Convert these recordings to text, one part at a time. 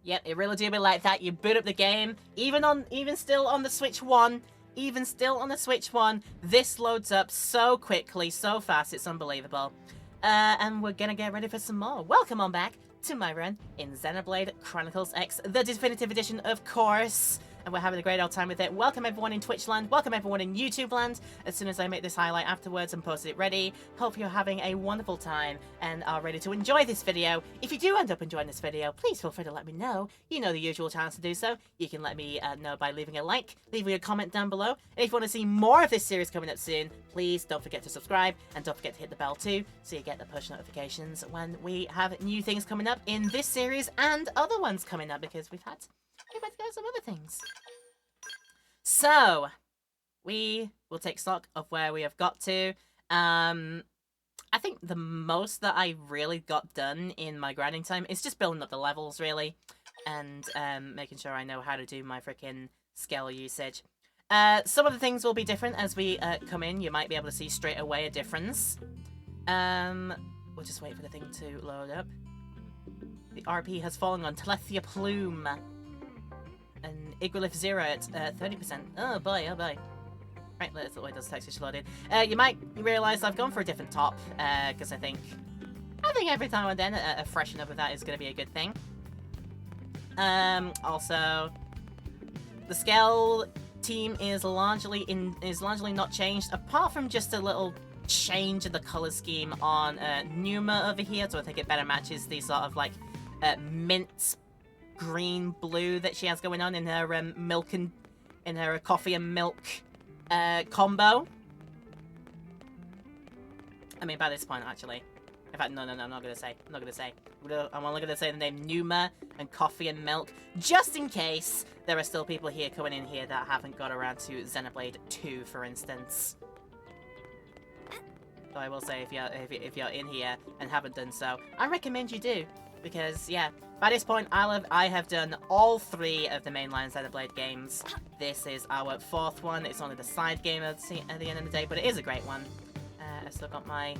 Yep, it really do be like that. You boot up the game, even still on the Switch 1, this loads up so quickly, so fast, it's unbelievable. And we're gonna get ready for some more. Welcome on back to my run in Xenoblade Chronicles X, the definitive edition, of course. And we're having a great old time with it. Welcome everyone in Twitch land, welcome everyone in YouTube land. As soon as I make this highlight afterwards and post it ready, hope you're having a wonderful time and are ready to enjoy this video. If you do end up enjoying this video, please feel free to let me know. You know the usual channels to do so. You can let me know by leaving a like, leaving a comment down below. And if you want to see more of this series coming up soon, please don't forget to subscribe and don't forget to hit the bell too, so you get the push notifications when we have new things coming up in this series and other ones coming up, because we've had to go some other things. So, we will take stock of where we have got to. I think the most that I really got done in my grinding time is just building up the levels, really, and making sure I know how to do my freaking skill usage. Some of the things will be different as we come in. You might be able to see straight away a difference. We'll just wait for the thing to load up. The RP has fallen on Telethia Plume. And Igolith 0 at 30%. Oh boy, oh boy. Right, let's wait, does text is loaded. You might realise I've gone for a different top, because I think every time and then a freshen up of that is going to be a good thing. Also, the scale team is largely not changed, apart from just a little change in the colour scheme on Numa over here, so I think it better matches the sort of like mint green blue that she has going on in her coffee and milk combo. I mean, by this point, actually. In fact, no, I'm not gonna say. I'm only gonna say the name Numa and coffee and milk, just in case there are still people here coming in here that haven't got around to Xenoblade 2, for instance. So I will say, if you're in here and haven't done so, I recommend you do, because yeah. By this point, I have done all 3 of the mainline Xenoblade games. This is our 4th one. It's only the side game at the end of the day, but it is a great one. I've still got my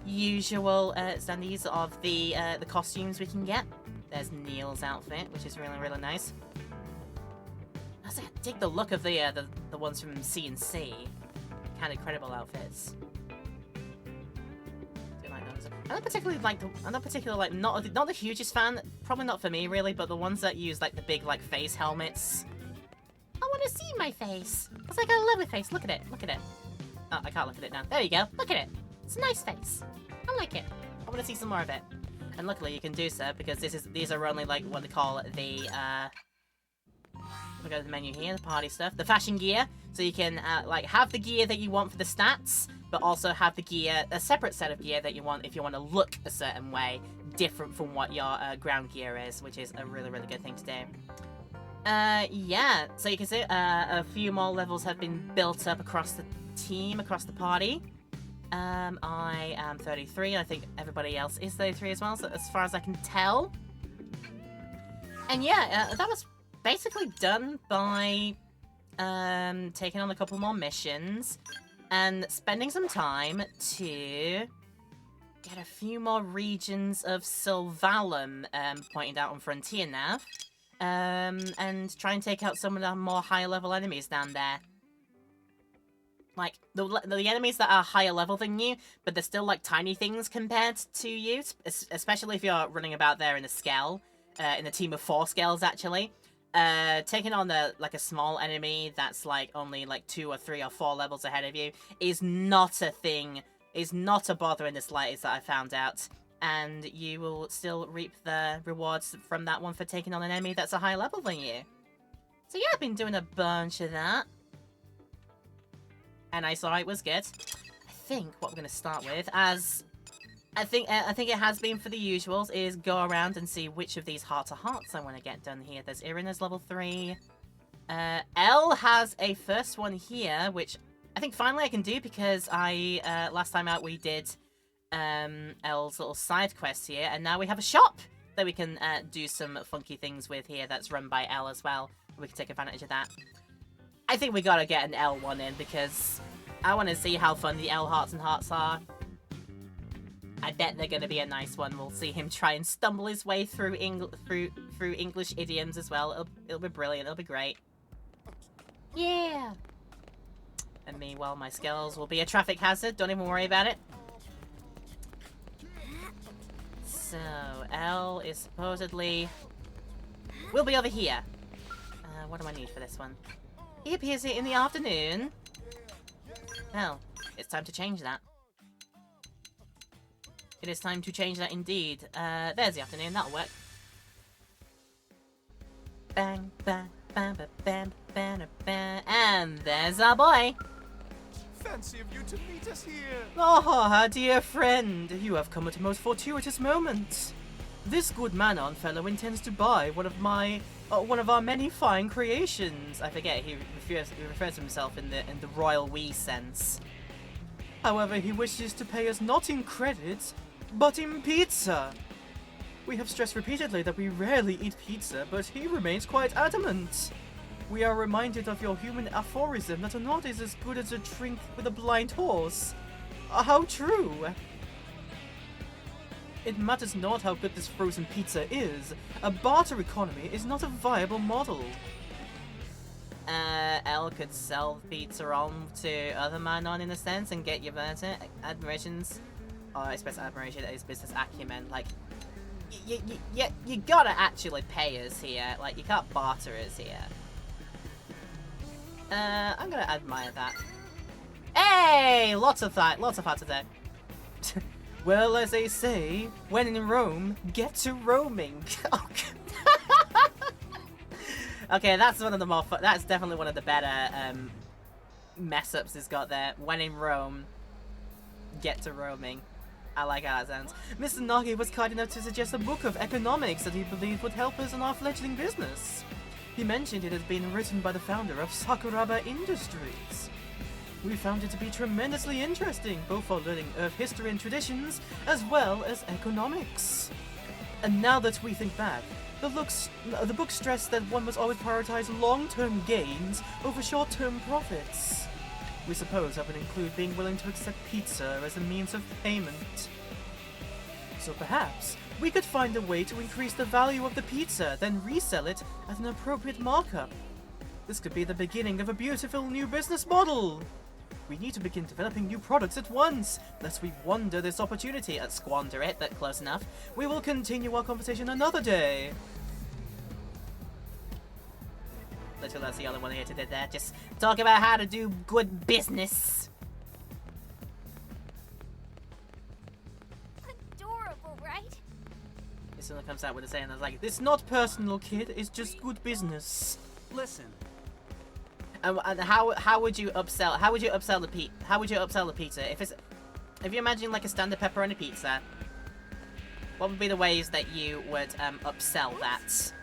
usual standees of the costumes we can get. There's Neil's outfit, which is really, really nice. I dig the look of the ones from C&C. Kind of incredible outfits. I'm not particularly not the hugest fan, probably not for me really, but the ones that use like the big like face helmets. I want to see my face. It's like a lovely face. Look at it. Oh, I can't look at it now. There you go. Look at it. It's a nice face. I like it. I want to see some more of it. And luckily you can do so, because these are only like what they call the look at the menu here, the party stuff, the fashion gear. So you can like have the gear that you want for the stats, but also have the gear, a separate set of gear that you want if you want to look a certain way, different from what your ground gear is, which is a really, really good thing to do. Yeah, so you can see a few more levels have been built up across the team, across the party. I am 33, and I think everybody else is 33 as well, so as far as I can tell. And yeah, that was basically done by taking on a couple more missions and spending some time to get a few more regions of Sylvalum pointed out on Frontier Nav, and try and take out some of the more higher level enemies down there. Like, the enemies that are higher level than you, but they're still like tiny things compared to you, especially if you're running about there in a scale, in a team of 4 scales actually. Taking on a small enemy that's like only like 2 or 3 or 4 levels ahead of you is not a thing, is not a bother in the slightest, that I found out. And you will still reap the rewards from that one for taking on an enemy that's a higher level than you. So yeah, I've been doing a bunch of that. And I saw it was good. I think what we're going to start with, as I think it has been for the usuals, is go around and see which of these heart-to-hearts I want to get done here. There's Irina's level 3. Elle has a first one here, which I think finally I can do, because last time out we did Elle's little side quest here, and now we have a shop that we can do some funky things with here that's run by Elle as well. We can take advantage of that. I think we gotta get an L1 in, because I want to see how fun the L hearts and hearts are. I bet they're gonna be a nice one. We'll see him try and stumble his way through through English idioms as well. It'll be brilliant. It'll be great. Yeah. And meanwhile, my skills will be a traffic hazard. Don't even worry about it. So L is supposedly will be over here. What do I need for this one? He appears here in the afternoon. Well, it's time to change that. It is time to change that indeed. There's the afternoon, that'll work. Bang, bang, bang, bang, bang, bang, bang, and there's our boy. Fancy of you to meet us here. Ah, dear friend, you have come at a most fortuitous moment. This good Manon fellow intends to buy one of our many fine creations. I forget, he refers to himself in the royal we sense. However, he wishes to pay us not in credit, but in pizza. We have stressed repeatedly that we rarely eat pizza, but he remains quite adamant. We are reminded of your human aphorism that a nod is as good as a drink with a blind horse. How true! It matters not how good this frozen pizza is. A barter economy is not a viable model. L could sell pizza on to other Manon in a sense and get your admirations. Or I suppose admiration is business acumen. Like, you gotta actually pay us here. Like, you can't barter us here. I'm gonna admire that. Hey! Lots of that today. Well, as they say, when in Rome, get to roaming. Okay, that's one of the more that's definitely one of the better mess ups he's got there. When in Rome, get to roaming. I like how that sounds. Mr. Nagi was kind enough to suggest a book of economics that he believed would help us in our fledgling business. He mentioned it had been written by the founder of Sakuraba Industries. We found it to be tremendously interesting, both for learning Earth history and traditions, as well as economics. And now that we think back, the book stressed that one must always prioritize long-term gains over short-term profits. We suppose that would include being willing to accept pizza as a means of payment. So perhaps we could find a way to increase the value of the pizza, then resell it at an appropriate markup. This could be the beginning of a beautiful new business model. We need to begin developing new products at once, lest we wander this opportunity. Squander it, but close enough. We will continue our conversation another day. Literally, that's the other one here to do there. Just talk about how to do good business. Adorable, right? This one comes out with a saying that's like, It's not personal, kid. It's just good business. Listen. And how would you upsell? How would you upsell the pizza? If you imagine like a standard pepperoni pizza, what would be the ways that you would upsell that?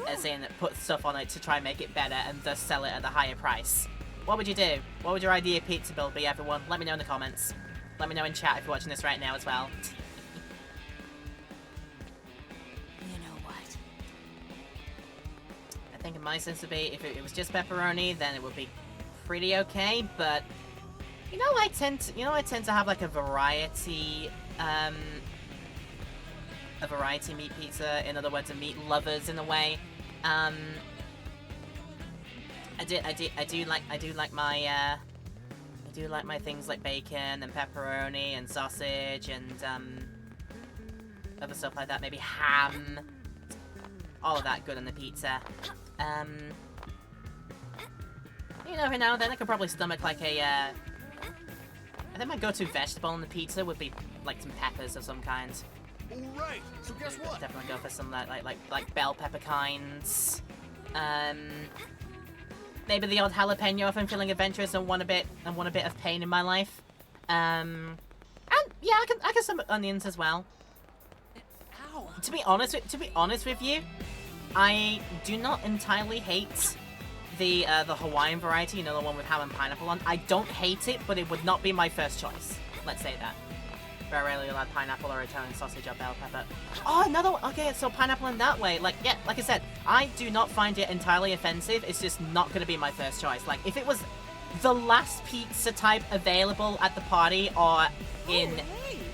As in, put stuff on it to try and make it better and thus sell it at a higher price. What would you do? What would your idea pizza build be, everyone? Let me know in the comments. Let me know in chat if you're watching this right now as well. You know what? I think in my sense would be, if it was just pepperoni, then it would be pretty okay, but I tend to have like a variety meat pizza, in other words, a meat lovers in a way. I do like my things like bacon and pepperoni and sausage and other stuff like that, maybe ham. All of that good on the pizza. Every now and then I could probably stomach like I think my go-to vegetable on the pizza would be like some peppers of some kind. Alright, so guess what? Definitely go for some like bell pepper kinds. Maybe the odd jalapeno if I'm feeling adventurous and want a bit of pain in my life. And yeah, I can stomach onions as well. Ow. To be honest with you, I do not entirely hate the Hawaiian variety, the one with ham and pineapple on. I don't hate it, but it would not be my first choice. Let's say that. Very rarely will add pineapple or Italian sausage or bell pepper. Oh, another one. Okay, so pineapple in that way. Like I said, I do not find it entirely offensive. It's just not going to be my first choice. Like, if it was the last pizza type available at the party or in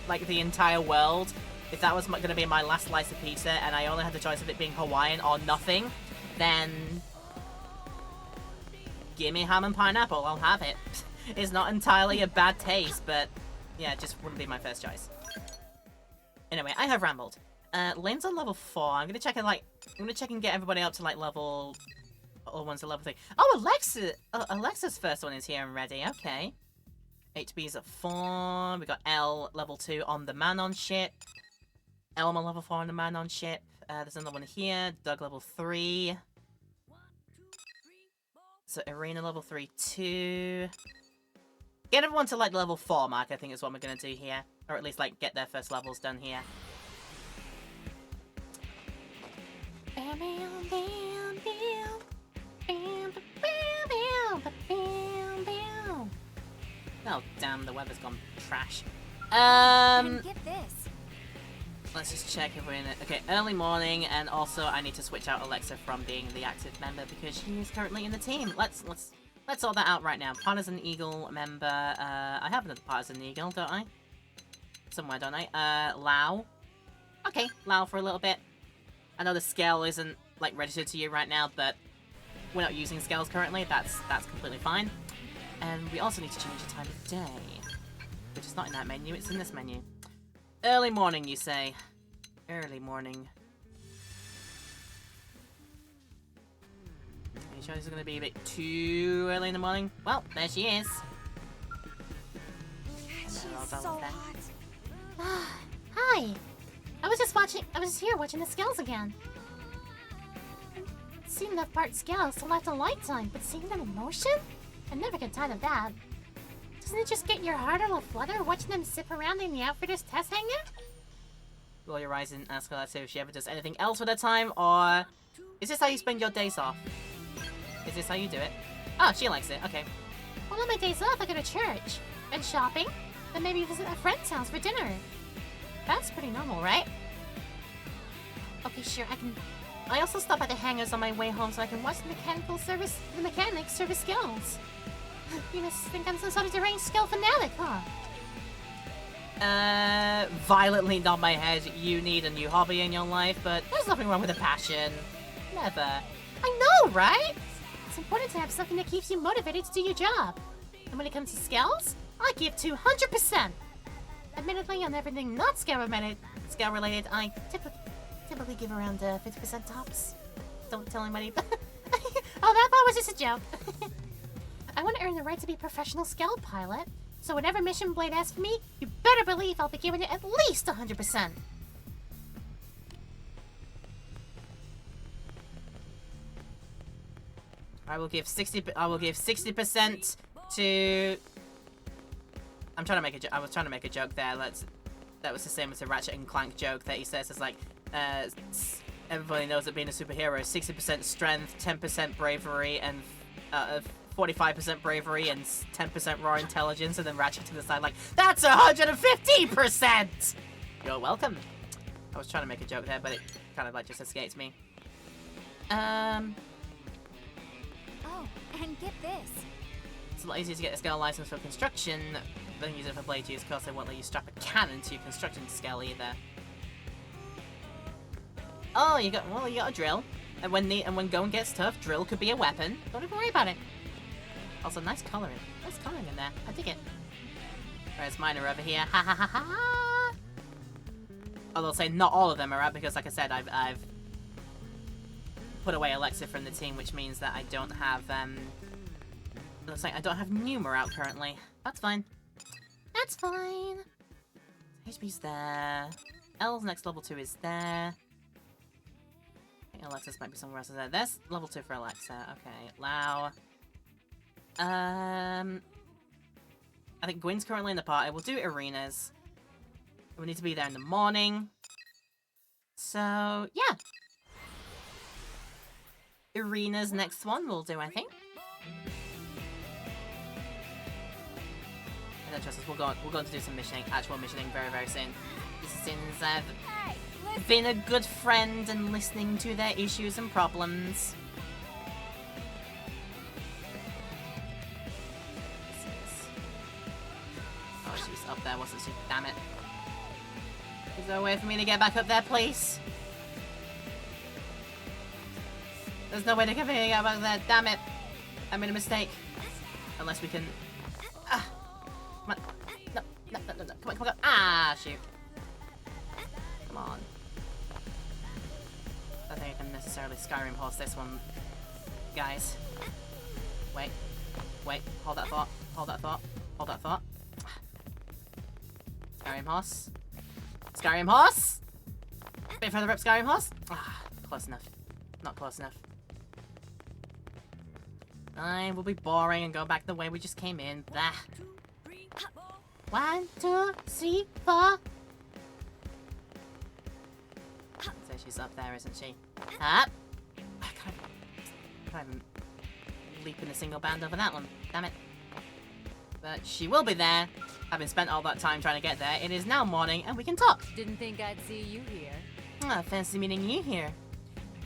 like the entire world, if that was going to be my last slice of pizza and I only had the choice of it being Hawaiian or nothing, then give me ham and pineapple, I'll have it. It's not entirely a bad taste, but yeah, it just wouldn't be my first choice. Anyway, I have rambled. Lane's on level 4. I'm gonna check and get everybody up to like level... All ones to level 3. Oh, Alexa! Alexa's first one is here and ready. Okay. HB's at 4. We got L level 2 on the man-on ship. Elma level 4 on the man-on ship. There's another one here. Doug level 3. So Arena level 3 too. Get everyone to like level 4 mark, I think is what we're gonna do here. Or at least like get their first levels done here. Oh damn, the weather's gone trash. Get this. Let's just check if we're in it. Okay, early morning, and also I need to switch out Alexa from being the active member because she is currently in the team. Let's sort that out right now. Partisan Eagle member. I have another Partisan Eagle, don't I? Somewhere, don't I? Lao. Okay, Lao for a little bit. I know the scale isn't like registered to you right now, but we're not using scales currently. That's completely fine. And we also need to change the time of day, which is not in that menu. It's in this menu. Early morning, you say? Early morning. Are you sure this is going to be a bit too early in the morning? Well, there she is. She's so hot. Hi. I was just here watching the scales again. Seeing that part scales to light a lifetime, but seeing them in motion? I never get tired of that. Doesn't it just get your heart on a flutter watching them zip around in the Outfitters test hangar? Roll your eyes and ask Alexa if she ever does anything else with her time, or... Is this how you spend your days off? Is this how you do it? Oh, she likes it. Okay. Well, on my days off, I go to church, and shopping, then maybe visit a friend's house for dinner. That's pretty normal, right? Okay, sure, I also stop at the hangars on my way home so I can watch the mechanics service skills. You must think I'm some sort of deranged skill fanatic, huh? Violently nod my head. You need a new hobby in your life, but there's nothing wrong with a passion. Never. I know, right? It's important to have something that keeps you motivated to do your job. And when it comes to skills, I give 200%. Admittedly, on everything not scale-related, I typically give around 50% tops. Don't tell anybody. Oh, that part was just a joke. I want to earn the right to be a professional scout pilot, so whatever mission Blade asks for me, you better believe I'll be giving it at least 100%. I will give 60% to... I'm trying to make a joke. I was trying to make a joke there. That was the same as the Ratchet and Clank joke that he says is like, everybody knows that being a superhero is 60% strength, 10% bravery, and 45% bravery and 10% raw intelligence, and then Ratchet to the side like, that's 150%! You're welcome. I was trying to make a joke there, but it kind of like just escaped me. Oh, and get this. It's a lot easier to get a scale license for construction than use it for blade use, because they won't let you strap a cannon to your construction scale either. Oh, you got a drill. And when going gets tough, drill could be a weapon. Don't even worry about it. Also, nice coloring. Nice coloring in there. I dig it. Whereas mine are over here. Ha ha ha ha! Although I'll say not all of them are out, because like I said, I've put away Alexa from the team, which means that I don't have, looks like I don't have Numa out currently. That's fine. That's fine. HP's there. L's next level 2 is there. I think Alexa's might be somewhere else. There. There's level 2 for Alexa. Okay, Lao. I think Gwyn's currently in the party. We'll do arenas. We need to be there in the morning. So, yeah. Arena's next one we'll do, I think. I don't trust us. We're going to do some actual missioning very, very soon. Since I've been a good friend and listening to their issues and problems. Oh, she's up there, wasn't she? Damn it. Is there a way for me to get back up there, please? There's no way to get back there. Damn it. I made a mistake. Unless we can... Ah. Come on. No. Come on. Ah, shoot. Come on. I don't think I can necessarily Skyrim horse this one, guys. Wait. Hold that thought. Skyrim horse. Bit further up, Skyrim horse. Ah, close enough. Not close enough. Fine, we'll be boring and go back the way we just came in. Blah. 1, 2, 3, 4. So she's up there, isn't she? Up! I can't even leap in a single bound over that one. Damn it. But she will be there. Having spent all that time trying to get there, it is now morning and we can talk. Didn't think I'd see you here. Ah, fancy meeting you here.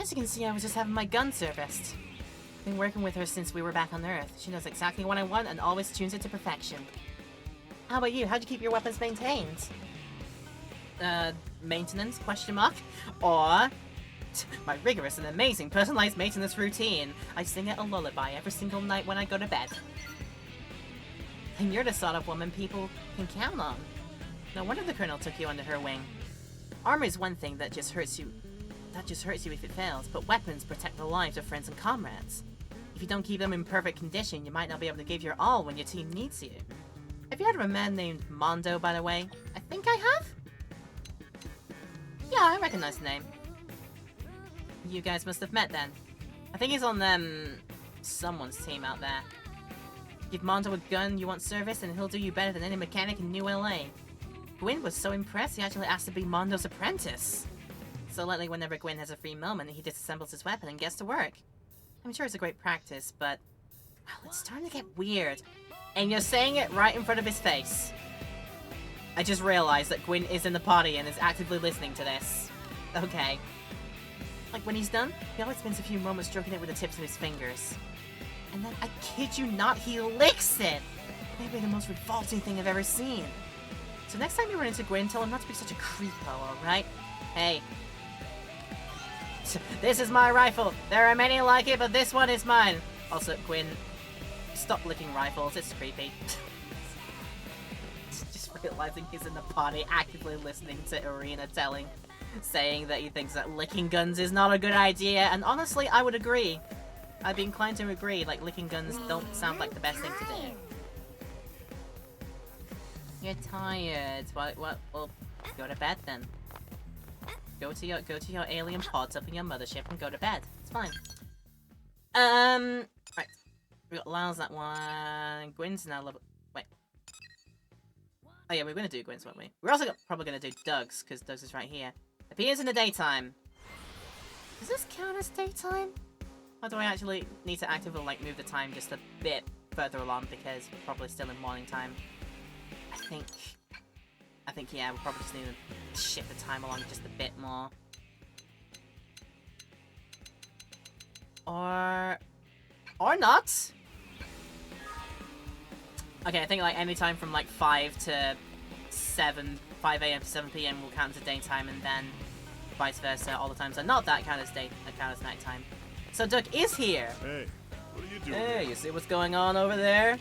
As you can see, I was just having my gun serviced. Been working with her since we were back on Earth. She knows exactly what I want and always tunes it to perfection. How about you? How'd you keep your weapons maintained? Maintenance? Question mark? Or my rigorous and amazing personalized maintenance routine. I sing it a lullaby every single night when I go to bed. And you're the sort of woman people can count on. No wonder the Colonel took you under her wing. Armor is one thing that just hurts you. That just hurts you if it fails, but weapons protect the lives of friends and comrades. If you don't keep them in perfect condition, you might not be able to give your all when your team needs you. Have you heard of a man named Mondo, by the way? I think I have? Yeah, I recognize the name. You guys must have met then. I think he's on, someone's team out there. Give Mondo a gun you want service and he'll do you better than any mechanic in New LA. Gwyn was so impressed he actually asked to be Mondo's apprentice. So lately whenever Gwyn has a free moment, he disassembles his weapon and gets to work. I'm sure it's a great practice, but... well, it's starting to get weird. And you're saying it right in front of his face. I just realized that Gwyn is in the party and is actively listening to this. Okay. Like, when he's done, he always spends a few moments stroking it with the tips of his fingers. And then, I kid you not, he licks it! Maybe the most revolting thing I've ever seen. So next time you run into Gwyn, tell him not to be such a creepo, alright? Hey. This is my rifle! There are many like it, but this one is mine! Also, Gwyn, stop licking rifles, it's creepy. Just realizing he's in the party, actively listening to Irina saying that he thinks that licking guns is not a good idea, and honestly, I would agree. I'd be inclined to agree, like, licking guns don't sound like the best thing to do. You're tired. What? Well, go to bed then. Go to your alien pods up in your mothership and go to bed. It's fine. Right. We got Lyle's that one. Gwyn's now level... wait. Oh yeah, we were gonna do Gwyn's, weren't we? We're also probably gonna do Doug's, because Doug's is right here. Appears in the daytime. Does this count as daytime? Or do I actually need to actively, like, move the time just a bit further along, because we're probably still in morning time? I think, yeah, we'll probably just need to shift the time along just a bit more. Or not. Okay, I think, like, any time from, like, 5 to 7, 5 AM to 7 PM will count as daytime, and then vice versa. All the times are not that count as nighttime. So Doug is here. Hey, what are you doing? Hey, you see what's going on over there?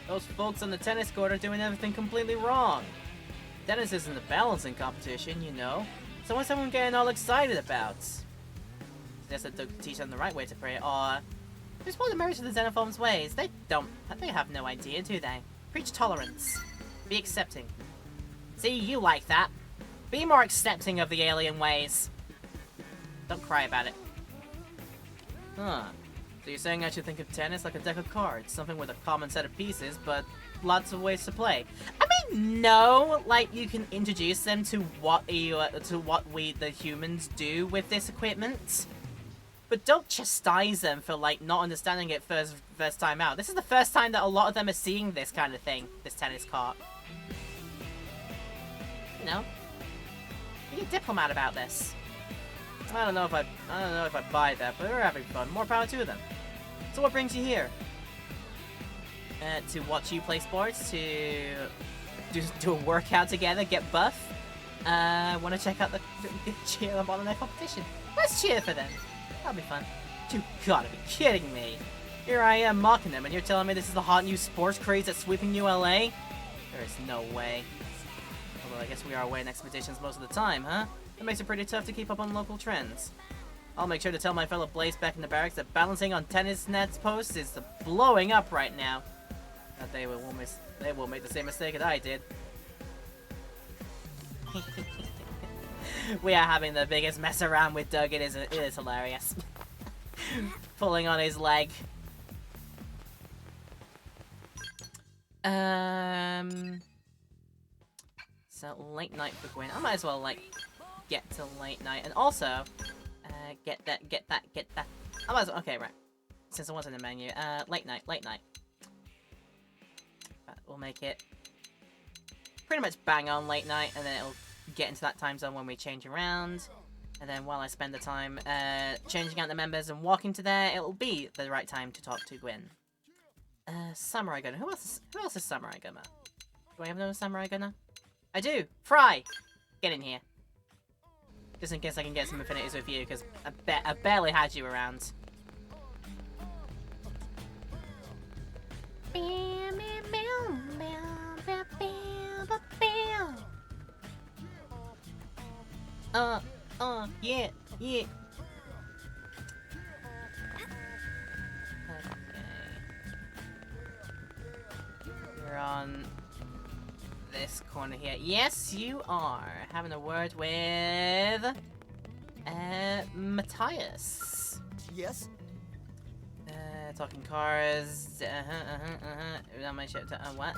Those folks on the tennis court are doing everything completely wrong. Tennis isn't a balancing competition, you know. So what's everyone getting all excited about? Guess that Doug could teach them the right way to pray, or... just want to marry to the Xenophobes' ways. They have no idea, do they? Preach tolerance. Be accepting. See, you like that. Be more accepting of the alien ways. Don't cry about it. Huh. So you're saying I should think of tennis like a deck of cards, something with a common set of pieces, but lots of ways to play. I mean, no, like, you can introduce them to what we, the humans, do with this equipment. But don't chastise them for, like, not understanding it first time out. This is the first time that a lot of them are seeing this kind of thing, this tennis court. You know? Be a diplomat about this. I don't know if I buy that, but we're having fun. More power to them. So what brings you here? To watch you play sports? To do a workout together, get buff? Want to check out the cheer them on in their competition? Let's cheer for them. That'll be fun. You gotta be kidding me. Here I am mocking them, and you're telling me this is the hot new sports craze that's sweeping ULA? There is no way. Although I guess we are away in expeditions most of the time, huh? That makes it pretty tough to keep up on local trends. I'll make sure to tell my fellow Blaze back in the barracks that balancing on tennis nets posts is blowing up right now. That they won't make the same mistake that I did. We are having the biggest mess around with Doug. It is hilarious. Pulling on his leg. So late night for Gwen. I might as well like get to late night and also get that. I might as well, okay, right. Since it was in the menu, late night. But we'll make it pretty much bang on late night, and then it'll get into that time zone when we change around. And then while I spend the time changing out the members and walking to there, it'll be the right time to talk to Gwen. Samurai Gunner. Who else is Samurai Gunner? Do I have no Samurai Gunner? I do! Fry! Get in here. Just in case I can get some affinities with you, because I barely had you around. Yeah. Okay. You're on this corner here. Yes, you are. Having a word with Matthias. Yes? Talking cars. On my ship. What?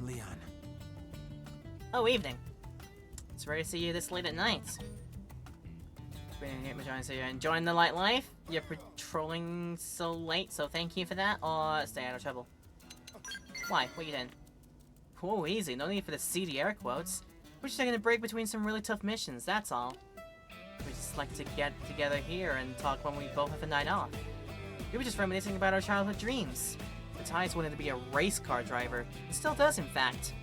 Leon. Oh, evening. It's rare to see you this late at night. So you're enjoying the light life? You're patrolling so late, so thank you for that, or stay out of trouble. Why? What are you doing? Oh, easy. No need for the seedy air quotes. We're just taking a break between some really tough missions, that's all. We just like to get together here and talk when we both have a night off. We were just reminiscing about our childhood dreams. Matthias wanted to be a race car driver. He still does, in fact.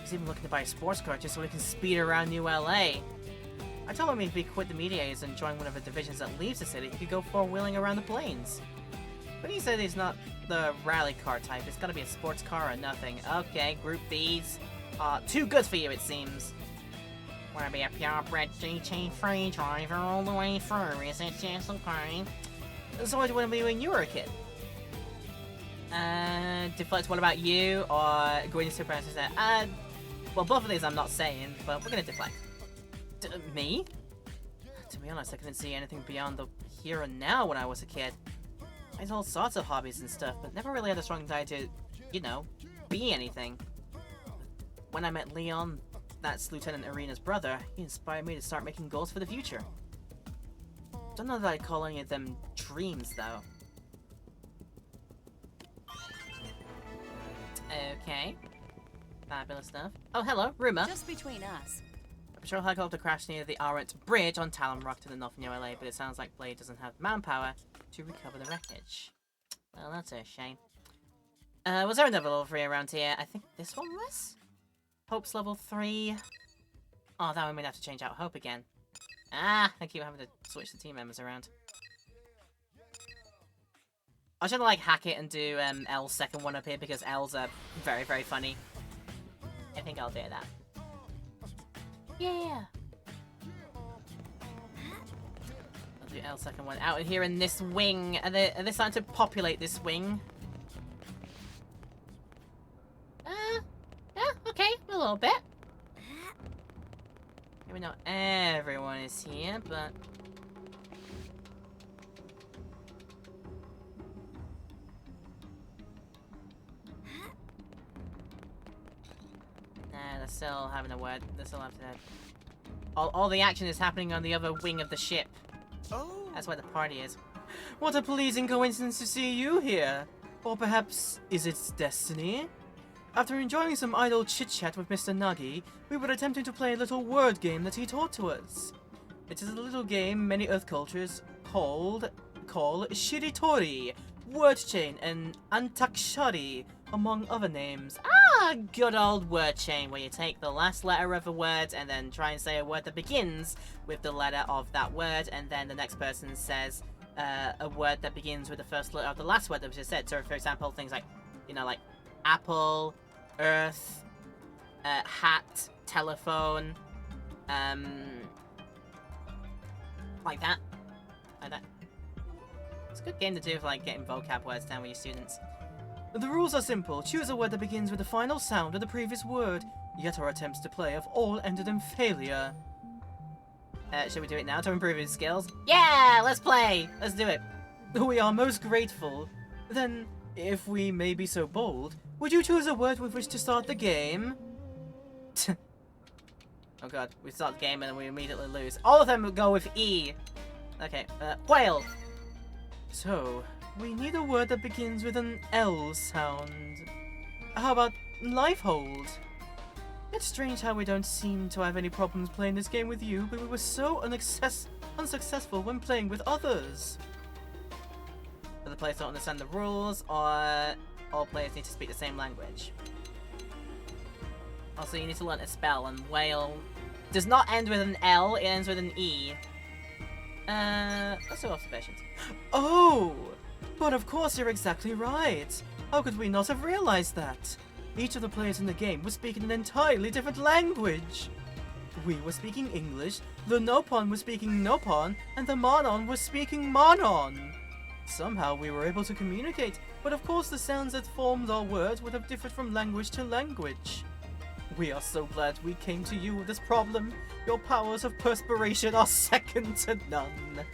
He's even looking to buy a sports car just so he can speed around New LA. I told him if he quit the mediators and joined one of the divisions that leaves the city, he could go four-wheeling around the plains. But he said he's not the rally car type. It's gotta be a sports car or nothing. Okay, Group B's. Too good for you, it seems. Wanna be a purebred GT3 driver all the way through, is it just okay? So what did you want to be when you were a kid? Deflect, what about you? Or going to surprise that? Well, both of these I'm not saying, but we're gonna deflect. Me? To be honest, I couldn't see anything beyond the here and now when I was a kid. I had all sorts of hobbies and stuff, but never really had a strong desire to, you know, be anything. When I met Leon, that's Lieutenant Arena's brother, he inspired me to start making goals for the future. Don't know that I'd call any of them dreams, though. Okay. Fabulous stuff. Oh, hello, Rumor. Just between us. A patrol helicopter crashed near the Arrant Bridge on Talon Rock to the north of New LA, but it sounds like Blade doesn't have manpower to recover the wreckage. Well, that's a shame. Was there another level 3 around here? I think this one was? Hope's level 3. Oh, that one may have to change out Hope again. I keep having to switch the team members around. I should like hack it and do L's second one up here because L's are very, very funny. I think I'll do that. Yeah. I'll do L's second one out here in this wing. Are they starting to populate this wing? Yeah, okay, a little bit. Maybe not everyone is here, but... Nah, they're still having a word. They're still having to... All the action is happening on the other wing of the ship. Oh. That's where the party is. What a pleasing coincidence to see you here. Or perhaps, is it destiny? After enjoying some idle chit-chat with Mr. Nagi, we were attempting to play a little word game that he taught to us. It is a little game many Earth cultures call Shiritori, Word Chain, and Antakshari, among other names. good old word chain where you take the last letter of a word and then try and say a word that begins with the letter of that word, and then the next person says a word that begins with the first letter of the last word that was just said. So, for example, things like, you know, like apple, earth, hat, telephone, like that. Like that. It's a good game to do for, like, getting vocab words down with your students. The rules are simple. Choose a word that begins with the final sound of the previous word. Yet our attempts to play have all ended in failure. Should we do it now to improve his skills? Yeah, let's play! Let's do it. We are most grateful. Then, if we may be so bold, would you choose a word with which to start the game? Oh god, we start the game and then we immediately lose. All of them go with E. Okay, whale. So, we need a word that begins with an L sound. How about lifehold? It's strange how we don't seem to have any problems playing this game with you, but we were so unsuccessful when playing with others. Other players don't understand the rules, or all players need to speak the same language. Also, you need to learn a spell, and whale does not end with an L, it ends with an E. Let's do observations. Oh! But of course you're exactly right. How could we not have realized that? Each of the players in the game was speaking an entirely different language. We were speaking English, the Nopon was speaking Nopon, and the Monon was speaking Monon. Somehow we were able to communicate, but of course the sounds that formed our words would have differed from language to language. We are so glad we came to you with this problem. Your powers of perspiration are second to none.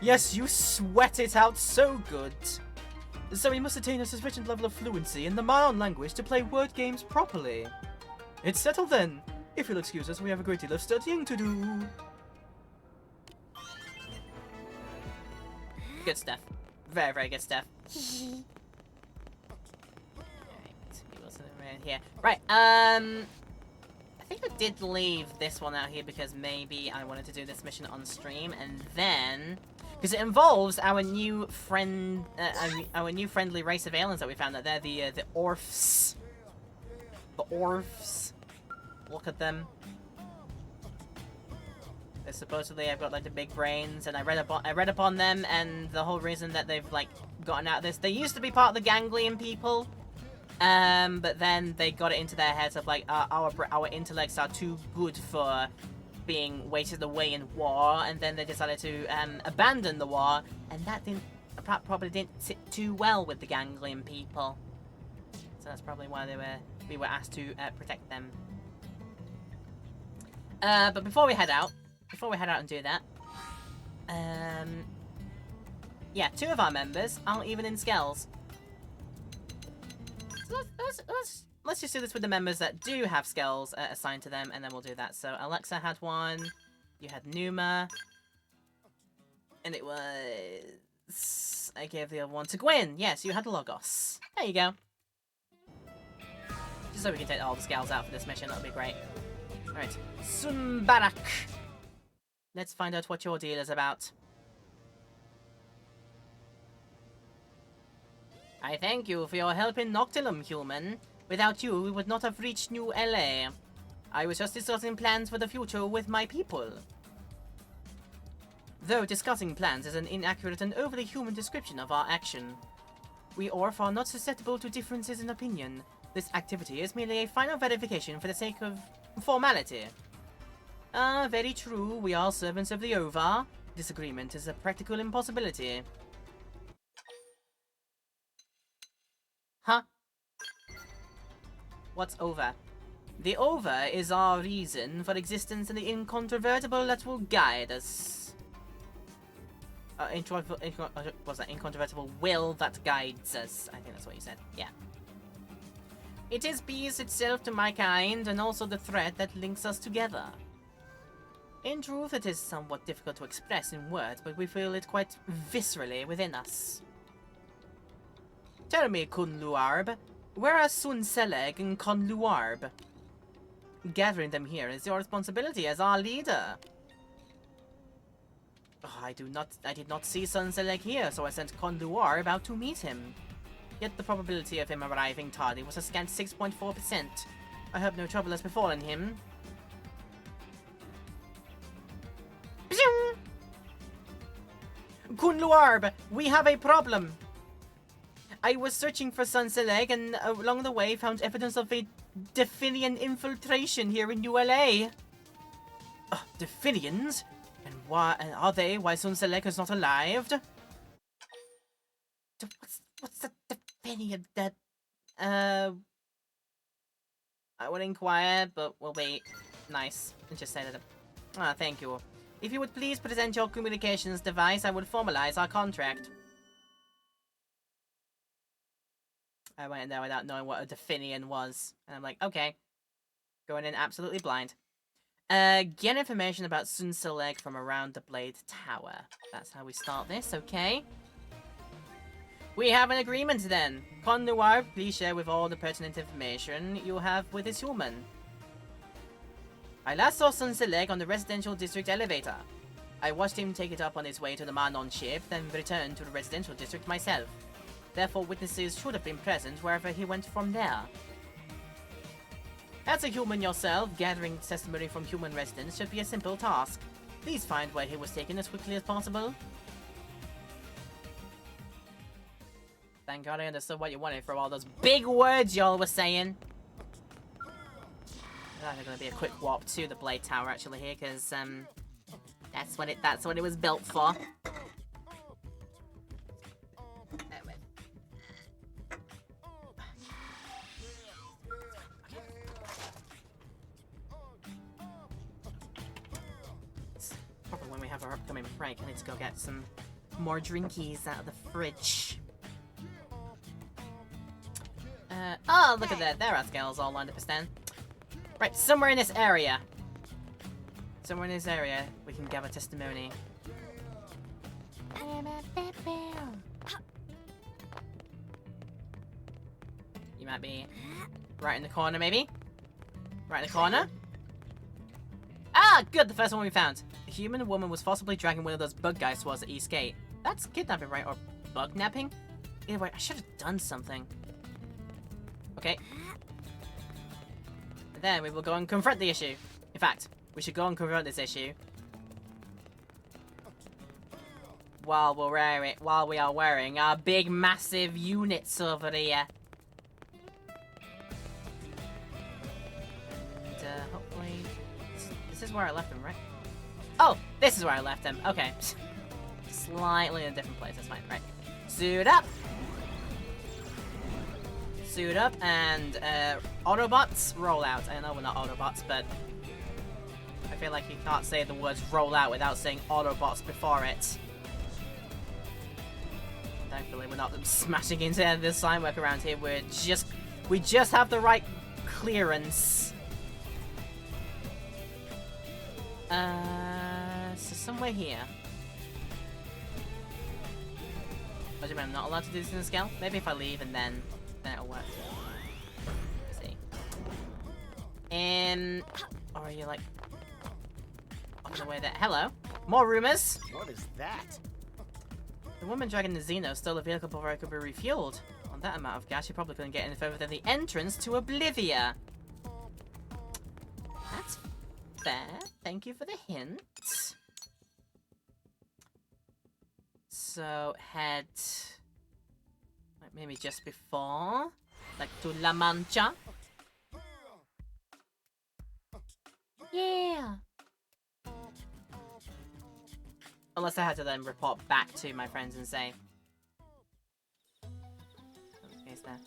Yes, you sweat it out so good. So we must attain a sufficient level of fluency in the Mayan language to play word games properly. It's settled then. If you'll excuse us, we have a great deal of studying to do. Good stuff. Very, very good stuff. Right, I think I did leave this one out here because maybe I wanted to do this mission on stream, and then because it involves our new friend, our new friendly race of aliens that we found. That they're the Orphs. The Orphs. Look at them. They supposedly have got like the big brains, and I read upon them, and the whole reason that they've like gotten out of this. They used to be part of the ganglion people. But then they got it into their heads of like our intellects are too good for being wasted away in war, and then they decided to abandon the war, and that probably didn't sit too well with the ganglion people. So that's probably why we were asked to protect them. But before we head out and do that, yeah, 2 of our members aren't even in Skells. Let's just do this with the members that do have Skells assigned to them, and then we'll do that. So Alexa had one, you had Numa, and it was... I gave the other one to Gwyn. Yes, you had Logos. There you go. Just so we can take all the Skells out for this mission, that'll be great. Alright, Sumbarak. Let's find out what your deal is about. I thank you for your help in Noctilum, human. Without you, we would not have reached New LA. I was just discussing plans for the future with my people. Though discussing plans is an inaccurate and overly human description of our action. We Orf are not susceptible to differences in opinion. This activity is merely a final verification for the sake of formality. Very true. We are servants of the Ova. Disagreement is a practical impossibility. Huh? What's Ova? The Ova is our reason for existence and the incontrovertible that will guide us. What's that? Incontrovertible will that guides us. I think that's what you said. Yeah. It is peace itself to my kind, and also the thread that links us together. In truth, it is somewhat difficult to express in words, but we feel it quite viscerally within us. Tell me, Kun Luarb, where are Sun Seleg and Kun Luarb? Gathering them here is your responsibility as our leader. Oh, I did not see Sun Seleg here, so I sent Kun Luarb out to meet him. Yet the probability of him arriving tardy was a scant 6.4%. I hope no trouble has befallen him. Kun Luarb, we have a problem. I was searching for Sunseleg and along the way found evidence of a Definian infiltration here in ULA. Definians? And why are they? Why Sunseleg is not alive? What's the Definian that... I would inquire, but we'll wait. Nice. And just say that... Ah, thank you. If you would please present your communications device, I would formalize our contract. I went in there without knowing what a Definian was. And I'm like, okay. Going in absolutely blind. Get information about Sunseleg from around the Blade Tower. That's how we start this, okay? We have an agreement then. Con Noir, please share with all the pertinent information you have with this human. I last saw Sunseleg on the residential district elevator. I watched him take it up on his way to the Manon ship, then return to the residential district myself. Therefore, witnesses should have been present wherever he went from there. As a human yourself, gathering testimony from human residents should be a simple task. Please find where he was taken as quickly as possible. Thank God I understood what you wanted for all those big words y'all were saying. There's gonna be a quick walk to the Blade Tower actually here, because that's what it was built for. It's probably when we have our upcoming break. I need to go get some more drinkies out of the fridge. Oh, look at that. There are scales all lined up as then. Right, somewhere in this area. Somewhere in this area, we can gather testimony. You might be right in the corner, maybe? Right in the corner? Ah, good, the first one we found. A human woman was forcibly dragging one of those bug guys towards the east gate. That's kidnapping, right? Or bug napping? Either way, I should have done something. Okay. Then we will go and confront the issue. In fact, we should go and confront this issue while we are wearing our big massive units over here. And hopefully this is where I left them, right? Oh, this is where I left them. Okay. Slightly in a different place, that's fine. Right. Suit up! Suit up and Autobots roll out. I know we're not Autobots, but I feel like you can't say the words roll out without saying Autobots before it. Thankfully we're not smashing into this sign work around here. We just have the right clearance. So somewhere here. What do you mean, I'm not allowed to do this in the scale? Maybe if I leave and then it'll work. Let's see. Or are you like on the way there? Hello? More rumors? What is that? The woman dragging the Xeno stole a vehicle before it could be refueled. On that amount of gas, you probably couldn't get any further than the entrance to Oblivia. That's fair. Thank you for the hint. So, head... like maybe just before? Like to La Mancha? Yeah. Unless I had to then report back to my friends and say... okay, there.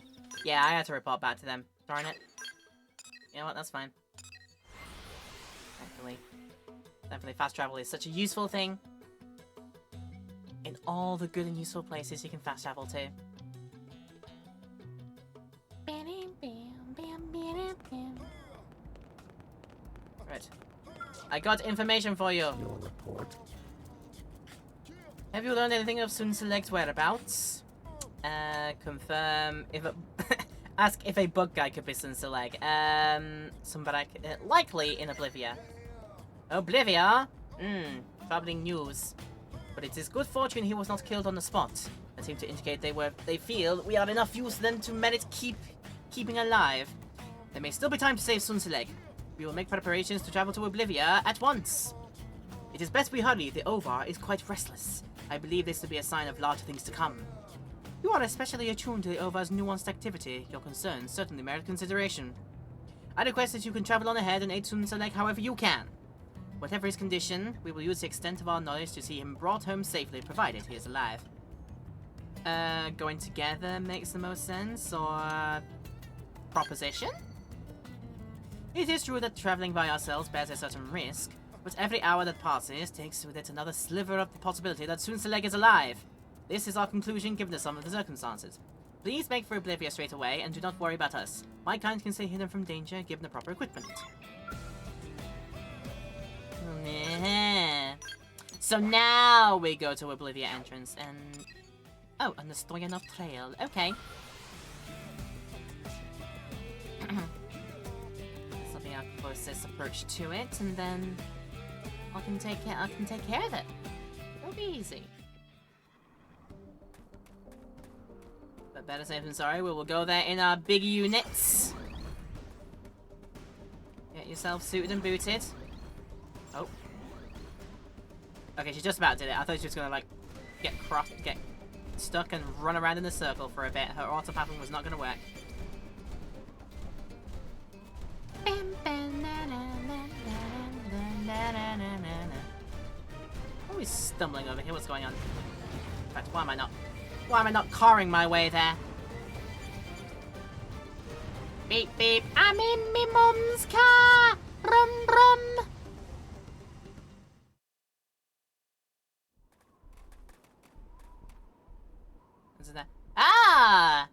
Yeah, I had to report back to them. Darn it. You know what, that's fine. Thankfully fast travel is such a useful thing. In all the good and useful places you can fast travel to. Right. I got information for you. Your report. Have you learned anything of Sunseleg's whereabouts? Confirm if a ask if a bug guy could be Sunseleg. Somebody likely in Oblivia. Oblivia? Troubling news. But it is good fortune he was not killed on the spot. That seem to indicate they feel we are enough use to them to merit keeping alive. There may still be time to save Sun Seleg. We will make preparations to travel to Oblivia at once. It is best we hurry. The Ovar is quite restless. I believe this to be a sign of larger things to come. You are especially attuned to the Ovar's nuanced activity. Your concerns certainly merit consideration. I request that you can travel on ahead and aid Sun Seleg however you can. Whatever his condition, we will use the extent of our knowledge to see him brought home safely, provided he is alive. Going together makes the most sense, or... proposition? It is true that traveling by ourselves bears a certain risk, but every hour that passes takes with it another sliver of the possibility that Sun Seleg is alive. This is our conclusion given the sum of the circumstances. Please make for Oblivia straight away, and do not worry about us. My kind can stay hidden from danger, given the proper equipment. So now we go to Oblivia entrance, and... oh, and the Stoyanov Trail. Okay. This will be our closest approach to it, and then I can take care of it. It'll be easy. But better safe than sorry. We will go there in our big units. Get yourself suited and booted. Oh. Okay, she just about did it. I thought she was gonna like get stuck and run around in a circle for a bit. Her auto pattern was not gonna work. Always stumbling over here. What's going on? In fact, why am I not carring my way there? Beep beep. I'm in me mum's car. Rum rum. What's that? Ah!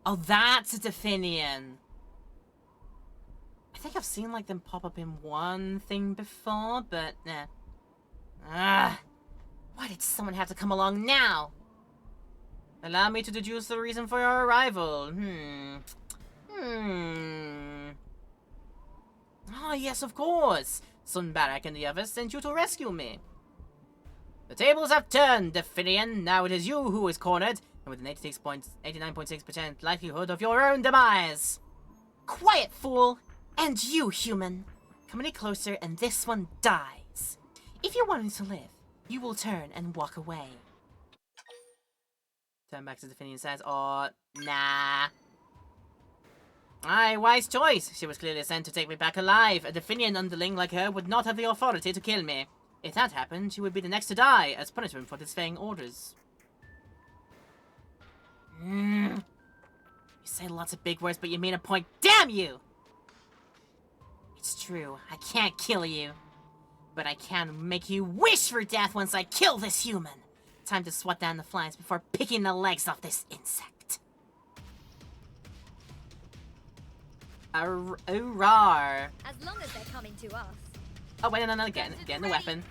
Oh, that's a Definian. I think I've seen like them pop up in one thing before, but nah. Ah! Why did someone have to come along now? Allow me to deduce the reason for your arrival. Ah, yes, of course. Sun Barak and the others sent you to rescue me. The tables have turned, Definian. Now it is you who is cornered, and with an 89.6% likelihood of your own demise. Quiet, fool! And you, human. Come any closer, and this one dies. If you want him to live, you will turn and walk away. Turn back to Definian says, or nah. Aye, wise choice. She was clearly sent to take me back alive. A Definian underling like her would not have the authority to kill me. If that happened, she would be the next to die, as punishment for disobeying orders. You say lots of big words, but you mean a point. Damn you! It's true, I can't kill you. But I can make you wish for death once I kill this human. Time to swat down the flies before picking the legs off this insect. Rar. As long as they're coming to us. Oh, wait, no, getting the weapon.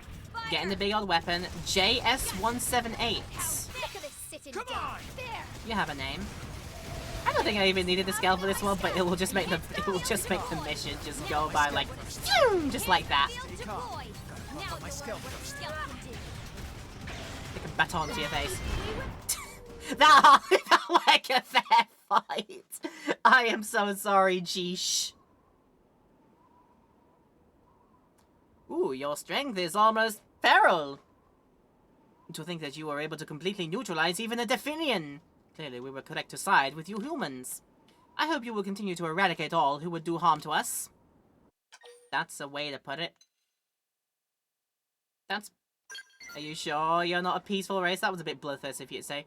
Getting the big old weapon. JS-178. Come on! You have a name. I don't think I even needed the scale for this one, but it will just make the mission just go by like just like that. Like a baton to your face. That felt like a fair fight. I am so sorry, Jeesh. Ooh, your strength is almost feral. To think that you were able to completely neutralize even a Definian. Clearly, we were correct to side with you humans. I hope you will continue to eradicate all who would do harm to us. That's a way to put it. That's... Are you sure you're not a peaceful race? That was a bit bloodthirsty if you'd say.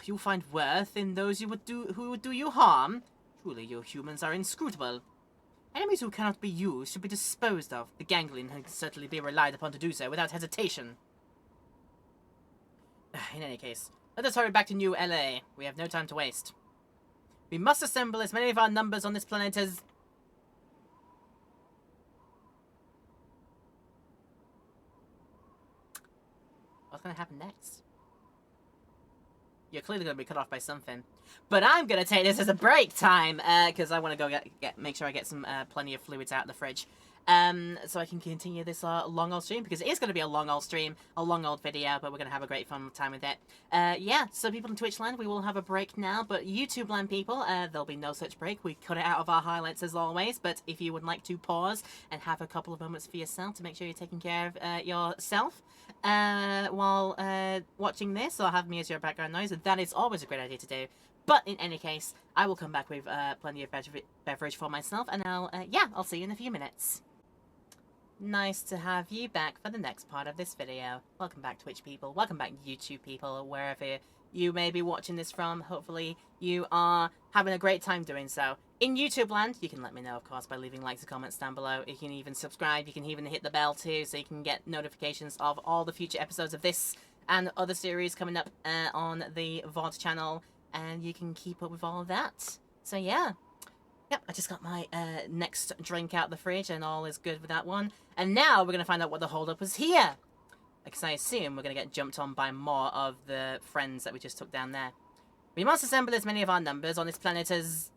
You find worth in those who would do you harm? Truly, you humans are inscrutable. Enemies who cannot be used should be disposed of. The ganglion can certainly be relied upon to do so without hesitation. In any case, let us hurry back to New LA. We have no time to waste. We must assemble as many of our numbers on this planet as... What's going to happen next? You're clearly going to be cut off by something. But I'm going to take this as a break time, because I want to go make sure I get some plenty of fluids out of the fridge. so I can continue this long old stream, because it is going to be a long old stream, a long old video, but we're going to have a great fun time with it. Yeah, so people in Twitch land, we will have a break now, but YouTube land people, there'll be no such break. We cut it out of our highlights as always, but if you would like to pause and have a couple of moments for yourself to make sure you're taking care of yourself while watching this, or have me as your background noise, that is always a great idea to do. But in any case, I will come back with plenty of beverage for myself, and I'll see you in a few minutes. Nice to have you back for the next part of this video. Welcome back, Twitch people. Welcome back, YouTube people, wherever you may be watching this from. Hopefully you are having a great time doing so. In YouTube land, you can let me know, of course, by leaving likes and comments down below. You can even subscribe. You can even hit the bell too, so you can get notifications of all the future episodes of this and other series coming up on the VOD channel. And you can keep up with all of that. So yeah. Yep, I just got my next drink out the fridge, and all is good with that one. And now we're going to find out what the holdup was here. Because I assume we're going to get jumped on by more of the friends that we just took down there. We must assemble as many of our numbers on this planet as...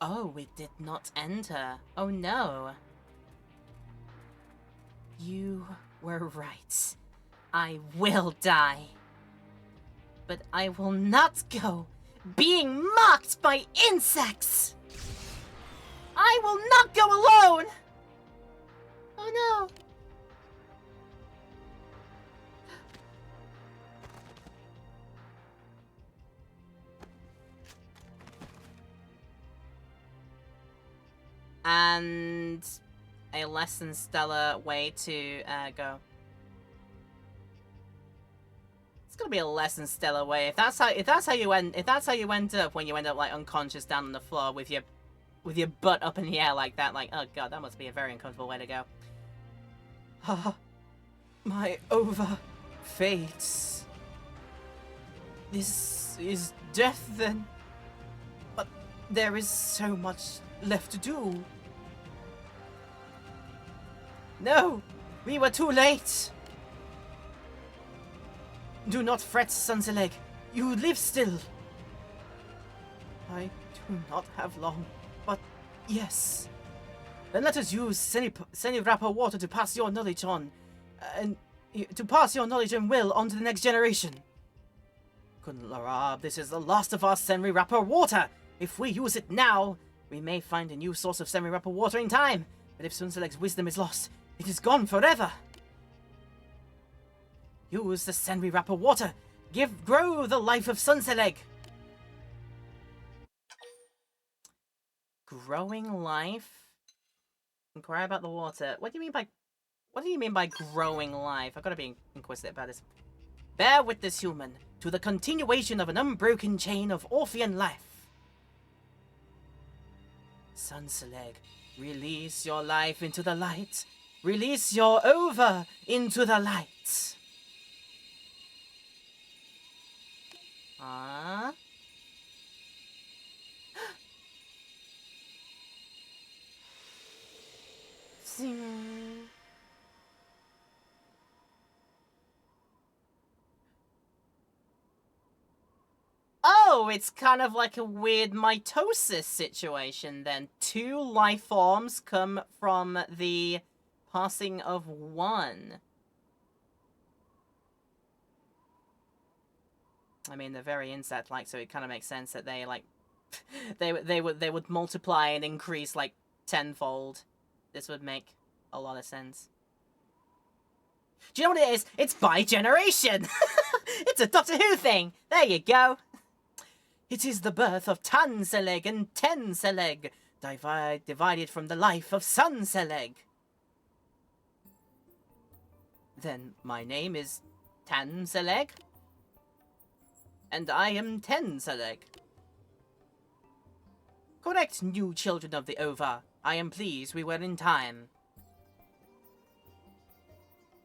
Oh, we did not enter. Oh no. You were right. I will die. But I will not go being mocked by insects! I will not go alone! Oh no. And a less than stellar way to go. It's gonna be a less than stellar way. If that's how you end up when you end up like unconscious down on the floor with your butt up in the air like that, like, oh god, that must be a very uncomfortable way to go. Ah, my ova fades. This is death then. But there is so much left to do. No, we were too late. Do not fret, Sunseleg. You live still. I do not have long, but yes. Then let us use Seni-Wrapper water to pass your knowledge on, and to pass your knowledge and will on to the next generation. Kunlarab, this is the last of our Seni-Wrapper water. If we use it now, we may find a new source of Seni-Wrapper water in time. But if Sunseleg's wisdom is lost, it is gone forever. Use the Seni-Wrapper water. Grow the life of Sunseleg. Growing life? Inquire about the water. What do you mean by growing life? I've got to be inquisitive about this. Bear witness, human, to the continuation of an unbroken chain of Orphean life. Sunseleg, release your life into the light. Release your ova into the light. Ah. Zing. Oh, it's kind of like a weird mitosis situation then. 2 life forms come from the passing of 1. I mean, they're very insect-like, so it kind of makes sense that they, like, they would multiply and increase, like, tenfold. This would make a lot of sense. Do you know what it is? It's by generation! It's a Doctor Who thing! There you go! It is the birth of Tanseleg and Tenseleg, divided from the life of Sunseleg. Then my name is Tanseleg, and I am Tenseleg. Correct, new children of the Ova. I am pleased we were in time.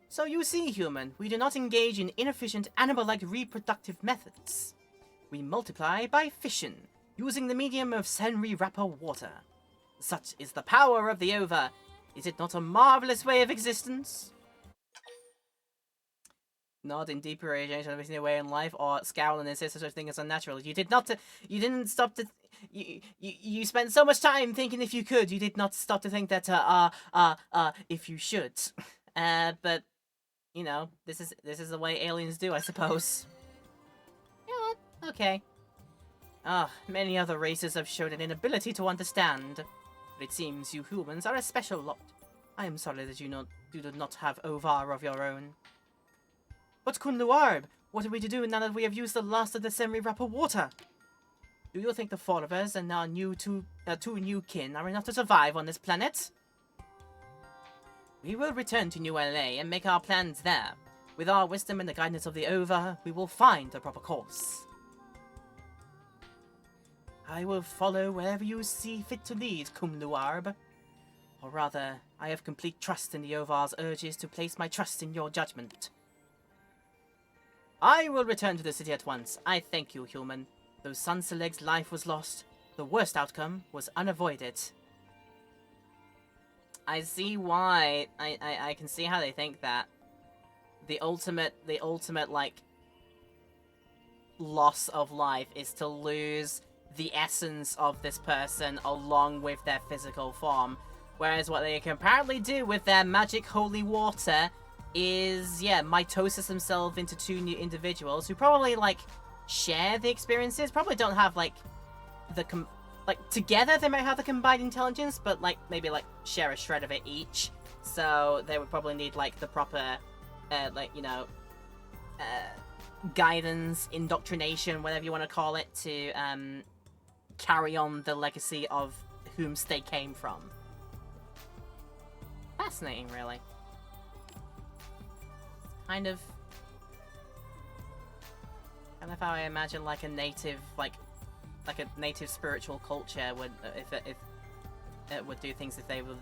So you see, human, we do not engage in inefficient animal-like reproductive methods. We multiply by fission, using the medium of Seni-Wrapper water. Such is the power of the Ova. Is it not a marvelous way of existence? nod in deep appreciation of his new way in life, or scowl and insist such a thing as unnatural. You did not. You didn't stop to. You spent so much time thinking if you could. You did not stop to think that. If you should. But you know, this is the way aliens do, I suppose. You know what? Okay. Many other races have shown an inability to understand. But it seems you humans are a special lot. I am sorry that you do not have Ovar of your own. But Kunluarb, what are we to do now that we have used the last of the semi-rapper water? Do you think the four of us and our two new kin are enough to survive on this planet? We will return to New LA and make our plans there. With our wisdom and the guidance of the Ova, we will find the proper course. I will follow wherever you see fit to lead, Kumluarb. Or rather, I have complete trust in the Ovar's urges to place my trust in your judgment. I will return to the city at once. I thank you, human. Though Sansaleg's life was lost, the worst outcome was unavoided. I see why. I can see how they think that. The ultimate, like, loss of life is to lose the essence of this person along with their physical form. Whereas what they can apparently do with their magic holy water is, yeah, mitosis themselves into two new individuals who probably, like, share the experiences. Probably don't have, like, together they might have the combined intelligence, but, like, maybe, like, share a shred of it each. So they would probably need, like, the proper, guidance, indoctrination, whatever you want to call it, to, carry on the legacy of whom they came from. Fascinating, really. Kind of how I imagine, like, a native, like a native spiritual culture would, if it would do things if they were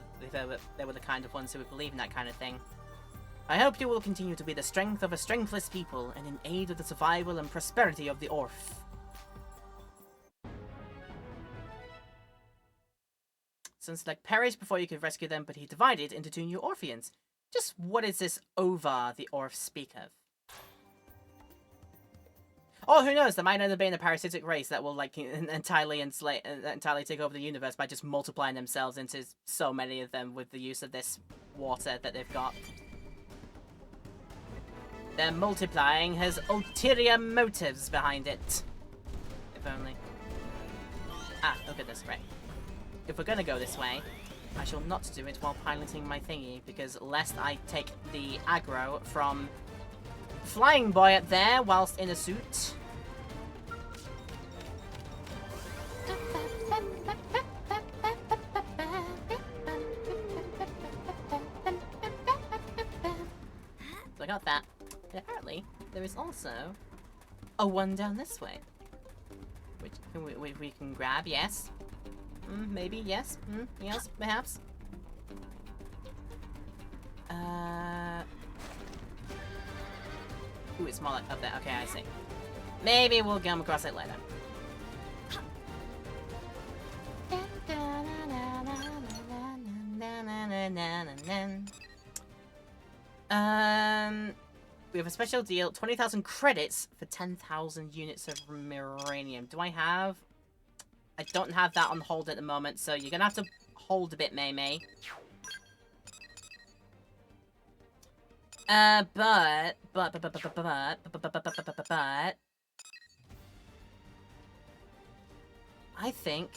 the kind of ones who would believe in that kind of thing. I hope you will continue to be the strength of a strengthless people and in aid of the survival and prosperity of the Orf. Sunselect perished before you could rescue them, but he divided into two new Orpheans. Just what is this Ova the Orf speak of? Oh, who knows? There might end up being a parasitic race that will, like, entirely take over the universe by just multiplying themselves into so many of them with the use of this water that they've got. Their multiplying has ulterior motives behind it. If only. Ah, look at this, right. If we're gonna go this way, I shall not do it while piloting my thingy, because lest I take the aggro from Flying Boy up there whilst in a suit. So I got that. And apparently, there is also a one down this way, which we can grab, yes. Maybe, yes. Yes, perhaps. Ooh, it's more like up there. Okay, I see. Maybe we'll come across it later. We have a special deal. 20,000 credits for 10,000 units of Miranium. Do I have... I don't have that on hold at the moment, so you're gonna have to hold a bit, May. But I think,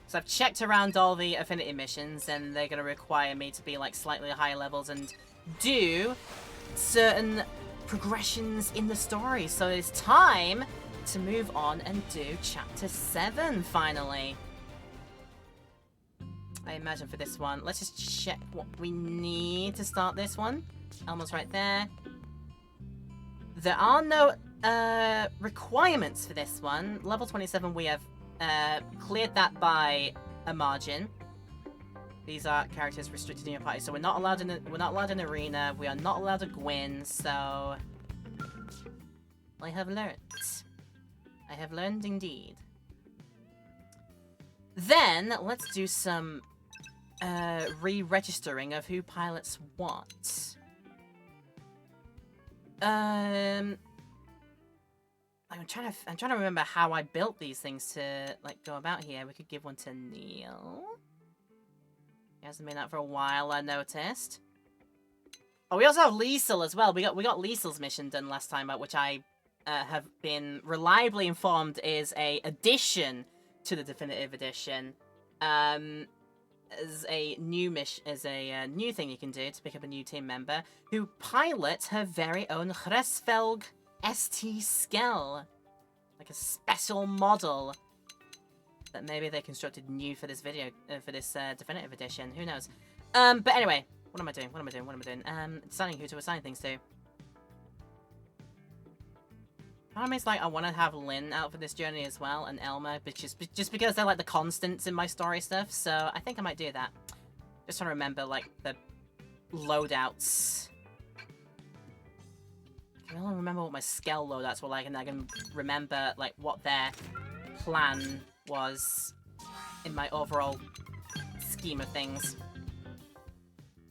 so I've checked around all the affinity missions, and they're gonna require me to be, like, slightly higher levels and do certain progressions in the story. So it's time to move on and do chapter 7 finally. I imagine for this one, let's just check what we need to start this one. Almost right there. There are no requirements for this one. Level 27, we have cleared that by a margin. These are characters restricted in your party, so we're not allowed in arena. We are not allowed to Gwyn. So I have learned. I have learned indeed. Then let's do some re-registering of who pilots what. I'm trying to remember how I built these things to like go about here. We could give one to Neil. He hasn't been out for a while, I noticed. Oh, we also have Liesel as well. We got Liesel's mission done last time, which I have been reliably informed is a addition to the definitive edition. As a new mission, as a new thing you can do to pick up a new team member who pilots her very own Hresfelg ST Skell, like a special model that maybe they constructed new for this video, for this definitive edition. Who knows? But anyway, what am I doing? Deciding who to assign things to. Part of me is like, I want to have Lynn out for this journey as well, and Elmer, but just because they're like the constants in my story stuff, so I think I might do that. Just trying to remember, like, the loadouts. I can only remember what my Skell loadouts were like, and I can remember, like, what their plan was in my overall scheme of things.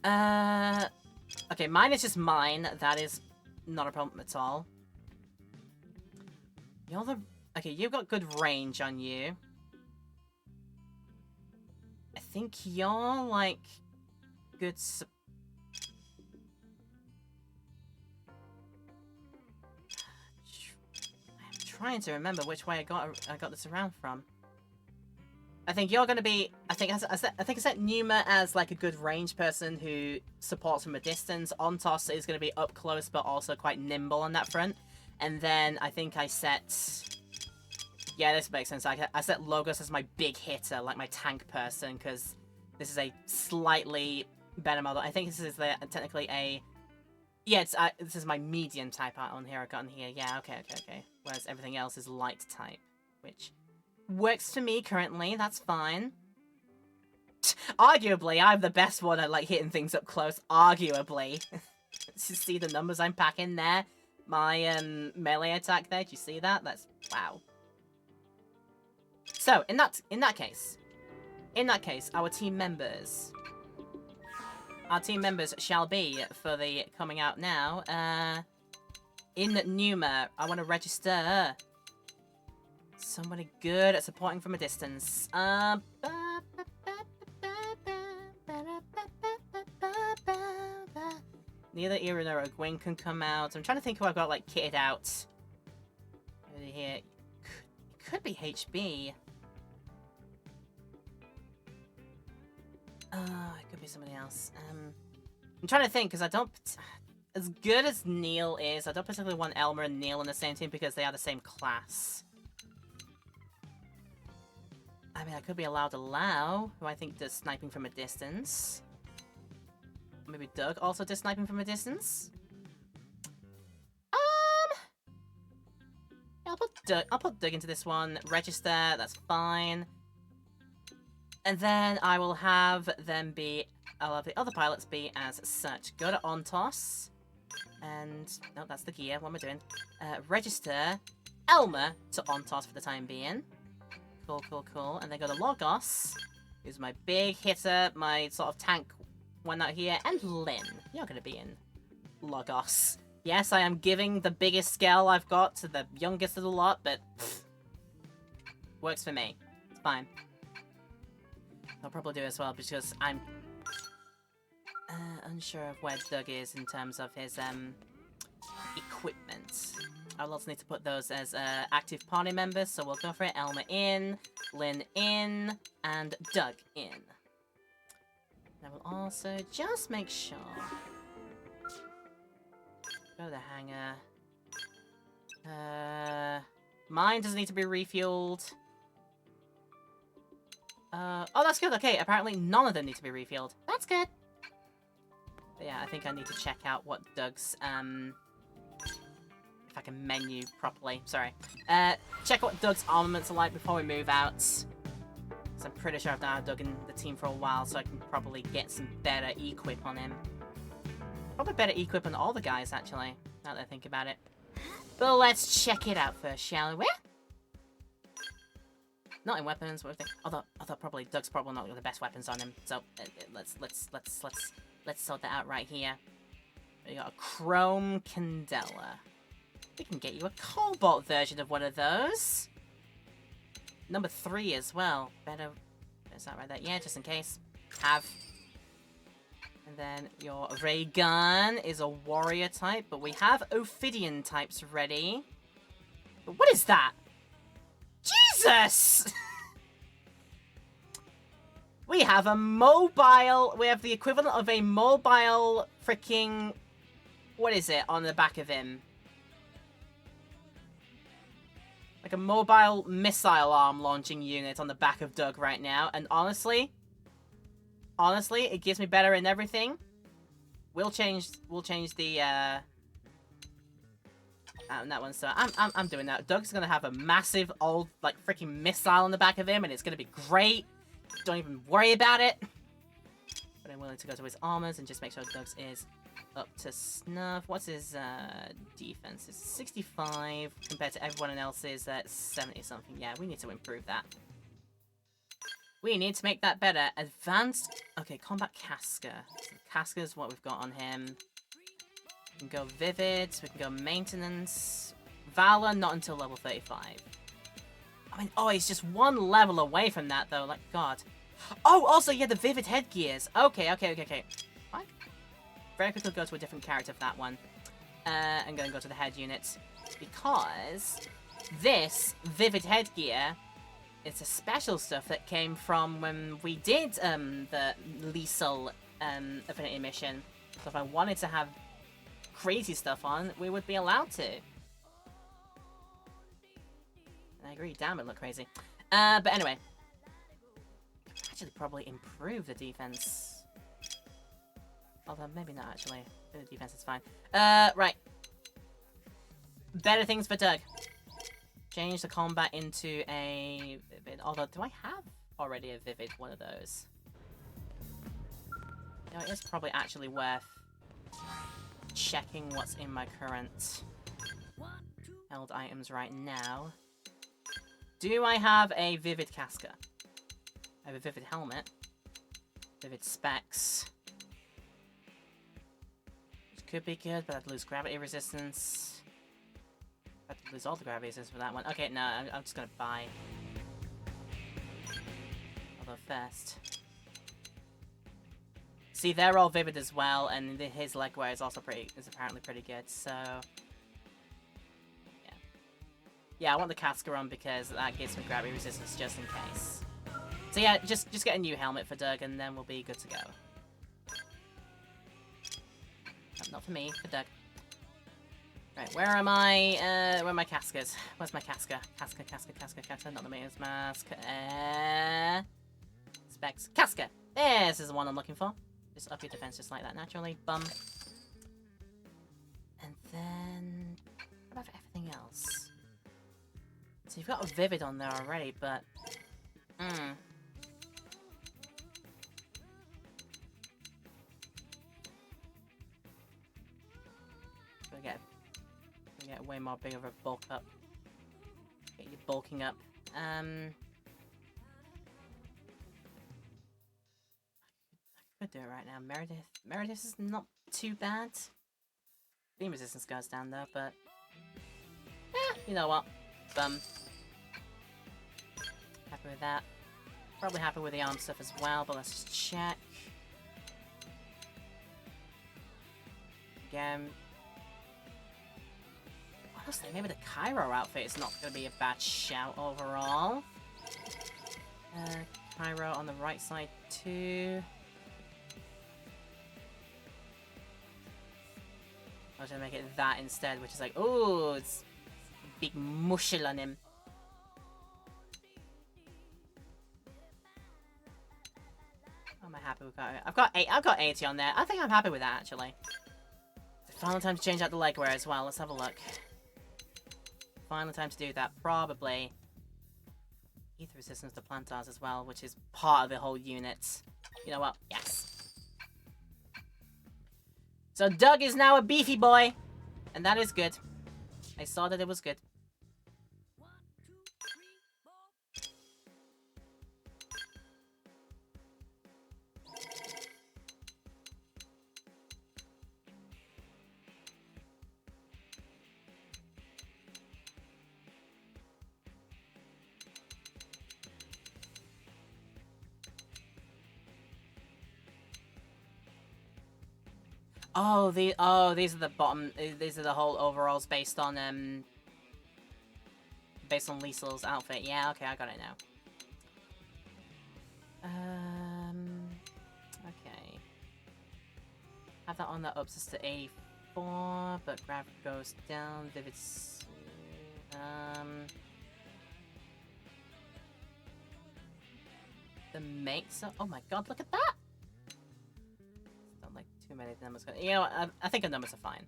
Okay, mine is just mine. That is not a problem at all. You're the... Okay, you've got good range on you. I think you're, like, good... I'm trying to remember which way I got this around from. I think you're going to be... I think I set Numa as, like, a good range person who supports from a distance. Ontos is going to be up close, but also quite nimble on that front. And then I think I set... Yeah, this makes sense. I set Logos as my big hitter, like my tank person, because this is a slightly better model. I think this is technically a... Yeah, this is my medium type art on here. I got in here. Yeah, okay. Whereas everything else is light type, which works for me currently. That's fine. Arguably, I'm the best one at, like, hitting things up close. Arguably. See the numbers I'm packing there? My melee attack there, do you see that? That's wow. So in that case, our team members shall be for the coming out now. In Numa, I want to register somebody good at supporting from a distance. Neither Irina or Gwen can come out. I'm trying to think who I've got, like, kitted out. Over here. It could be HB. It could be somebody else. I'm trying to think, because I don't... As good as Neil is, I don't particularly want Elmer and Neil in the same team because they are the same class. I mean, I could be allowed to Lau, who I think does sniping from a distance. Maybe Doug also does sniping from a distance? I'll put Doug into this one. Register, that's fine. And then I will have them be... I'll have the other pilots be as such. Go to Ontos. And... No, that's the gear. What am I doing? Register Elmer to Ontos for the time being. Cool. And then go to Logos, who's my big hitter, my sort of tank one out here, and Lynn. You're going to be in Logos. Yes, I am giving the biggest scale I've got to the youngest of the lot, but works for me. It's fine. I'll probably do it as well because I'm unsure of where Doug is in terms of his equipment. I'll also need to put those as active party members, so we'll go for it. Elmer in, Lynn in, and Doug in. I will also just make sure. Go to the hangar. Mine doesn't need to be refueled. Oh, that's good. Okay, apparently none of them need to be refueled. That's good. But yeah, I think I need to check out what Doug's, if I can menu properly. Sorry. Check what Doug's armaments are like before we move out. So I'm pretty sure I've now had Doug in the team for a while, so I can probably get some better equip on him. Probably better equip on all the guys, actually, now that I think about it. But let's check it out first, shall we? Not in weapons, what do you think? Although probably Doug's probably not got the best weapons on him, so let's sort that out right here. We got a Chrome Candela. We can get you a Cobalt version of one of those. Number 3 as well. Better. Is that right there? Yeah, just in case. Have. And then your ray gun is a warrior type, but we have Ophidian types ready. But what is that? Jesus! We have a mobile. We have the equivalent of a mobile freaking. What is it on the back of him? Like a mobile missile arm launching unit on the back of Doug right now. And honestly, it gives me better in everything. We'll change the that one. So I'm doing that. Doug's gonna have a massive old like freaking missile on the back of him, and it's gonna be great. Don't even worry about it. But I'm willing to go to his armors and just make sure Doug's is up to snuff. What's his defense? It's 65 compared to everyone else's at 70 something. Yeah, we need to improve that. We need to make that better. Advanced. Okay, combat Casca. So Casca's what we've got on him. We can go Vivid. We can go Maintenance. Valor, not until level 35. I mean, oh, he's just one level away from that, though. Like, God. Oh, also, yeah, the Vivid headgears. Okay. Right. Very quickly go to a different character for that one. I'm going to go to the head unit. Because this Vivid headgear, it's a special stuff that came from when we did the Liesel Affinity mission. So if I wanted to have crazy stuff on, we would be allowed to. I agree, damn it, look crazy. But anyway. Actually, probably improve the defense. Although, maybe not, actually. The defense is fine. Right. Better things for Doug. Change the combat into a Vivid. Although, do I have already a Vivid one of those? You know, it is probably actually worth checking what's in my current held items right now. Do I have a Vivid Casca? I have a Vivid Helmet. Vivid Specs. Which could be good, but I'd lose gravity resistance. I'd lose all the gravity resistance for that one. Okay, no, I'm just gonna buy. Although first. See, they're all Vivid as well, and his legwear is also apparently pretty good, so... Yeah, I want the Casca on because that gives me gravity resistance just in case. So yeah, just get a new helmet for Doug and then we'll be good to go. Not for me, for Doug. Right, where are my Cascas? Where's my Casca? Casca, not the maintenance mask. Specs. Casca! This is the one I'm looking for. Just up your defense just like that naturally. Bum. And then... what about everything else? So you've got a Vivid on there already, but... We get way more big of a bulk up. Get you bulking up. I could do it right now. Meredith is not too bad. Beam resistance goes down though, but... you know what? Happy with that. Probably happy with the arm stuff as well, but let's just check. Again. Honestly, maybe the Cairo outfit is not going to be a bad shout overall. Cairo on the right side too. I was going to make it that instead, which is like, ooh, it's big mushel on him. Am I happy with that? I've got 80 on there. I think I'm happy with that actually. Final time to change out the legwear as well. Let's have a look. Final time to do that. Probably ether resistance to plantars as well, which is part of the whole unit. You know what? Yes. So Doug is now a beefy boy, and that is good. I saw that it was good. Oh, these are the bottom. These are the whole overalls based on Liesl's outfit. Yeah, okay, I got it now. Okay. Have that on that ups us to 84, but graph goes down. Vivid's the makes. Oh my god, look at that! Don't like too many numbers. You know what? I think the numbers are fine.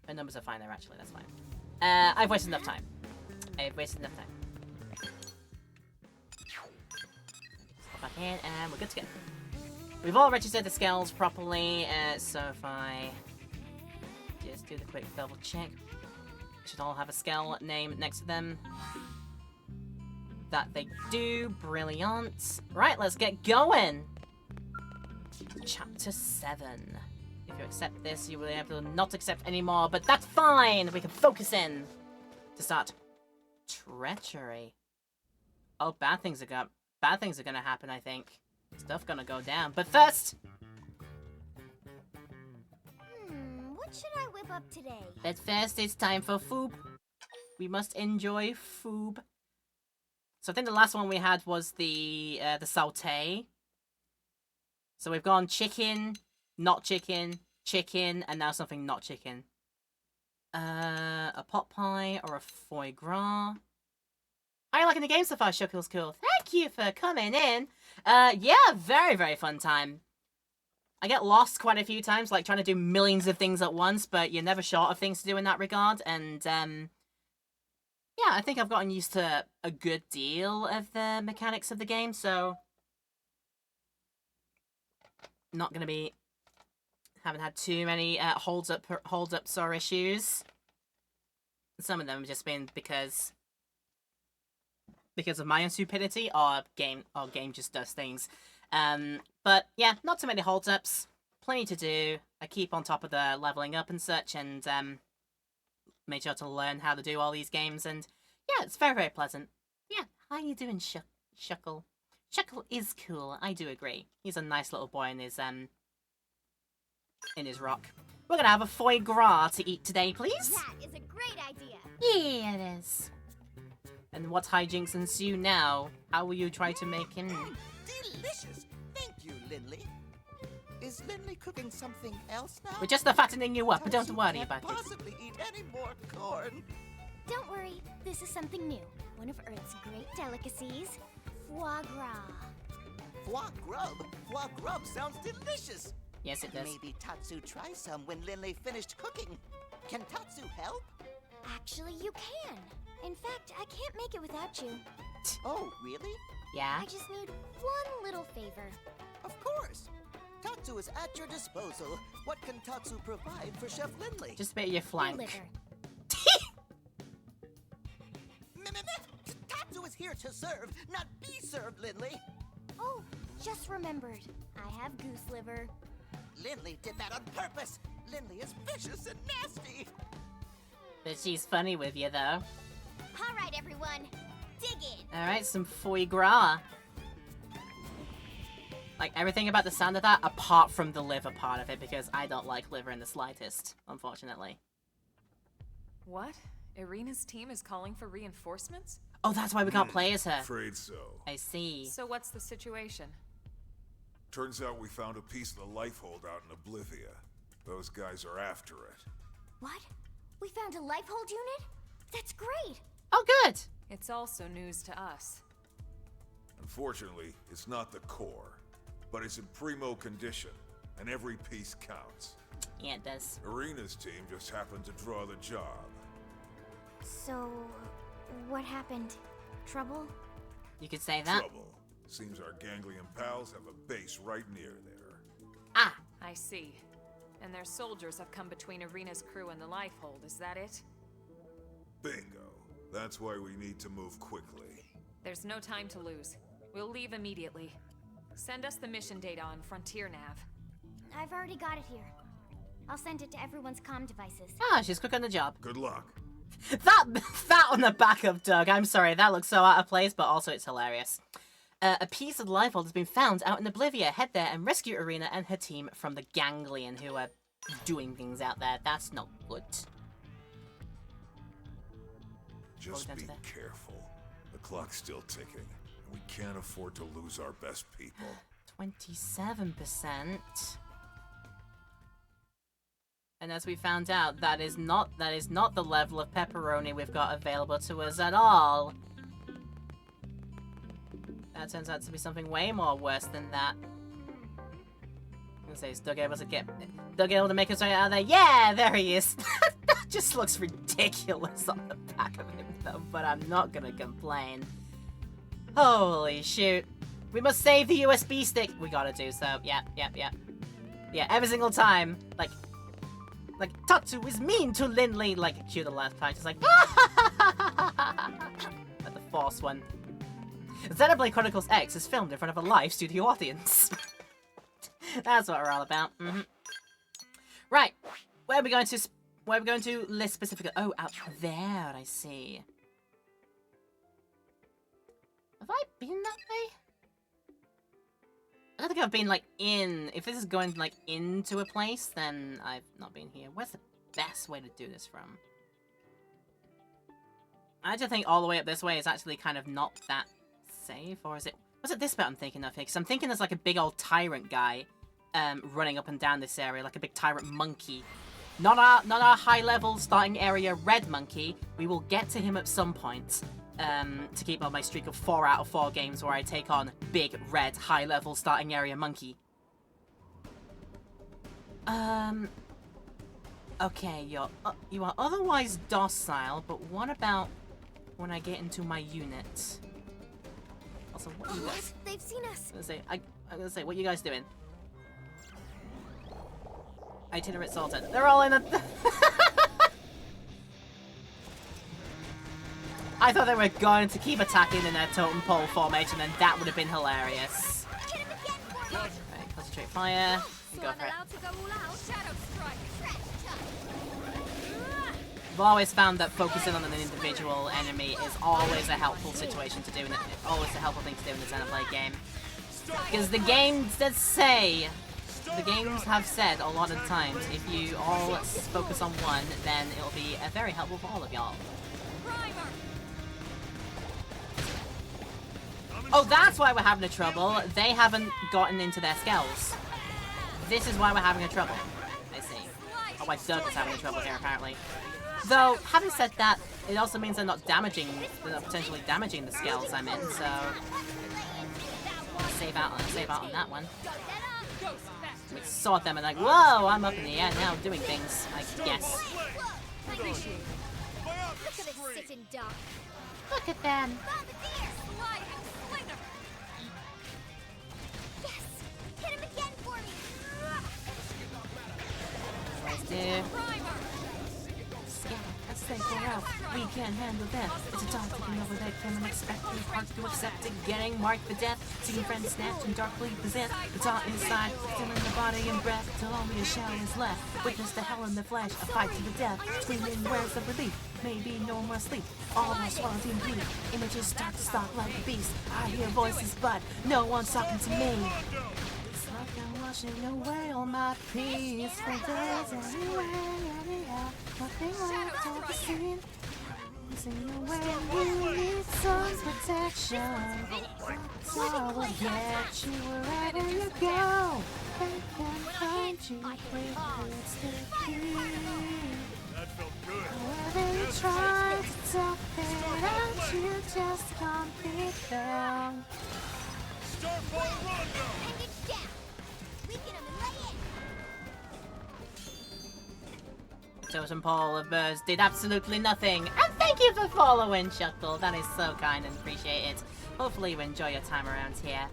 The numbers are fine there, actually. That's fine. I've wasted enough time. I've wasted enough time. Pop back in, and we're good to go. We've all registered the scales properly, so if I just do the quick double check, should all have a scale name next to them. That they do. Brilliant. Right, let's get going. Chapter 7. If you accept this, you will be able to not accept anymore, but that's fine! We can focus in to start. Treachery. Oh, bad things are gonna happen, I think. Stuff gonna go down. But first! What should I whip up today? But first, it's time for Foob. We must enjoy Foob. So I think the last one we had was the sauté. So we've gone chicken, not chicken, chicken, and now something not chicken. A pot pie or a foie gras. How are you liking the game so far, Shuckle's cool? Thank you for coming in. Yeah, very, very fun time. I get lost quite a few times, like trying to do millions of things at once, but you're never short of things to do in that regard, and, yeah, I think I've gotten used to a good deal of the mechanics of the game, so not gonna be haven't had too many holdups or issues. Some of them have just been because of my own stupidity, or game just does things. But yeah, not too many holdups, plenty to do. I keep on top of the leveling up and such, and made sure to learn how to do all these games, and yeah, it's very, very pleasant. Yeah, how you doing, Shuckle? Shuckle is cool, I do agree. He's a nice little boy in his rock. We're gonna have a foie gras to eat today, please. That is a great idea. Yeah, it is. And what hijinks ensue now? How will you try to make him... Delicious! Thank you, Lindley. Is Lindley cooking something else now? We're just fattening you up, but don't worry Can't about it. possibly eat any more corn. Don't worry, this is something new. One of Earth's great delicacies, foie gras. Foie grub? Foie grub sounds delicious. Yes, it does. Maybe Tatsu try some when Lindley finished cooking. Can Tatsu help? Actually, you can. In fact, I can't make it without you. Oh, really? Yeah? I just need one little favor. Of course. Tatsu is at your disposal. What can Tatsu provide for Chef Lindley? Just a bit of your flank. Your liver. Tatsu is here to serve, not be served, Lindley. Oh, just remembered. I have goose liver. Lindley did that on purpose. Lindley is vicious and nasty. But she's funny with you, though. All right, everyone, dig in. Alright, some foie gras. Like, everything about the sound of that, apart from the liver part of it, because I don't like liver in the slightest, unfortunately. What? Irina's team is calling for reinforcements? Oh, that's why we can't play as her. Afraid so. I see. So what's the situation? Turns out we found a piece of the life hold out in Oblivia. Those guys are after it. What? We found a life hold unit? That's great. Oh, good. It's also news to us. Unfortunately, it's not the core, but it's in primo condition, and every piece counts. Yeah, it does. Irina's team just happened to draw the job. So, what happened? Trouble? You could say that. Trouble. Seems our ganglion pals have a base right near there. Ah, I see. And their soldiers have come between Irina's crew and the life hold, is that it? Bingo. That's why we need to move quickly. There's no time to lose. We'll leave immediately. Send us the mission data on Frontier Nav. I've already got it here. I'll send it to everyone's comm devices. ah, she's quick on the job. Good luck. That on the back of Doug. I'm sorry, that looks so out of place, but also it's hilarious. A piece of the life hold has been found out in Oblivia. Head there and rescue Irina and her team from the ganglion, who are doing things out there. That's not good. Just Hold on be to that. careful. The clock's still ticking. We can't afford to lose our best people. 27%. And as we found out, that is not the level of pepperoni we've got available to us at all. That turns out to be something way more worse than that. I'm gonna say, is Doug able to make his way out of there? Yeah, there he is. That just looks ridiculous on the back of him, though. But I'm not gonna complain. Holy shoot! We must save the USB stick. We gotta do so. Yep. Yeah, every single time, like Tatsu is mean to Lindley. Like, cue the last part, just like, at the Force one. Xenoblade Chronicles X is filmed in front of a live studio audience. That's what we're all about. Right, where are we going to list specifically? Oh, out there, I see. Have I been that way? I don't think I've been, like, in... If this is going, like, into a place, then I've not been here. Where's the best way to do this from? I actually think all the way up this way is actually kind of not that safe, or is it... Was it this bit I'm thinking of here? Because I'm thinking there's, like, a big old tyrant guy running up and down this area, like a big tyrant monkey. Not our high-level starting area red monkey. We will get to him at some point. To keep on my streak of 4 out of 4 games where I take on big, red, high-level starting area monkey. Okay, you are otherwise docile, but what about when I get into my unit? Also, what are you guys... They've seen us. I'm gonna say, what are you guys doing? Itinerant sorted. They're all in a... I thought they were going to keep attacking in their totem pole formation, and that would have been hilarious. Right, concentrate fire. So Go I'm for it. allowed to go all out. Shadow strike. I've always found that focusing on an individual enemy is always a helpful situation to do, and always a helpful thing to do in a Xenoblade game. Because the games that say, the games have said a lot of times, if you all focus on one, then it'll be very helpful for all of y'all. Oh, that's why we're having a trouble. They haven't gotten into their skulls. This is why we're having a trouble. I see. Oh, why Doug is having a trouble here, apparently. Though, having said that, it also means they're not potentially damaging the skulls I'm in, so... I'll save out on that one. We sort them and like, whoa, I'm up in the air now doing things, I guess. Look at it sitting duck. Look at them. Yes! Hit him again for me! Nice, dude. Let's say we're out. We can't handle death. It's a dog taking over that can unexpectedly hard to accept it. Getting marked for death. Seeing friends snatched and darkly possessed. It's all inside, still in the body and breath. Till only a shell is left. Witness the hell in the flesh. A fight to the death. Screaming words of relief. Maybe no more sleep. All my swallowed in bleed. Images start to stalk like a beast. I hear voices, but no one's talking to me. It's like I'm washing away all my peaceful days anyway. Nothing left of the scene. Losing away, you need some protection. So I will get you wherever you go. They can find you where it's to be. However you try to talk it out, you just can't be found. And it's down. Weaken him and lay in. Totem pole of birds did absolutely nothing. And thank you for following, Shuckle. That is so kind and appreciate it. Hopefully you enjoy your time around here.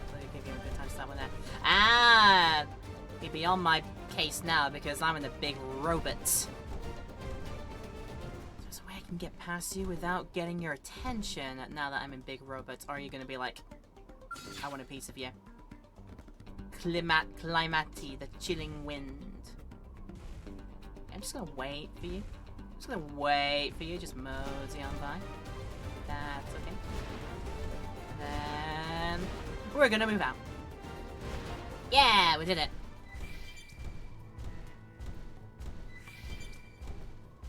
Hopefully give you a good time to start with that. Ah! Be beyond my case now because I'm in a big robot. There's a way I can get past you without getting your attention now that I'm in big robots. Or are you going to be like, I want a piece of you. Climati, the chilling wind. I'm just gonna wait for you. Just mosey on by. That's okay. And then we're gonna move out. Yeah, we did it.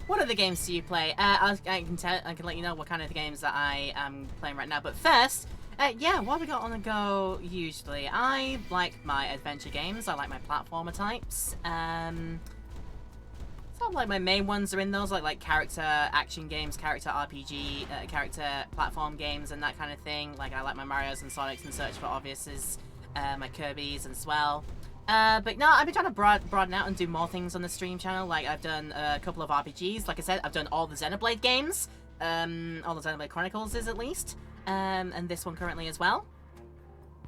what other games do you play? I can let you know what kind of games that I am playing right now. But first, yeah, what we got on the go usually? I like my adventure games. I like my platformer types. So like my main ones are in those, like character action games, character RPG, character platform games, and that kind of thing. Like I like my Marios and Sonics and such for obvious, my Kirby's as well. But no, I've been trying to broaden out and do more things on the stream channel. Like I've done a couple of RPGs. Like I said, I've done all the Xenoblade games, all the Xenoblade Chronicles is at least, and this one currently as well.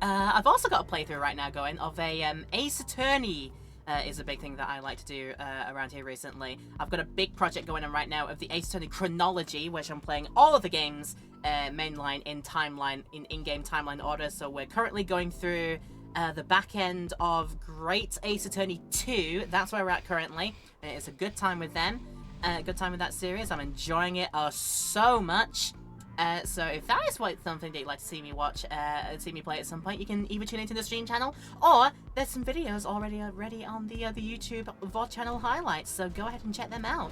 I've also got a playthrough right now going of a Ace Attorney. Is a big thing that I like to do around here recently. I've got a big project going on right now of the Ace Attorney chronology, which I'm playing all of the games mainline in timeline, in-game timeline order. So we're currently going through the back end of Great Ace Attorney 2. That's where we're at currently. It's a good time with them. Good time with that series. I'm enjoying it so much. So if that is something that you'd like to see me watch, see me play at some point, you can either tune into the stream channel, or there's some videos already on the YouTube VOD channel highlights, so go ahead and check them out.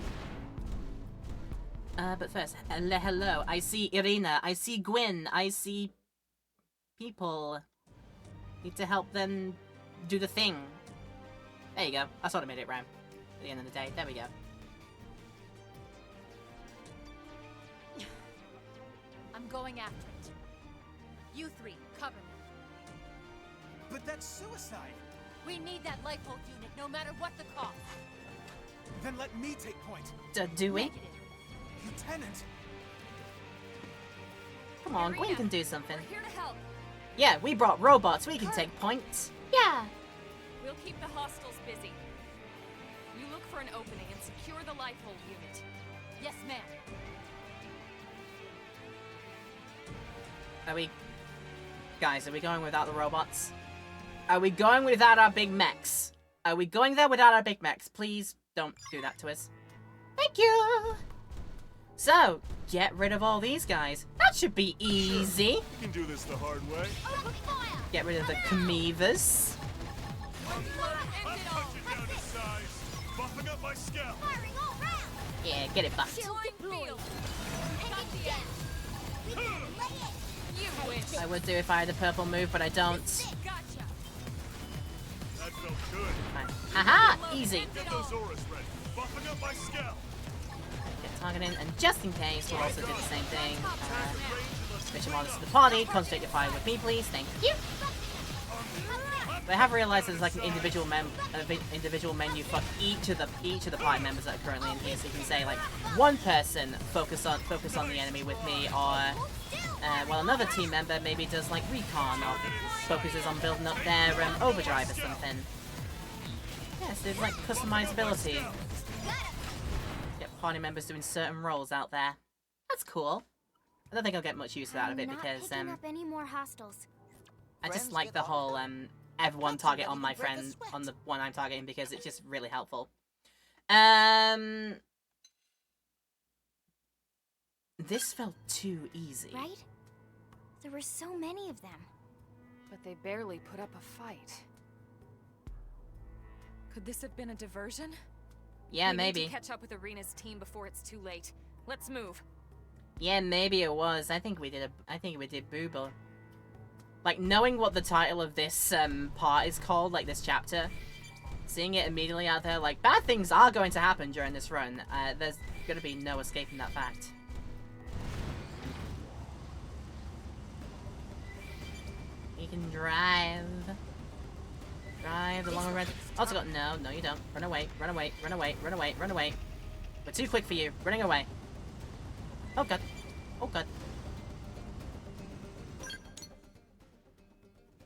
But first, hello, I see Irina, I see Gwyn, I see people. Need to help them do the thing. There you go, I sort of made it rhyme at the end of the day, there we go. I'm going after it. You three, cover me. But that's suicide! We need that life hold unit, no matter what the cost. Then let me take point. Do we? Negative. Lieutenant! Come on, Gwyn can do something. We're here to help. Yeah, we brought robots, we can take points. Yeah. We'll keep the hostiles busy. You look for an opening and secure the life hold unit. Yes, ma'am. Are we... Guys, are we going without the robots? Are we going without our big mechs? Are we going there without our big mechs? Please don't do that to us. Thank you! So, get rid of all these guys. That should be easy. You can do this the hard way. Get rid of the Kamivas. I'm punching down to size, buffing up my scout. Yeah, get it buffed. Field. Got the edge. You wish. I would do if I had the purple move, but I don't. Gotcha. That felt good. Fine. Aha! Easy. Get those auras ready, buffing up my scout. Get targeting, and just in case, we'll also do the same thing. Switch them on to the party. Concentrate your fire with me, please. Thank you. But I have realised there's like an individual menu for each of the party members that are currently in here. So you can say like one person focus on the enemy with me, or while another team member maybe does like recon or focuses on building up their overdrive or something. Yeah, so there's like customizability. Get party members doing certain roles out there. That's cool. I don't think I'll get much use out of it because picking up any more hostiles. I just like the whole everyone target on my friend on the one I'm targeting because it's just really helpful. This felt too easy. Right? There were so many of them. But they barely put up a fight. Could this have been a diversion? Yeah, We maybe. need to catch up with Arena's team before it's too late. Let's move. Yeah, maybe it was. I think we did booble. Like, knowing what the title of this part is called, like this chapter, seeing it immediately out there, like, bad things are going to happen during this run. There's gonna be no escaping that fact. You can drive. Drive along a red... Also got... No, you don't. Run away, run away, run away, run away, run away. We're too quick for you. Running away. Oh god. Oh god.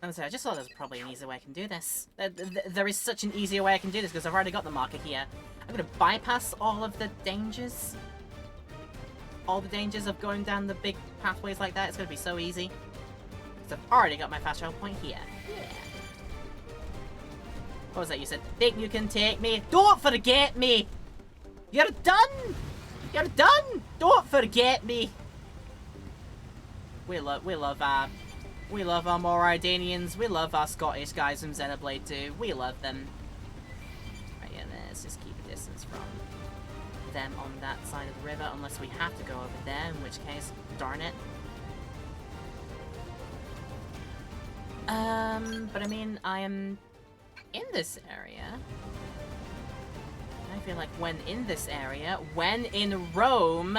I just thought there was probably an easier way I can do this. There is such an easier way I can do this because I've already got the marker here. I'm going to bypass all of the dangers. All the dangers of going down the big pathways like that. It's going to be so easy. Because I've already got my fast travel point here. Yeah. What was that you said? Think you can take me? Don't forget me! You're done! You're done! Don't forget me! We love our Moridanians. We love our Scottish guys from Xenoblade 2. We love them. Right, yeah, let's just keep a distance from them on that side of the river unless we have to go over there, in which case, darn it. But I mean, I am in this area. I feel like when in this area, when in Rome,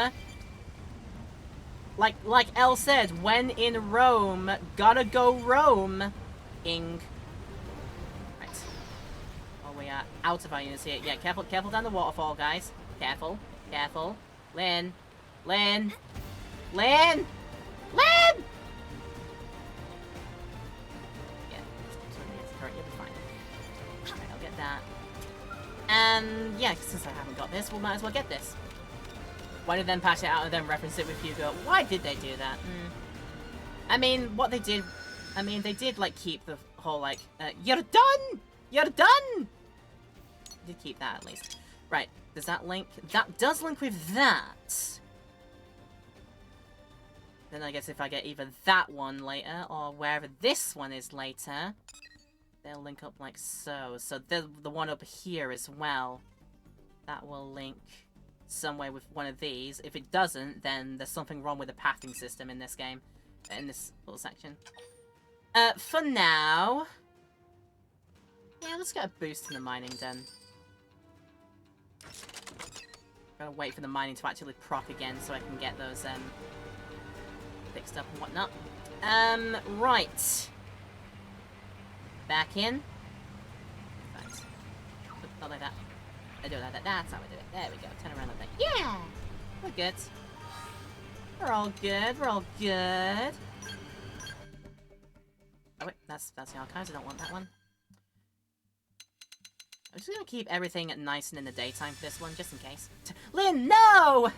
like Elle said, when in Rome, gotta go Rome, Ing. Right. Oh, we are out of our units here. Yeah, careful down the waterfall, guys. Careful. Lynn! Yeah, you'll be fine. Alright, I'll get that. And yeah, since I haven't got this, we might as well get this. Why did them patch it out and then reference it with Hugo? Why did they do that? I mean, what they did... I mean, they did, like, keep the whole, like, you're done! You're done! Did keep that, at least. Right, does that link? That does link with that. Then I guess if I get either that one later, or wherever this one is later, they'll link up like so. So the one up here as well. That will link some way with one of these. If it doesn't, then there's something wrong with the pathing system in this game. In this little section. For now... yeah, let's get a boost in the mining then. Gotta wait for the mining to actually proc again so I can get those, fixed up and whatnot. Right. Back in. Right. Not like that. I do it like that. That's how I do it. There we go. Turn around like that. Yeah! We're good. We're all good. We're all good. Oh wait, that's the archives. I don't want that one. I'm just gonna keep everything nice and in the daytime for this one, just in case. Lynn, no!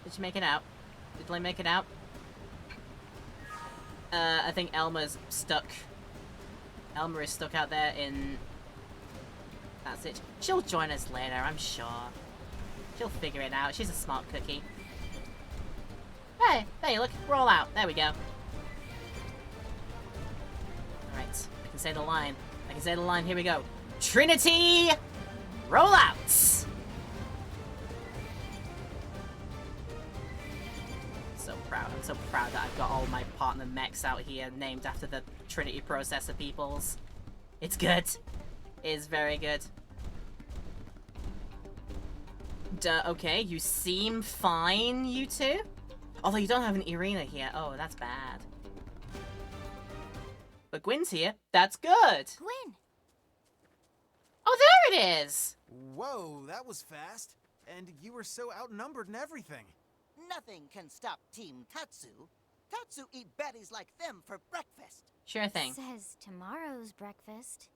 Did she make it out? Did Lynn make it out? I think Elma's stuck. Elma is stuck out there in... that's it. She'll join us later, I'm sure. She'll figure it out. She's a smart cookie. Hey, there, look. We're all out. There we go. Alright, I can say the line. I can say the line. Here we go. Trinity, rollouts. So proud. I'm so proud that I've got all my partner mechs out here named after the Trinity processor peoples. It's good. It is very good. Okay, you seem fine, you two. Although you don't have an Irina here. Oh, that's bad. But Gwyn's here. That's good. Gwyn! Oh, there it is! Whoa, that was fast. And you were so outnumbered and everything. Nothing can stop Team Tatsu. Tatsu eat baddies like them for breakfast. Sure thing. Says tomorrow's breakfast.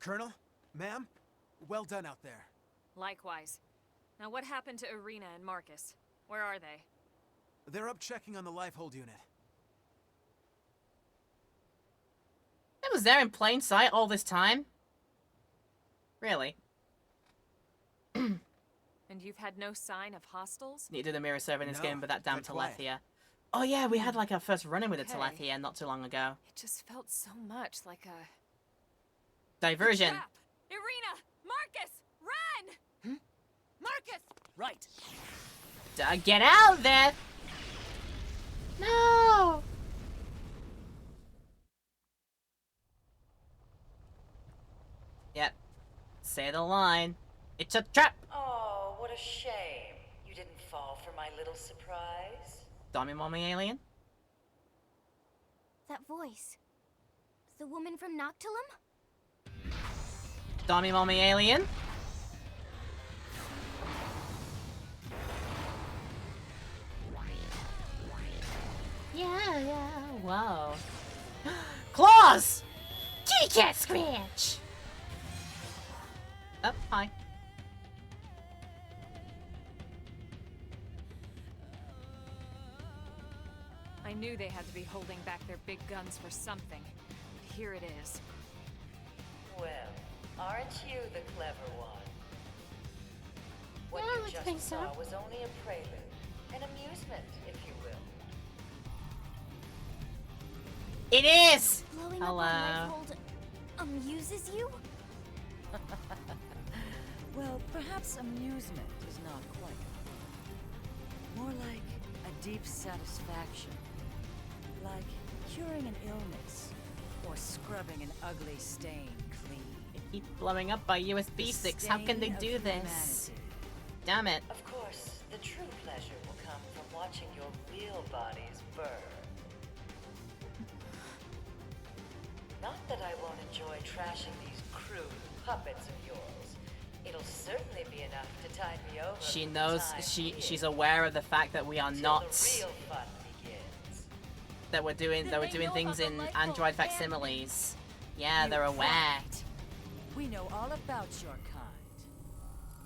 Colonel, ma'am, well done out there. Likewise. Now what happened to Irina and Marcus? Where are they? They're up checking on the life hold unit. It was there in plain sight all this time? Really? And you've had no sign of hostiles? Needed a mirror server in this No, game, but that damn they're quiet. Telethia. Oh yeah, we had like our first run-in with a Okay. Telethia not too long ago. It just felt so much like a... Diversion. Trap! Irina! Marcus! Run! Marcus! Right. Get out there! No! Yep. Say the line. It's a trap! Oh, what a shame. You didn't fall for my little surprise. Dummy mommy alien? That voice. The woman from Noctilum? Dummy mommy alien? Yeah, whoa. Claws! Kitty cat scratch! Oh, hi. I knew they had to be holding back their big guns for something. But here it is. Well, aren't you the clever one? What Yeah, I you like to just think so. saw was only a prelude, an amusement, if you will. It is! Blowing Hello. up on life hold amuses you? Well, perhaps amusement is not quite right. More like a deep satisfaction. Like curing an illness, or scrubbing an ugly stain clean. They keep blowing up by USB sticks. How can they do this? Damn it. Of course, the true pleasure will come from watching your real bodies burn. Not that I won't enjoy trashing these crude puppets of yours. It'll certainly be enough to tide me over. She knows, she's aware of the fact that we are not, The real fun begins. that we're doing things in Android facsimiles. Yeah, they're aware. We know all about your kind.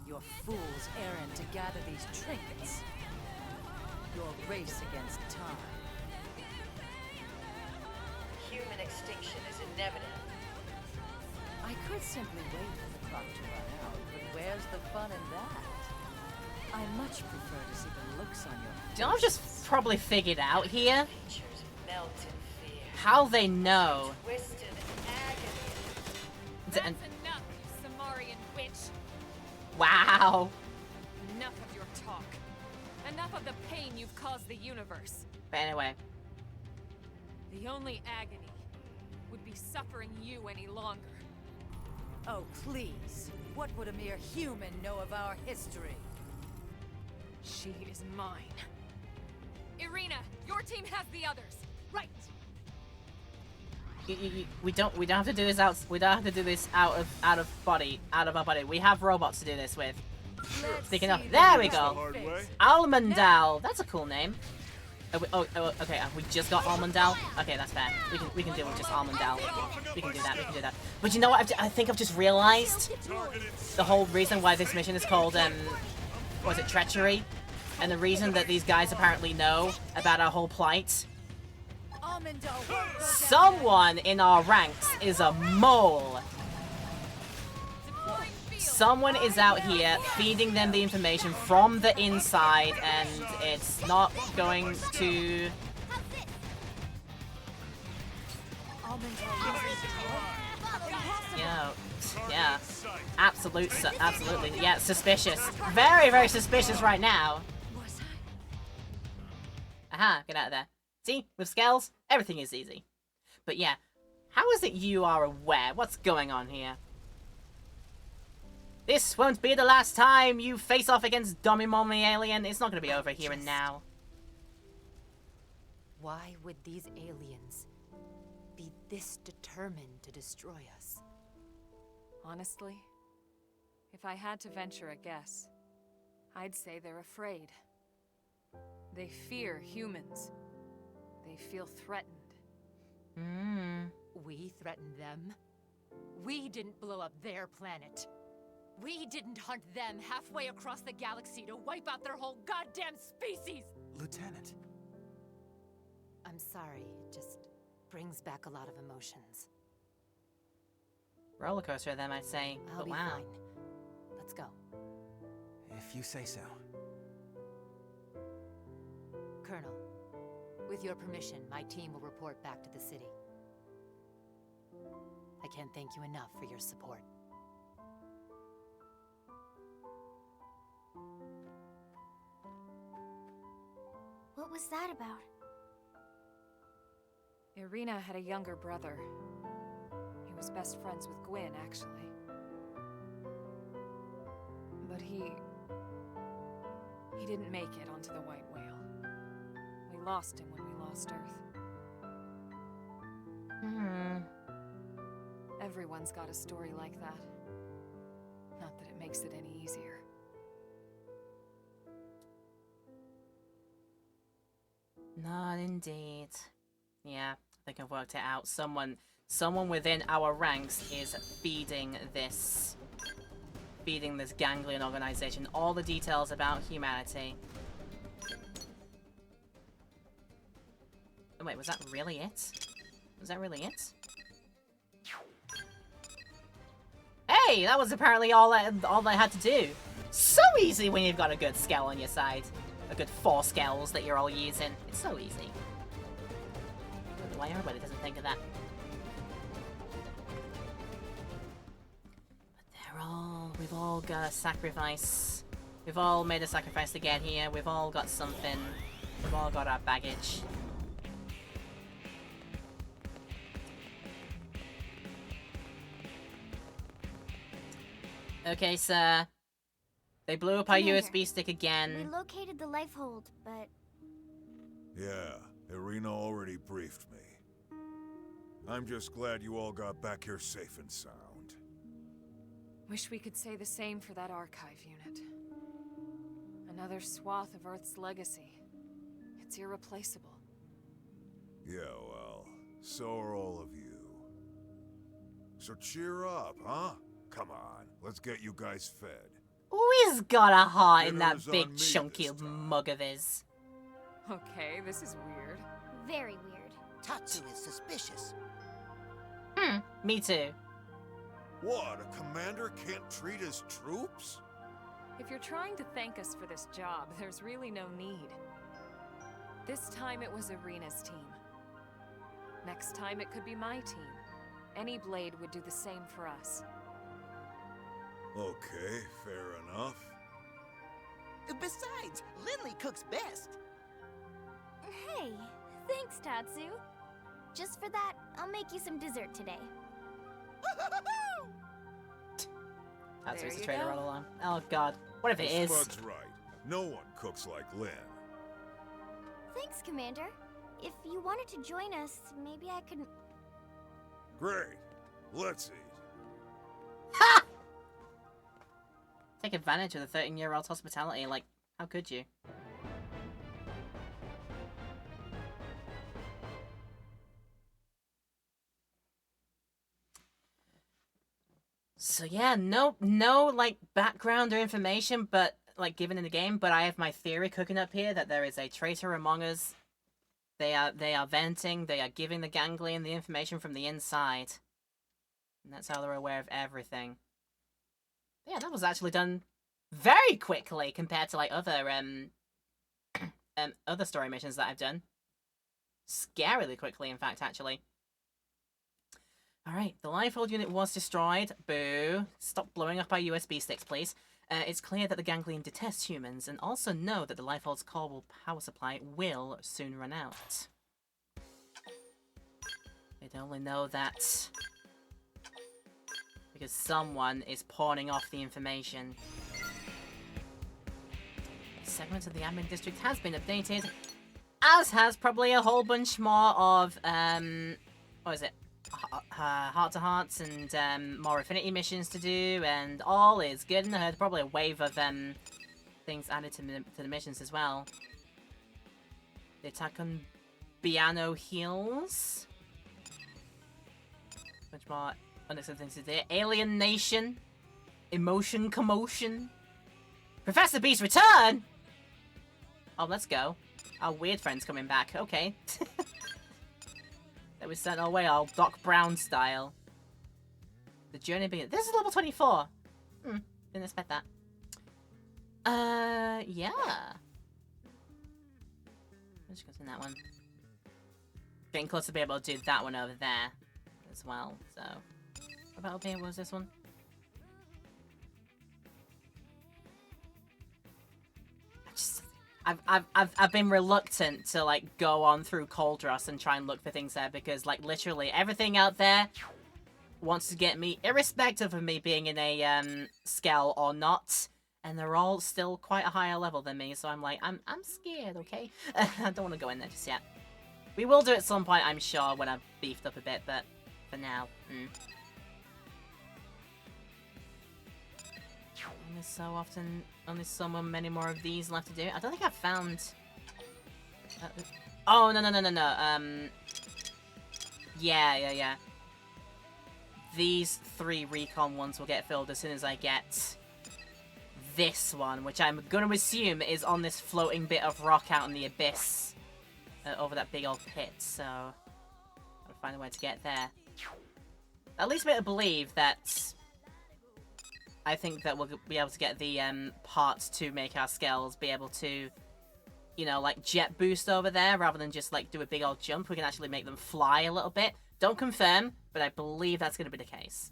Your fool's errand to gather these trinkets. Your race against time. Human extinction is inevitable. I could simply wait for the clock to run out, but where's the fun in that? I much prefer to see the looks on your face. Do you know, I've just probably figured out here Features melt in fear. how they know. Twisted agony. That's enough, you Samarian witch. Wow. Enough of your talk. Enough of the pain you've caused the universe. But anyway, The only agony would be suffering you any longer. Oh, please. What would a mere human know of our history? She is mine. Irina, your team has the others. Right. we don't have to do this out. We don't have to do this out of our body. We have robots to do this with. Speaking of, there we go. Almondal. That's a cool name. Okay. We just got Almondal. Okay, that's fair. We can deal with just Almondal. We can do that. But you know what? I think I've just realized the whole reason why this mission is called was it treachery? And the reason that these guys apparently know about our whole plight. Someone in our ranks is a mole. Someone is out here feeding them the information from the inside, and it's not going to... Yeah. Absolutely. Yeah, suspicious. Very, very suspicious right now. Aha, get out of there. See, with scales, everything is easy. But yeah, how is it you are aware? What's going on here? This won't be the last time you face off against Domimon the alien. It's not going to be over here and now. Why would these aliens be this determined to destroy us? Honestly, if I had to venture a guess, I'd say they're afraid. They fear humans. They feel threatened. We threatened them. We didn't blow up their planet. We didn't hunt them halfway across the galaxy to wipe out their whole goddamn species! Lieutenant. I'm sorry, it just brings back a lot of emotions. Roller coaster, then I'd say. I'll But be wow. fine. Let's go. If you say so. Colonel, with your permission, my team will report back to the city. I can't thank you enough for your support. What was that about? Irina had a younger brother. He was best friends with Gwyn, actually. But he didn't make it onto the White Whale. We lost him when we lost Earth. Everyone's got a story like that. Not that it makes it any easier. Not indeed. Yeah, I think I've worked it out. Someone within our ranks is feeding this ganglion organization all the details about humanity. Oh, wait, was that really it? Was that really it? Hey, that was apparently all I had to do. So easy when you've got a good scale on your side. A good 4 scales that you're all using. It's so easy. I don't know why everybody doesn't think of that. But we've all got a sacrifice. We've all made a sacrifice to get here. We've all got something. We've all got our baggage. Okay, sir. They blew up our Commander, USB stick We again. located the life hold, but Yeah, Irina already briefed me. I'm just glad you all got back here safe and sound. Wish we could say the same for that archive unit. Another swath of Earth's legacy. It's irreplaceable. Yeah, well, so are all of you. So cheer up, huh? Come on, let's get you guys fed. Oh, he's got a heart in that Dinner's on big me chunky this time. mug of his. Okay, this is weird. very weird. Tatsu is suspicious. Me too. What, a commander can't treat his troops? If you're trying to thank us for this job, there's really no need. This time it was Irina's team. Next time it could be my team. Any blade would do the same for us. Okay, fair enough. Besides, Lindley cooks best. Hey, thanks, Tatsu. Just for that, I'll make you some dessert today. That's There who's the you traitor go. all along. Oh god. What if it is? Spud's right. No one cooks like Lynn. Thanks, Commander. If you wanted to join us, maybe I could... Great. Let's eat. Take advantage of the 13-year-old's hospitality. Like, how could you? So yeah, no, like, background or information, but, like, given in the game, but I have my theory cooking up here that there is a traitor among us. They are venting, they are giving the ganglion the information from the inside. And that's how they're aware of everything. Yeah, that was actually done very quickly compared to, like, other, other story missions that I've done. Scarily quickly, in fact, actually. Alright, the Lifehold unit was destroyed. Boo. Stop blowing up our USB sticks, please. It's clear that the ganglion detests humans, and also know that the Lifehold's core power supply will soon run out. They'd only know that because someone is pawning off the information. A segment of the admin district has been updated, as has probably a whole bunch more of, what is it? Heart-to-hearts and more affinity missions to do, and all is good. And I heard probably a wave of things added to the missions as well. The attack on Biano Hills. Much more unexpected things to do. Alien Nation. Emotion Commotion. Professor Beast's return! Oh, let's go. Our weird friend's coming back. Okay. That was sent our way, all Doc Brown style. The journey begins. This is level 24. Didn't expect that. Yeah. Let's just go to that one. Getting close to be able to do that one over there as well. So, what about up here? What was this one? I've been reluctant to, like, go on through Coldross and try and look for things there because, like, literally everything out there wants to get me, irrespective of me being in a Skell or not, and they're all still quite a higher level than me. So I'm like, I'm scared. Okay, I don't want to go in there just yet. We will do it at some point, I'm sure, when I've beefed up a bit, but for now, Only so often, only so many more of these left to do. I don't think I've found... oh, no. Yeah. These 3 recon ones will get filled as soon as I get this one, which I'm going to assume is on this floating bit of rock out in the abyss over that big old pit, so I'll find a way to get there. At least make me believe that I think that we'll be able to get the parts to make our Skells be able to, you know, like jet boost over there rather than just like do a big old jump. We can actually make them fly a little bit. Don't confirm, but I believe that's going to be the case.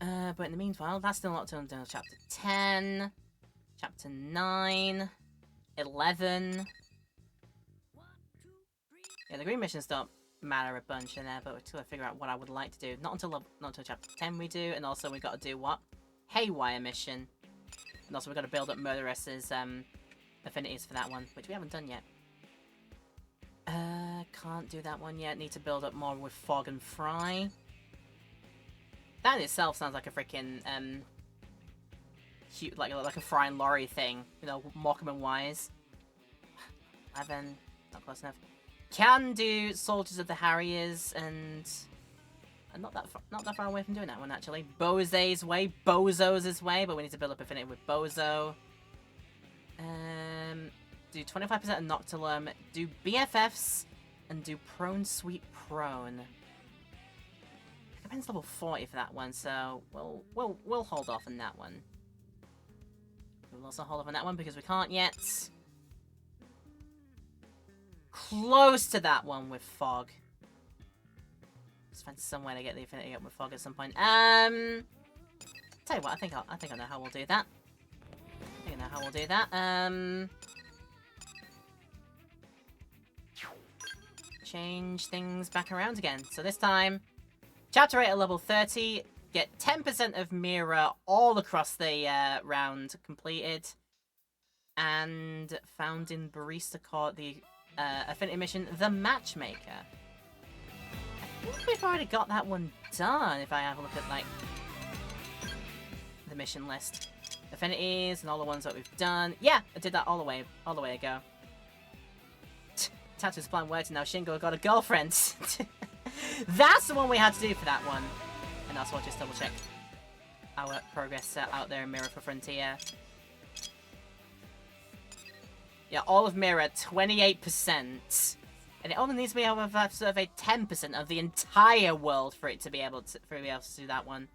But in the meanwhile, that's still not until chapter 10, chapter 9, 11. Yeah, the green missions don't matter a bunch in there, but we're still figure out what I would like to do. Not until chapter 10 we do, and also we got to do what? Haywire mission. And also we've got to build up Murderess's affinities for that one, which we haven't done yet. Can't do that one yet. Need to build up more with Fog and Fry. That in itself sounds like a freaking like a Fry and Laurie thing, you know, Morecambe and Wise. 11, not close enough. Can do Soldiers of the Harriers, and not that far away from doing that one actually. Boze's way, Bozo's way, but we need to build up affinity with Bozo. Do 25% of Noctilum, do BFFs, and do Prone Sweet Prone. Depends level 40 for that one, so we'll hold off on that one. We'll also hold off on that one because we can't yet. Close to that one with Fog. Let's find some way to get the affinity up with Fog at some point. Tell you what, I think I know how we'll do that. Change things back around again. So this time, chapter 8 at level 30, get 10% of Mira all across the round completed. And found in Barista Court the affinity mission, The Matchmaker. I think we've already got that one done if I have a look at, like, the mission list. Affinities and all the ones that we've done. Yeah, I did that all the way ago. Tatsu's plan worked and now Shingo got a girlfriend. That's the one we had to do for that one. And also I'll just double check our progress out there in Mirror for Frontier. Yeah, all of Mirror, 28%. And it only needs to be able to survey 10% of the entire world for it to be able to do that one.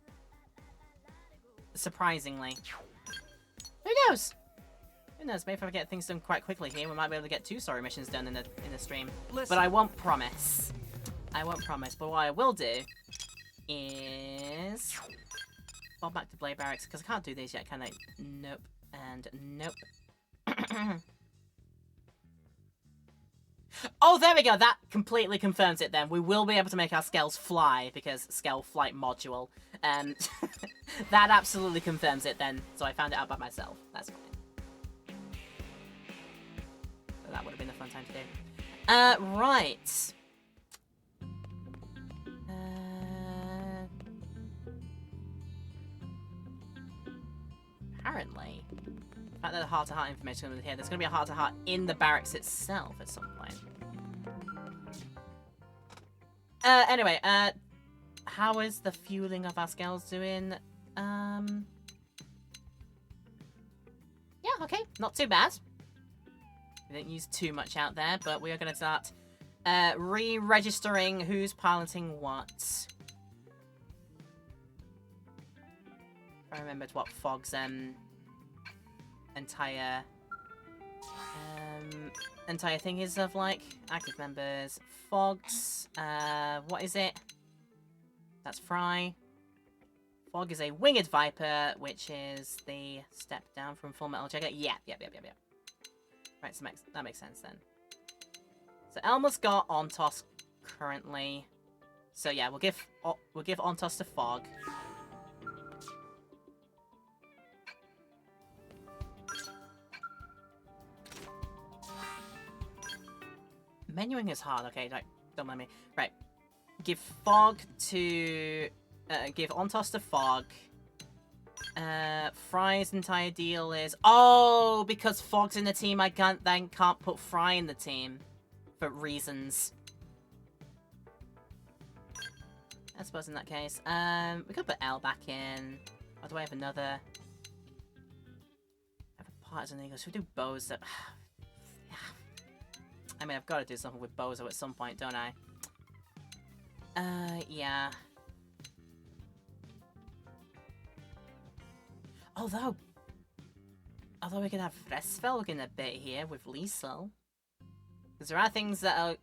Surprisingly. Who knows? Who knows? Maybe if I get things done quite quickly here, we might be able to get 2 story missions done in the stream. But I won't promise. But what I will do is fall back to Blade Barracks because I can't do these yet, can I? Nope. And nope. Oh, there we go. That completely confirms it then. We will be able to make our Skells fly because Skell Flight Module. That absolutely confirms it then. So I found it out by myself. That's fine. So that would have been a fun time to do. Right. Apparently, the fact that the heart-to-heart information is here, there's going to be a heart-to-heart in the barracks itself at some point. Anyway, how is the fueling of our Skells doing? Yeah, okay, not too bad. We didn't use too much out there, but we are going to start re-registering who's piloting what. I remembered what Fog's entire thing is of, like, active members. Fog's, what is it? That's Fry. Fog is a Winged Viper, which is the step down from Full Metal Jacket. Yeah. Right, so that makes sense then. So Elma's got Ontos currently. So yeah, we'll give Ontos to Fog. Menuing is hard, okay, like, don't mind me. Right. Give Fog to... give Ontos to Fog. Fry's entire deal is... Oh! Because Fog's in the team, I can't put Fry in the team. For reasons. I suppose in that case. We could put L back in. Or do I have another... I have a Partisan Eagle. Should we do Bozo? I mean, I've got to do something with Bozo at some point, don't I? Yeah. Although we could have Fresfelg in a bit here with Liesel. Because there are things that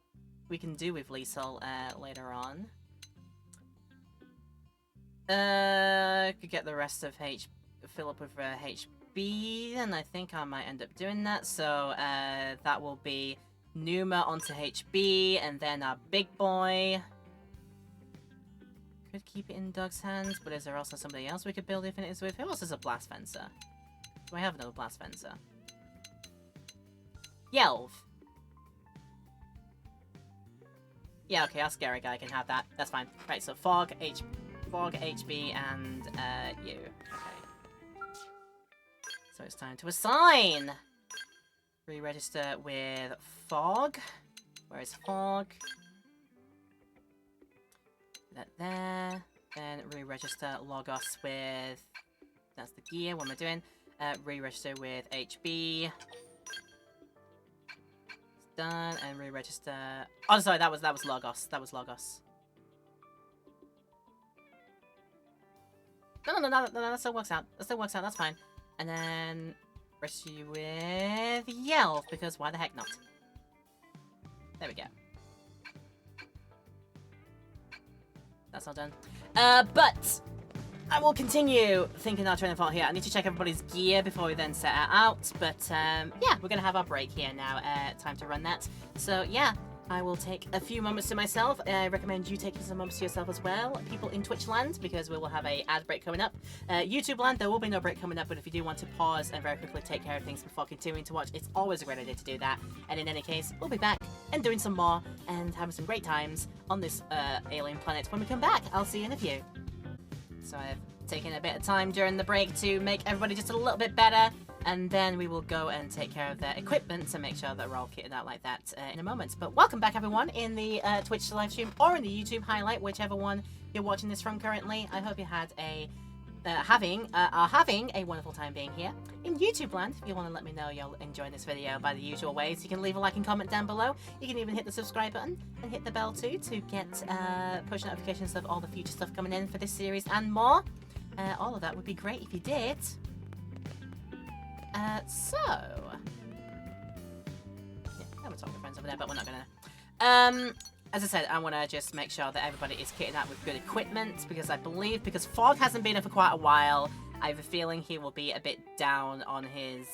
we can do with Liesel later on. Could get the rest of fill up with HB, and I think I might end up doing that. So that will be Numa onto HB, and then our big boy. Could keep it in Doug's hands, but is there also somebody else we could build infinities with? Who else is a blast fencer? Do I have another blast fencer? Yelv. Yeah, okay, our scary guy can have that. That's fine. Right, so Fog, HB, and you. Okay. So it's time to assign! Re-register with Fog. Where is Fog? That there. Then re-register Logos with... That's the gear. What am I doing? Re-register with HB. It's done. And re-register... Oh, sorry, that was Logos. That was Logos. No, that still works out. That still works out, that's fine. And then... Register you with Yelf, because why the heck not? There we go. That's all done. But I will continue thinking our train of thought here. I need to check everybody's gear before we then set out. But yeah, we're gonna have our break here now. Time to run that. So yeah, I will take a few moments to myself. I recommend you taking some moments to yourself as well, people in Twitch land, because we will have a ad break coming up. YouTube land, there will be no break coming up, but if you do want to pause and very quickly take care of things before continuing to watch, it's always a great idea to do that. And in any case, we'll be back and doing some more and having some great times on this alien planet when we come back. I'll see you in a few. So I've taken a bit of time during the break to make everybody just a little bit better, and then we will go and take care of their equipment to make sure that we're all kitted out like that in a moment. But welcome back, everyone, in the Twitch livestream or in the YouTube highlight, whichever one you're watching this from currently. I hope you had are having a wonderful time being here. In YouTube land, if you want to let me know you're enjoying this video by the usual ways, you can leave a like and comment down below. You can even hit the subscribe button and hit the bell too to get push notifications of all the future stuff coming in for this series and more. All of that would be great if you did. So... Yeah, we're talking to friends over there, but we're not gonna... As I said, I want to just make sure that everybody is kitted out with good equipment, because I believe, because Fog hasn't been here for quite a while, I have a feeling he will be a bit down on his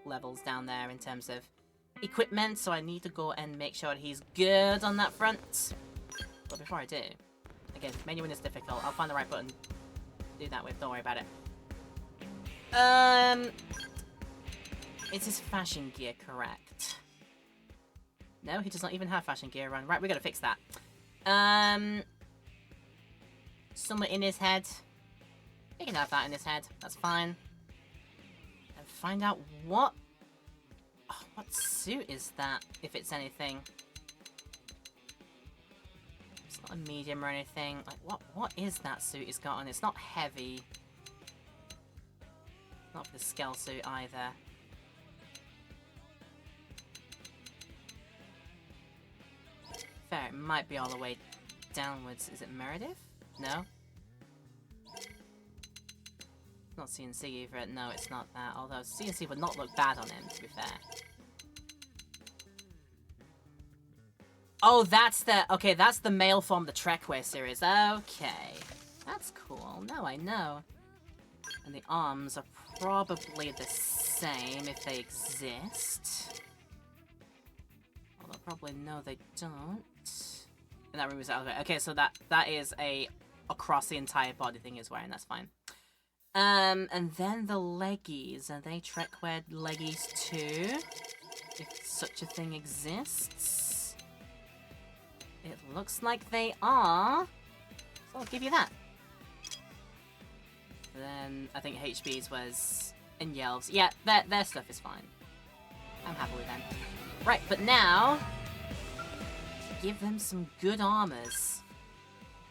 levels down there in terms of equipment, so I need to go and make sure he's good on that front. But before I do, again, menuing is difficult. I'll find the right button to do that with, don't worry about it. Is his fashion gear correct? No, he does not even have fashion gear on. Right, we gotta fix that. Somewhere in his head. He can have that in his head. That's fine. And find out what... Oh, what suit is that, if it's anything? It's not a medium or anything. Like, what is that suit he's got on? It's not heavy. Not the scale suit either. Fair, it might be all the way downwards. Is it Meredith? No? Not CNC either. No, it's not that. Although CNC would not look bad on him, to be fair. Oh, that's the... Okay, that's the male form, the Trekwear series. Okay. That's cool. Now I know. And the arms are probably the same if they exist. Although probably no, they don't. And that removes it out of it. Okay, so that is a across the entire body thing he's wearing. That's fine. And then the leggies. Are they Trekwear leggies too? If such a thing exists. It looks like they are. So I'll give you that. Then I think HB's was in Yelves. Yeah, their stuff is fine. I'm happy with them. Right, but now give them some good armors.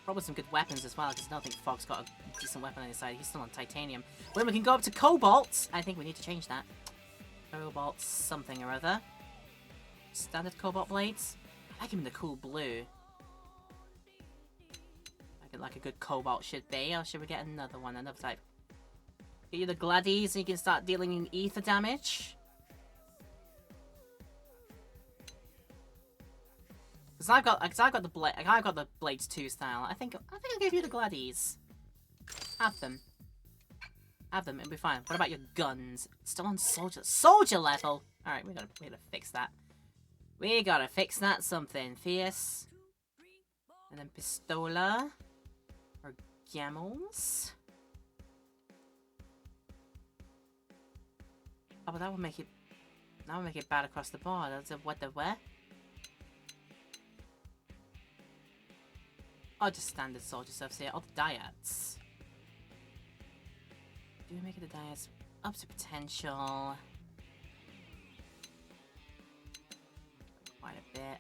Probably some good weapons as well, because I don't think Fog's got a decent weapon on his side. He's still on titanium. When we can go up to Cobalt, I think we need to change that. Cobalt something or other. Standard Cobalt blades. I like him in the cool blue. Like a good Cobalt should be, or should we get another one, another type? Get you the Gladies, so you can start dealing in ether damage. Because I've got the Blades 2 style. I think I'll give you the Gladies. Have them. Have them, it'll be fine. What about your guns? Still on soldier level! Alright, we gotta fix that. We gotta fix that something. Fierce. And then pistola. Or gamels. Oh, but that would make it bad across the board. That's a what the where? Oh, just standard soldier stuff here. Oh, the diets. Do we make it the diets? Up to potential. Quite a bit.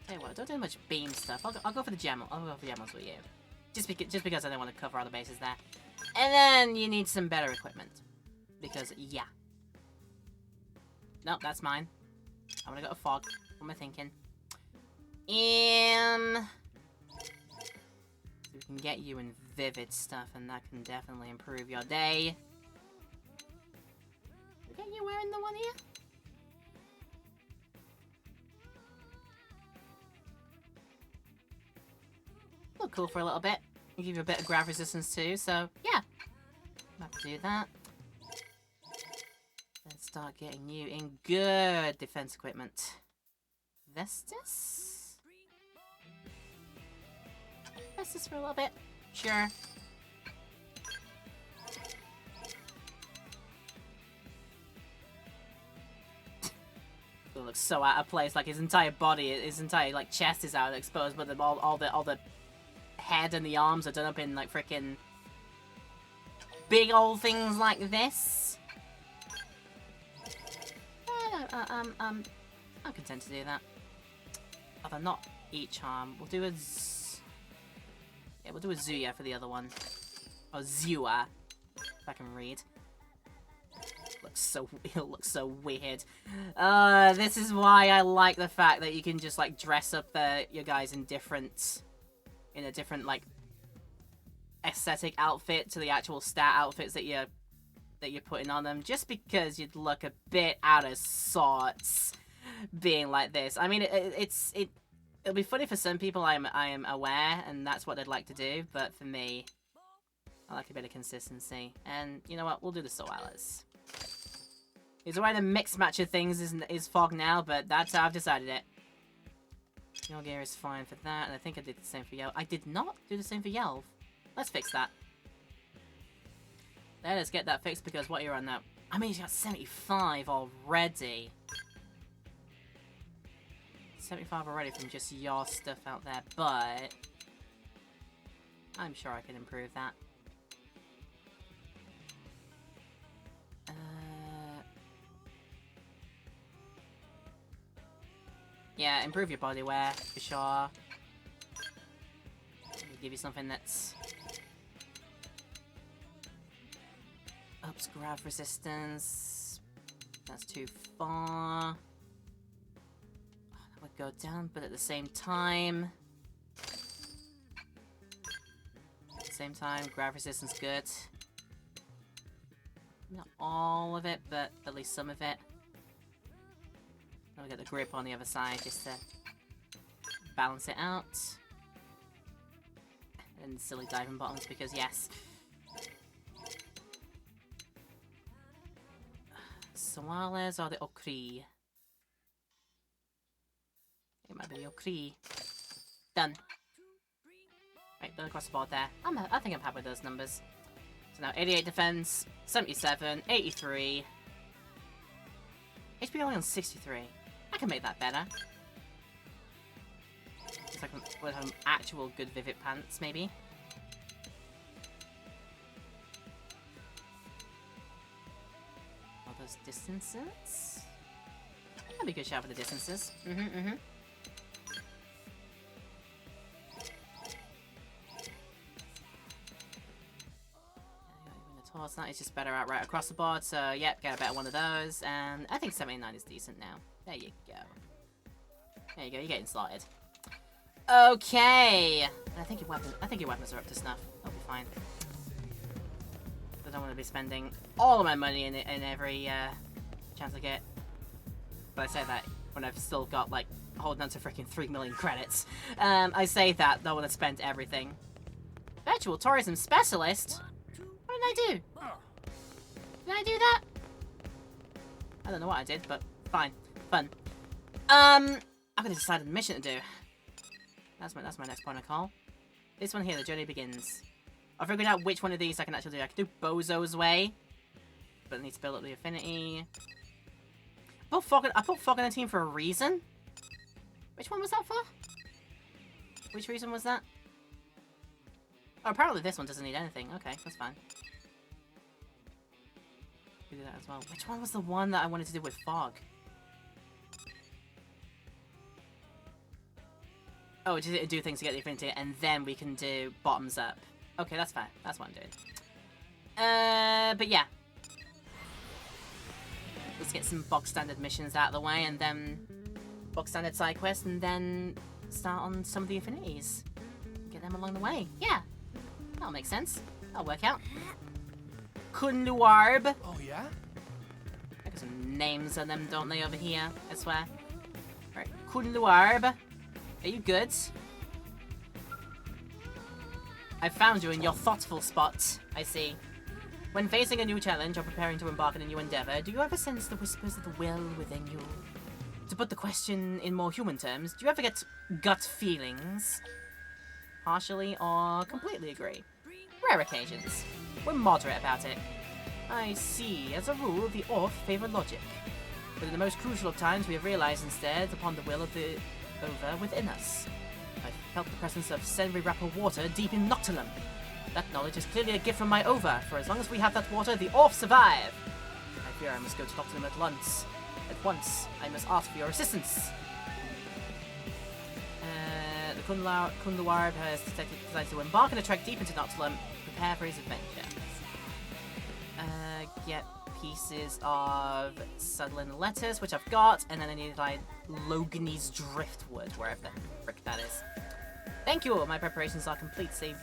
Tell you what, don't do much beam stuff. I'll go for the gem. I'll go for the gemmels with you. Just because I don't want to cover all the bases there. And then you need some better equipment. Because, yeah. Nope, that's mine. I'm gonna go to fog. What am I thinking? And we can get you in vivid stuff, and that can definitely improve your day. Get you wearing the one here? Look cool for a little bit. I'll give you a bit of grav resistance too, so yeah. I'm about to do that. Let's start getting you in good defense equipment. Vestus? Vestus for a little bit. Sure. It looks so out of place. Like his entire body, his entire like chest is out exposed, but all the head and the arms are done up in like freaking big old things like this. I'm content to do that. Although not each arm. We'll do a we'll do a Zuya for the other one. Or Zua, if I can read. It looks so weird. This is why I like the fact that you can just like dress up your guys in a different like aesthetic outfit to the actual stat outfits that you're putting on them, just because you'd look a bit out of sorts being like this. I mean, it'll be funny for some people, I am aware, and that's what they'd like to do, but for me, I like a bit of consistency. And you know what, we'll do the Soalas. He's already a mixed match of things is Fog now, but that's how I've decided it. Your gear is fine for that, and I think I did the same for Yelv. I did not do the same for Yelv. Let's fix that. Let us get that fixed, because what you're on now... I mean, he's got 75 already. 75 already from just your stuff out there, but... I'm sure I can improve that. Yeah, improve your body wear, for sure. Give you something that's... ups grav resistance. That's too far. Oh, that would go down, but at the same time... grav resistance good. Not all of it, but at least some of it. I'll get the grip on the other side just to balance it out. And silly diving bottoms, because yes. Soales or the Okri? It might be the Okri. Done. Right, done across the board there. I think I'm happy with those numbers. So now 88 defense, 77, 83. HP only on 63. I can make that better. Just like with some actual good Vivid Pants, maybe. All those distances. That'd be a good shout for the distances. That is just better out right across the board, so yep, get a better one of those, and I think 79 is decent now. There you go. There you go, you're getting slotted. Okay. I think your weapons are up to snuff. That'll be fine. I don't want to be spending all of my money in every chance I get. But I say that when I've still got, like, holding on to freaking 3 million credits. I say that, though, when I spent everything. Virtual tourism specialist? What did I do? Did I do that? I don't know what I did, but fine. Fun. I've got to decide on the mission to do. That's my next point of call. This one here, the journey begins. I figured out which one of these I can actually do. I can do Bozo's Way, but I need to build up the affinity. I put Fog on the team for a reason. Which one was that for? Which reason was that? Oh, apparently this one doesn't need anything. Okay, that's fine. We do that as well. Which one was the one that I wanted to do with Fog? Oh, just do things to get the affinity, and then we can do bottoms up. Okay, that's fine. That's what I'm doing. But yeah. Let's get some box standard missions out of the way, and then box standard side quests, and then start on some of the affinities. Get them along the way. Yeah. That'll make sense. That'll work out. Kunluarb. Oh, yeah? I got some names on them, don't they, over here? I swear. Alright, Kunluarb. Are you good? I found you in your thoughtful spot, I see. When facing a new challenge or preparing to embark on a new endeavor, do you ever sense the whispers of the will within you? To put the question in more human terms, do you ever get gut feelings? Partially or completely agree? Rare occasions. We're moderate about it. I see. As a rule, the off favor logic. But in the most crucial of times, we have realized instead upon the will of the over within us. I felt the presence of Senri Rapper water deep in Noctilum. That knowledge is clearly a gift from my over, for as long as we have that water, the Orf survive. I fear I must go to Noctilum at once. At once, I must ask for your assistance. The Kunluarb has decided to embark on a trek deep into Noctilum, prepare for his adventure. Get pieces of Sutherland letters, which I've got, and then I need like Loganese driftwood, wherever the frick that is. Thank you, my preparations are complete, save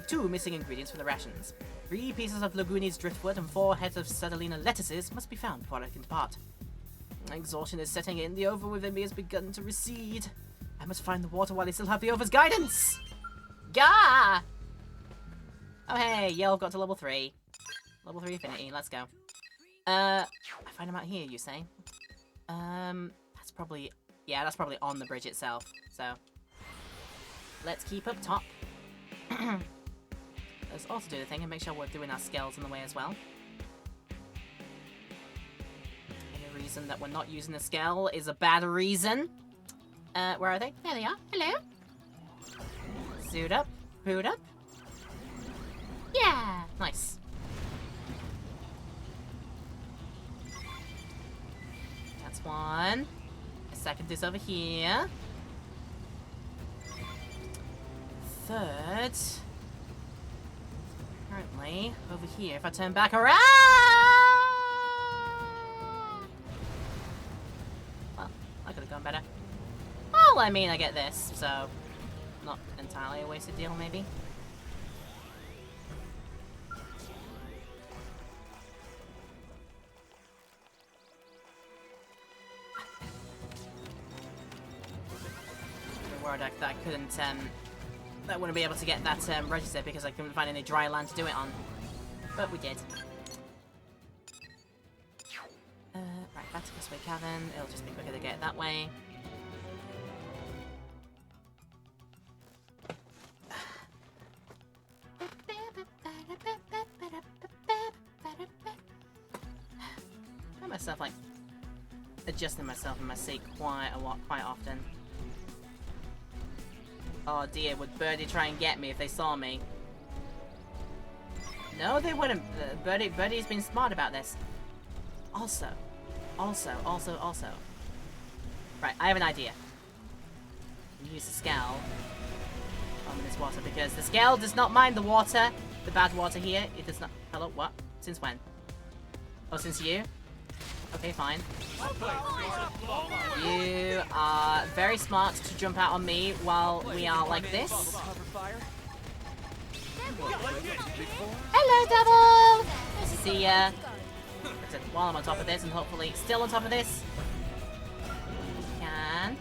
2 missing ingredients from the rations. 3 pieces of Loganese driftwood and 4 heads of Sutherland lettuces must be found before I can depart. Exhaustion is setting in, the over within me has begun to recede. I must find the water while I still have the over's guidance! Gah! Oh hey, Yell got to level 3. Level 3 affinity, let's go. I find him out here, you say? That's probably... Yeah, that's probably on the bridge itself, so... Let's keep up top. Let's also do the thing and make sure we're doing our skills in the way as well. Any reason that we're not using the scale is a bad reason. Where are they? There they are. Hello. Suit up. Boot up. Yeah. Nice. That's one. A second is over here. Third. Currently over here. If I turn back around. Well, I could have gone better. Well, I mean, I get this, so not entirely a wasted deal, maybe. I'm worried that I couldn't, that wouldn't be able to get that register because I couldn't find any dry land to do it on. But we did. Right, back to this way cavern. It'll just be quicker to get it that way. I find myself like adjusting myself in my seat quite often. Oh dear, would Birdie try and get me if they saw me? No, they wouldn't. Birdie's been smart about this. Also. Right, I have an idea. Use the scale on this water because the scale does not mind the water, the bad water here. It does not. Hello, what? Since when? Oh, since you? Okay, fine. You are very smart to jump out on me while we are like this. Hello, Double! see ya. While I'm on top of this, and hopefully still on top of this. Can.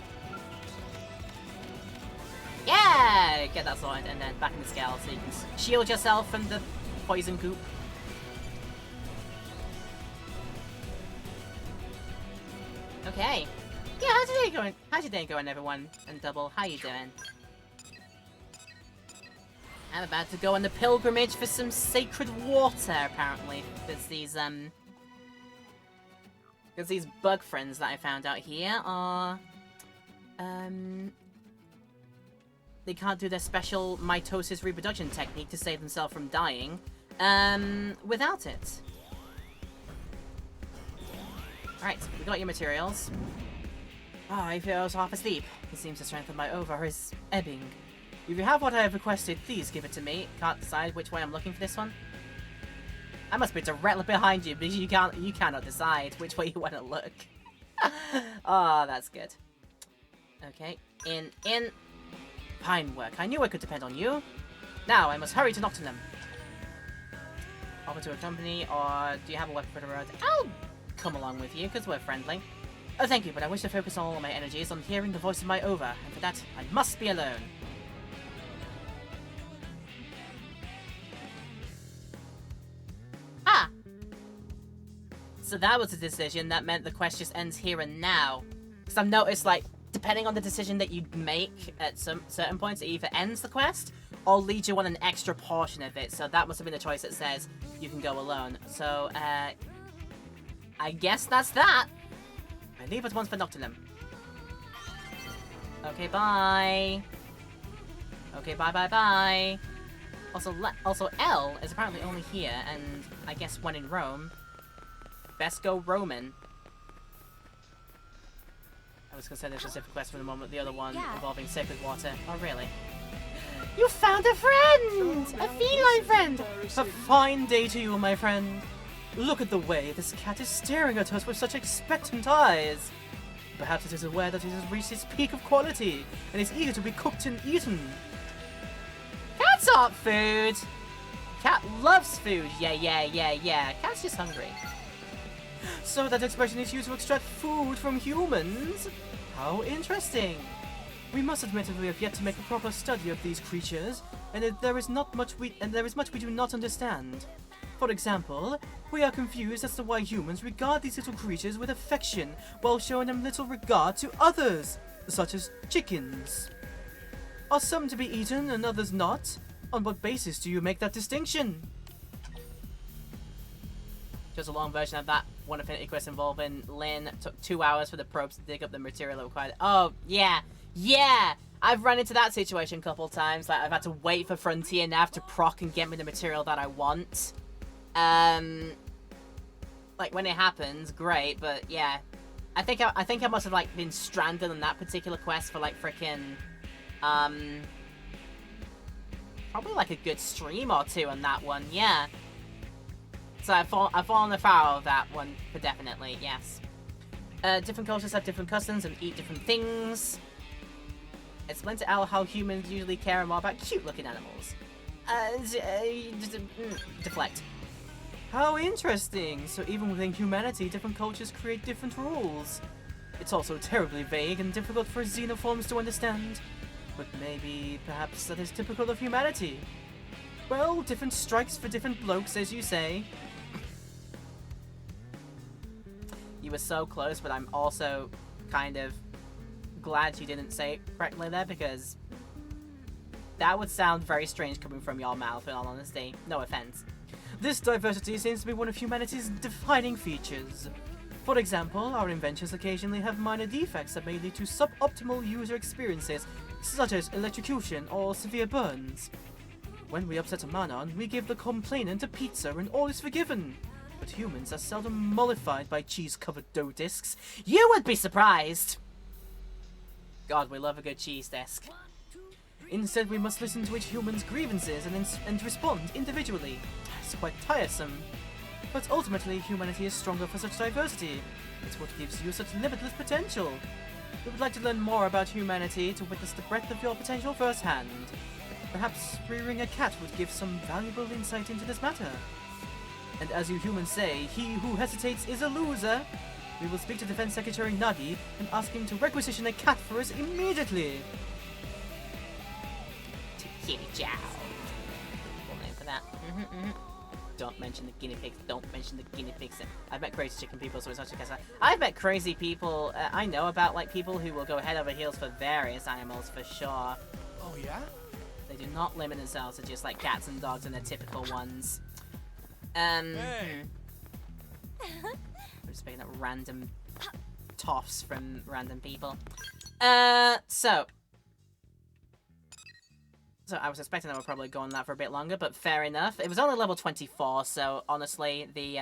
Yeah! Get that sorted, and then back in the scale so you can shield yourself from the poison goop. Okay. Yeah, how's your day going? How's your day going, everyone? And Double, how you doing? I'm about to go on the pilgrimage for some sacred water, apparently. Because these bug friends that I found out here are... They can't do their special mitosis reproduction technique to save themselves from dying, without it. Alright, we got your materials. Ah, I feel I was half asleep. It seems the strength of my ova is ebbing. If you have what I have requested, please give it to me. Can't decide which way I'm looking for this one. I must be directly behind you because you cannot decide which way you want to look. Oh, that's good. Okay, in. Fine work. I knew I could depend on you. Now I must hurry to Nocturnum. Offer to accompany, or do you have a weapon for the road? I'll come along with you because we're friendly. Oh, thank you, but I wish to focus all of my energies on hearing the voice of my ova, and for that I must be alone. So that was a decision that meant the quest just ends here and now. Because I've noticed, like, depending on the decision that you make at some certain points, it either ends the quest or leads you on an extra portion of it. So that must have been the choice that says you can go alone. So, I guess that's that. I leave at once for Nocturnum. Okay, bye. Okay, bye. Also, L is apparently only here, and I guess when in Rome. Best go Roman. I was considering a specific quest for the moment, the other one involving sacred water. Oh, really? You found a friend! A feline friend! A fine day to you, my friend. Look at the way this cat is staring at us with such expectant eyes. Perhaps it is aware that it has reached its peak of quality and is eager to be cooked and eaten. Cats aren't food! Cat loves food! Yeah. Cat's just hungry. So that expression is used to extract food from humans? How interesting! We must admit that we have yet to make a proper study of these creatures, and that there is much we do not understand. For example, we are confused as to why humans regard these little creatures with affection while showing them little regard to others, such as chickens. Are some to be eaten and others not? On what basis do you make that distinction? Just a long version of that one affinity quest involving Lynn. Took 2 hours for the probes to dig up the material that required. Oh, yeah. I've run into that situation a couple times. Like, I've had to wait for Frontier Nav to proc and get me the material that I want. Like, when it happens, great, but yeah. I think I must have, like, been stranded on that particular quest for, like, frickin', probably, like, a good stream or two on that one, yeah. So I've fallen afoul of that one, for definitely, yes. Different cultures have different customs and eat different things. Explain to Al how humans usually care more about cute-looking animals. Deflect. How interesting! So even within humanity, different cultures create different rules. It's also terribly vague and difficult for xenoforms to understand. But perhaps that is typical of humanity. Well, different strikes for different blokes, as you say. You were so close, but I'm also kind of glad you didn't say it correctly there, because that would sound very strange coming from your mouth, in all honesty. No offense. This diversity seems to be one of humanity's defining features. For example, our inventions occasionally have minor defects that may lead to suboptimal user experiences, such as electrocution or severe burns. When we upset a Manon, we give the complainant a pizza and all is forgiven. But humans are seldom mollified by cheese-covered dough discs. You would be surprised! God, we love a good cheese disc. Instead, we must listen to each human's grievances and respond individually. It's quite tiresome. But ultimately, humanity is stronger for such diversity. It's what gives you such limitless potential. We would like to learn more about humanity to witness the breadth of your potential firsthand. Perhaps rearing a cat would give some valuable insight into this matter. And as you humans say, he who hesitates is a loser. We will speak to Defense Secretary Nagi and ask him to requisition a cat for us immediately. To Kitty Chow. Cool name for that. Don't mention the guinea pigs. Don't mention the guinea pigs. I've met crazy chicken people, so it's not just I've met crazy people. I know about like people who will go head over heels for various animals for sure. Oh yeah? They do not limit themselves to just like cats and dogs and the typical ones. Hey. I'm just picking up random toffs from random people. So I was expecting I would probably go on that for a bit longer, but fair enough. It was only level 24, so honestly, the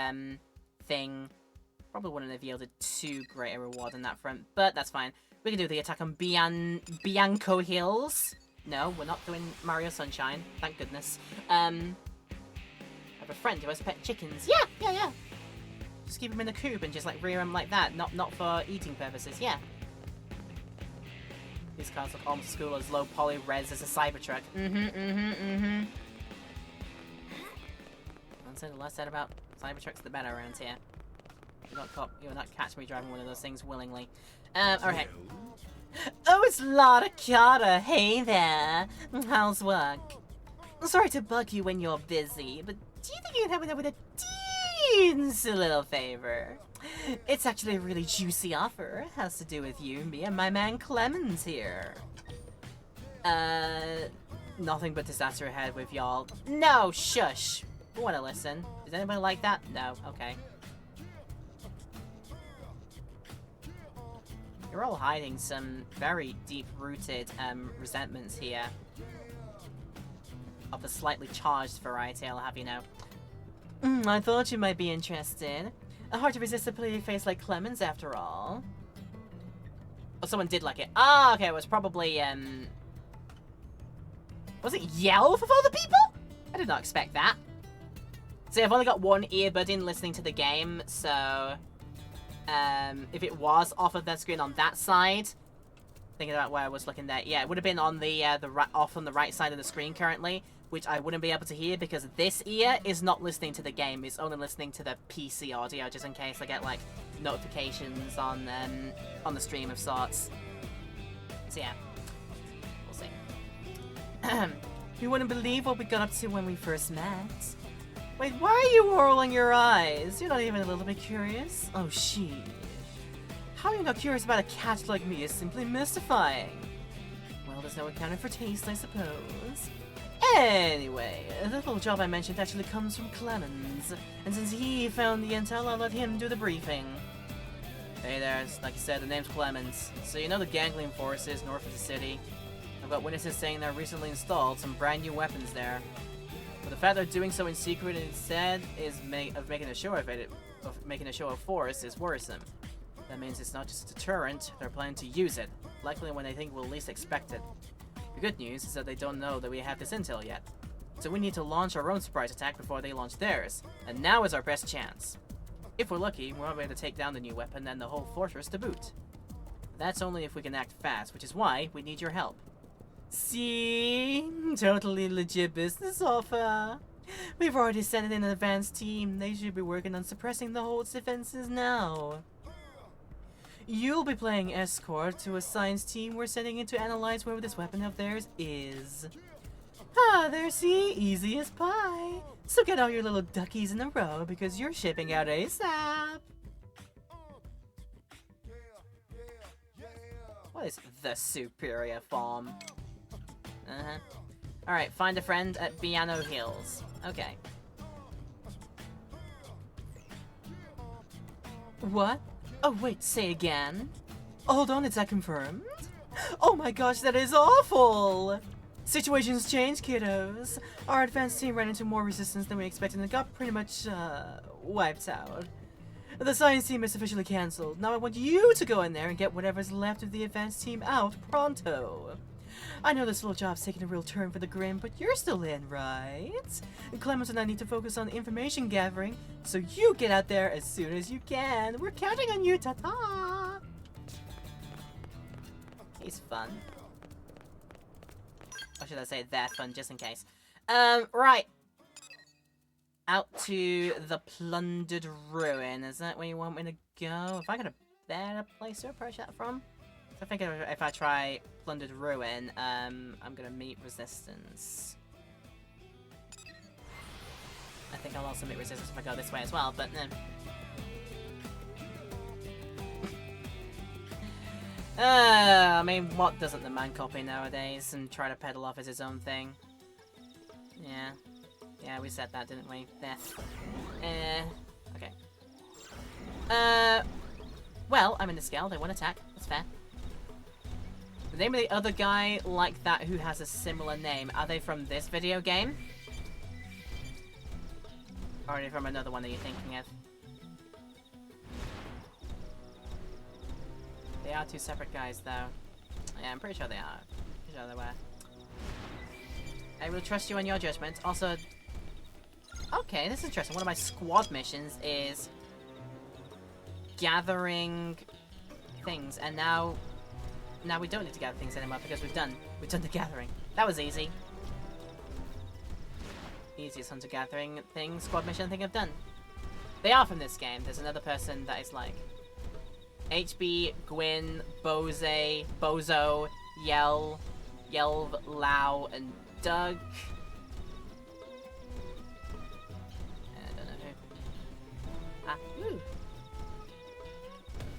thing probably wouldn't have yielded too great a reward on that front, but that's fine. We can do the attack on Bianco Hills. No, we're not doing Mario Sunshine, thank goodness. I have a friend who has pet chickens. Yeah. Just keep them in a coop and just like rear them like that, not for eating purposes, yeah. These cars look almost as cool as low poly res as a Cybertruck. I'd say the less said about Cybertrucks, the better around here. You will not catch me driving one of those things willingly. Alright. Oh, it's Lotta Carter. Hey there. How's work? Sorry to bug you when you're busy, but do you think you can help me out with a teensy little favor? It's actually a really juicy offer. It has to do with you, me, and my man Clemens here. Nothing but disaster ahead with y'all. No, shush. I wanna listen. Is anybody like that? No, okay. You're all hiding some very deep-rooted resentments here. Of the slightly charged variety, I'll have you know. I thought you might be interested. Hard to resist a pretty face like Clemens, after all. Oh, someone did like it. Ah, okay, it was probably, was it Yell of all the people? I did not expect that. See, I've only got one earbud in listening to the game, so... if it was off of that screen on that side... Thinking about where I was looking there. Yeah, it would have been on the off on the right side of the screen currently, which I wouldn't be able to hear because this ear is not listening to the game. It's only listening to the PC audio, just in case I get like notifications on the stream of sorts. So yeah, we'll see. You wouldn't believe what we got up to when we first met. Wait, why are you rolling your eyes? You're not even a little bit curious? Oh, she. How are you not curious about a cat like me is simply mystifying. Well, there's no accounting for taste, I suppose. Anyway, the little job I mentioned actually comes from Clemens, and since he found the intel, I'll let him do the briefing. Hey there, like you said, the name's Clemens. So you know the gangling forces north of the city? I've got witnesses saying they're recently installed some brand new weapons there. But the fact they're doing so in secret instead is making a show of force is worrisome. That means it's not just a deterrent, they're planning to use it, likely when they think we'll least expect it. The good news is that they don't know that we have this intel yet. So we need to launch our own surprise attack before they launch theirs, and now is our best chance. If we're lucky, we'll be able to take down the new weapon and the whole fortress to boot. That's only if we can act fast, which is why we need your help. See? Totally legit business offer. We've already sent in an advanced team. They should be working on suppressing the Hold's defenses now. You'll be playing escort to a science team we're sending in to analyze where this weapon of theirs is. Ah, there, see? Easy as pie. So get all your little duckies in a row because you're shipping out ASAP. What is the superior form? Alright, find a friend at Biano Hills. Okay. What? Oh wait, say again? Hold on, is that confirmed? Oh my gosh, that is awful! Situations change, kiddos. Our advanced team ran into more resistance than we expected and got pretty much, wiped out. The science team is officially cancelled. Now I want you to go in there and get whatever's left of the advanced team out pronto. I know this little job's taking a real turn for the grim, but you're still in, right? Clemens and I need to focus on information gathering, so you get out there as soon as you can. We're counting on you, ta-ta! He's fun. Or should I say that fun, just in case. Right. out to the plundered ruin. Is that where you want me to go? Have I got a better place to approach that from? So I think if I try plundered ruin, I'm gonna meet resistance. I think I'll also meet resistance if I go this way as well, but I mean, what doesn't the man copy nowadays and try to peddle off as his own thing? Yeah. Yeah, we said that, didn't we? There. Okay. Well, I'm in the scale. They won't attack. That's fair. The name of the other guy like that who has a similar name, are they from this video game? Or are they from another one that you're thinking of? They are two separate guys, though. Yeah, I'm pretty sure they are. Pretty sure they were. I will trust you on your judgment. Also, okay, this is interesting. One of my squad missions is gathering things, and now we don't need to gather things anymore because we've done the gathering. That was easy. Easiest hunter-gathering thing, squad mission I think I've done. They are from this game. There's another person that is like HB, Gwyn, Bozo, Yelv, Lau, and Doug. I don't know who. Ah, woo!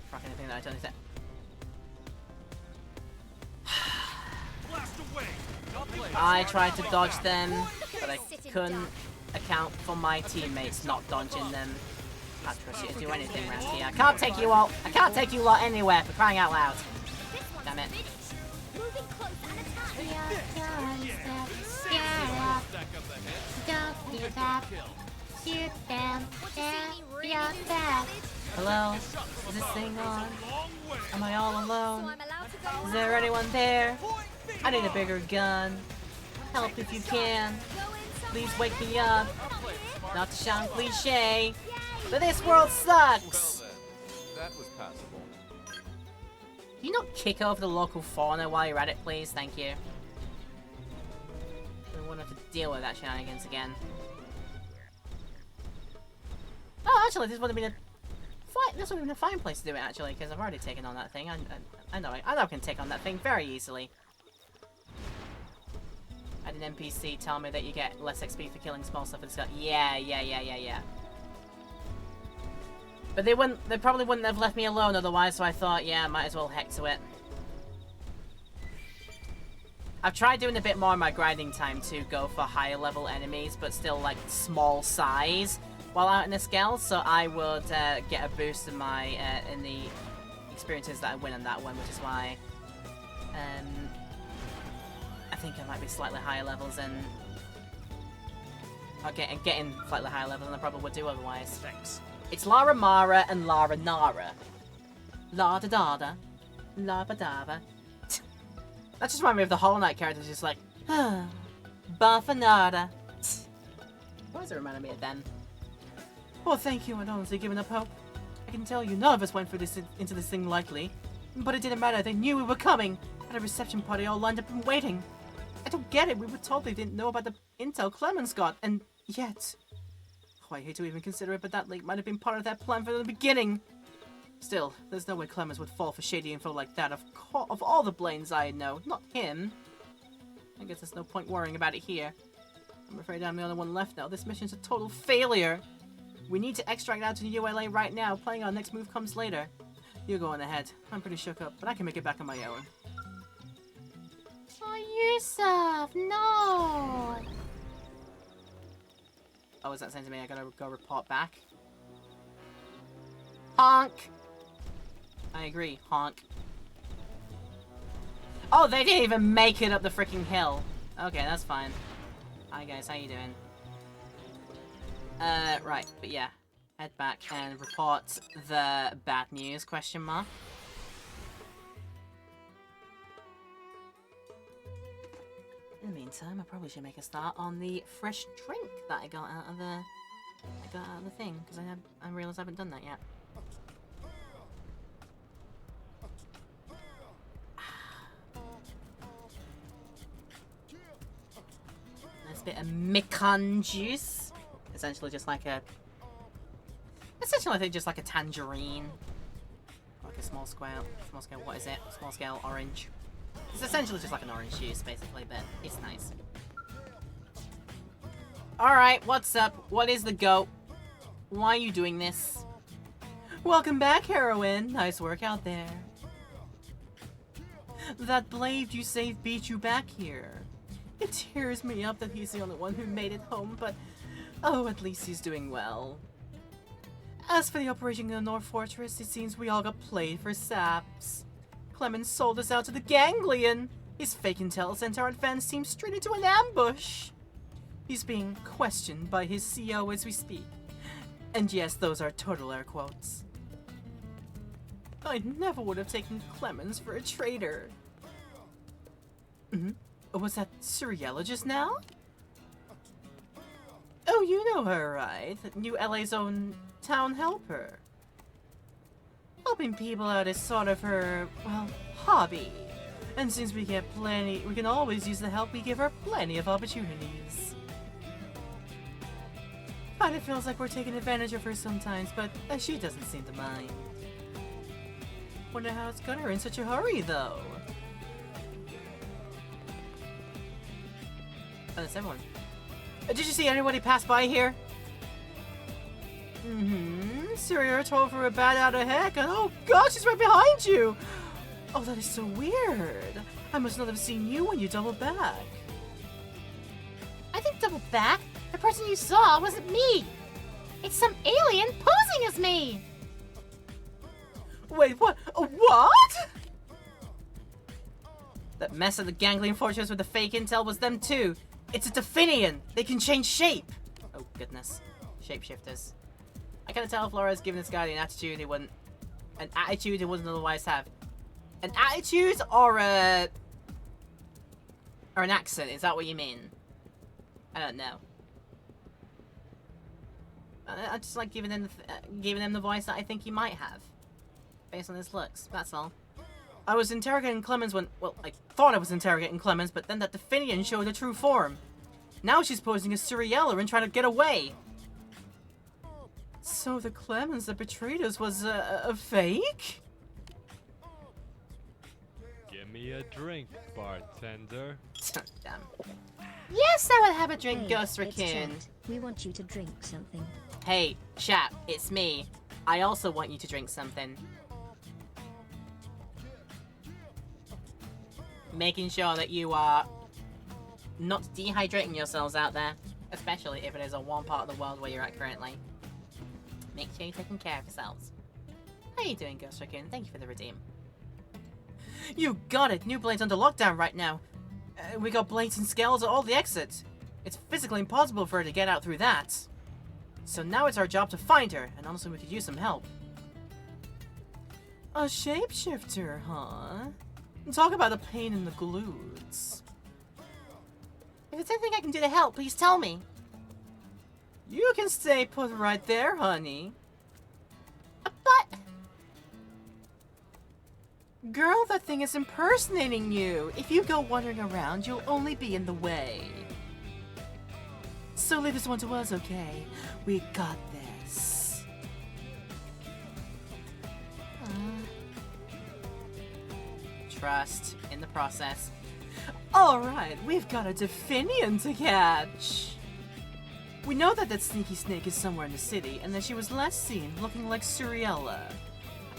Fuck anything that I don't need I tried to dodge them, but I couldn't account for my teammates not dodging them. I can't trust you to do anything around here. I can't take you all. I can't take you lot anywhere for crying out loud. Damn it. Shoot them, and you're dead. Hello? Is this thing on? Am I all alone? Is there anyone there? I need a bigger gun. Help if you can. Please wake me up. Not to sound cliche, but this world sucks! That was passable. Can you not kick over the local fauna while you're at it, please? Thank you. We won't have to deal with that shenanigans again. Oh, actually, this would have been a this would have been a fine place to do it, actually, because I've already taken on that thing. I know I can take on that thing very easily. I had an NPC tell me that you get less XP for killing small stuff in the sky. Yeah. But they probably wouldn't have left me alone otherwise, so I thought, yeah, might as well heck to it. I've tried doing a bit more in my grinding time to go for higher level enemies, but still like small size while out in the scale, so I would get a boost in my in the experiences that I win on that one, which is why I think I might be slightly higher levels and getting slightly higher levels than I probably would do otherwise. Thanks. It's Lara Mara and Lara Nara. La da da da. La ba da ba. That just reminds me of the Hollow Knight characters, just like, Bafanada. Why does it remind me of them? Oh, thank you, I'd honestly given up hope. I can tell you, none of us went into this thing lightly. But it didn't matter, they knew we were coming. At a reception party all lined up and waiting. I don't get it, we were told they didn't know about the intel Clemens got, and yet... Oh, I hate to even consider it, but that leak might have been part of their plan from the beginning. Still, there's no way Clemens would fall for shady info like that. Of all the Blaines I know, not him. I guess there's no point worrying about it here. I'm afraid I'm the only one left now. This mission's a total failure. We need to extract out to the ULA right now. Playing our next move comes later. You're going ahead. I'm pretty shook up, but I can make it back on my own. Oh, Yusuf, no! Oh, is that saying to me I gotta go report back? Honk! I agree, honk. Oh, they didn't even make it up the freaking hill. Okay, that's fine. Hi guys, how you doing? Right, but yeah. Head back and report the bad news, question mark. In the meantime, I probably should make a start on the fresh drink that I got out of the thing, because I realised I haven't done that yet. Nice bit of Mikan juice. Essentially just like a... Essentially, I think just like a tangerine. Like a small scale, what is it? Small scale orange. It's essentially just like an orange juice, basically, but it's nice. Alright, what's up? What is the go? Why are you doing this? Welcome back, heroine. Nice work out there. That blade you saved beat you back here. It tears me up that he's the only one who made it home, but... Oh, at least he's doing well. As for the operation in the North Fortress, it seems we all got played for saps. Clemens sold us out to the Ganglion. His fake intel sent our advanced team straight into an ambush. He's being questioned by his CO as we speak. And yes, those are total air quotes. I never would have taken Clemens for a traitor. Was that Suriella just now? Oh, you know her, right? New LA's own town helper. Helping people out is sort of her, well, hobby. And since we get plenty, we can always use the help. We give her plenty of opportunities. Kinda feels like we're taking advantage of her sometimes, but she doesn't seem to mind. Wonder how it's got her in such a hurry, though. Oh, that's everyone. Did you see anybody pass by here? Suriella told for a bat out of heck, and oh god, she's right behind you! Oh, that is so weird. I must not have seen you when you doubled back. I didn't double back. The person you saw wasn't me. It's some alien posing as me. Wait, what? What? That mess at the Ganglion Fortress with the fake intel was them too. It's a Definian. They can change shape. Oh goodness, shapeshifters. I can't tell if Laura's giving this guy an attitude he wouldn't otherwise have. An attitude or an accent? Is that what you mean? I don't know. I just like giving him the voice that I think he might have, based on his looks. That's all. I was interrogating Clemens when, well, I thought I was interrogating Clemens, but then that Definian showed her true form. Now she's posing as Suriella and trying to get away. So the Clemens that betrayed us was a fake? Give me a drink, bartender. Damn. Yes, I will have a drink, Hey, Ghost it's Raccoon. Chet. We want you to drink something. Hey, chap, it's me. I also want you to drink something. Making sure that you are not dehydrating yourselves out there, especially if it is a one part of the world where you're at currently. Make sure you're taking care of yourselves. How you doing, Ghost Raccoon? Thank you for the redeem. You got it! New Blade's under lockdown right now. We got blades and scales at all the exits. It's physically impossible for her to get out through that. So now it's our job to find her, and honestly we could use some help. A shapeshifter, huh? Talk about a pain in the glutes. If there's anything I can do to help, please tell me. You can stay put right there, honey. But... Girl, that thing is impersonating you. If you go wandering around, you'll only be in the way. So leave this one to us, okay? We got this. Trust in the process. Alright, we've got a Definian to catch. We know that sneaky snake is somewhere in the city, and that she was last seen looking like Suriella.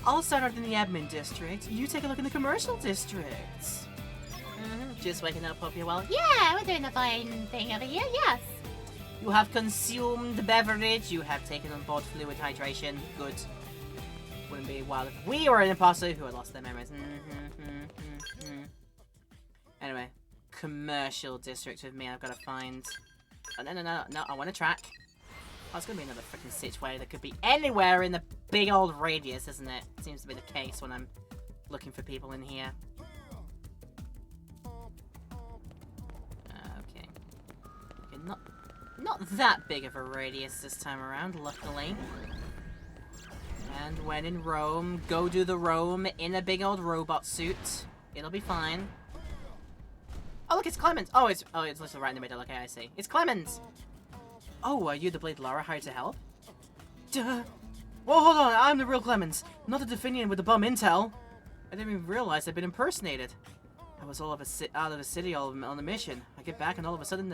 I'll start out in the admin district. You take a look in the commercial district. Just waking up, hope you're well. Yeah, we're doing a fine thing over here, yes. You have consumed beverage. You have taken on board fluid hydration. Good. Wouldn't be wild if we were an imposter who had lost their memories. Anyway, commercial district with me. I've got to find... Oh, no. I want to track. Oh, it's going to be another freaking situation that could be anywhere in the big old radius, isn't it? Seems to be the case when I'm looking for people in here. Okay, not that big of a radius this time around, luckily. And when in Rome, go do the Rome in a big old robot suit. It'll be fine. Oh look, it's Clemens! Oh, it's literally right in the middle. Okay, I see. It's Clemens! Oh, are you the Blade Lara hired to help? Duh. Well, hold on, I'm the real Clemens, not the Definian with the bum intel. I didn't even realize I'd been impersonated. I was out of the city on a mission. I get back and all of a sudden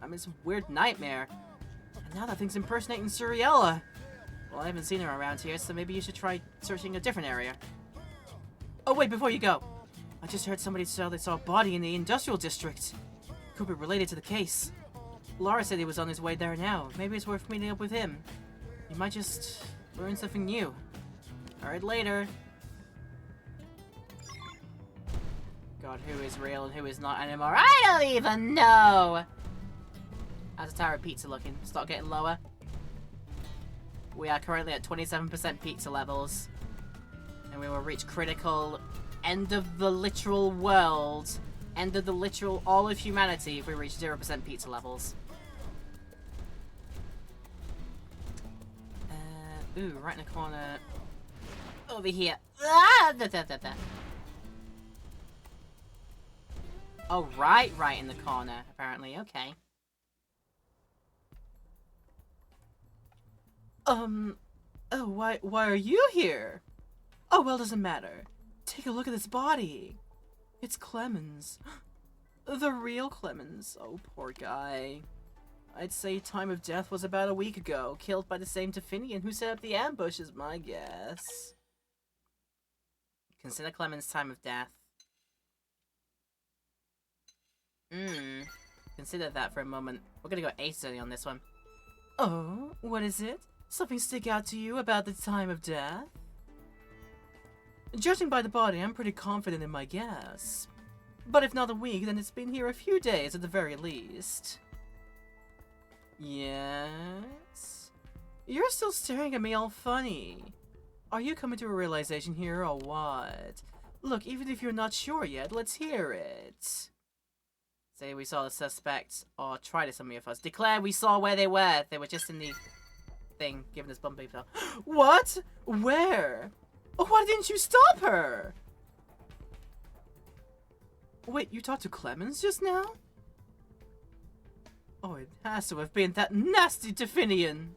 I'm in some weird nightmare. And now that thing's impersonating Suriella. Well, I haven't seen her around here, so maybe you should try searching a different area. Oh wait, before you go. I just heard somebody say they saw a body in the industrial district. Could be related to the case. Lara said he was on his way there now. Maybe it's worth meeting up with him. You might just learn something new. Alright, later. God, who is real and who is not anymore? I don't even know! How's the Tower of Pizza looking? Start getting lower. We are currently at 27% pizza levels. And we will reach critical end of the literal world. End of the literal all of humanity if we reach 0% pizza levels. Ooh, right in the corner. Over here. Ah, Oh, right in the corner, apparently. Okay. Oh, why are you here? Oh, well, doesn't matter. Take a look at this body. It's Clemens. The real Clemens. Oh, poor guy. I'd say time of death was about a week ago. Killed by the same Definian who set up the ambush is my guess. Consider Clemens' time of death. Consider that for a moment. We're gonna go ace-early on this one. Oh, what is it? Something stick out to you about the time of death? Judging by the body, I'm pretty confident in my guess. But if not a week, then it's been here a few days at the very least. Yes? You're still staring at me all funny. Are you coming to a realization here or what? Look, even if you're not sure yet, let's hear it. Say we saw the suspects, or try to summon of us. Declare we saw where they were. They were just in the thing, giving us bumpy stuff. What? Where? Oh, why didn't you stop her? Wait, you talked to Clemens just now? Oh, it has to have been that nasty Definian.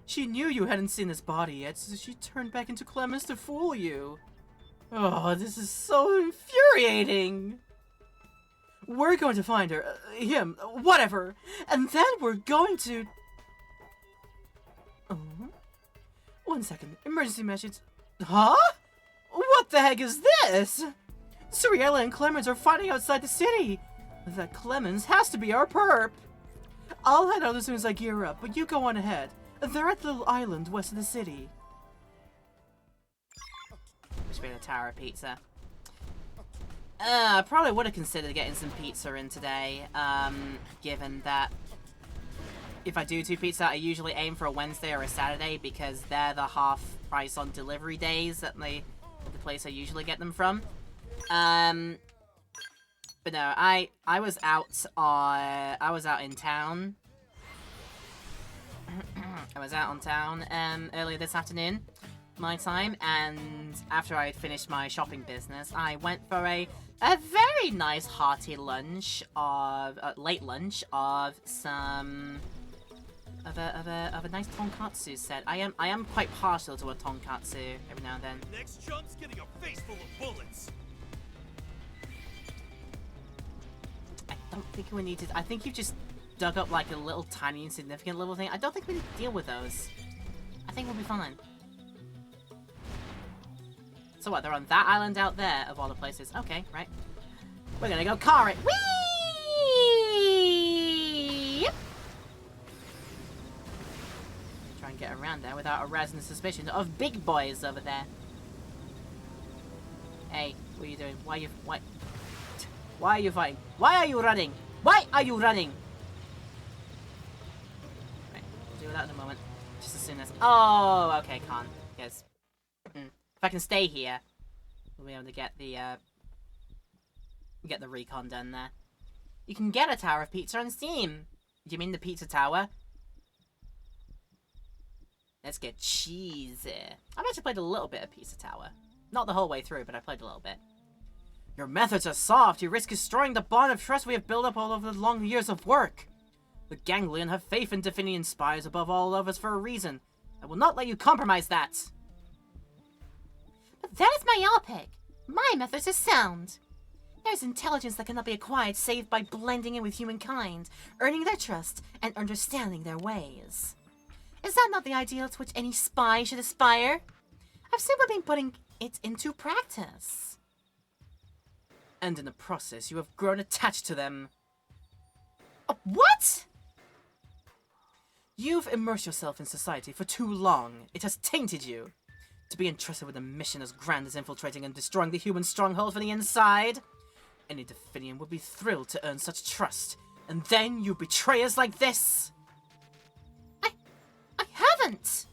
She knew you hadn't seen his body yet, so she turned back into Clemens to fool you. Oh, this is so infuriating. We're going to find her, him, whatever, and then we're going to... One second, emergency message. Huh? What the heck is this? Suriella and Clemens are fighting outside the city. That Clemens has to be our perp. I'll head out as soon as I gear up, but you go on ahead. They're at the little island west of the city. Wish we had a Tower of Pizza. I probably would have considered getting some pizza in today, given that if I do 2 pizza, I usually aim for a Wednesday or a Saturday because they're the half price on delivery days at the place I usually get them from. But no, I was out in town. I was out on town earlier this afternoon, my time, and after I finished my shopping business, I went for a very nice hearty lunch of late lunch of some of a nice tonkatsu set. I am quite partial to a tonkatsu every now and then. Next chump's getting a face full of bullets. I don't think we need to. I think you've just dug up like a little tiny insignificant little thing. I don't think we need to deal with those. I think we'll be fine. So what, they're on that island out there, of all the places. Okay, right. We're gonna go car it. Whee! Try and get around there without arousing the suspicion of big boys over there. Hey, what are you doing? Why are you fighting? Why are you running? Why are you running? Right, we'll deal with that in a moment. Just as soon as... Oh, okay, can't. Because... If I can stay here, we'll be able to get the recon done there. You can get a Tower of Pizza on Steam. Do you mean the Pizza Tower? Let's get cheesy. I've actually played a little bit of Pizza Tower. Not the whole way through, but I played a little bit. Your methods are soft. You risk destroying the bond of trust we have built up all over the long years of work. The Ganglion have faith in Definian spies above all others for a reason. I will not let you compromise that! But that is myopic. My methods are sound. There's intelligence that cannot be acquired save by blending in with humankind, earning their trust, and understanding their ways. Is that not the ideal to which any spy should aspire? I've simply been putting it into practice. And in the process, you have grown attached to them. What? You've immersed yourself in society for too long. It has tainted you. To be entrusted with a mission as grand as infiltrating and destroying the human stronghold from the inside? Any Definian would be thrilled to earn such trust. And then you betray us like this? I haven't!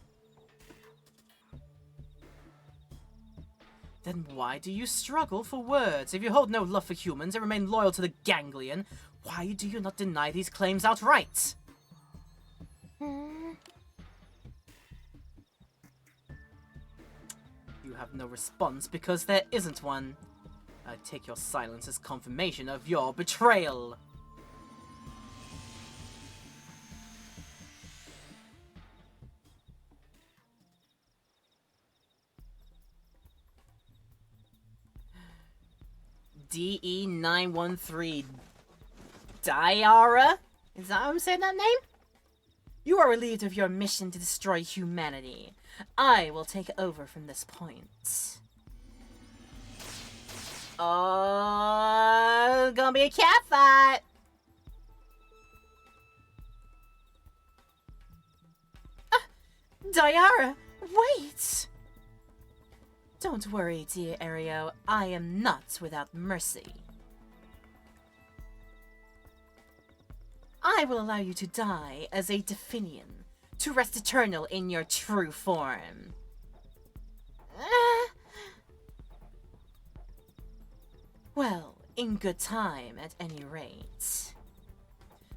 Then why do you struggle for words? If you hold no love for humans and remain loyal to the Ganglion, why do you not deny these claims outright? You have no response because there isn't one. I take your silence as confirmation of your betrayal. DE913 Diara? Is that how I'm saying that name? You are relieved of your mission to destroy humanity. I will take over from this point. Oh, gonna be a cat fight. Diara, wait! Don't worry, dear Ario. I am not without mercy. I will allow you to die as a Definian, to rest eternal in your true form. Well, in good time, at any rate.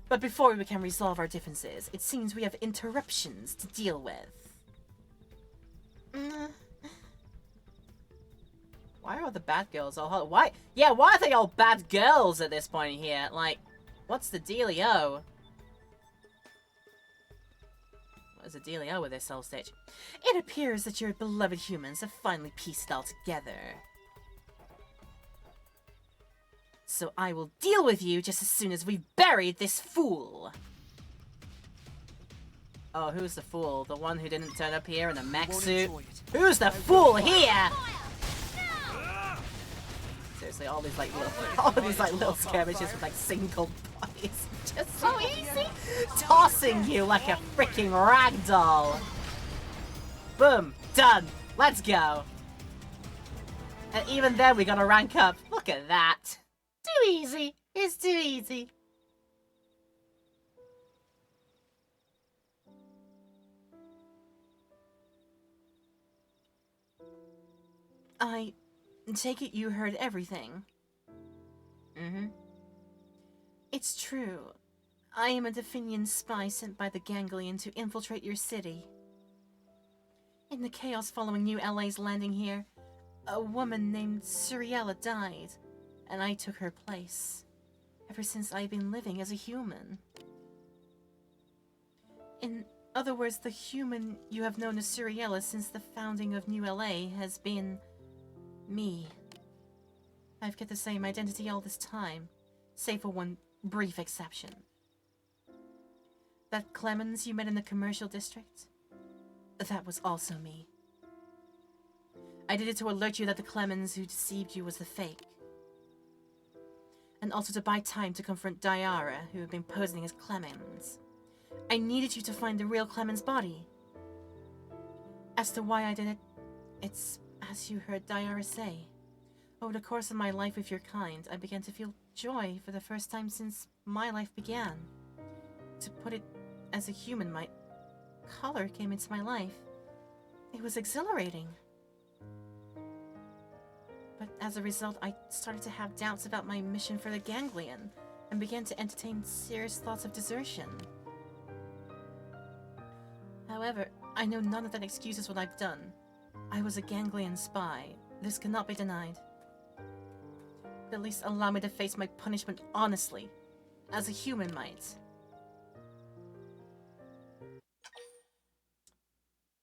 But before we can resolve our differences, it seems we have interruptions to deal with. Why are all the bad girls all why are they all bad girls at this point here? Like, what's the dealio? What is the dealio with this whole stage? It appears that your beloved humans have finally pieced it all together. So I will deal with you just as soon as we've buried this fool. Oh, who's the fool? The one who didn't turn up here in a mech suit? Who's the fool here? Seriously, all these little skirmishes with like single bodies. Just so easy. Tossing you like a freaking ragdoll. Boom. Done. Let's go. And even then we gotta rank up. Look at that. Too easy. It's too easy. I take it you heard everything. It's true. I am a Definian spy sent by the Ganglion to infiltrate your city. In the chaos following New LA's landing here, a woman named Suriella died, and I took her place. Ever since I've been living as a human. In other words, the human you have known as Suriella since the founding of New LA has been me. I've kept the same identity all this time, save for one brief exception. That Clemens you met in the commercial district? That was also me. I did it to alert you that the Clemens who deceived you was the fake. And also to buy time to confront Diara, who had been posing as Clemens. I needed you to find the real Clemens' body. As to why I did it, it's as you heard Diara say. Over the course of my life with your kind, I began to feel joy for the first time since my life began. To put it as a human, my color came into my life. It was exhilarating. But as a result, I started to have doubts about my mission for the Ganglion, and began to entertain serious thoughts of desertion. However, I know none of that excuses what I've done. I was a Ganglion spy. This cannot be denied. But at least allow me to face my punishment honestly, as a human might.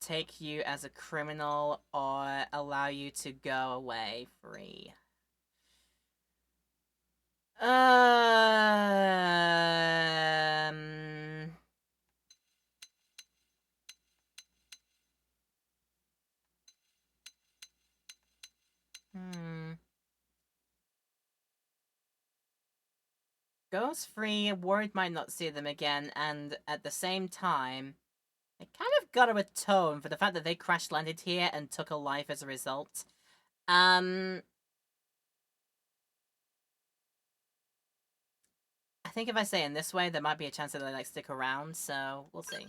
take you as a criminal or allow you to go away free. Goes free, worried might not see them again, and at the same time, I kind of gotta atone for the fact that they crash landed here and took a life as a result. I think if I say in this way, there might be a chance that they, like, stick around, so we'll see.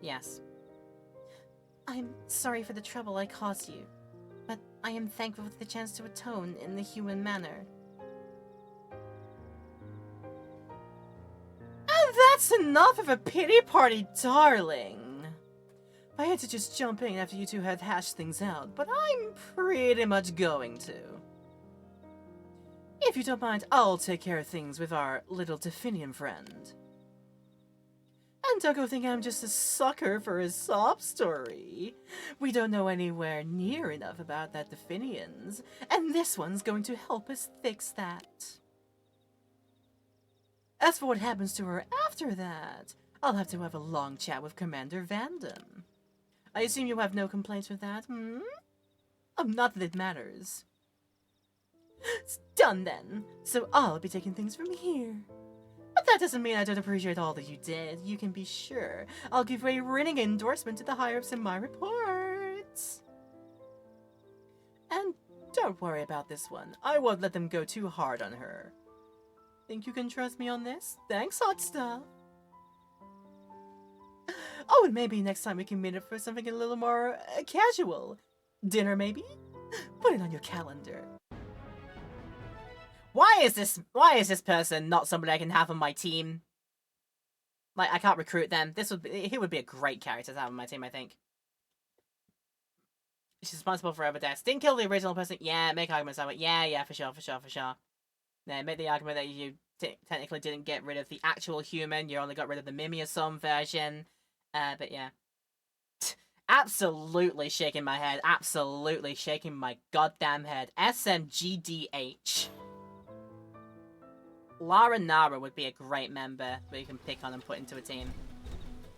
Yes. I'm sorry for the trouble I caused you, but I am thankful for the chance to atone in the human manner. And that's enough of a pity party, darling. I had to just jump in after you two had hashed things out, but I'm pretty much going to. If you don't mind, I'll take care of things with our little Definian friend. And don't go think I'm just a sucker for a sob story. We don't know anywhere near enough about that Definians, and this one's going to help us fix that. As for what happens to her after that, I'll have to have a long chat with Commander Vandam. I assume you have no complaints with that, hmm? Not that it matters. It's done then, so I'll be taking things from here. But that doesn't mean I don't appreciate all that you did. You can be sure I'll give a ringing endorsement to the higher-ups in my reports. And don't worry about this one. I won't let them go too hard on her. Think you can trust me on this? Thanks, hot stuff. Oh, and maybe next time we can meet up for something a little more casual. Dinner, maybe? Put it on your calendar. Why is this person not somebody I can have on my team? Like, I can't recruit them. He would be a great character to have on my team, I think. She's responsible for other deaths. Didn't kill the original person. Yeah, make arguments of it. Yeah, for sure. Yeah, make the argument that you technically didn't get rid of the actual human. You only got rid of the Mimiasome version. But yeah. Absolutely shaking my head. Absolutely shaking my goddamn head. SMGDH. Lara Nara would be a great member that you can pick on and put into a team.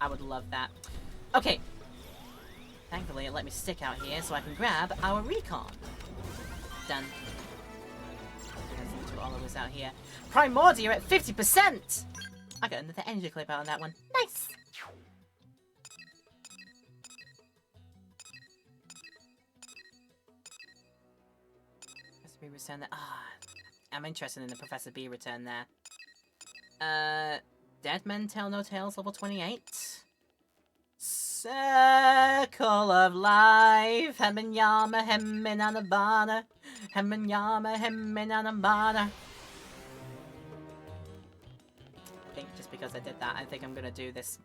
I would love that. Okay. Thankfully, it let me stick out here so I can grab our recon. Done. Let's do all of this out here. Primordia at 50%! I got another energy clip out on that one. Nice! Professor B return there. I'm interested in the Professor B return there. Dead Men Tell No Tales, level 28. Circle of Life. Heminyama, Heminanabana. Heminyama, Heminanabana. I think just because I did that, I think I'm gonna do this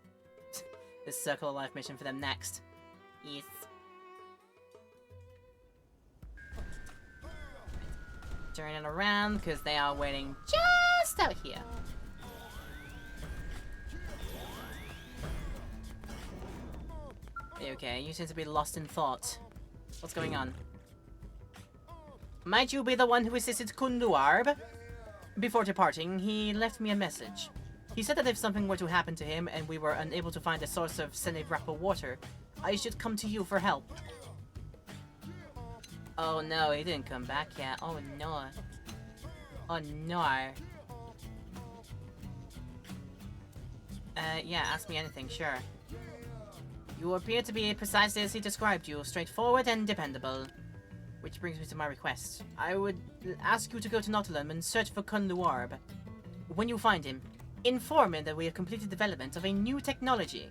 Circle of Life mission for them next. Yes. Turning around because they are waiting just out here. Okay, you seem to be lost in thought. What's going on? Might you be the one who assisted Kunduarb? Before departing, he left me a message. He said that if something were to happen to him and we were unable to find a source of Xenoblade water, I should come to you for help. Oh no, he didn't come back yet. Oh no. Oh no. Yeah, ask me anything, sure. You appear to be precisely as he described you, straightforward and dependable. Which brings me to my request. I would ask you to go to Nautilum and search for Kunduarb. When you find him, inform him that we have completed development of a new technology.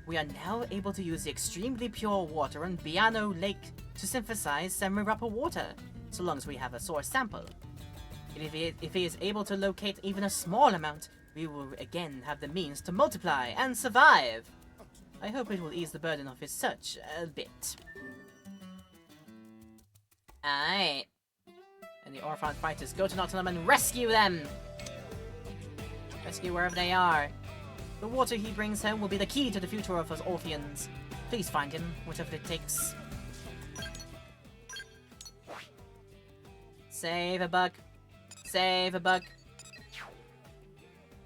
We are now able to use the extremely pure water on Biano Lake to synthesize Samirappa water, so long as we have a source sample. And if he is able to locate even a small amount, we will again have the means to multiply and survive. I hope it will ease the burden of his search a bit. Alright. And the Orphan fighters go to Nautilum and rescue them! Rescue wherever they are. The water he brings home will be the key to the future of us Orpheans. Please find him, whatever it takes. Save a bug. Save a bug.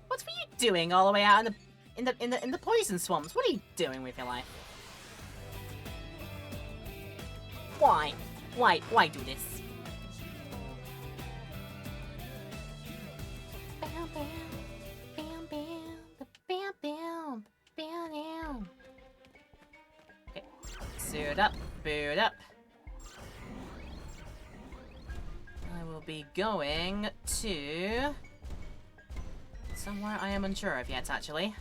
What were you doing all the way out in the poison swamps? What are you doing with your life? Why? Why do this? Bam, bam, bam, bam, bam, bam, bam, bam. Okay. Suit up, boot up. I will be going to somewhere I am unsure of yet, actually.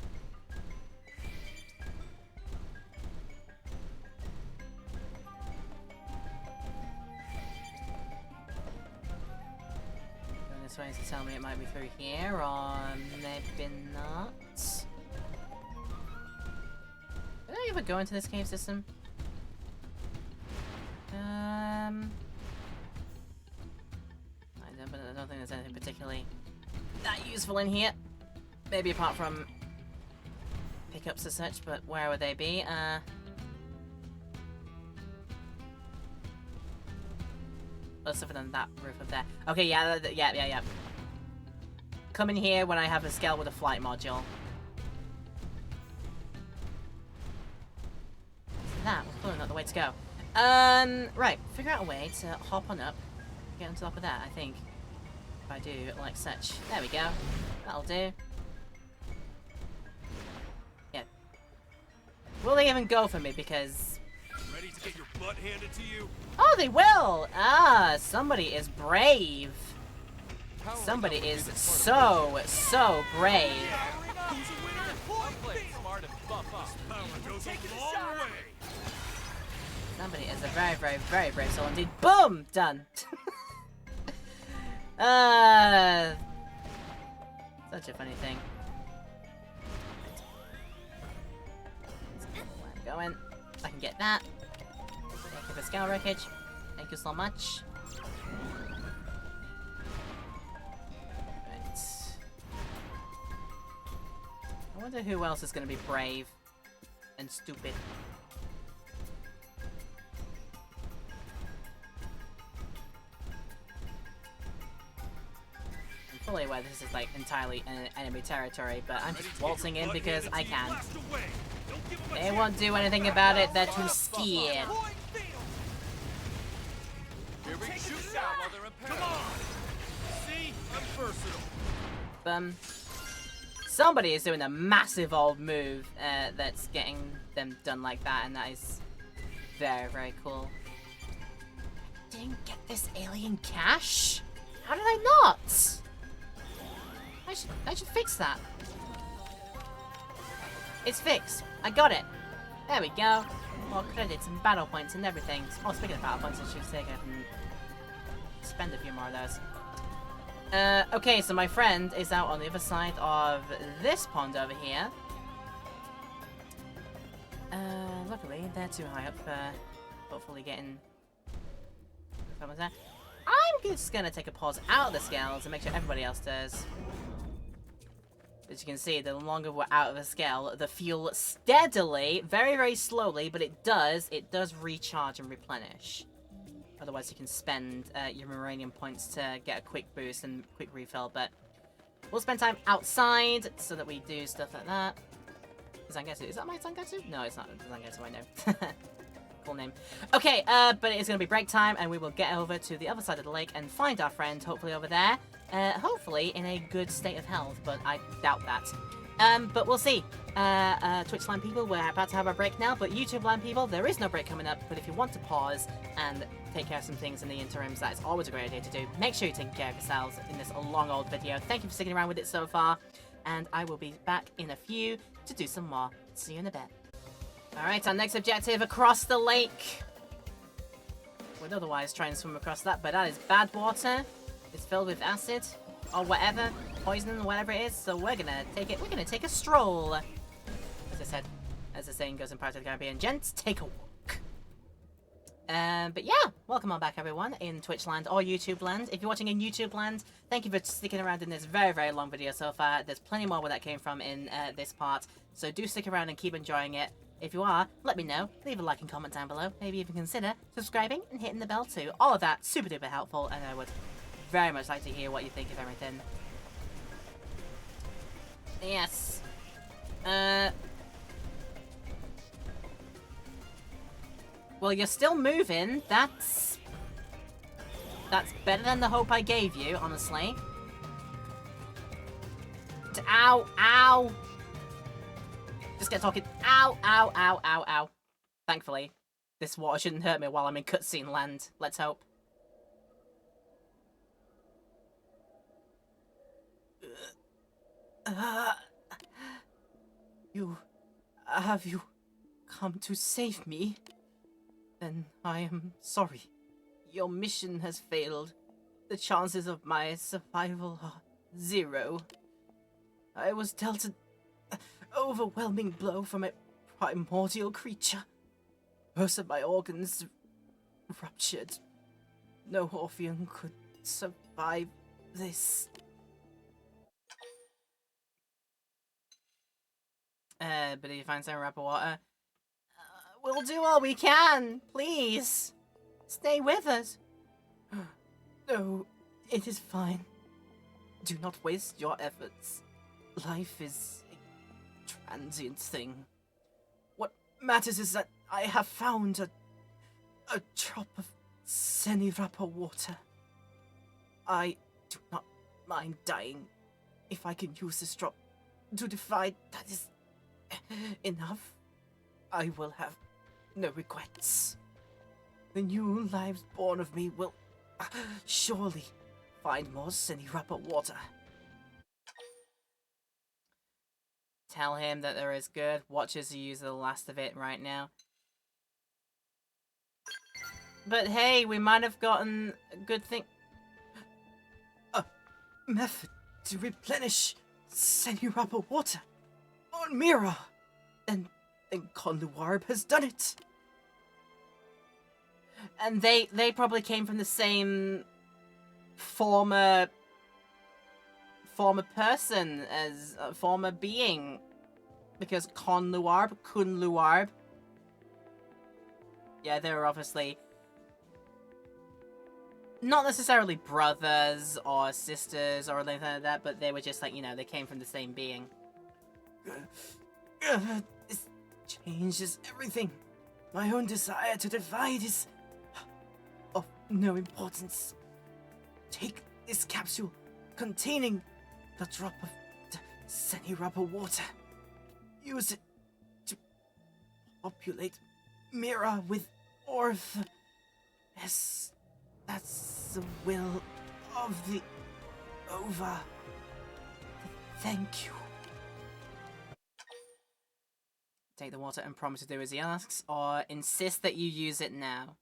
Going this way to tell me it might be through here, or maybe not. Did I ever go into this cave system? I don't think there's anything particularly that useful in here. Maybe apart from pickups as such, but where would they be? Other than that roof up there. Okay, yeah. Come in here when I have a scale with a flight module. So that was clearly not the way to go. Right. Figure out a way to hop on up. Get on top of that, I think. If I do like such. There we go. That'll do. Yeah. Will they even go for me? Because... Ready to get your butt handed to you? Oh, they will! Ah, somebody is brave. Somebody is so brave. Somebody is a very brave soul indeed. Boom! Done. Such a funny thing. Where I'm going. I can get that. Thank you for scale wreckage. Thank you so much. Right. I wonder who else is going to be brave and stupid. I'm fully aware this is like entirely enemy territory, but I'm just waltzing in because I can. They won't do anything about it, they're too scared. Somebody is doing a massive old move that's getting them done like that, and that is very cool. I didn't get this alien cache? How did I not? I should fix that. It's fixed. I got it. There we go. More credits and battle points and everything. Oh, speaking of battle points, I should say I can spend a few more of those. Okay, so my friend is out on the other side of this pond over here. Luckily, they're too high up for hopefully getting... I'm just gonna take a pause out of the scales and make sure everybody else does. As you can see, the longer we're out of the scale, the fuel steadily, very slowly, but it does recharge and replenish. Otherwise, you can spend your uranium points to get a quick boost and quick refill, but we'll spend time outside so that we do stuff like that. Zangetsu. Is that my Zangetsu? No, it's not Zangetsu, I know. Cool name. Okay, but it's going to be break time, and we will get over to the other side of the lake and find our friend, hopefully over there. Hopefully in a good state of health, but I doubt that. But we'll see. Twitch land people, we're about to have our break now, but YouTube land people, there is no break coming up, but if you want to pause and take care of some things in the interims, that's always a great idea to do. Make sure you're taking care of yourselves in this long old video. Thank you for sticking around with it so far, and I will be back in a few to do some more. See you in a bit. Alright, our next objective, across the lake. We'd otherwise try and swim across that, but that is bad water. It's filled with acid, or whatever, poison, whatever it is, so we're gonna take a stroll. As I said, as the saying goes in Pirates of the Caribbean, gents, take a walk. But yeah, welcome on back everyone in Twitch land or YouTube land. If you're watching in YouTube land, thank you for sticking around in this very, very long video so far. There's plenty more where that came from in this part, so do stick around and keep enjoying it. If you are, let me know. Leave a like and comment down below. Maybe even consider subscribing and hitting the bell too. All of that super duper helpful, and I would very much like to hear what you think of everything. Yes. Well, you're still moving. That's better than the hope I gave you, honestly. Ow, ow. Just get talking. Ow, ow, ow, ow, ow. Thankfully, this water shouldn't hurt me while I'm in cutscene land. Let's hope. Have you come to save me? Then I am sorry. Your mission has failed. The chances of my survival are 0. I was dealt an overwhelming blow from a primordial creature. Most of my organs ruptured. No Orphean could survive this. But if you find some rapid water, we'll do all we can. Please, stay with us. No, it is fine. Do not waste your efforts. Life is a transient thing. What matters is that I have found a drop of Xenoblade water. I do not mind dying if I can use this drop to defy that is enough. I will have no regrets. The new lives born of me will surely find more Xenoblade water. Tell him that there is good. Watch as you use the last of it right now. But hey, we might have gotten a good thing. A method to replenish Xenoblade water on Mira. And Conluarb has done it. And they probably came from the same former person as a former being, because Conluarb. Yeah, they were obviously not necessarily brothers or sisters or anything like that, but they were just like, you know, they came from the same being. This changes everything. My own desire to divide is of no importance. Take this capsule containing the drop of Xenoblade water. Use it to populate Mira with Orth. Yes, that's the will of the Ova. Thank you. Take the water and promise to do as he asks, or insist that you use it now.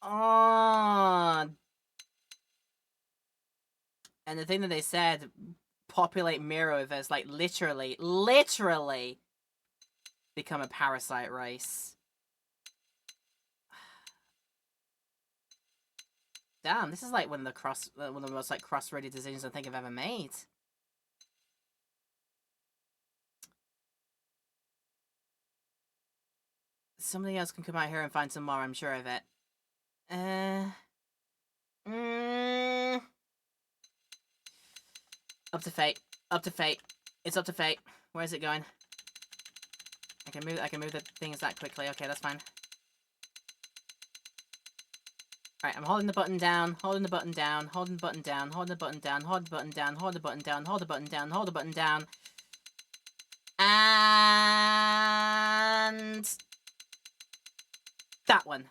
Oh. And the thing that they said, populate Mira with us, like literally become a parasite race. Damn, this is like one of the most like cross-ready decisions I think I've ever made. Somebody else can come out here and find some more, I'm sure of it. Up to fate. Up to fate. It's up to fate. Where is it going? I can move the things that quickly. Okay, that's fine. Alright, I'm holding the button down, holding the button down, holding the button down, holding the button down, holding the button down, holding the button down, hold the button down, hold the button down. And that one.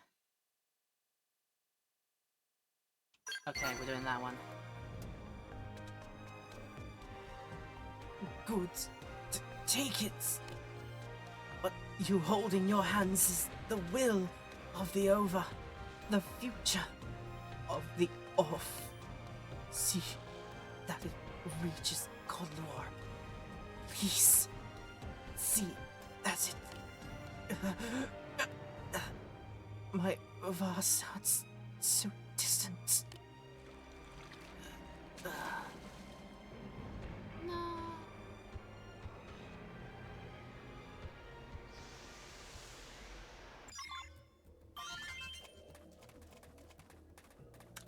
Okay, we're doing that one. Good. Take it. What you hold in your hands is the will of the Ova. The future of the Off. See that it reaches Conluarb. Please. See that it My voice sounds so distant. No.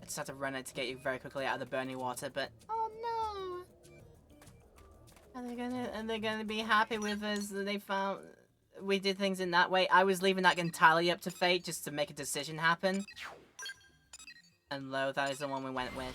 I just had to run it to get you very quickly out of the burning water, but Oh no. are they gonna be happy with us that they found we did things in that way? I was leaving that entirely up to fate just to make a decision happen. And lo, that is the one we went with.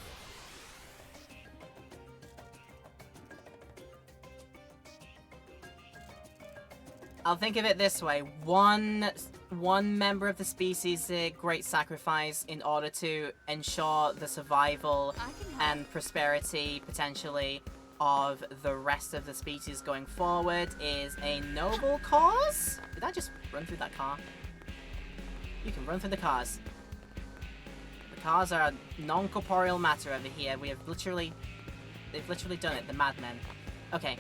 I'll think of it this way. One member of the species did great sacrifice in order to ensure the survival and prosperity, potentially, of the rest of the species going forward is a noble cause? Did I just run through that car? You can run through the cars. The cars are a non-corporeal matter over here. They've literally done it, the madmen. Okay.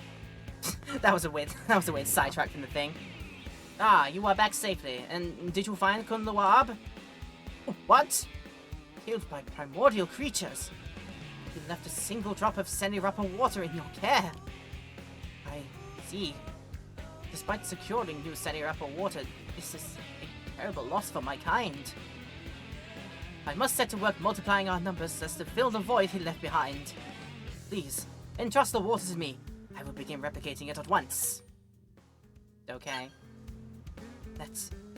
that was a weird sidetrack from the thing. Ah, you are back safely. And did you find Kun Lawab? What? Killed by primordial creatures. You left a single drop of Senirapa water in your care. I see. Despite securing new Senirapa water, this is a terrible loss for my kind. I must set to work multiplying our numbers so as to fill the void he left behind. Please, entrust the water to me. I will begin replicating it at once. Okay.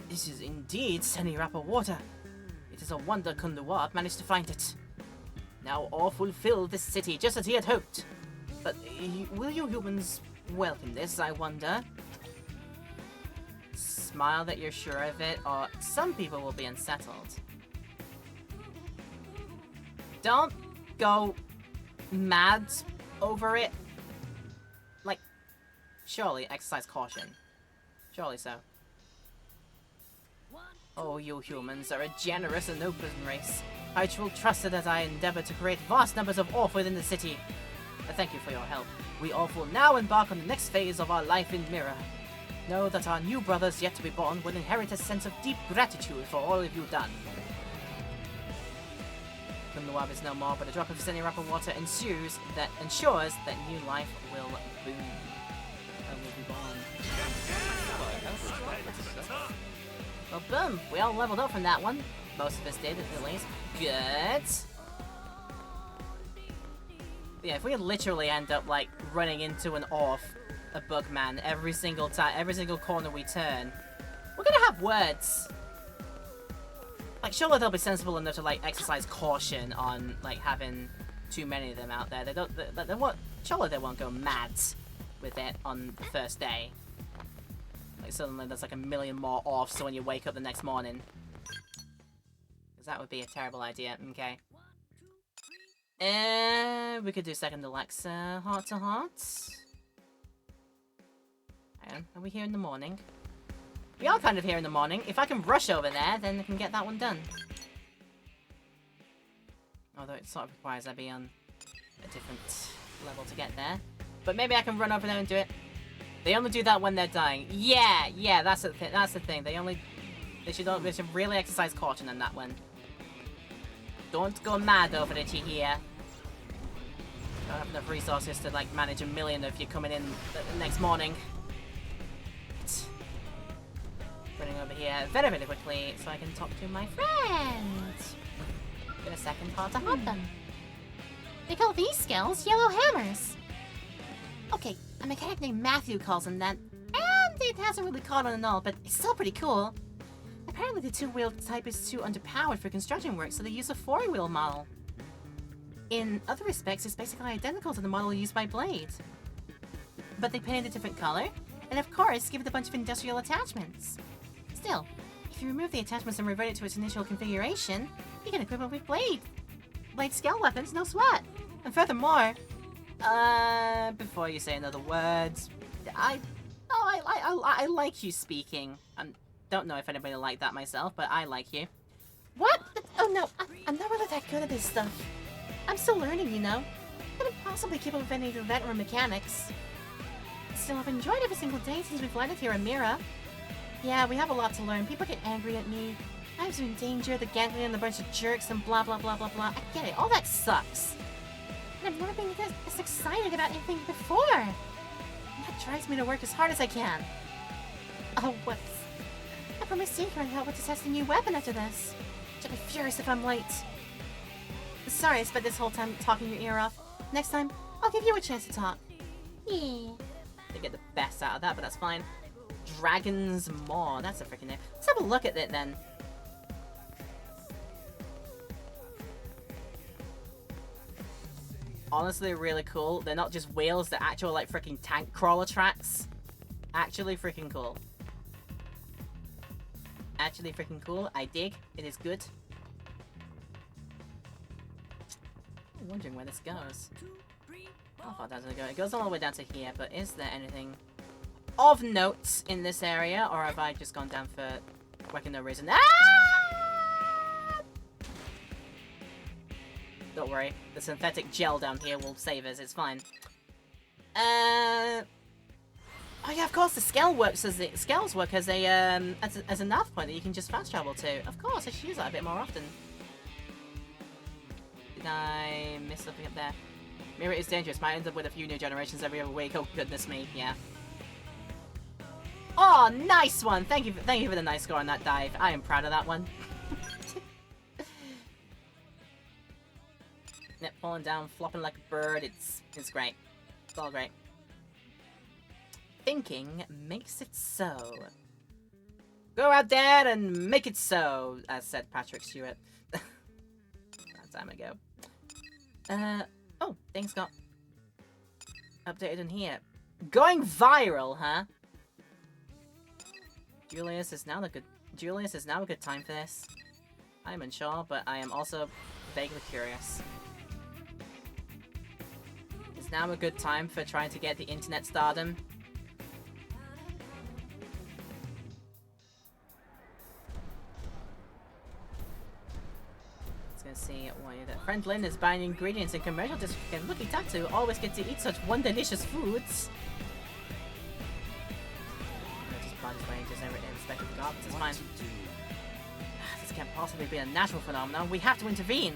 This is indeed Senirapa water. It is a wonder Kun Lawab managed to find it. Now all fulfill this city just as he had hoped. But will you humans welcome this, I wonder? Smile that you're sure of it, or some people will be unsettled. Don't go mad over it. Like, surely exercise caution. Surely so. Oh, you humans are a generous and open race. I will trust it as I endeavor to create vast numbers of Orph within the city. Thank you for your help. We Orph will now embark on the next phase of our life in Mirror. Know that our new brothers yet to be born will inherit a sense of deep gratitude for all of you done. Kun Lawab is no more, but a drop of Senirapa water ensures that new life will boom. And will be born. Well, boom! We all leveled up from that one. Most of us did, at least. Good. But yeah, if we literally end up, like, running into an Orph, a Bugman, every single time, every single corner we turn, we're gonna have words. Like, surely they'll be sensible enough to, like, exercise caution on, like, having too many of them out there. They won't, surely they won't go mad with it on the first day. Like, suddenly there's like a million more Orphs, so when you wake up the next morning. Because that would be a terrible idea, okay. We could do second Alexa heart to heart. Hang on, are we here in the morning? We are kind of here in the morning. If I can rush over there, then I can get that one done. Although it sort of requires I be on a different level to get there. But maybe I can run over there and do it. They only do that when they're dying. Yeah, that's the thing. That's the thing. They should really exercise caution on that one. Don't go mad over it, you hear? Don't have enough resources to like manage a million of you coming in the next morning. Running over here very, very quickly so I can talk to my friend. Get a second heart to heart them. They call these skills yellow hammers. Okay, a mechanic named Matthew calls them that, and it hasn't really caught on at all, but it's still pretty cool. Apparently the two-wheel type is too underpowered for construction work, so they use a four-wheel model. In other respects, it's basically identical to the model used by Blade. But they paint it a different color, and of course, give it a bunch of industrial attachments. Still, if you remove the attachments and revert it to its initial configuration, you can equip it with Blade. Blade scale weapons, no sweat. And furthermore, before you say another word, I like you speaking. I don't know if anybody liked that myself, but I like you. What? Oh no, I'm not really that good at this stuff. I'm still learning, you know. Couldn't possibly keep up with any of the veteran mechanics. Still, I've enjoyed every single day since we've landed here in Mira. Yeah, we have a lot to learn. People get angry at me. I was in danger, the gangling and a bunch of jerks and blah blah blah blah blah. I get it, all that sucks. And I've never been this excited about anything before. And that drives me to work as hard as I can. Oh, whoops. I promised Tinker and help with to test a new weapon after this. She'll be furious if I'm late. Sorry I spent this whole time talking your ear off. Next time, I'll give you a chance to talk. Yeah. They get the best out of that, but that's fine. Dragon's Maw, that's a freaking name. Let's have a look at it then. Honestly, really cool. They're not just wheels, they're actual like freaking tank crawler tracks. Actually freaking cool. Actually freaking cool. I dig. It is good. I'm wondering where this goes. How far down does it go? It goes all the way down to here, but is there anything of note in this area? Or have I just gone down for working no reason? Ah! Don't worry, the synthetic gel down here will save us, it's fine. Oh yeah, of course, the scales work as a nav point that you can just fast travel to. Of course, I should use that a bit more often. Did I miss something up there? Mirror is dangerous, might end up with a few new generations every other week. Oh goodness me, yeah. Oh, nice one! Thank you for the nice score on that dive. I am proud of that one. Net falling down, flopping like a bird. It's great. It's all great. Thinking makes it so. Go out there and make it so, as said Patrick Stewart. That time ago. Oh, things got updated in here. Going viral, huh? Julius is now a good time for this. I'm unsure, but I am also vaguely curious. Is now a good time for trying to get the internet stardom? Let's see why that friend Lynn is buying ingredients in commercial district, and Lucky Tattoo always get to eat such one delicious foods. Just bodies by just never expected garbage. It's fine. This can't possibly be a natural phenomenon. We have to intervene.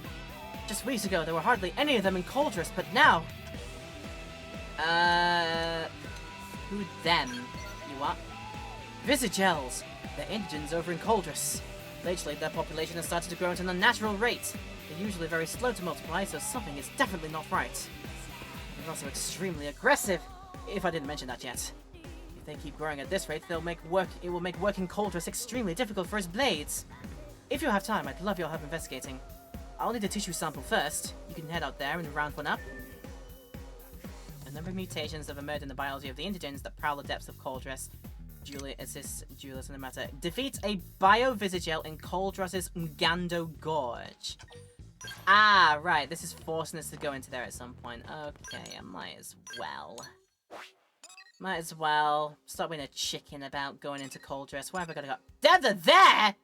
Just weeks ago, there were hardly any of them in Coldress, but now. Who them? You what? Visagels. They're indigents over in Coldress. Lately, their population has started to grow at an unnatural rate. They're usually very slow to multiply, so something is definitely not right. They're also extremely aggressive, if I didn't mention that yet. If they keep growing at this rate, it will make working Coldress extremely difficult for his blades. If you have time, I'd love your help investigating. I'll need a tissue sample first. You can head out there and round one up. A number of mutations have emerged in the biology of the indigents that prowl the depths of Coldress. Julia assists Julius in the matter. Defeats a Biovisagel in Coldress's Ngando Gorge. Ah, right. This is forcing us to go into there at some point. Okay, I might as well. Might as well. Stop being a chicken about going into Coldress. Where have I got to go? They're there!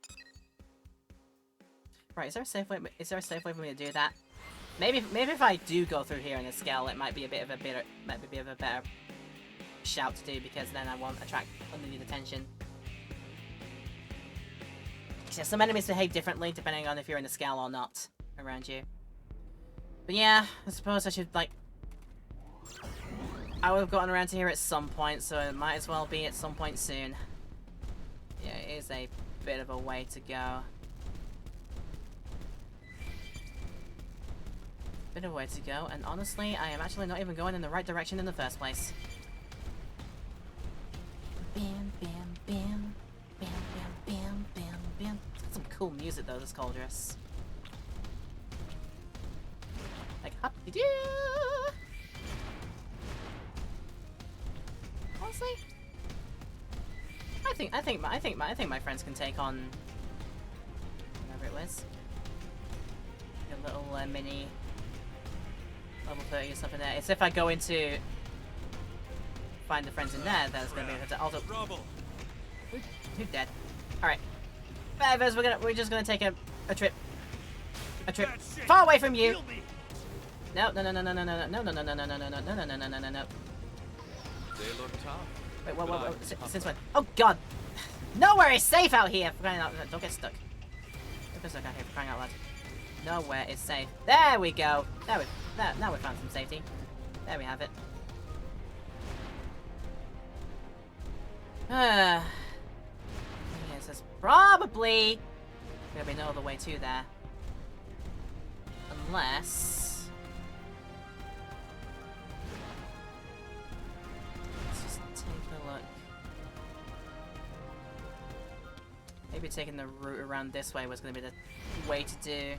Right, is there a safe way for me to do that? Maybe if I do go through here in a scale, it might be a bit of a better shout to do, because then I won't attract undue attention. So some enemies behave differently depending on if you're in the scale or not around you. But yeah, I suppose I should, like, I would have gotten around to here at some point, so it might as well be at some point soon. Yeah, it is a bit of a way to go. Bit of a way to go, and honestly, I am actually not even going in the right direction in the first place. Bam, bam, bam. Bam, bam, bam, bam, bam. It's got some cool music though, this Coldress. Like, hop-de-doo! Honestly, I think my friends can take on whatever it was. A little mini level 30 or something there. It's if I go into find the friends in there, that's gonna be able to also. Who's dead? Alright. Fivers, we're just gonna take a trip. Far away from you! No. They look tough. Wait, whoa. Since when? Oh god! Nowhere is safe out here! Don't get stuck. Because I got here for crying out loud. Nowhere is safe. There we go. Now we found some safety. There we have it. Yes, there's probably gonna be no other way to there. Unless... Let's just take a look. Maybe taking the route around this way was gonna be the way to do.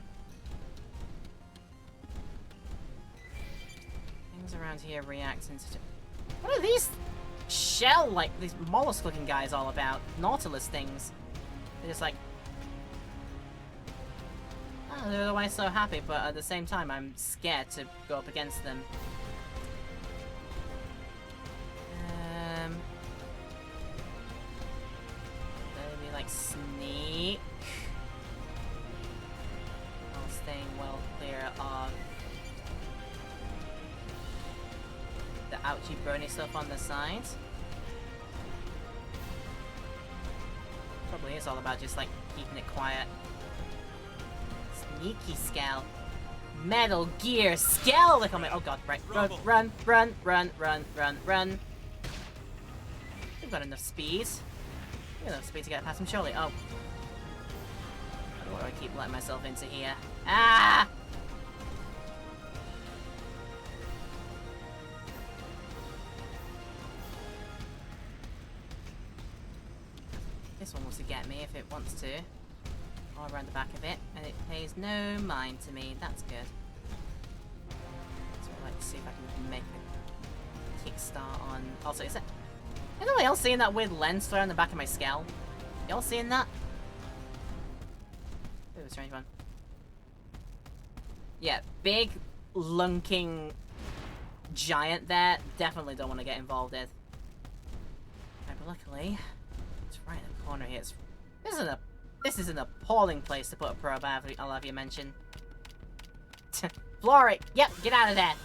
Things around here reacting to... What are these shell, like, these mollusk-looking guys all about? Nautilus things. They're just like... Oh, they're always so happy, but at the same time, I'm scared to go up against them. Maybe, like, sneak. While staying well clear of the ouchy burny stuff on the side. Probably is all about just, like, keeping it quiet. Sneaky Scal. Metal Gear Scal! Like, oh god, right. Run. We've got enough speed. We've got enough speed to get past him, surely. Oh. Why do I keep letting myself into here? Ah! This one wants to get me if it wants to. All around the back of it, and it pays no mind to me. That's good. So I'd like to see if I can make a kickstart on... Also, is it... Anyone else seeing that weird lens flare on the back of my skull? Y'all seeing that? Bit of a strange one. Yeah, big, lunking giant there. Definitely don't want to get involved with. Right, but luckily, it's right in the corner here. This is an appalling place to put a probe, I'll have you mention. Floor it! Yep, get out of there!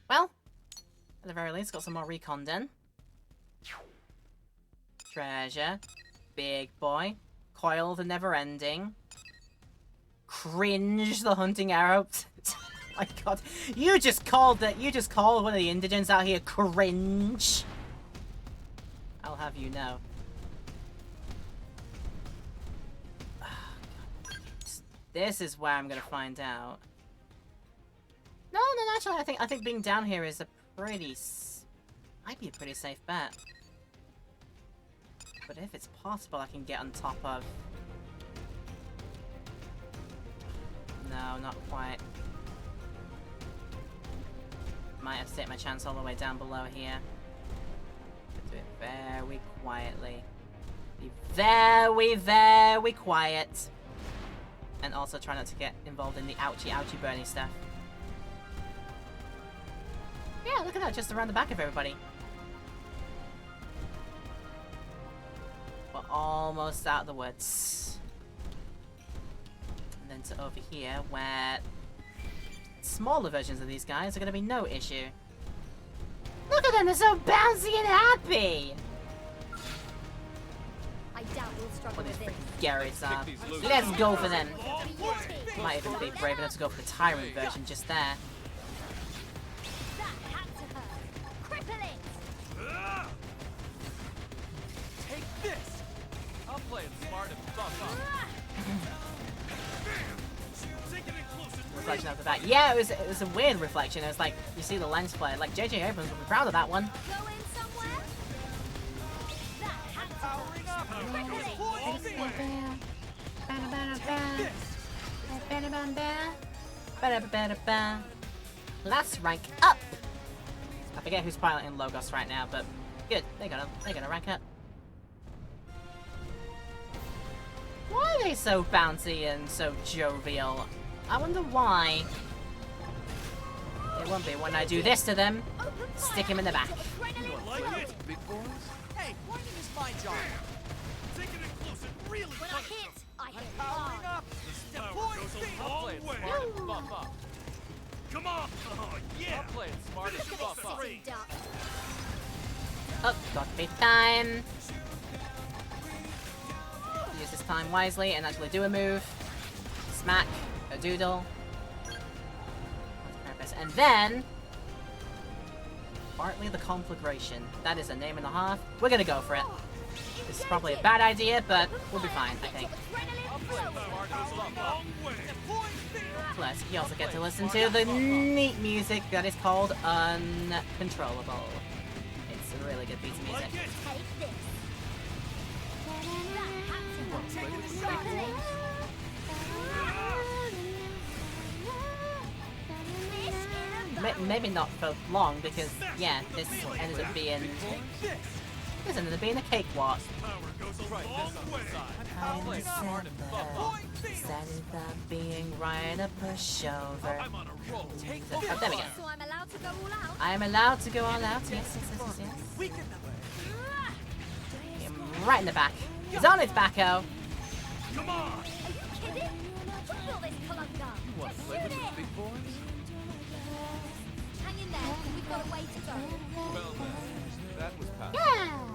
Well, at the very least, got some more recon done. Treasure. Big boy. Coil the never-ending. Cringe the hunting arrow. My god. You just called one of the indigents out here cringe. I'll have you know. This is where I'm gonna find out. No, actually, I think being down here is a pretty... might be a pretty safe bet. But if it's possible, I can get on top of... No, not quite. Might have to take my chance all the way down below here. Do it very quietly. Be very, very quiet. And also try not to get involved in the ouchy burny stuff. Yeah, look at that, just around the back of everybody. We're almost out of the woods. And then to over here, where smaller versions of these guys are going to be no issue. Look at them, they're so bouncy and happy! I doubt we'll struggle with this. Garrett's let's go for them. Might even be brave enough to go for the Tyrant version just there. That had to hurt. Cripple it! Take this! I'll play it smart and fuck up. Reflection after that. Yeah, it was a weird reflection. It was like, you see the lens flare. Like, J.J. Abrams would be proud of that one. Going somewhere? That had to hurt. Last rank up. I forget who's piloting Logos right now, but good. They're gonna rank up. Why are they so bouncy and so jovial? I wonder why. It won't be when I do this to them. Stick him in the back. Like it, big boys? Hey, pointing is my job. Taking it close and really When I hit, I hit Powering hard. up. This The power boys goes think- a long way. Smart and buff up. Come on! Oh, yeah! I'll play it smart and Look at buff this up. sitting duck. Oh, got big time. time wisely and actually do a move. Smack. A doodle. Purpose. And then... Bartley the Conflagration. That is a name and a half. We're gonna go for it. This is probably a bad idea, but we'll be fine, I think. Plus, you also get to listen to the neat music that is called Uncontrollable. It's a really good piece of music. Maybe not for long, because, yeah, this ended up being a cakewalk. Standing up, being right a pushover. Oh, there we go. So I'm allowed to go all out? I am allowed to go all out, yes. Right in the back. He's on his back-o. Come on! Are you kidding? Drop all this colunga. You want to play with the big boys? Hang in there, we've got a way to go. Well, that was powerful. Yeah!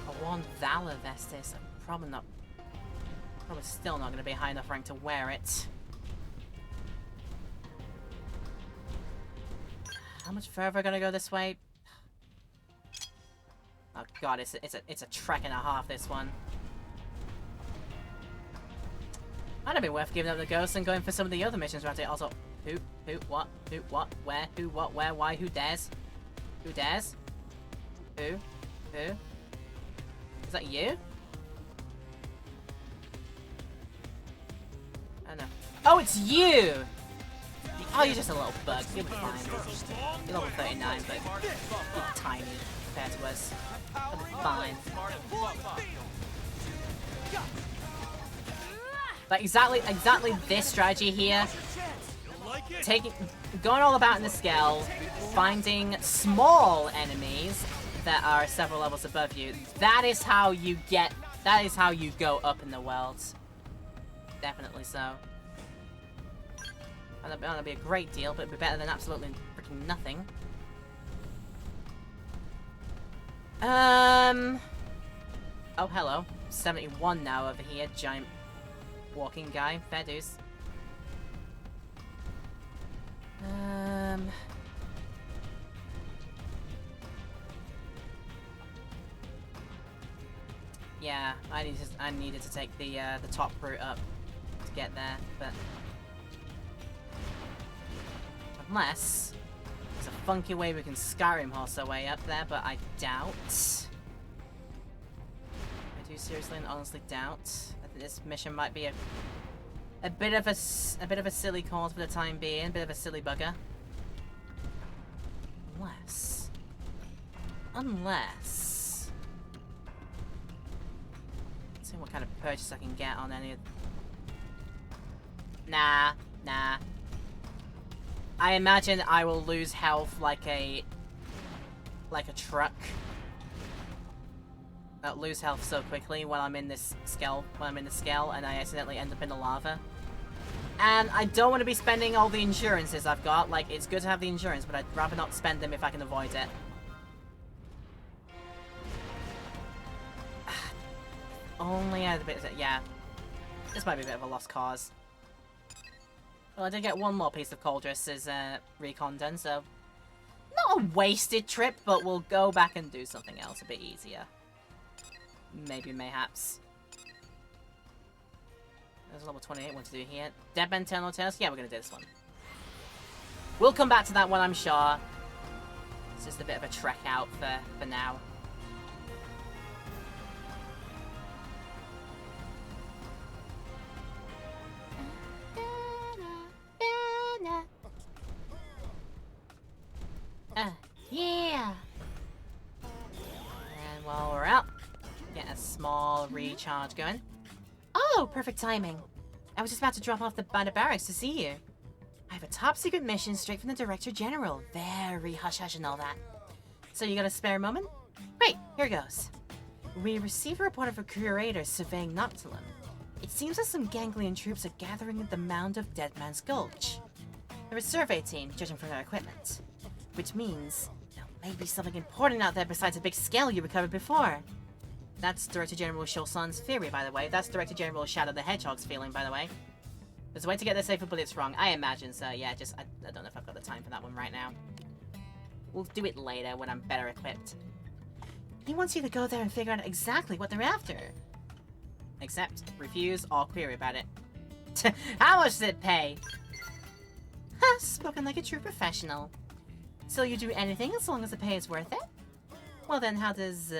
I want Valor Vestis. I'm probably still not going to be high enough rank to wear it. How much further going to go this way? Oh god, it's a trek and a half, this one. Might have been worth giving up the ghost and going for some of the other missions around here. Also, who, what, where, who, what, where, why, who dares? Who dares? Who? Is that you? I don't know. Oh, it's you! Oh, you're just a little bug. You'll be fine. You're level 39, but you're tiny compared to us. You'll be fine. Like, exactly this strategy here. Going all about in the scale, finding small enemies that are several levels above you. That is how you go up in the world. Definitely so. And that'll be a great deal, but it'd be better than absolutely freaking nothing. Oh, hello. 71 now over here, giant walking guy. Fair dues. Yeah, I needed to take the top route up to get there, but unless there's a funky way we can Skyrim horse our way up there, but I doubt. I do seriously and honestly doubt. I think this mission might be a bit of a silly cause for the time being, a bit of a silly bugger. Unless. Let's see what kind of purchase I can get on any of. Nah. I imagine I will lose health like a truck. Lose health so quickly when I'm in this scale, and I accidentally end up in the lava. And I don't want to be spending all the insurances I've got. Like, it's good to have the insurance, but I'd rather not spend them if I can avoid it. Only a bit. Yeah, this might be a bit of a lost cause. Well, I did get one more piece of Coldress as recon done, so not a wasted trip, but we'll go back and do something else a bit easier. Maybe, mayhaps. There's a level 28 one to do here. Dead Men Tell No Tales? Yeah, we're gonna do this one. We'll come back to that one, I'm sure. It's just a bit of a trek out for now. Yeah! And while we're out, get a small recharge going. Oh, perfect timing. I was just about to drop off the barracks to see you. I have a top secret mission straight from the Director General. Very hush-hush and all that. So you got a spare moment? Great, here goes. We received a report of a curator surveying Noctilum. It seems that some ganglion troops are gathering at the mound of Dead Man's Gulch. They're a survey team, judging from their equipment. Which means they'll Maybe something important out there besides a big scale you recovered before. That's Director General Shulsan's theory, by the way. That's Director General Shadow the Hedgehog's feeling, by the way. There's a way to get the safer bullets wrong. I imagine so. Yeah, I don't know if I've got the time for that one right now. We'll do it later when I'm better equipped. He wants you to go there and figure out exactly what they're after. Accept, refuse, or query about it. How much does it pay? Ha! Spoken like a true professional. So you do anything as long as the pay is worth it? Well then, how does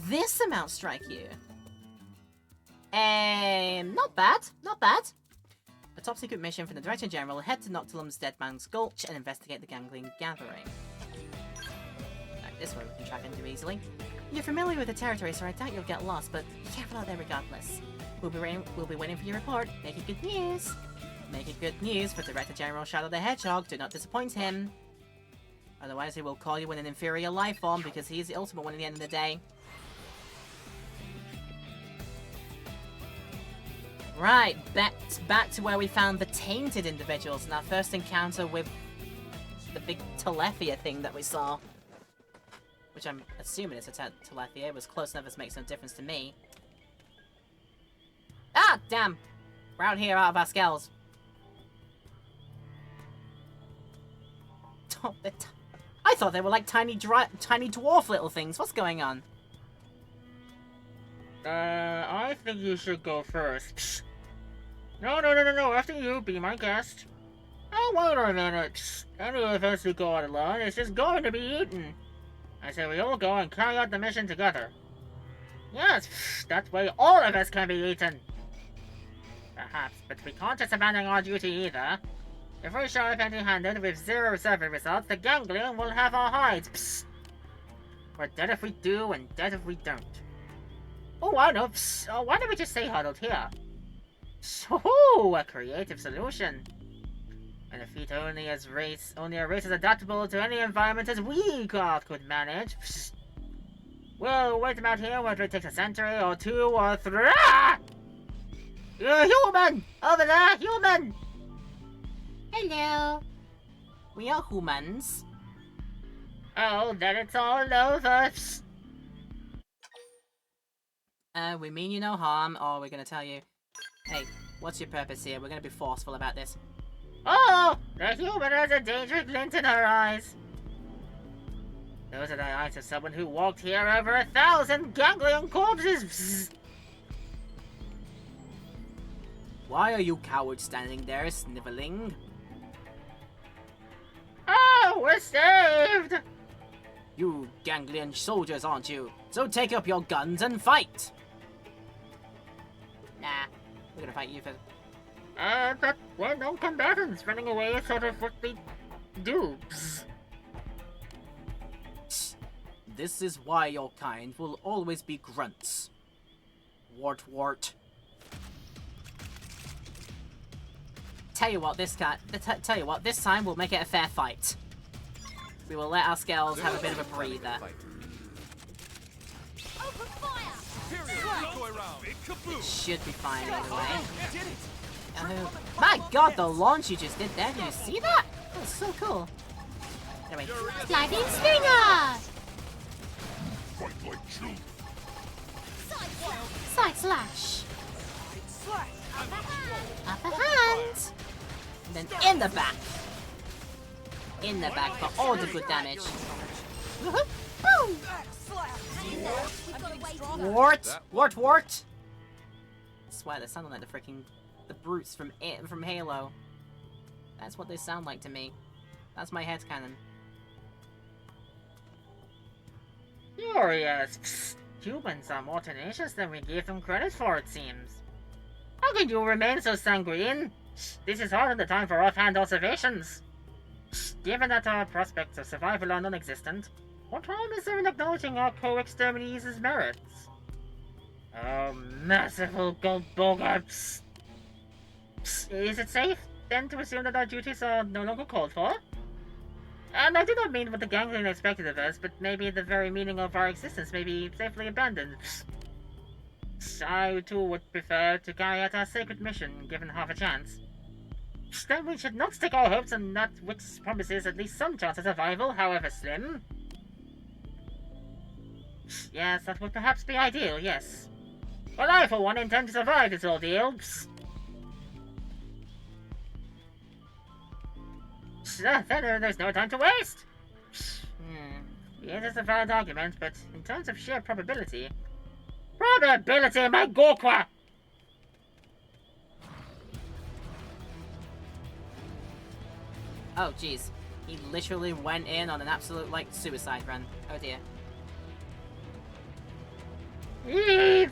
this amount strike you? Not bad, not bad. A top secret mission from the Director General. Head to Noctilum's Dead Man's Gulch and investigate the Gangling Gathering. Like this one we can track into easily. You're familiar with the territory, so I doubt you'll get lost, but be careful out there regardless. We'll be waiting for your report. Make it good news. Make it good news for Director General Shadow the Hedgehog. Do not disappoint him. Otherwise, he will call you in an inferior life form because he's the ultimate one at the end of the day. Right, back to where we found the tainted individuals in our first encounter with the big Telethia thing that we saw. Which I'm assuming it's a Telethia. It was close enough as makes no difference to me. Ah, damn! We're out here out of our skells. I thought they were like tiny dwarf little things. What's going on? I think you should go first. Psst. No. After you, be my guest. Oh, wait a minute. Any of us who go out alone is just going to be eaten. I say we all go and carry out the mission together. Yes, that way all of us can be eaten. Perhaps, but we can't just abandon our duty either. If we show up empty-handed with 0 survey results, the ganglion will have our hides. Psst. We're dead if we do, and dead if we don't. Oh, I know. Oh, why don't we just stay huddled here? So, a creative solution. And if it only a race as adaptable to any environment as we could manage. Psst. We'll wait them out here whether it takes a century or 2 or 3. Human! Over there, human! Hello. We are humans. Oh, then it's all over. We mean you no harm, or we're gonna tell you, hey, what's your purpose here? We're gonna be forceful about this. Oh, the human has a dangerous glint in her eyes. Those are the eyes of someone who walked here over 1,000 ganglion corpses. Why are you cowards standing there, sniveling? Oh, we're saved! You ganglion soldiers, aren't you? So take up your guns and fight! Nah, we're gonna fight you first. But we're non-combatants. Running away is sort of what we do. This is why your kind will always be grunts. Wart wart. Tell you what, this time we'll make it a fair fight. We will let our scales have a bit of a breather. It should be fine anyway. My god, the launch you just did there, did you see that? That was so cool. Anyway. Sliding stinger! Side slash. Upper hand. And then in the back. In the back for all the good damage. Boom! Wart! Wart wart! I swear they sound like the brutes from Halo. That's what they sound like to me. That's my headcanon. Curious. Humans are more tenacious than we give them credit for, it seems. How can you remain so sanguine? This is hardly the time for offhand observations. Given that our prospects of survival are non-existent, what harm is there in acknowledging our co-exterminate's merits? Oh, merciful Goldboga. Is it safe, then, to assume that our duties are no longer called for? And I do not mean what the ganglion expected of us, but maybe the very meaning of our existence may be safely abandoned. I, too, would prefer to carry out our sacred mission, given half a chance. Then we should not stick our hopes on that which promises at least some chance of survival, however slim. Yes, that would perhaps be ideal, yes. But I, for one, intend to survive this ordeal. Then there's no time to waste. It is a valid argument, but in terms of sheer probability... Probability, my Gorqua! Oh, jeez. He literally went in on an absolute, like, suicide run. Oh, dear. Oh, dear.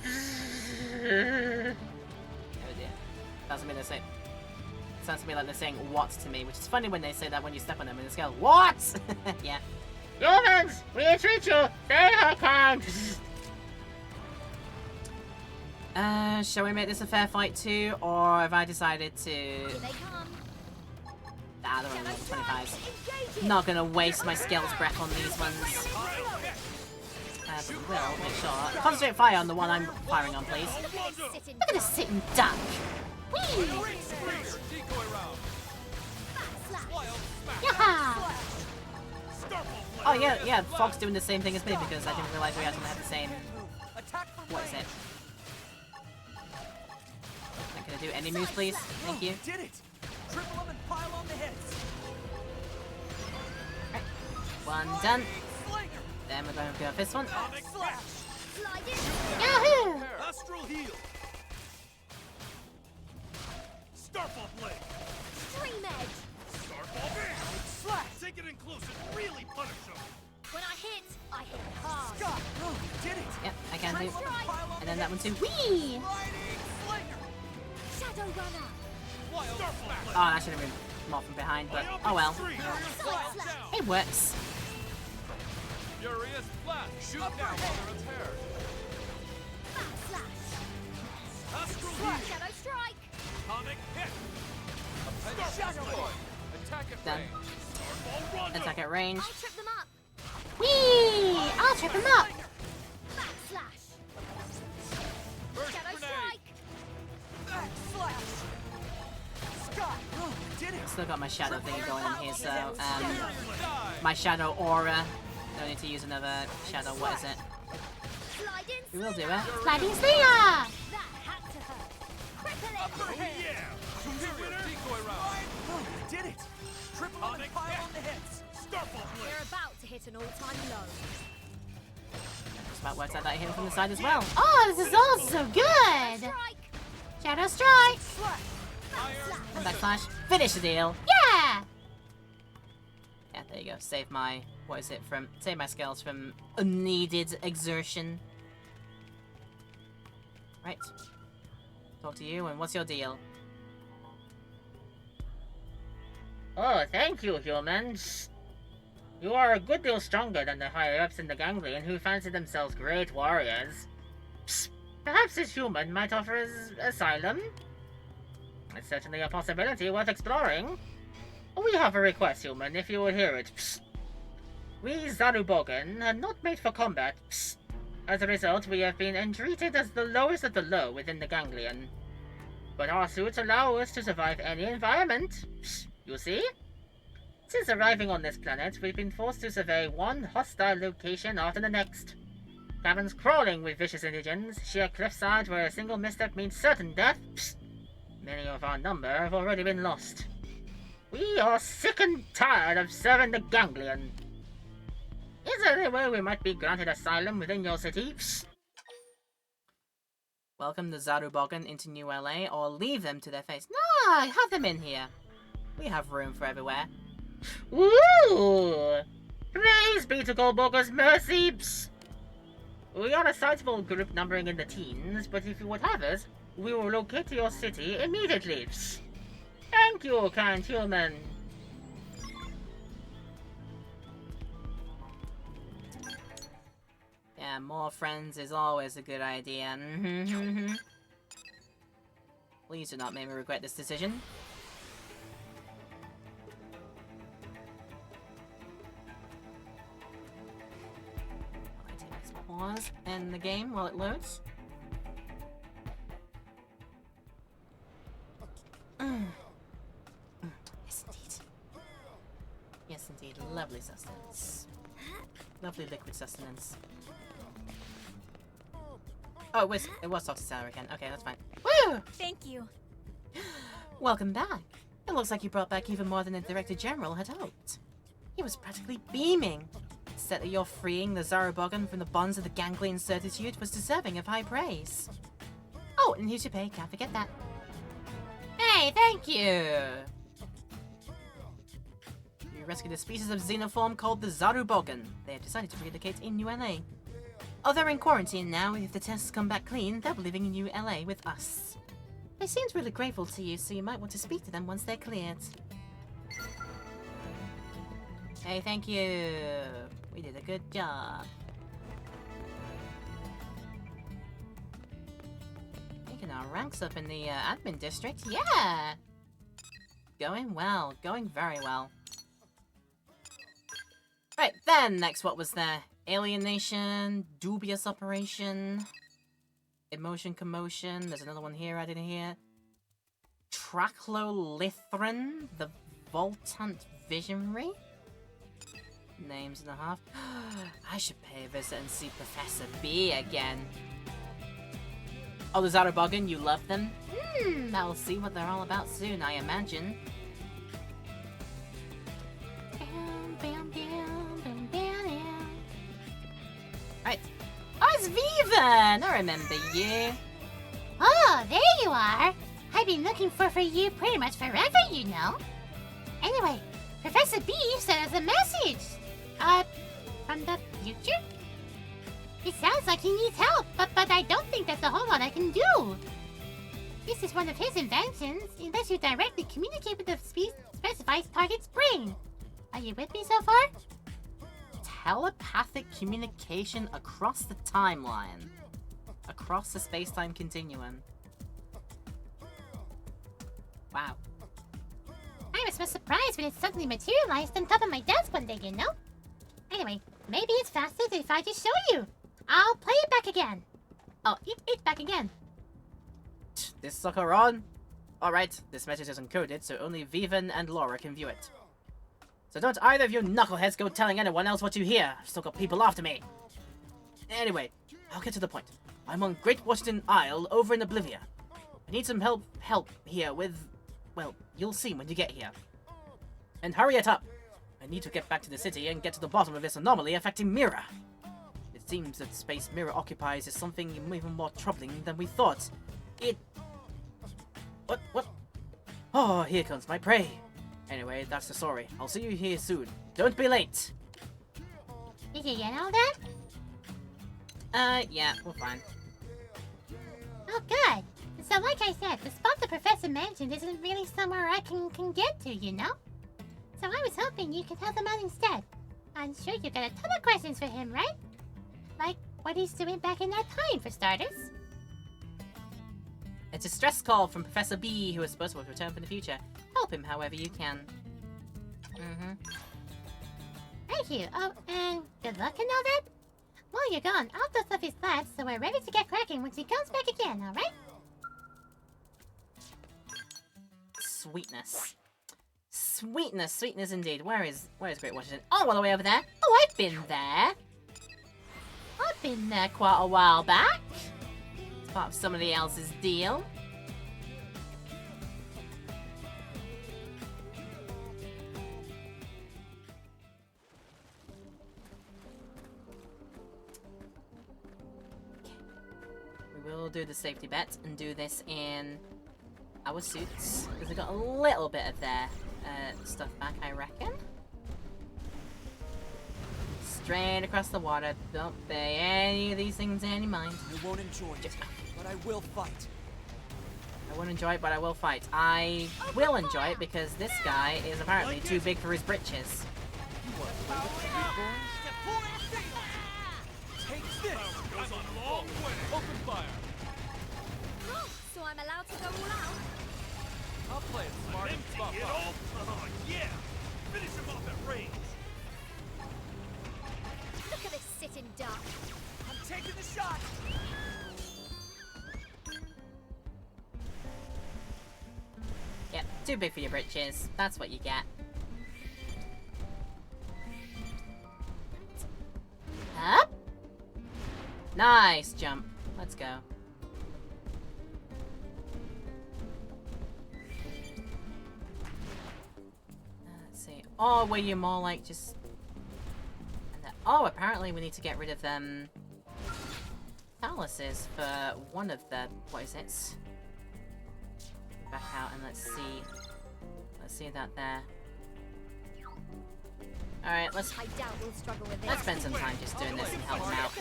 Doesn't mean they're saying... Sounds to me like they're saying what to me, which is funny when they say that when you step on them in the scale. What? Yeah. Humans, we entreat you. They are kind. Shall we make this a fair fight too, or have I decided to... Here they come. Ah, they're only level 25s. Not gonna waste my skills breath on these ones. But we will make sure. Concentrate fire on the one I'm firing on, please. Look at this sitting duck. Whee! Yaha! Oh yeah, Fog's doing the same thing as me because I didn't realize we actually had the same... What is it? Can I do any moves, please? Thank you. Did it! Triple them and pile on the heads. Right. One done. Then we're going to go for this one. Yahoo! Astral heal. Starfall blade. Stream edge. Starfall bang. Slash. Take it in close and really punish them. When I hit hard. Scott, oh, you did it. Yep, I can do. And then that one too. Whee! Shadow runner. Oh, I should have been more from behind, but oh well. It works. Furious blast. Shoot down while they're impaired. Astral heal. Shadow strike. Atomic hit. Shadow point. Attack at Done. range. Starfall run. Attack at range. I'll trip them up. Whee! I'll trip him up. Backslash. First Shadow grenade. strike. Backslash. Scott, oh, you did it. Still got my shadow thing going on here, so Die. my shadow aura. Don't need to use another shadow. What is it? Slide in. We will do it. Sliding slinger! That had to hurt. Cripple it. Oh yeah. Superior decoy round. Oh, you did it. Triple them and pile on the heads. Starfall blade. We're about to hit an all-time low. Just about worked out that I hit him from the side as well. Oh, this is all so good! Strike. Shadow strike! And backslash. Finish the deal. Yeah! Yeah, there you go. Save my... What is it from... Save my skills from unneeded exertion. Right. Talk to you, and what's your deal? Oh, thank you, humans. You are a good deal stronger than the higher-ups in the ganglion who fancy themselves great warriors. Psst, perhaps this human might offer us asylum? It's certainly a possibility worth exploring. We have a request, human, if you will hear it. Psst. We Zarubogan are not made for combat. Psst. As a result, we have been entreated as the lowest of the low within the ganglion. But our suits allow us to survive any environment. Psst. You see? Since arriving on this planet, we've been forced to survey one hostile location after the next. Caverns crawling with vicious indigents, sheer cliffsides where a single misstep means certain death. Psst. Many of our number have already been lost. We are sick and tired of serving the ganglion. Is there any way we might be granted asylum within your city? Psst. Welcome the Zarubogan into New LA, or leave them to their face. No, have them in here. We have room for everywhere. Ooh! Praise be to Golboga's mercy! Psst. We are a sizable group numbering in the teens, but if you would have us, we will locate your city immediately. Psst. Thank you, kind human. Yeah, more friends is always a good idea. Please do not make me regret this decision. I take this pause in the game while it loads. Yes, indeed. Yes, indeed. Lovely sustenance. Lovely liquid sustenance. Oh, it was Dr. Sarah again. Okay, that's fine. Woo! Thank you. Welcome back. It looks like you brought back even more than the Director General had hoped. He was practically beaming. Said that your freeing the Zarubogan from the bonds of the ganglion certitude was deserving of high praise. Oh, and here's your pay, can't forget that. Hey, thank you! You rescued a species of xenoform called the Zarubogan. They have decided to relocate in New LA. Oh, they're in quarantine now. If the tests come back clean, they'll be living in New LA with us. They seemed really grateful to you, so you might want to speak to them once they're cleared. Hey, thank you. We did a good job. Making our ranks up in the admin district. Yeah! Going well. Going very well. Right, then, next what was there? Alienation, dubious operation, emotion commotion. There's another one here I didn't hear. Trachlolithrin, the Voltant Visionary. Names and a half. I should pay a visit and see Professor B again. Oh, the Zarubogan, you love them? I'll see what they're all about soon, I imagine. Right. Oh, it's Vivan! I remember you. Oh, there you are. I've been looking for you pretty much forever, you know. Anyway, Professor B sent us a message. From the future? It sounds like he needs help, but I don't think that's a whole lot I can do. This is one of his inventions. It lets you directly communicate with the specified target's brain. Are you with me so far? Telepathic communication across the timeline. Across the space-time continuum. Wow. I was so surprised when it suddenly materialized on top of my desk one day, you know? Anyway, maybe it's faster if I just show you. I'll play it back again. I'll eat it back again. This sucker on? Alright, this message is encoded, so only Vivan and Laura can view it. So don't either of you knuckleheads go telling anyone else what you hear. I've still got people after me. Anyway, I'll get to the point. I'm on Great Washington Isle over in Oblivia. I need some help here with... well, you'll see when you get here. And hurry it up. I need to get back to the city and get to the bottom of this anomaly affecting Mira. It seems that the space Mira occupies is something even more troubling than we thought. What? Oh, here comes my prey. Anyway, that's the story. I'll see you here soon. Don't be late. Did you get all that? Yeah, we're fine. Oh, good. So like I said, the spot the professor mentioned isn't really somewhere I can get to, you know? So I was hoping you could help him out instead. I'm sure you got a ton of questions for him, right? Like what he's doing back in that time, for starters. It's a stress call from Professor B, who is supposed to return from the future. Help him however you can. Thank you. Oh, and good luck and all that? While you're gone, I'll dust off his labs so we're ready to get cracking once he comes back again, alright? Sweetness. Sweetness indeed. Where is Great Washington? Oh, all the way over there. Oh, I've been there. I've been there quite a while back. It's part of somebody else's deal. We will do the safety bet and do this in our suits, because we got a little bit of their stuff back, I reckon. Straight across the water. Don't pay any of these things any mind. You won't enjoy it, but I will fight. I won't enjoy it, but I will fight. I will enjoy it because this guy is apparently too big for his britches. Take this! Goes on a long way. Open fire. So I'm allowed to go all out? I'll play it smart and buff up. Oh, yeah! Finish him off at range! Look at this sitting duck. I'm taking the shot! Yep, too big for your britches. That's what you get. Up. Nice jump. Let's go. Let's see. Oh, were you more like just... Oh, apparently we need to get rid of palaces for one of the... What is it? Back out and let's see. Let's see that there. Alright, let's spend some time just doing this and help them out.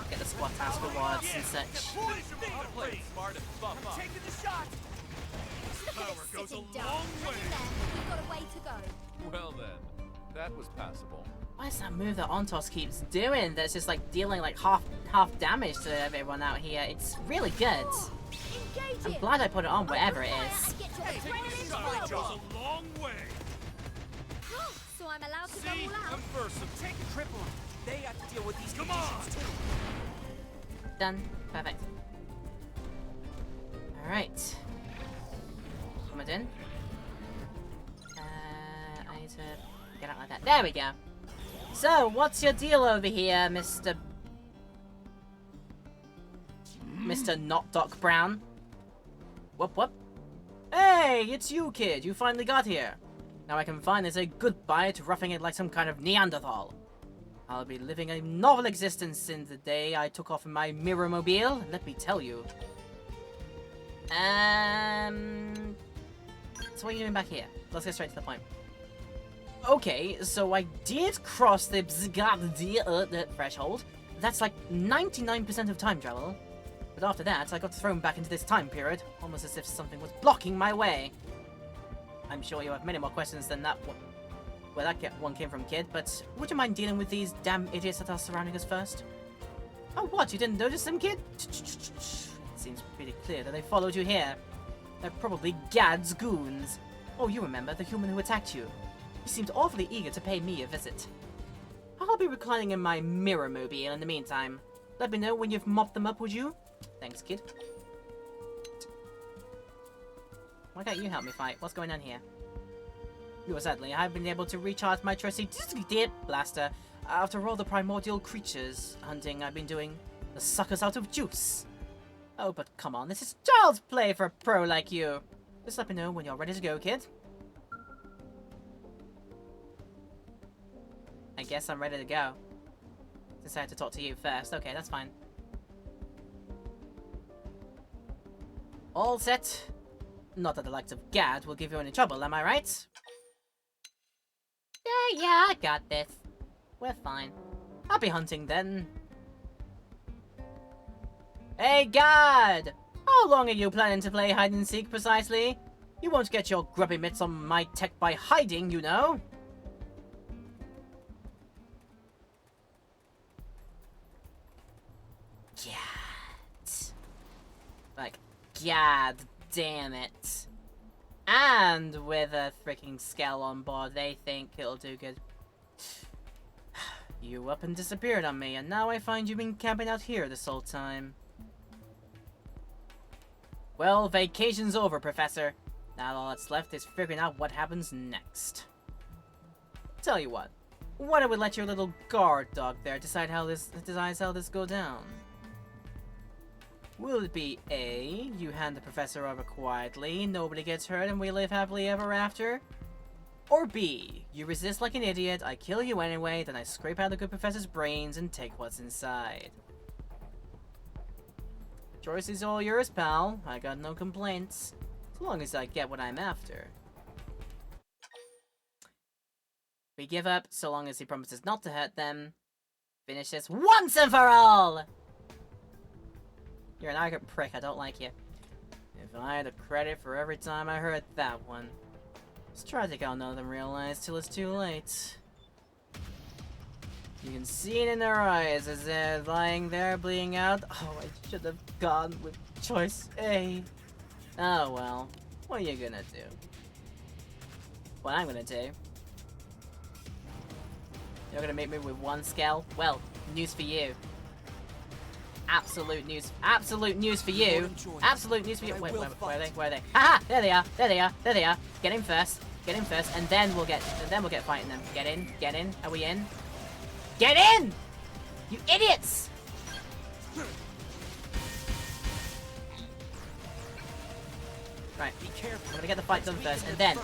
Get the squad task rewards and such. Well then, that was passable. What is that move that Ontos keeps doing that's just like dealing like half damage to everyone out here? It's really good. I'm glad I put it on wherever it is. So I'm allowed to go all out. Take a triple. They have to deal with these conditions too. Done. Perfect. Alright. Come on in. I need to get out like that. There we go. So, what's your deal over here, Mr. Not Doc Brown? Whoop. Hey, it's you, kid. You finally got here. Now I can finally say goodbye to roughing it like some kind of Neanderthal. I'll be living a novel existence since the day I took off in my mirror-mobile, let me tell you. So what are you doing back here? Let's get straight to the point. Okay, so I did cross the threshold. That's like 99% of time travel. But after that, I got thrown back into this time period, almost as if something was blocking my way. I'm sure you have many more questions than that one. Where that one came from, kid, but would you mind dealing with these damn idiots that are surrounding us first? Oh, what? You didn't notice them, kid? It seems pretty clear that they followed you here. They're probably Gad's goons. Oh, you remember, the human who attacked you. He seemed awfully eager to pay me a visit. I'll be reclining in my mirror-mobile in the meantime. Let me know when you've mopped them up, would you? Thanks, kid. Why can't you help me fight? What's going on here? Sadly, I've been able to recharge my trusty blaster after all the primordial creatures hunting I've been doing. The suckers out of juice. Oh, but come on, this is child's play for a pro like you. Just let me know when you're ready to go, kid. I guess I'm ready to go. Since I had to talk to you first. Okay, that's fine. All set. Not that the likes of Gad will give you any trouble, am I right? Yeah, I got this. We're fine. Happy hunting, then. Hey, Gad! How long are you planning to play hide-and-seek, precisely? You won't get your grubby mitts on my tech by hiding, you know? Gad. Like, Gad, damn it. And with a freaking Skell on board, they think it'll do good. You up and disappeared on me, and now I find you been camping out here this whole time. Well, vacation's over, Professor. Now all that's left is figuring out what happens next. Tell you what don't we let your little guard dog there decide how this go down? Will it be A, you hand the professor over quietly, nobody gets hurt, and we live happily ever after? Or B, you resist like an idiot, I kill you anyway, then I scrape out the good professor's brains and take what's inside. Choice is all yours, pal. I got no complaints. As long as I get what I'm after. We give up, so long as he promises not to hurt them. Finish this once and for all! You're an arrogant prick, I don't like you. If I had a credit for every time I heard that one. It's tragic how none of them realize till it's too late. You can see it in their eyes as they're lying there bleeding out. Oh, I should have gone with choice A. Oh well, what are you gonna do? What I'm gonna do? You're gonna meet me with one Skell? Well, news for you. Absolute news for you. Absolute news for you. Wait, where are they? Haha! There they are. Get in first, and then we'll get fighting them. Get in. Are we in? Get in! You idiots! Right, I'm gonna get the fight done first, and then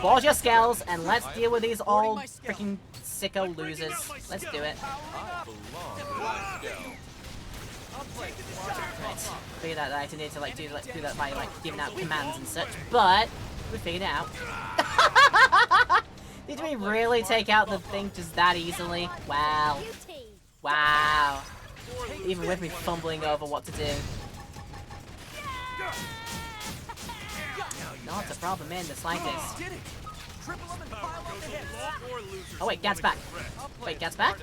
pause your scales and let's deal with these old freaking sicko losers. Let's do it. Right, figured out that I need to like do that by like giving out commands and such, but we figured it out. Did we really take out the thing just that easily? Wow. Wow. Even with me fumbling over what to do. Not a problem in the slightest. Oh wait, Gad's back. Wait, Gad's back?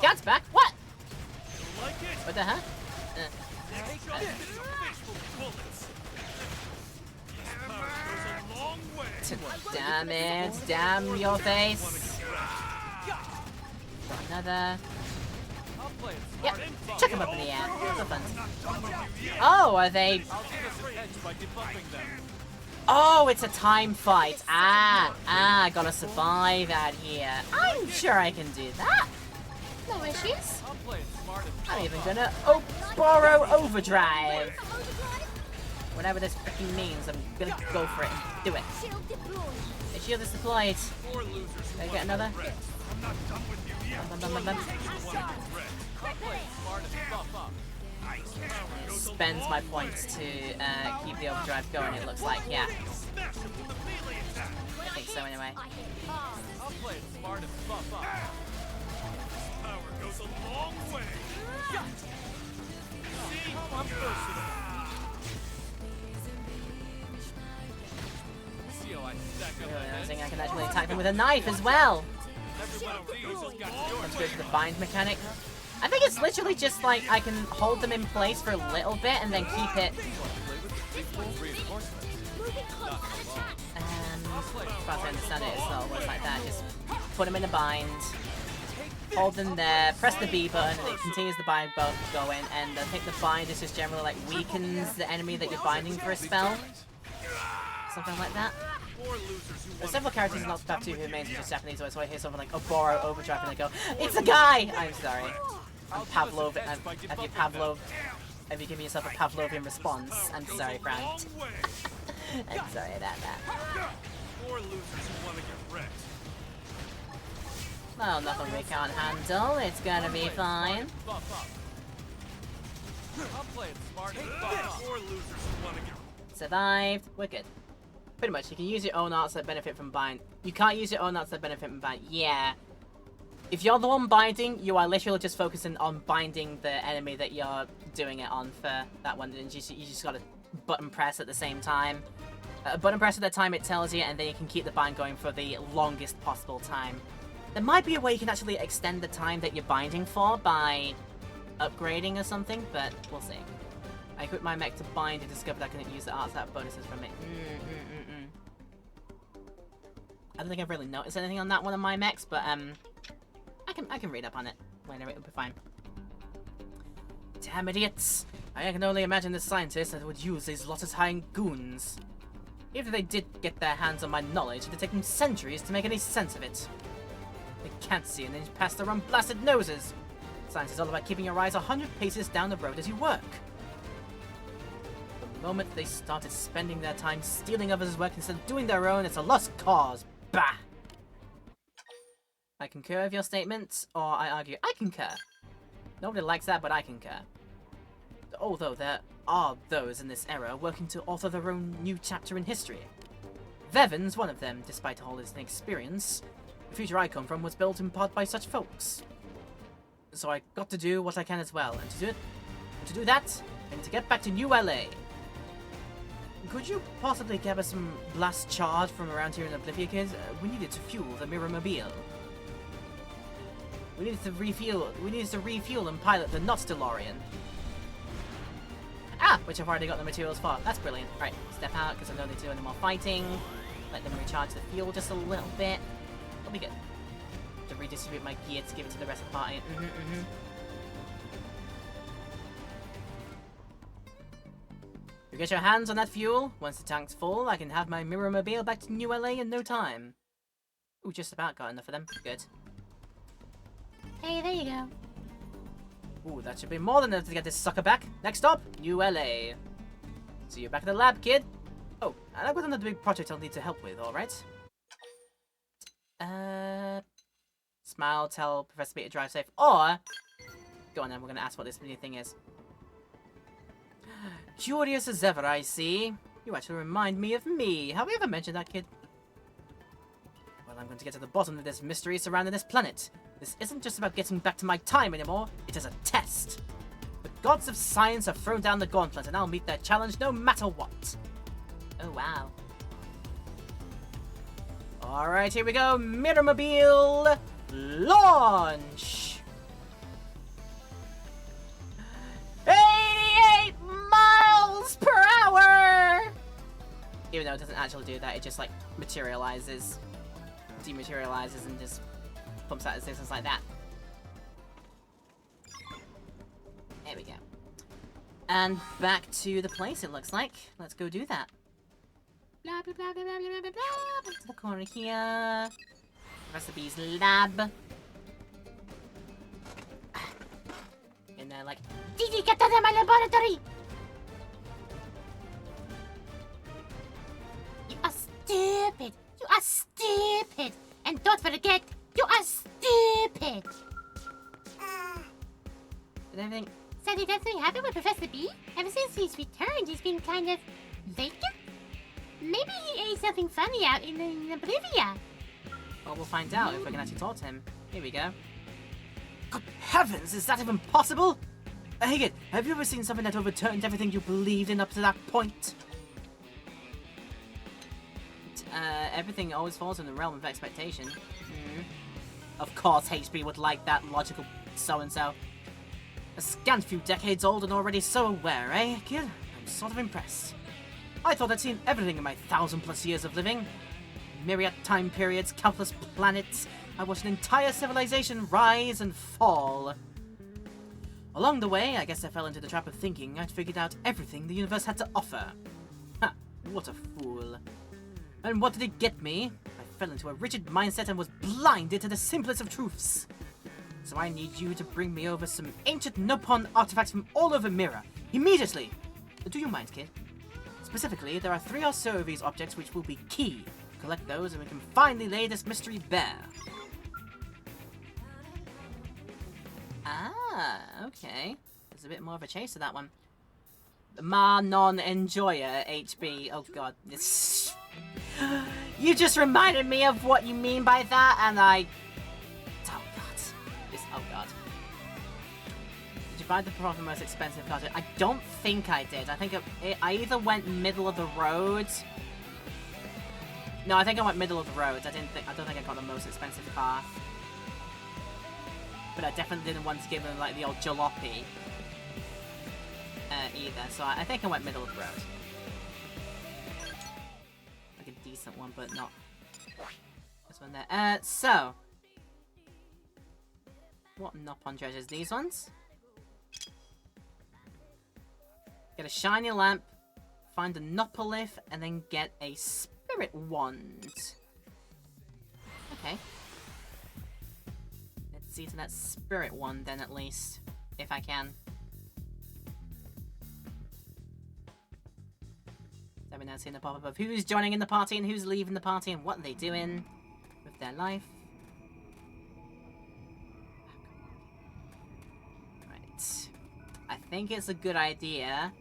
Gad's back? What? What the hell? Damn it. Damn your face. Another. Yep. Chuck him up in the air. No fun. Oh, are they... Oh, it's a time fight. I gotta survive out here. I'm sure I can do that. No issues. I'm even gonna borrow overdrive. Whatever this freaking means, I'm gonna go for it and do it. The shield is deployed. Can I get another? It spends my points to keep the overdrive going, it looks like, yeah. I think so anyway. Realizing I can actually attack them with a knife as well. Let's go to the bind mechanic. I think it's literally just like I can hold them in place for a little bit and then keep it. If I understand it, it's not works like that. Just put them in a bind, hold them there, press the B button, and it continues the bind going. And I think the bind is just generally like weakens the enemy that you're binding for a spell, something like that. There's several characters in Octopath 2 who remains just Japanese, so I hear something like borrow overdrive and I go, it's a guy! I'm sorry. I'm Pavlov. Have you given yourself a Pavlovian response? I'm sorry, Frank. I'm sorry about that. Well, nothing we can't handle. It's gonna be fine. Survived. We're good. Pretty much, you can use your own arts that benefit from bind. You can't use your own arts that benefit from bind. Yeah. If you're the one binding, you are literally just focusing on binding the enemy that you're doing it on for that one. And you just gotta button press at the same time. Button press at the time it tells you, and then you can keep the bind going for the longest possible time. There might be a way you can actually extend the time that you're binding for by upgrading or something, but we'll see. I equipped my mech to bind and discovered I couldn't use the arts that bonuses from it. I don't think I've really noticed anything on that one of my mechs, but I can read up on it later. It'll be fine. Damn idiots! I can only imagine the scientists that would use these Lotus-High goons. Even if they did get their hands on my knowledge, it'd take them centuries to make any sense of it. They can't see an inch past their unblasted noses. Science is all about keeping your eyes 100 paces down the road as you work. The moment they started spending their time stealing others' work instead of doing their own, it's a lost cause. Bah! I concur with your statement, or I argue I concur. Nobody likes that, but I concur. Although there are those in this era working to author their own new chapter in history. Vevin's one of them, despite all his inexperience. The future I come from was built in part by such folks. So I got to do what I can as well, and to do that, I need to get back to New LA. Could you possibly gather some blast charge from around here in Oblivia, kids? We needed to fuel the Mirror-mobile. We needed to refuel and pilot the Not DeLorean. Which I've already got the materials for. That's brilliant. Right, step out because I don't need to do any more fighting. Let them recharge the fuel just a little bit. It'll be good. To redistribute my gear to give it to the rest of the party. You get your hands on that fuel. Once the tank's full, I can have my Mirror-mobile back to New LA in no time. Ooh, just about got enough of them. Good. Hey, there you go. Ooh, that should be more than enough to get this sucker back. Next stop, New LA. See you back at the lab, kid. Oh, and I've got another big project I'll need to help with, alright? Smile, tell Professor B to drive safe, or... Go on then, we're gonna ask what this new thing is. Curious as ever, I see. You actually remind me of me. Have we ever mentioned that, kid? Well, I'm going to get to the bottom of this mystery surrounding this planet. This isn't just about getting back to my time anymore. It is a test. The gods of science have thrown down the gauntlet, and I'll meet their challenge no matter what. Oh, wow. Alright, here we go. Mirrormobile launch! 88 miles per hour! Even though it doesn't actually do that, it just like materializes, dematerializes, and just pumps out its distance like that. There we go. And back to the place, it looks like. Let's go do that. Blah, blah, blah, blah, blah, blah, blah, blah. Back to the corner here. Recipes lab. And they're like, Didi, get to my laboratory! You are stupid! You are stupid! And don't forget, you are stupid! and everything. Sadly, that's what happened with Professor B. Ever since he's returned, he's been kind of vacant. Maybe he ate something funny out in Oblivia. Well, we'll find out if we can actually talk to him. Here we go. Good heavens, is that even possible? Hey kid, have you ever seen something that overturned everything you believed in up to that point? Everything always falls in the realm of expectation. Of course HB would like that logical so-and-so. A scant few decades old and already so aware, eh, kid? I'm sort of impressed. I thought I'd seen everything in my 1,000+ years of living. Myriad time periods, countless planets. I watched an entire civilization rise and fall. Along the way, I guess I fell into the trap of thinking I'd figured out everything the universe had to offer. Ha! What a fool. And what did it get me? I fell into a rigid mindset and was blinded to the simplest of truths. So I need you to bring me over some ancient Nopon artifacts from all over Mirror. Immediately! Do you mind, kid? Specifically, there are 3 or so of these objects which will be key. Collect those and we can finally lay this mystery bare. Ah, okay. There's a bit more of a chase to that one. Ma non-enjoyer, HB. Oh god, this... You just reminded me of what you mean by that, and I... Oh god. This... Oh god. Did you buy the probably most expensive card? I don't think I did. I think I either went middle of the road... No, I think I went middle of the road. I don't think I got the most expensive car. But I definitely didn't want to give him like the old jalopy either. So I think I went middle of the road. Like a decent one, but not this one there. So what Nopon treasures? These ones? Get a shiny lamp, find a Nopolith, and then get a Spirit Wand. Okay. Let's see to that Spirit Wand then at least, if I can. Every now and then the pop-up of who's joining in the party and who's leaving the party and what are they doing with their life. Right. I think it's a good idea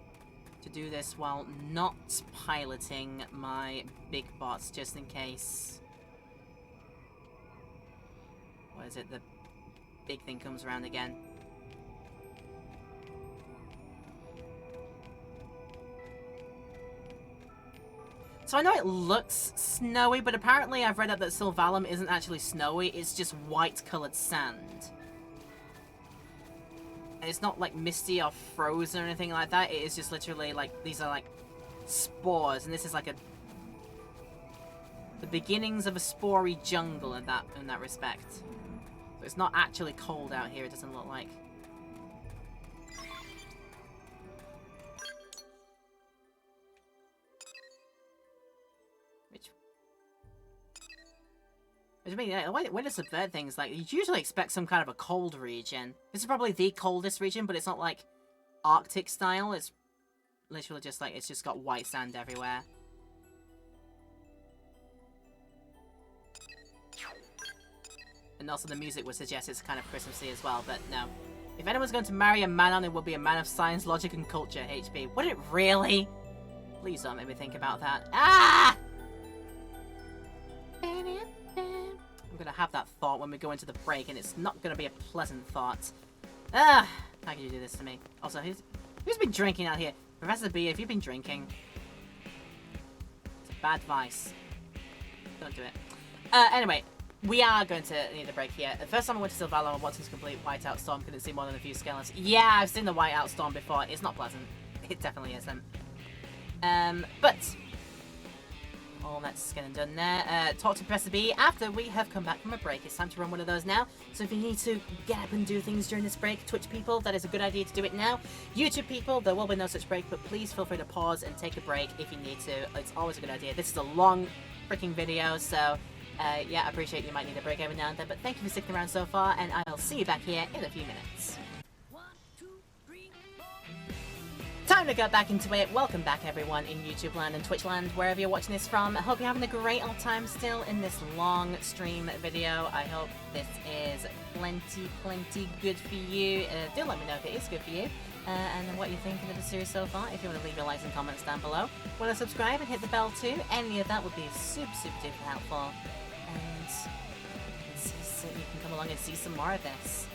to do this while not piloting my big bots, just in case... What is it? The big thing comes around again. So I know it looks snowy, but apparently I've read up that Sylvalum isn't actually snowy, it's just white-coloured sand. And it's not like misty or frozen or anything like that, it is just literally like, these are like spores, and this is like the beginnings of a spory jungle in that respect. So it's not actually cold out here, it doesn't look like. Which I mean, the way to subvert things, like, you usually expect some kind of a cold region. This is probably the coldest region, but it's not like Arctic style, it's literally just like, it's just got white sand everywhere. And also the music would suggest it's kind of Christmassy as well, but no. If anyone's going to marry a man, it will be a man of science, logic, and culture, HB. Would it really? Please don't make me think about that. Ah! I'm gonna have that thought when we go into the break, and it's not gonna be a pleasant thought. Ah! How can you do this to me? Also, who's been drinking out here? Professor B, if you've been drinking, it's a bad vice. Don't do it. Anyway, we are going to need a break here. The first time I went to Silvalo, I wanted to complete Whiteout Storm, couldn't see more than a few skeletons. Yeah, I've seen the Whiteout Storm before. It's not pleasant. It definitely isn't. But all that's said and done there. Talk to Professor B after we have come back from a break. It's time to run one of those now. So if you need to get up and do things during this break, Twitch people, that is a good idea to do it now. YouTube people, there will be no such break, but please feel free to pause and take a break if you need to. It's always a good idea. This is a long freaking video, so yeah, I appreciate you might need a break every now and then, but thank you for sticking around so far, and I'll see you back here in a few minutes. Time to get back into it. Welcome back everyone in YouTube land and Twitch land, wherever you're watching this from. I hope you're having a great old time still in this long stream video. I hope this is plenty good for you. Do let me know if it is good for you. And what you're thinking of the series so far. If you want to leave your likes and comments down below. Want to subscribe and hit the bell too. Any of that would be super duper helpful. And you can come along and see some more of this.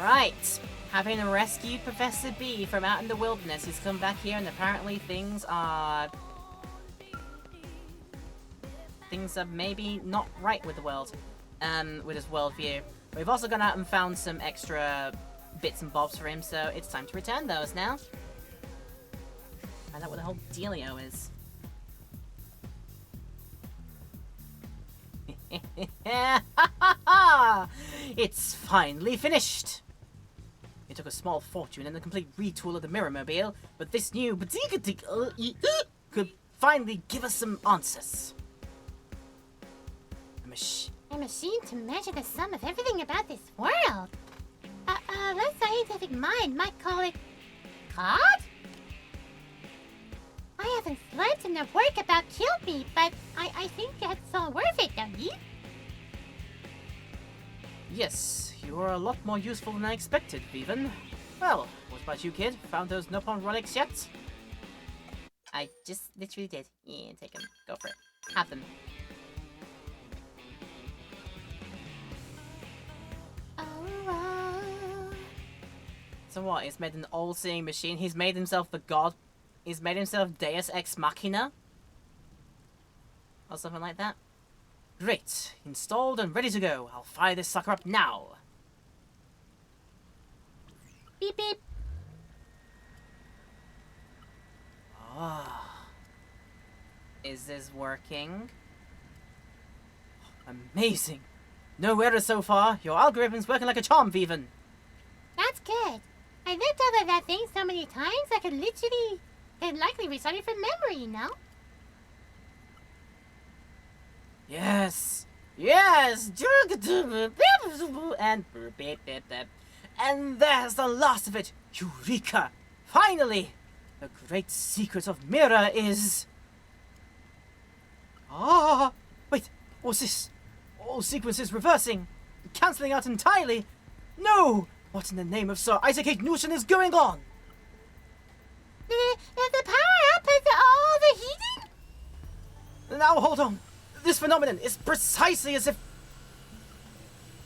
Right. Having rescued Professor B from out in the wilderness, he's come back here and apparently things are maybe not right with the world, with his worldview. We've also gone out and found some extra bits and bobs for him, so it's time to return those now. Find out what the whole dealio is. It's finally finished! It took a small fortune and a complete retool of the Mirror Mobile, but this new could finally give us some answers. A machine to measure the sum of everything about this world. The scientific mind might call it God? I haven't slept in the work about killed me, but I think that's all worth it, don't you? Yes, you are a lot more useful than I expected, Viven. Well, what about you, kid? Found those Nopon relics yet? I just literally did. Yeah, take them. Go for it. Have them. So what? He's made an all-seeing machine? He's made himself the god? He's made himself Deus Ex Machina? Or something like that? Great. Installed and ready to go. I'll fire this sucker up now. Beep beep. Ah. Is this working? Amazing. No errors so far. Your algorithm's working like a charm, Viven. That's good. I looked over that thing so many times I could likely recite it from memory, you know? Yes. Yes. And there's the last of it. Eureka. Finally. The great secret of Mirror is... Ah. Wait. What's this? All sequences reversing. Cancelling out entirely. No. What in the name of Sir Isaac H. Newton is going on? The power-up is all the heating? Now hold on. This phenomenon is precisely as if...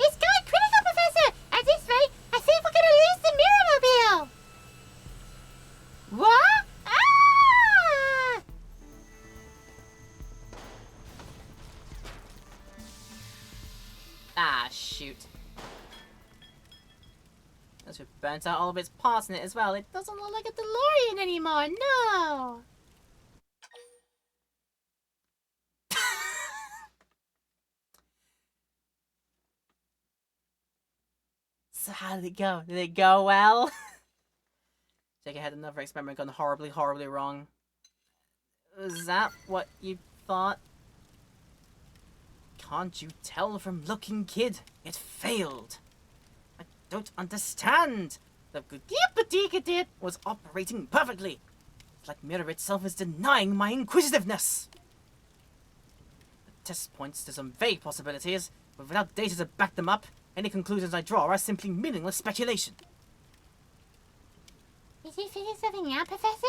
It's gone critical, Professor! At this rate, I think we're gonna lose the Mirror Mobile! What? Ah! Ah, shoot. As we've burnt out all of its parts in it as well, it doesn't look like a DeLorean anymore, no! So how did it go? Did it go well? Jake had another experiment gone horribly wrong. Was that what you thought? Can't you tell from looking, kid? It failed. I don't understand. The Gudipadigadit was operating perfectly. It's like Mirror itself is denying my inquisitiveness. The test points to some vague possibilities, But without data to back them up, any conclusions I draw are simply meaningless speculation. Did you figure something out, Professor?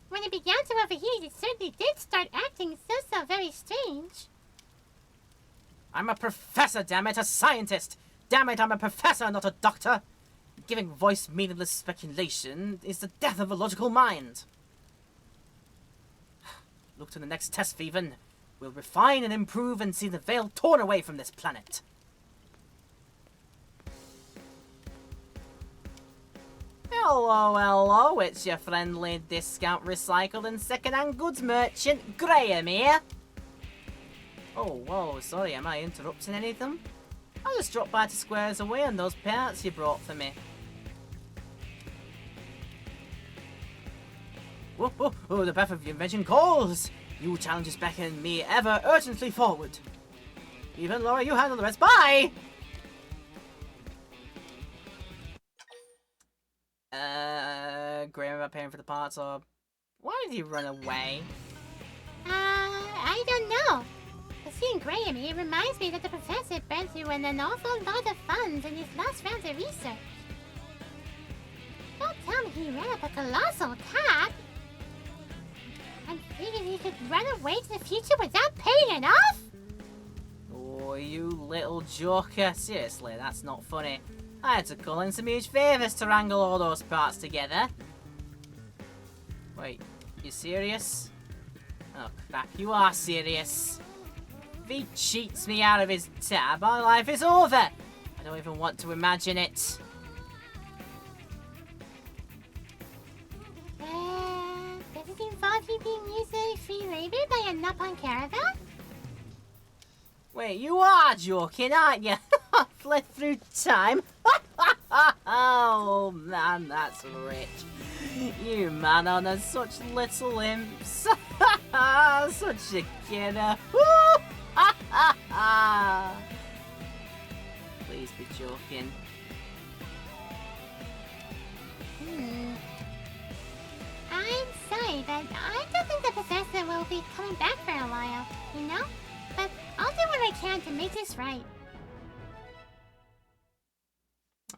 When it began to overheat, it certainly did start acting so very strange. I'm a professor, damn it, a scientist! Damn it, I'm a professor, not a doctor! Giving voice meaningless speculation is the death of a logical mind. Look to the next test, Feven. We'll refine and improve and see the veil torn away from this planet. Hello, it's your friendly discount recycled and second-hand goods merchant, Graham here. Oh, whoa, sorry, am I interrupting anything? I just dropped by to squares away on those parts you brought for me. Oh, the path of the invention calls! New challenges beckon me ever urgently forward. Even Laura, you handle the rest. Bye! Graham about paying for the parts, or why did he run away? I don't know. But seeing Graham here reminds me that the professor burned through an awful lot of funds in his last round of research. Don't tell me he ran up a colossal tab. I'm thinking he could run away to the future without paying enough? Oh, you little joker. Seriously, that's not funny. I had to call in some huge favours to wrangle all those parts together. Wait, you serious? Oh crap, you are serious. If he cheats me out of his tab, my life is over. I don't even want to imagine it. Does it involve you being used as free labor by a Nopon caravan? Wait, you are joking, aren't you? Fled through time? Oh man, that's rich. You man are such little imps. Such a kidder. Please be joking. I'm sorry, but I don't think the professor will be coming back for a while, you know? But I'll do what I can to make this right.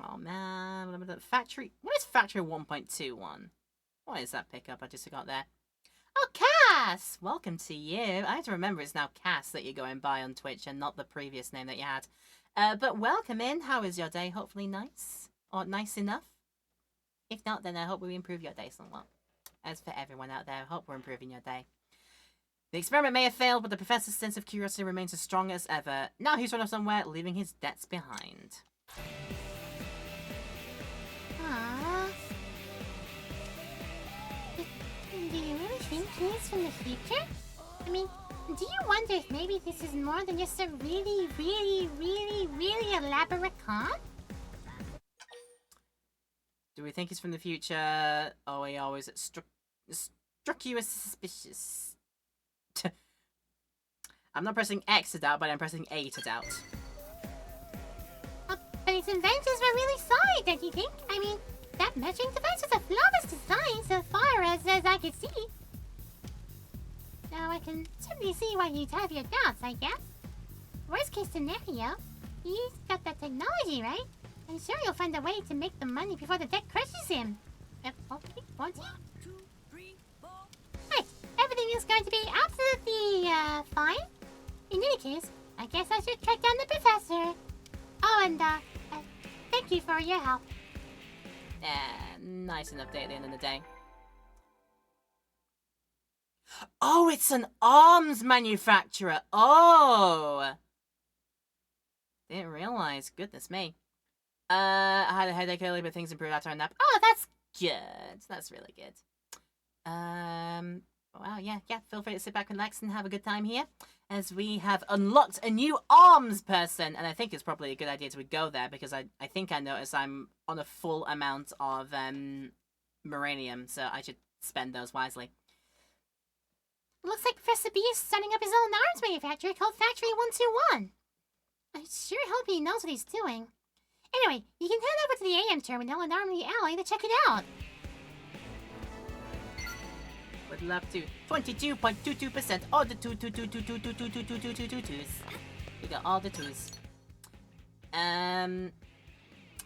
Oh man, factory. What is factory 1.21? What is that pickup I just got there? Oh, Cass! Welcome to you. I have to remember it's now Cass that you're going by on Twitch and not the previous name that you had. But welcome in. How is your day? Hopefully nice. Or nice enough. If not, then I hope we improve your day somewhat. As for everyone out there, I hope we're improving your day. The experiment may have failed, but the professor's sense of curiosity remains as strong as ever. Now he's run off somewhere, leaving his debts behind. Aww. Do you really think he's from the future? I mean, do you wonder if maybe this is more than just a really elaborate con? Do we think he's from the future? Oh, he always struck you as suspicious. I'm not pressing X to doubt, but I'm pressing A to doubt. But his inventions were really solid, don't you think? I mean, that measuring device was a flawless design so far as I could see. Now I can certainly see why you'd have your doubts, I guess. Worst case scenario, he's got that technology, right? I'm sure he'll find a way to make the money before the debt crushes him. Okay, won't he? 1, 2, 3, 4. Right, everything is going to be absolutely, fine. In any case, I guess I should track down the professor. Oh, and, thank you for your help. Nice enough day at the end of the day. Oh, it's an arms manufacturer. Oh! Didn't realize. Goodness me. I had a headache earlier, but things improved after a nap. Oh, that's good. That's really good. Wow, yeah. Feel free to sit back, relax, and have a good time here. As we have unlocked a new arms person. And I think it's probably a good idea to go there, because I think I noticed I'm on a full amount of Moranium, so I should spend those wisely. Looks like Professor B is setting up his own arms manufacturer called Factory 121. I sure hope he knows what he's doing. Anyway, you can head over to the AM terminal in Armory Alley to check it out. Would love to. 22.22%. All the twos. We got all the twos.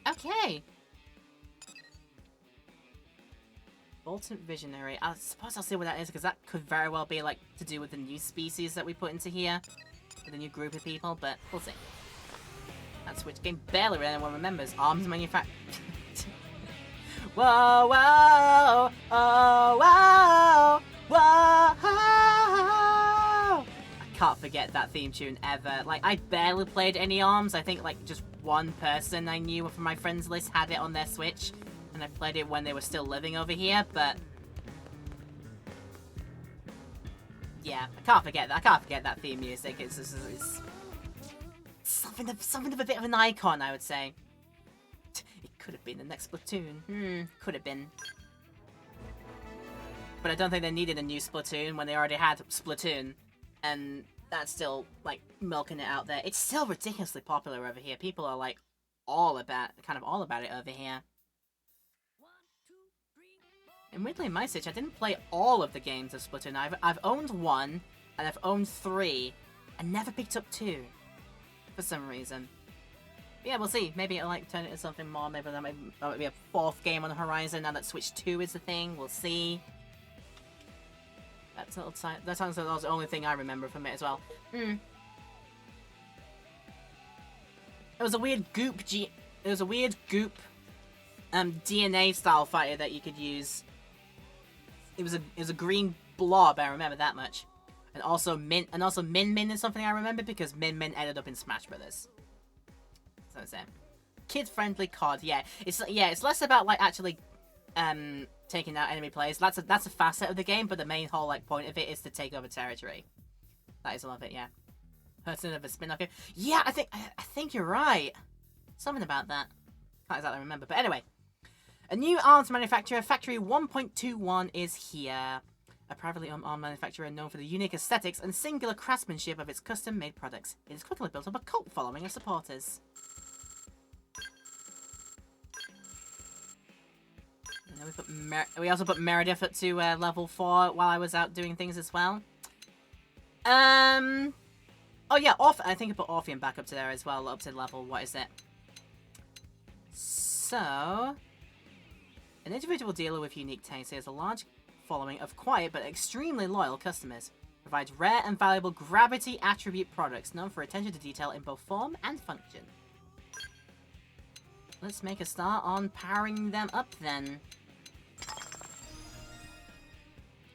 Okay. Boltant Visionary. I suppose I'll see what that is, because that could very well be, like, to do with the new species that we put into here. With a new group of people, but we'll see. That's which game barely anyone remembers. Arms manufacturer. Whoa, whoa, oh, whoa, whoa. I can't forget that theme tune ever. Like, I barely played any ARMS. I think, like, just one person I knew from my friends list had it on their Switch. And I played it when they were still living over here, but... yeah, I can't forget that theme music. It's something of a bit of an icon, I would say. It could have been the next Splatoon. Could have been. But I don't think they needed a new Splatoon when they already had Splatoon. And that's still, like, milking it out there. It's still ridiculously popular over here. People are, like, all about it over here. And weirdly, in my Switch, I didn't play all of the games of Splatoon. I've owned 1, and I've owned 3, and never picked up 2. For some reason. But yeah, we'll see. Maybe it'll, like, turn it into something more. Maybe that might be a 4th game on the horizon now that Switch 2 is the thing. We'll see. That sounds like that was the only thing I remember from it as well. It was a weird goop DNA style fighter that you could use. It was a green blob, I remember that much. And also Min Min is something I remember because Min Min ended up in Smash Brothers. So it's kid-friendly COD, yeah. It's less about like actually taking out enemy players. That's a facet of the game, but the main whole like point of it is to take over territory. That is a lot of it, yeah. Person of a spin-off game. Yeah, I think you're right. Something about that. Can't exactly remember, but anyway. A new arms manufacturer, Factory 1.21, is here. A privately owned arms manufacturer known for the unique aesthetics and singular craftsmanship of its custom-made products. It has quickly built up a cult following of supporters. And then we also put Meredith up to level 4 while I was out doing things as well. Oh yeah, I think I put Orpheum back up to there as well, up to level, what is it? So, an individual dealer with unique taste has a large following of quiet but extremely loyal customers. Provides rare and valuable gravity attribute products known for attention to detail in both form and function. Let's make a start on powering them up then.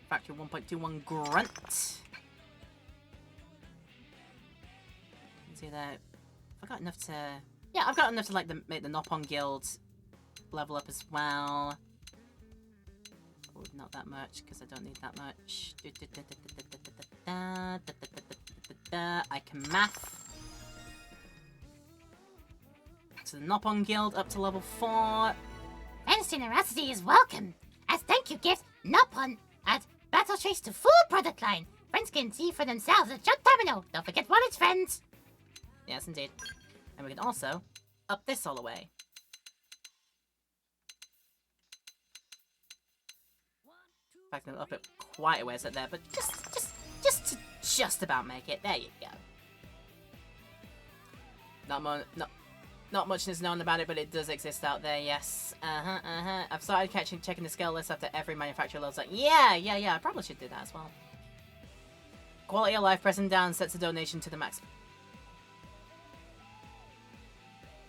Factory 1.21 Grunt. See that? I've got enough to... yeah, I've got enough to like make the Nopon Guild level up as well. Oh, not that much, because I don't need that much. I can math. So the Nopon Guild up to level 4. Fans' generosity is welcome. As thank you gift, Nopon adds Battle Trace to full product line. Friends can see for themselves at Jump Terminal. Don't forget wallets, friends. Yes, indeed. And we can also up this all the way. In fact, I'm up it quite a ways up there, but just about make it. There you go. Not much is known about it, but it does exist out there. Yes. I've started checking the skill list after every manufacturer loads. Like, yeah. I probably should do that as well. Quality of life, pressing down sets a donation to the max.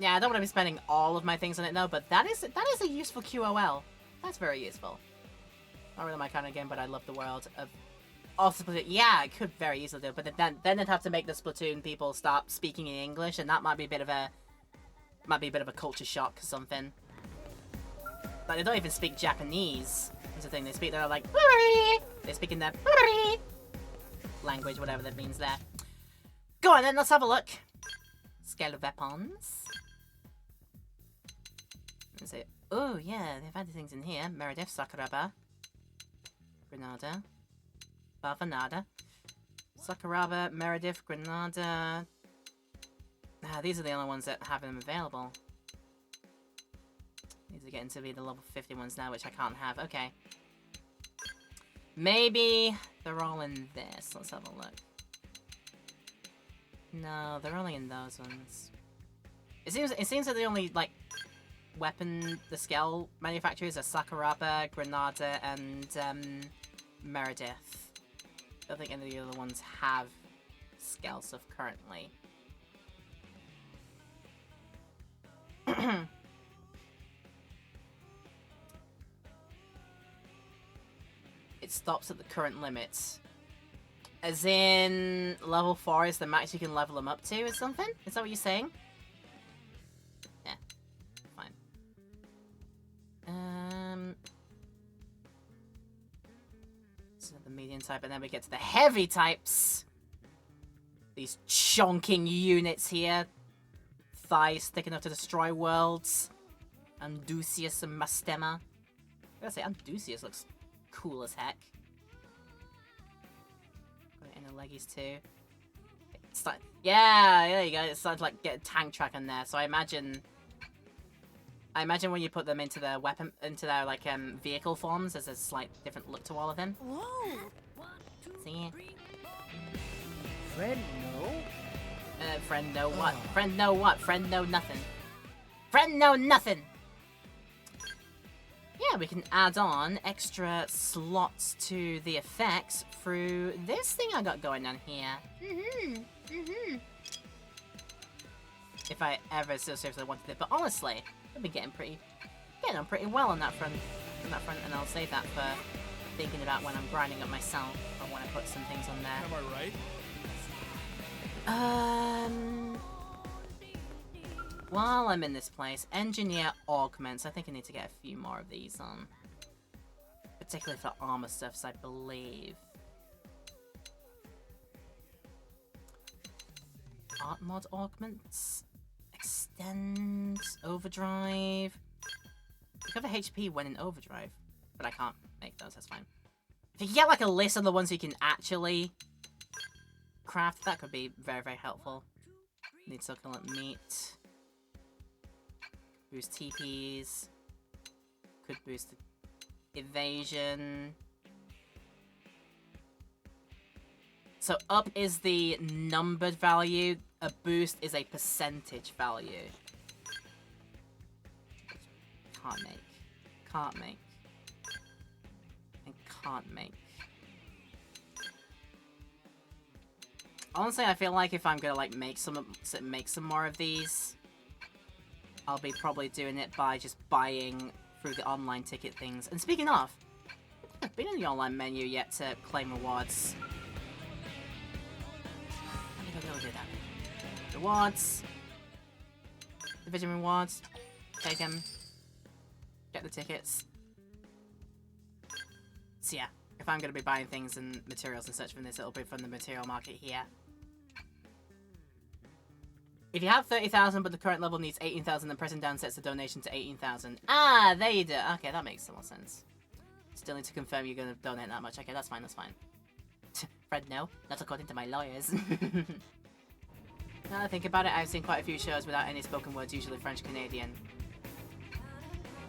Yeah, I don't want to be spending all of my things on it now, but that is a useful QOL. That's very useful. Not really my kind of game, but I love the world of... also, yeah, I could very easily do it, but then they'd have to make the Splatoon people start speaking in English, and that might be a bit of a culture shock or something. Like, they don't even speak Japanese. That's the thing, they're like... they speak in their... language, whatever that means there. Go on then, let's have a look. Scale of weapons. Let's see. Oh, yeah, they've added things in here. Meredith, Sakuraba. Granada. Bavanada. Sakuraba, Meredith, Granada. These are the only ones that have them available. These are getting to be the level 50 ones now, which I can't have. Okay. Maybe they're all in this. Let's have a look. No, they're only in those ones. It seems that the only like the scale manufacturers are Sakuraba, Granada, and Meredith. I don't think any of the other ones have scale stuff currently. It stops at the current limits. As in, level 4 is the max you can level them up to or something? Is that what you're saying? Yeah. Fine. So the medium type, and then we get to the heavy types. These chonking units here. Thighs thick enough to destroy worlds. Andusius and Mastema. I gotta say, Andusius looks cool as heck. Got it in the leggies too. It's like, yeah, there you go. It's starting to like get a tank track in there. So I imagine when you put them into their like vehicle forms, there's a slight different look to all of them. Whoa! See? Friend, no? Friend know what? Friend know what? Friend know nothing. Friend know nothing! Yeah, we can add on extra slots to the effects through this thing I got going on here. If I ever so seriously wanted it, but honestly, I've been getting on pretty well on that front, and I'll save that for thinking about when I'm grinding up myself, or when I put some things on there. Am I right? While I'm in this place, engineer augments. I think I need to get a few more of these on. Particularly for armor stuffs, I believe. Art mod augments. Extend. Overdrive. Recover HP when in overdrive. But I can't make those, that's fine. If you can get like a list of the ones you can actually craft, that could be very, very helpful. Need succulent meat. Boost TPs. Could boost evasion. So up is the numbered value. A boost is a percentage value. Can't make. Can't make. And can't make. Honestly, I feel like if I'm gonna like make some more of these, I'll be probably doing it by just buying through the online ticket things. And speaking of, I haven't been in the online menu yet to claim rewards. I'm gonna go do that. Rewards. Division rewards. Take them. Get the tickets. So yeah, if I'm gonna be buying things and materials and such from this, it'll be from the material market here. If you have 30,000 but the current level needs 18,000, then pressing down sets the donation to 18,000. Ah, there you do. Okay, that makes some more sense. Still need to confirm you're going to donate that much. Okay, that's fine, that's fine. Fred, no. Not according to my lawyers. Now that I think about it, I've seen quite a few shows without any spoken words, usually French-Canadian.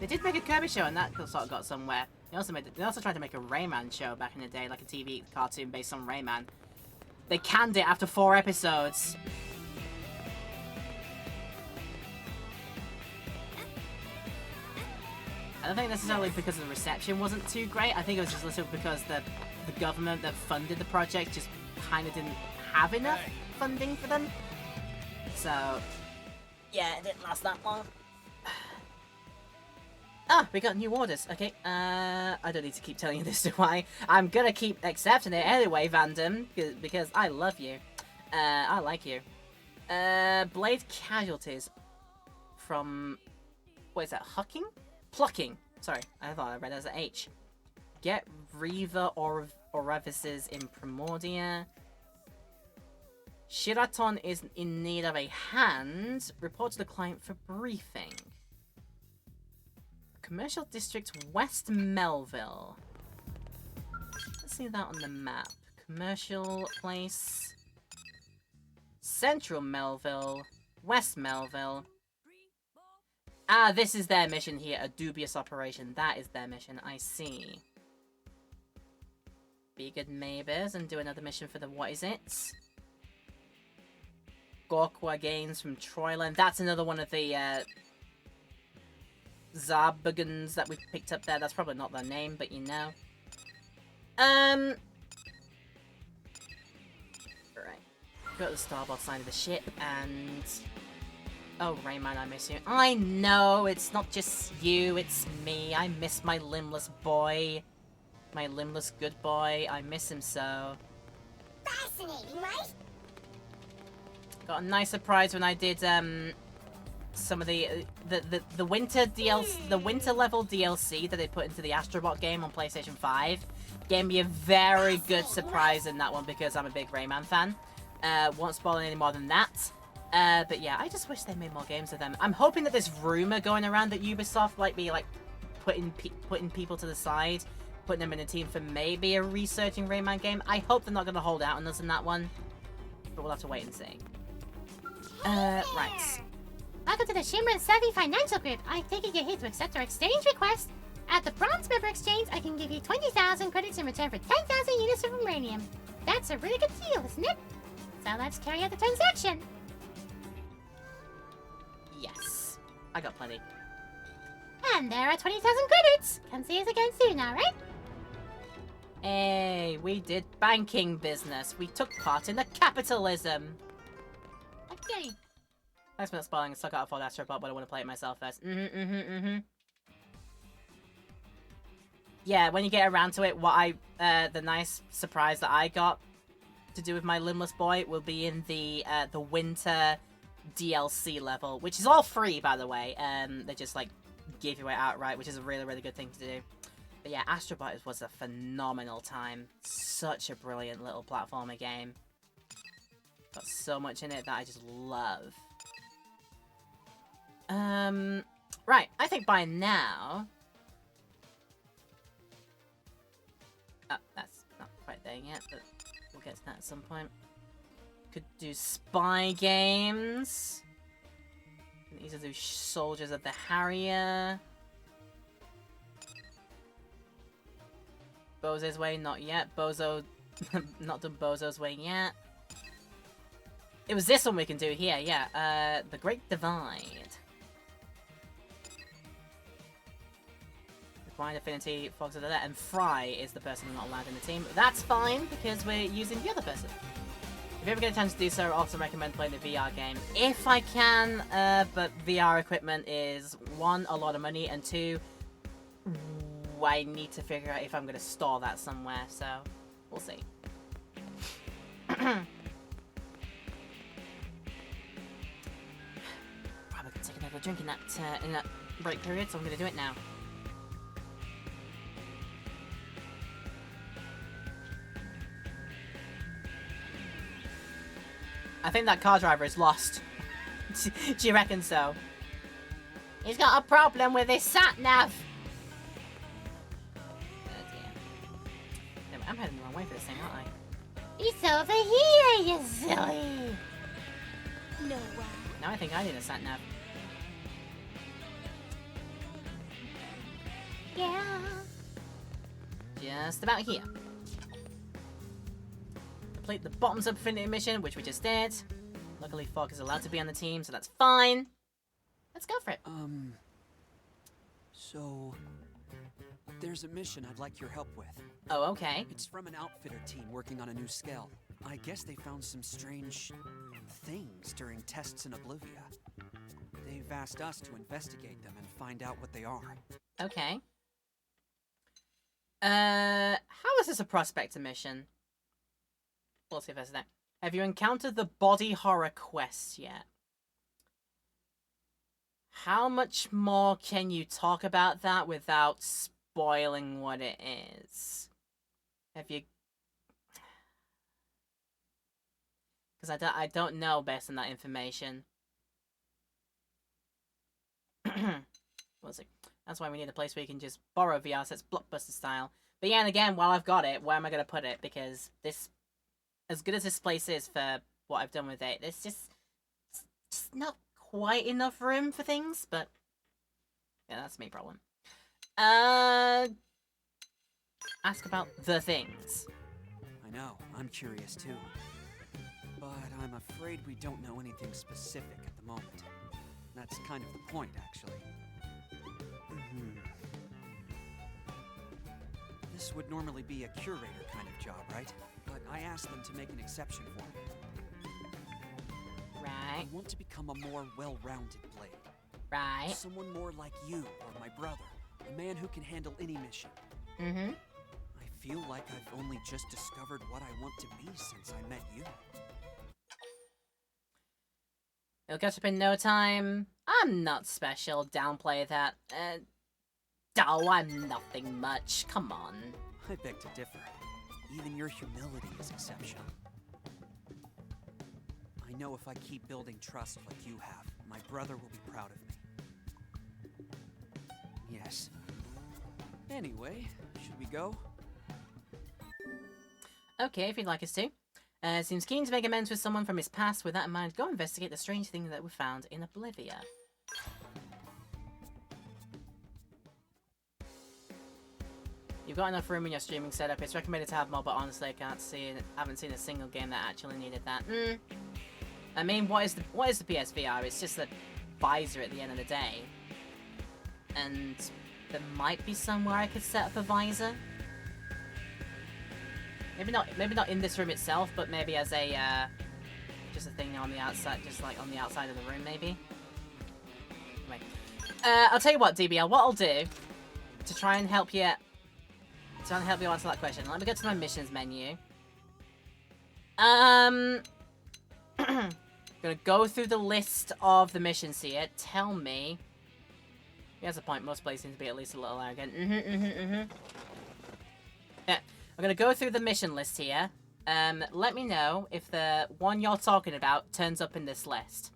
They did make a Kirby show, and that sort of got somewhere. They also tried to make a Rayman show back in the day, like a TV cartoon based on Rayman. They canned it after 4 episodes. I don't think necessarily because the reception wasn't too great. I think it was just literally because the government that funded the project just kind of didn't have enough funding for them. So, yeah, it didn't last that long. Ah, we got new orders. Okay, I don't need to keep telling you this, do I? I'm gonna keep accepting it anyway, Vandom, because I love you. I like you. Blade casualties from... What is that, Hucking? Plucking. Sorry, I thought I read it as an H. Get Reaver orifices in Primordia. Shiraton is in need of a hand. Report to the client for briefing. Commercial District West Melville. Let's see that on the map. Commercial Place. Central Melville. West Melville. Ah, this is their mission here. A dubious operation. That is their mission. I see. Be good neighbors and do another mission for the what is it? Gorkwa games from Troyland. That's another one of the Zarbugans that we picked up there. That's probably not their name, but you know. Right. Go to the starboard side of the ship and... Oh, Rayman, I miss you. I know, it's not just you, it's me. I miss my limbless boy. My limbless good boy. I miss him so. Fascinating, right? Got a nice surprise when I did some of the winter DLC, the winter level DLC that they put into the Astrobot game on PlayStation 5. Gave me a very good surprise in that one because I'm a big Rayman fan. Won't spoil any more than that. But yeah, I just wish they made more games of them. I'm hoping that this rumor going around that Ubisoft might be like putting people to the side, putting them in a team for maybe a researching Rayman game. I hope they're not going to hold out on us in that one, but we'll have to wait and see. Right. Welcome to the Shimmer and Savvy Financial Group. I take it you're here to accept our exchange request. At the Bronze Member Exchange, I can give you 20,000 credits in return for 10,000 units of uranium. That's a really good deal, isn't it? So let's carry out the transaction. Yes. I got plenty. And there are 20,000 credits. Come see us again soon, alright? Hey, we did banking business. We took part in the capitalism. Okay. Thanks for not spoiling. I stuck out a full Astrobot, but I want to play it myself first. Yeah, when you get around to it, the nice surprise that I got to do with my limbless boy will be in the winter DLC level, which is all free, by the way. They just like give you it outright, which is a really, really good thing to do. But yeah, Astrobot was a phenomenal time. Such a brilliant little platformer game. Got so much in it that I just love. Right, I think by now... Oh, that's not quite there yet, but we'll get to that at some point. Could do spy games. Can easily do Soldiers of the Harrier. Bozo's Way, not yet. Bozo... not done Bozo's Way yet. It was this one we can do here, yeah. The Great Divide. Required Affinity, Fox of the Dead, and Fry is the person not allowed in the team. That's fine, because we're using the other person. If you ever get a chance to do so, I also recommend playing the VR game. If I can, but VR equipment is, 1, a lot of money, and 2, I need to figure out if I'm going to store that somewhere, so we'll see. Probably could take another drink in that break period, so I'm going to do it now. I think that car driver is lost. Do you reckon so? He's got a problem with his sat-nav. Oh dear. I'm heading the wrong way for this thing, aren't I? He's over here, you silly. No way. Now I think I need a sat-nav. Yeah. Just about here. Complete the bottoms up Infinity mission, which we just did. Luckily, Fogg is allowed to be on the team, so that's fine. Let's go for it. So... there's a mission I'd like your help with. Oh, okay. It's from an outfitter team working on a new scale. I guess they found some strange... things during tests in Oblivia. They've asked us to investigate them and find out what they are. Okay. How is this a prospector mission? We'll see if there's that. Have you encountered the body horror quest yet? How much more can you talk about that without spoiling what it is? Have you... Because I don't know based on that information. What's it? That's why we need a place where you can just borrow VR sets blockbuster style. But yeah, and again, while I've got it, where am I going to put it? Because this... as good as this place is for what I've done with it, there's just not quite enough room for things, but yeah, that's me problem. Ask about the things. I know, I'm curious too. but I'm afraid we don't know anything specific at the moment. That's kind of the point, actually. This would normally be a curator kind of job, right? But I asked them to make an exception for me. Right. I want to become a more well-rounded blade. Right. Someone more like you or my brother. A man who can handle any mission. Mm-hmm. I feel like I've only just discovered what I want to be since I met you. It'll catch up in no time. I'm not special. Downplay that. Oh, I'm nothing much. Come on. I beg to differ. Even your humility is exceptional. I know if I keep building trust like you have, my brother will be proud of me. Yes. Anyway, should we go? Okay, if you'd like us to. Seems keen to make amends with someone from his past. With that in mind, go investigate the strange thing that we found in Oblivia. You've got enough room in your streaming setup. It's recommended to have more, but honestly, I haven't seen a single game that actually needed that. I mean, what is the PSVR? It's just a visor at the end of the day. And there might be somewhere I could set up a visor. Maybe not in this room itself, but maybe as a just a thing on the outside, just like on the outside of the room, maybe. Anyway, I'll tell you what, DBL. What I'll do to try and help you. Trying to help you answer that question. Let me get to my missions menu. Gonna go through the list of the missions here. Tell me. Here's a point. Most places seem to be at least a little arrogant. Yeah, I'm gonna go through the mission list here. Let me know if the one you're talking about turns up in this list.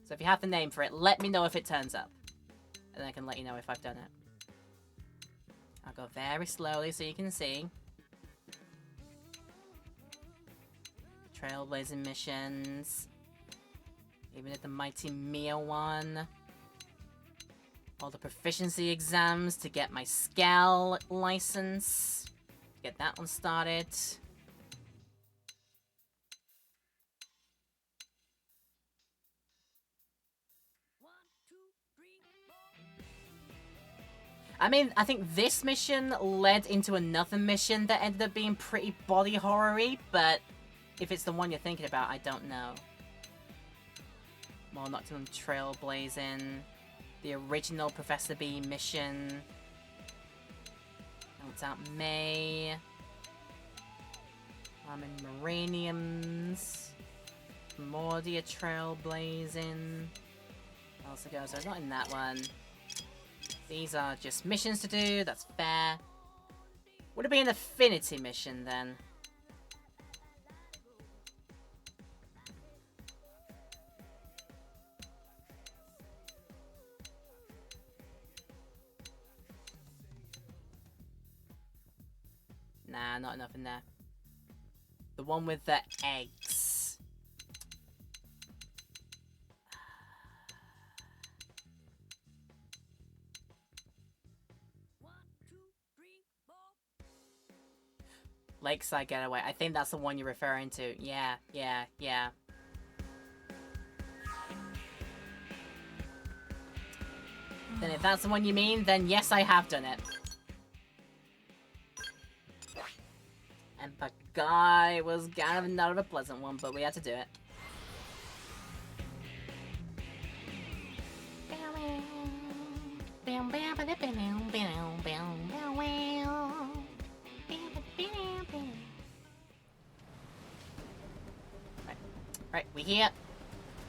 So if you have the name for it, let me know if it turns up, and then I can let you know if I've done it. I'll go very slowly so you can see. Trailblazing missions. Even at the Mighty Mia one. All the proficiency exams to get my Scal license. Get that one started. I mean, I think this mission led into another mission that ended up being pretty body horror-y, but if it's the one you're thinking about, I don't know. More Nocturne Trailblazing, the original Professor B mission. Helped out May. Armin Maraniums. Mordia Trailblazing. What else goes? So not in that one. These are just missions to do, that's fair. Would it be an affinity mission then? Nah, not enough in there. The one with the eggs. Lakeside Getaway. I think that's the one you're referring to. Yeah. Then if that's the one you mean, then yes, I have done it. And the guy was kind of not a pleasant one, but we had to do it. Right, we here.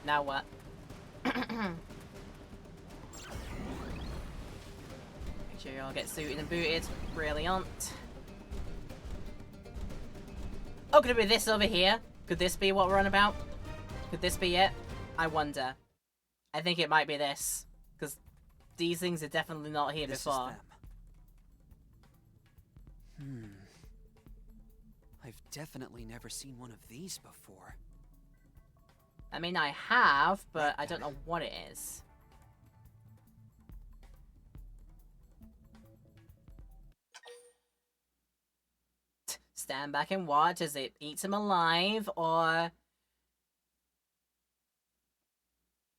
Now what? Make sure you all get suited and booted. Brilliant. Oh, could it be this over here? Could this be what we're on about? Could this be it? I wonder. I think it might be this. Because these things are definitely not here before. I've definitely never seen one of these before. I mean, I have, but I don't know what it is. Stand back and watch as it eats him alive, or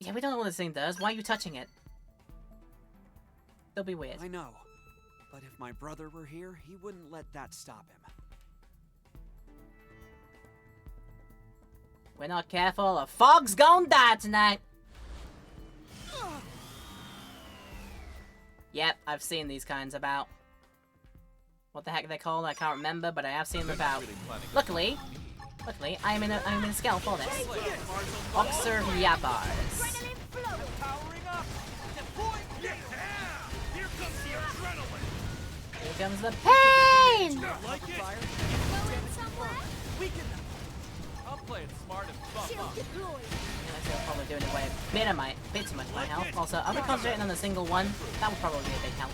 Yeah, we don't know what this thing does. Why are you touching it? It'll be weird. I know. But if my brother were here, he wouldn't let that stop him. We're not careful, a fog's gonna die tonight. Yep, I've seen these kinds about. What the heck are they called? I can't remember, but I have seen them about. Luckily, I'm in a scale for this. Boxer Yabars. Here comes the pain! I'll play it smart and buff up. I'm probably doing away a bit too much of my health. Also, I'll be concentrating on a single one. That would probably be a big help.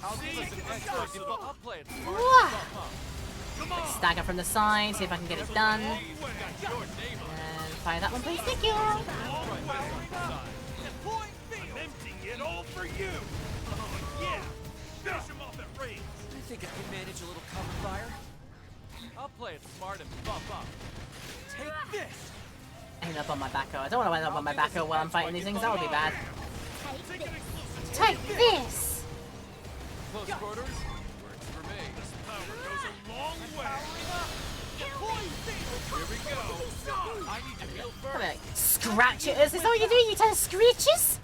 I'll play it smart and buff up. Like stagger from the side, see if I can get it done. And fire that one, please. Thank you. It all for you. Yeah. Finish him off at range. I think I can manage a little cover fire. I'll play it smart and buff up. Take this. End up on my back row. I don't want to end up on my back row while I'm fighting these things. That would be bad. Take this! Close quarters works for me. This power goes a long way. Here we go. I need to heal first. Scratch it. Is that what you do? You turn screeches?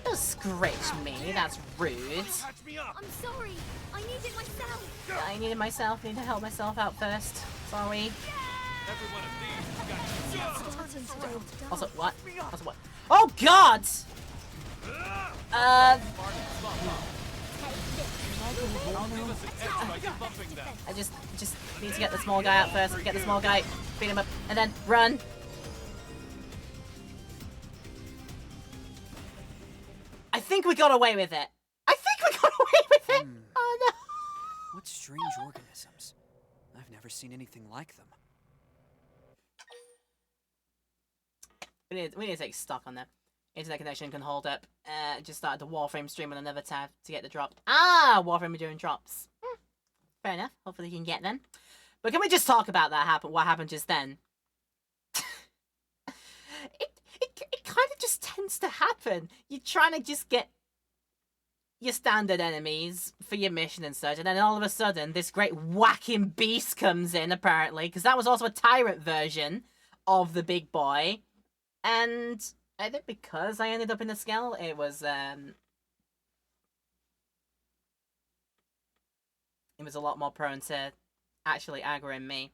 Don't scratch me. That's rude. I'm sorry. I need it myself. I need it myself. I need to help myself out first. Sorry. Every one of these got Also, what? Also, what? Oh, God! I just need to get the small guy out first. Get the small guy, beat him up, and then run. I think we got away with it. Oh no! What strange organisms. I've never seen anything like them. We need to take stock on that. Internet connection can hold up. Just started the Warframe stream on another tab to get the drop. Ah, Warframe are doing drops. Fair enough. Hopefully you can get them. But can we just talk about that what happened just then? it kind of just tends to happen. You're trying to just get your standard enemies for your mission and such, and then all of a sudden this great whacking beast comes in, apparently, because that was also a tyrant version of the big boy. And I think because I ended up in the skull, it was a lot more prone to actually aggroing me.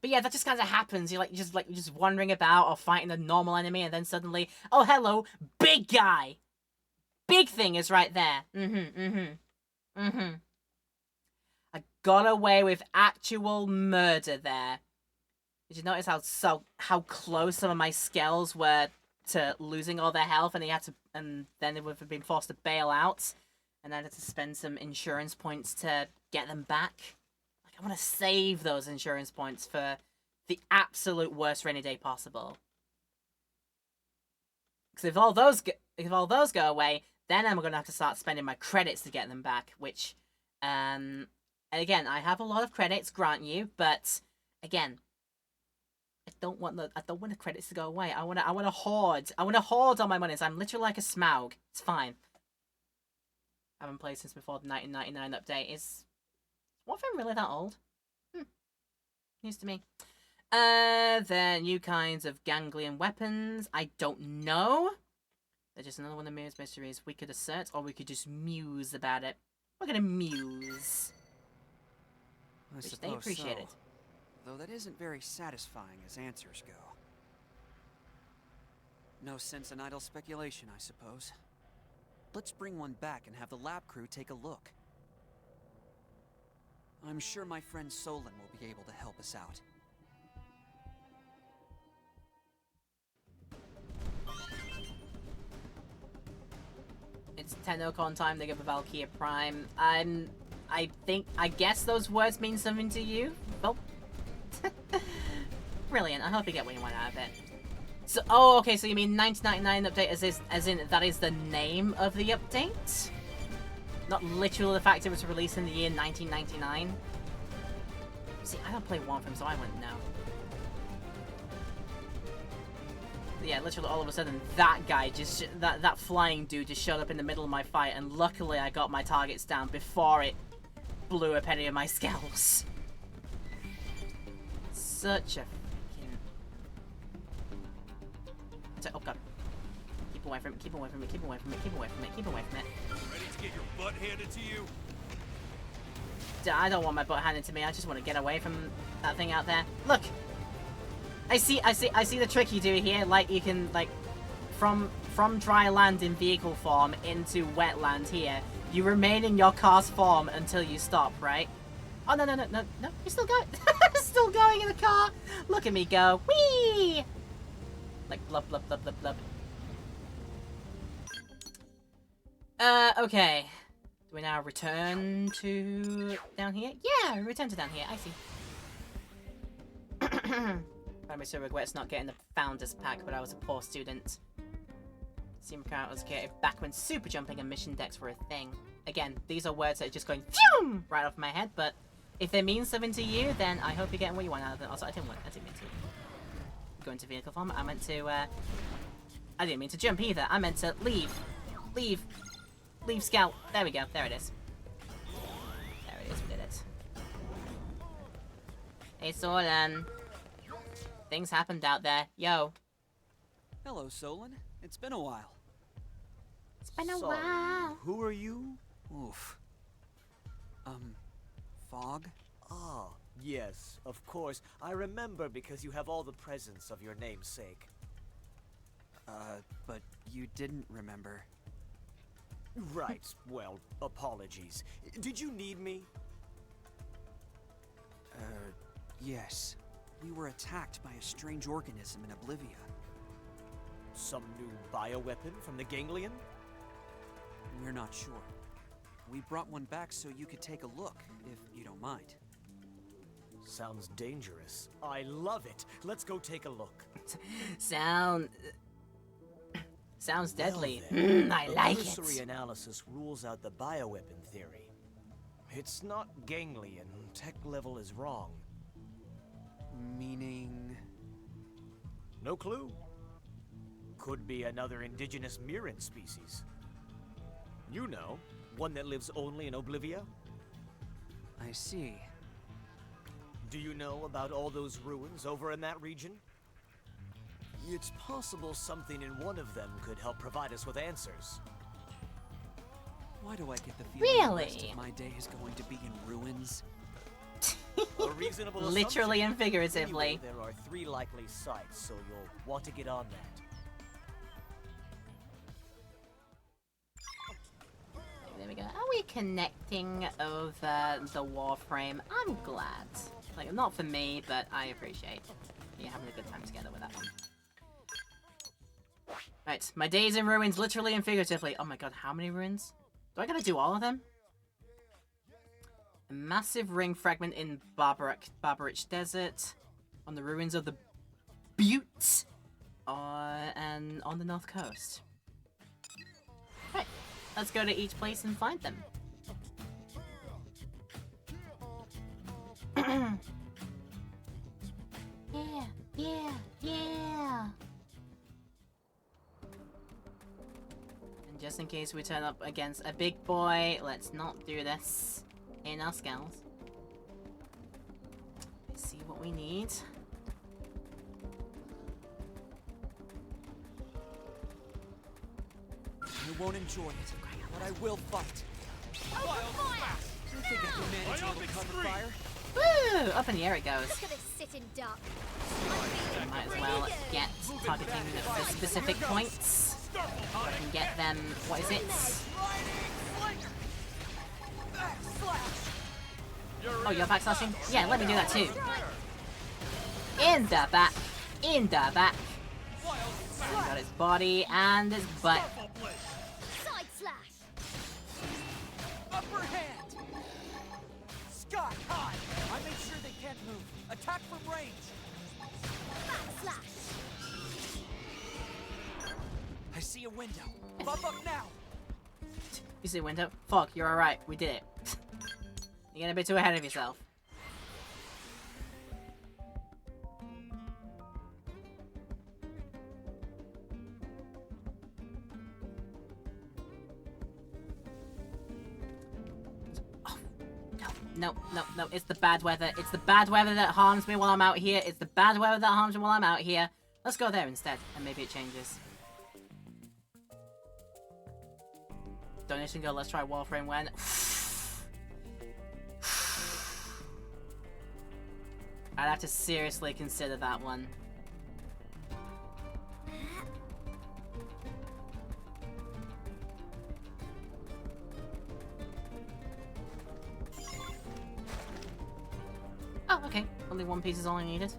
But yeah, that just kind of happens. You're just wandering about or fighting a normal enemy, and then suddenly, oh hello, big guy, big thing is right there. I got away with actual murder there. Did you notice how close some of my skells were to losing all their health, and then they would have been forced to bail out, and I had to spend some insurance points to get them back. Like, I want to save those insurance points for the absolute worst rainy day possible. Because if all those go away, then I'm gonna have to start spending my credits to get them back. Which, and again, I have a lot of credits, grant you, but again, I don't want the credits to go away. I want to hoard. I want to hoard all my money. So I'm literally like a Smaug. It's fine. I haven't played since before the 1999 update. Is Warframe really that old? News to me. They're new kinds of ganglion weapons. I don't know. They're just another one of Mirror's mysteries. We could assert, or we could just muse about it. We're gonna muse. Which they appreciate it. Though that isn't very satisfying as answers go. No sense in idle speculation, I suppose. Let's bring one back and have the lab crew take a look. I'm sure my friend Solon will be able to help us out. It's TennoCon time to give a Valkyria Prime. I guess those words mean something to you? Well, brilliant. I hope you get what you want out of it. So, oh, okay, so you mean 1999 update as in that is the name of the update? Not literally the fact it was released in the year 1999? See, I don't play Warframe, so I wouldn't know. Yeah, literally all of a sudden, that guy that flying dude just showed up in the middle of my fight, and luckily I got my targets down before it blew up any of my scouts. Such a fucking... Oh god. Keep away from it, keep away from it, keep away from it, keep away from it, keep away from it. Ready to get your butt handed to you? I don't want my butt handed to me, I just want to get away from that thing out there. Look! I see the trick you do here, like you can, like, from dry land in vehicle form into wetland here, you remain in your car's form until you stop, right? Oh, no, you're still going, still going in the car! Look at me go, whee! Like, blub, blub, blub, blub, blub. Okay. Do we now return to down here? Yeah, return to down here, I see. I so regrets not getting the Founders Pack, but I was a poor student. Seemed account was created back when super jumping and mission decks were a thing. Again, these are words that are just going phew right off my head, but if they mean something to you, then I hope you're getting what you want out of it. Also, I didn't mean to go into vehicle form. I meant to, I didn't mean to jump either. I meant to leave scout. There we go. There it is. There it is. We did it. Hey, Solan. Things happened out there. Yo. Hello, Solon. It's been a while. It's been a while. Who are you? Oof. Fog? Ah, yes, of course. I remember because you have all the presents of your namesake. But you didn't remember. Right, well, apologies. Did you need me? Yes. We were attacked by a strange organism in Oblivia. Some new bioweapon from the Ganglion? We're not sure. We brought one back so you could take a look, if you don't mind. Sounds dangerous. I love it. Let's go take a look. Sounds deadly. Well, I like it. Cursory analysis rules out the bioweapon theory. It's not Ganglion. Tech level is wrong. Meaning... No clue. Could be another indigenous Mirren species. You know, one that lives only in Oblivia? I see. Do you know about all those ruins over in that region? It's possible something in one of them could help provide us with answers. Why do I get the feeling the rest Really? of my day is going to be in ruins? A reasonable Literally and assumption. figuratively. Anyway, there are 3 likely sites, so you'll want to get on that. There we go. Are we connecting over the Warframe? I'm glad. Like, not for me, but I appreciate you having a good time together with that one. Right, my day's in ruins, literally and figuratively. Oh my god, how many ruins? Do I gotta do all of them? A massive ring fragment in Barbarich Desert, on the ruins of the Butte, and on the north coast. Right, let's go to each place and find them. Yeah. And just in case we turn up against a big boy, let's not do this in our scouts. Let's see what we need. I won't enjoy it, but I will fight. You think I can manage a little cover fire? Woo! Up in the air it goes. Look at this sitting duck. Might as well get targeting the specific points. So I can get them. What is it? Oh, you're backslashing? Yeah, let me do that too. In the back. In the back. Got his body and his butt. Side slash. Upper hand! Sky high! I make sure they can't move. Attack from range! Back slash. I see a window. Bump up now! You see a window? Fuck, you're alright. We did it. You're getting a bit too ahead of yourself. no, no, no. It's the bad weather. It's the bad weather that harms me while I'm out here. It's the bad weather that harms me while I'm out here. Let's go there instead, and maybe it changes. Donation go, let's try Warframe when. I'd have to seriously consider that one. Oh, okay. Only one piece is all I needed.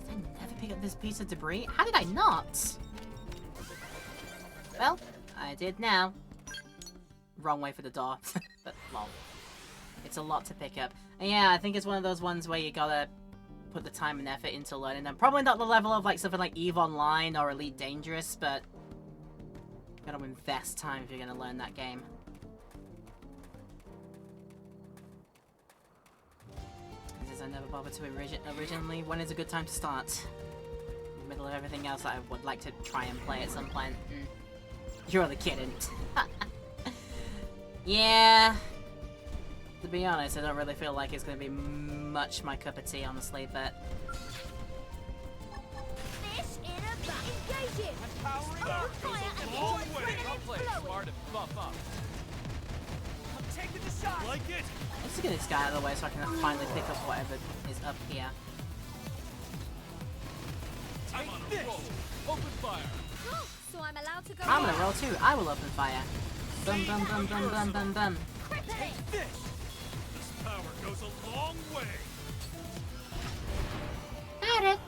Did I never pick up this piece of debris? How did I not? Well, I did now. Wrong way for the door. But, lol. It's a lot to pick up. And yeah, I think it's one of those ones where you gotta put the time and effort into learning them. Probably not the level of like something like EVE Online or Elite Dangerous, but you gotta invest time if you're gonna learn that game. This is I never bothered to originally. When is a good time to start? In the middle of everything else that I would like to try and play at some point. You're only kidding. Yeah. To be honest, I don't really feel like it's going to be much my cup of tea, honestly, but... Fish in a bucket. Engage it. Fire and play smart and buff up. I'm taking the shot. Like it. Let's get this guy out of the way so I can finally pick up whatever is up here. I'm on a roll. Open fire. So I'm allowed to go. I'm gonna roll too. I will open fire. Bum bum bum bum bum bum bum. Take this. This power goes a long way. Got it.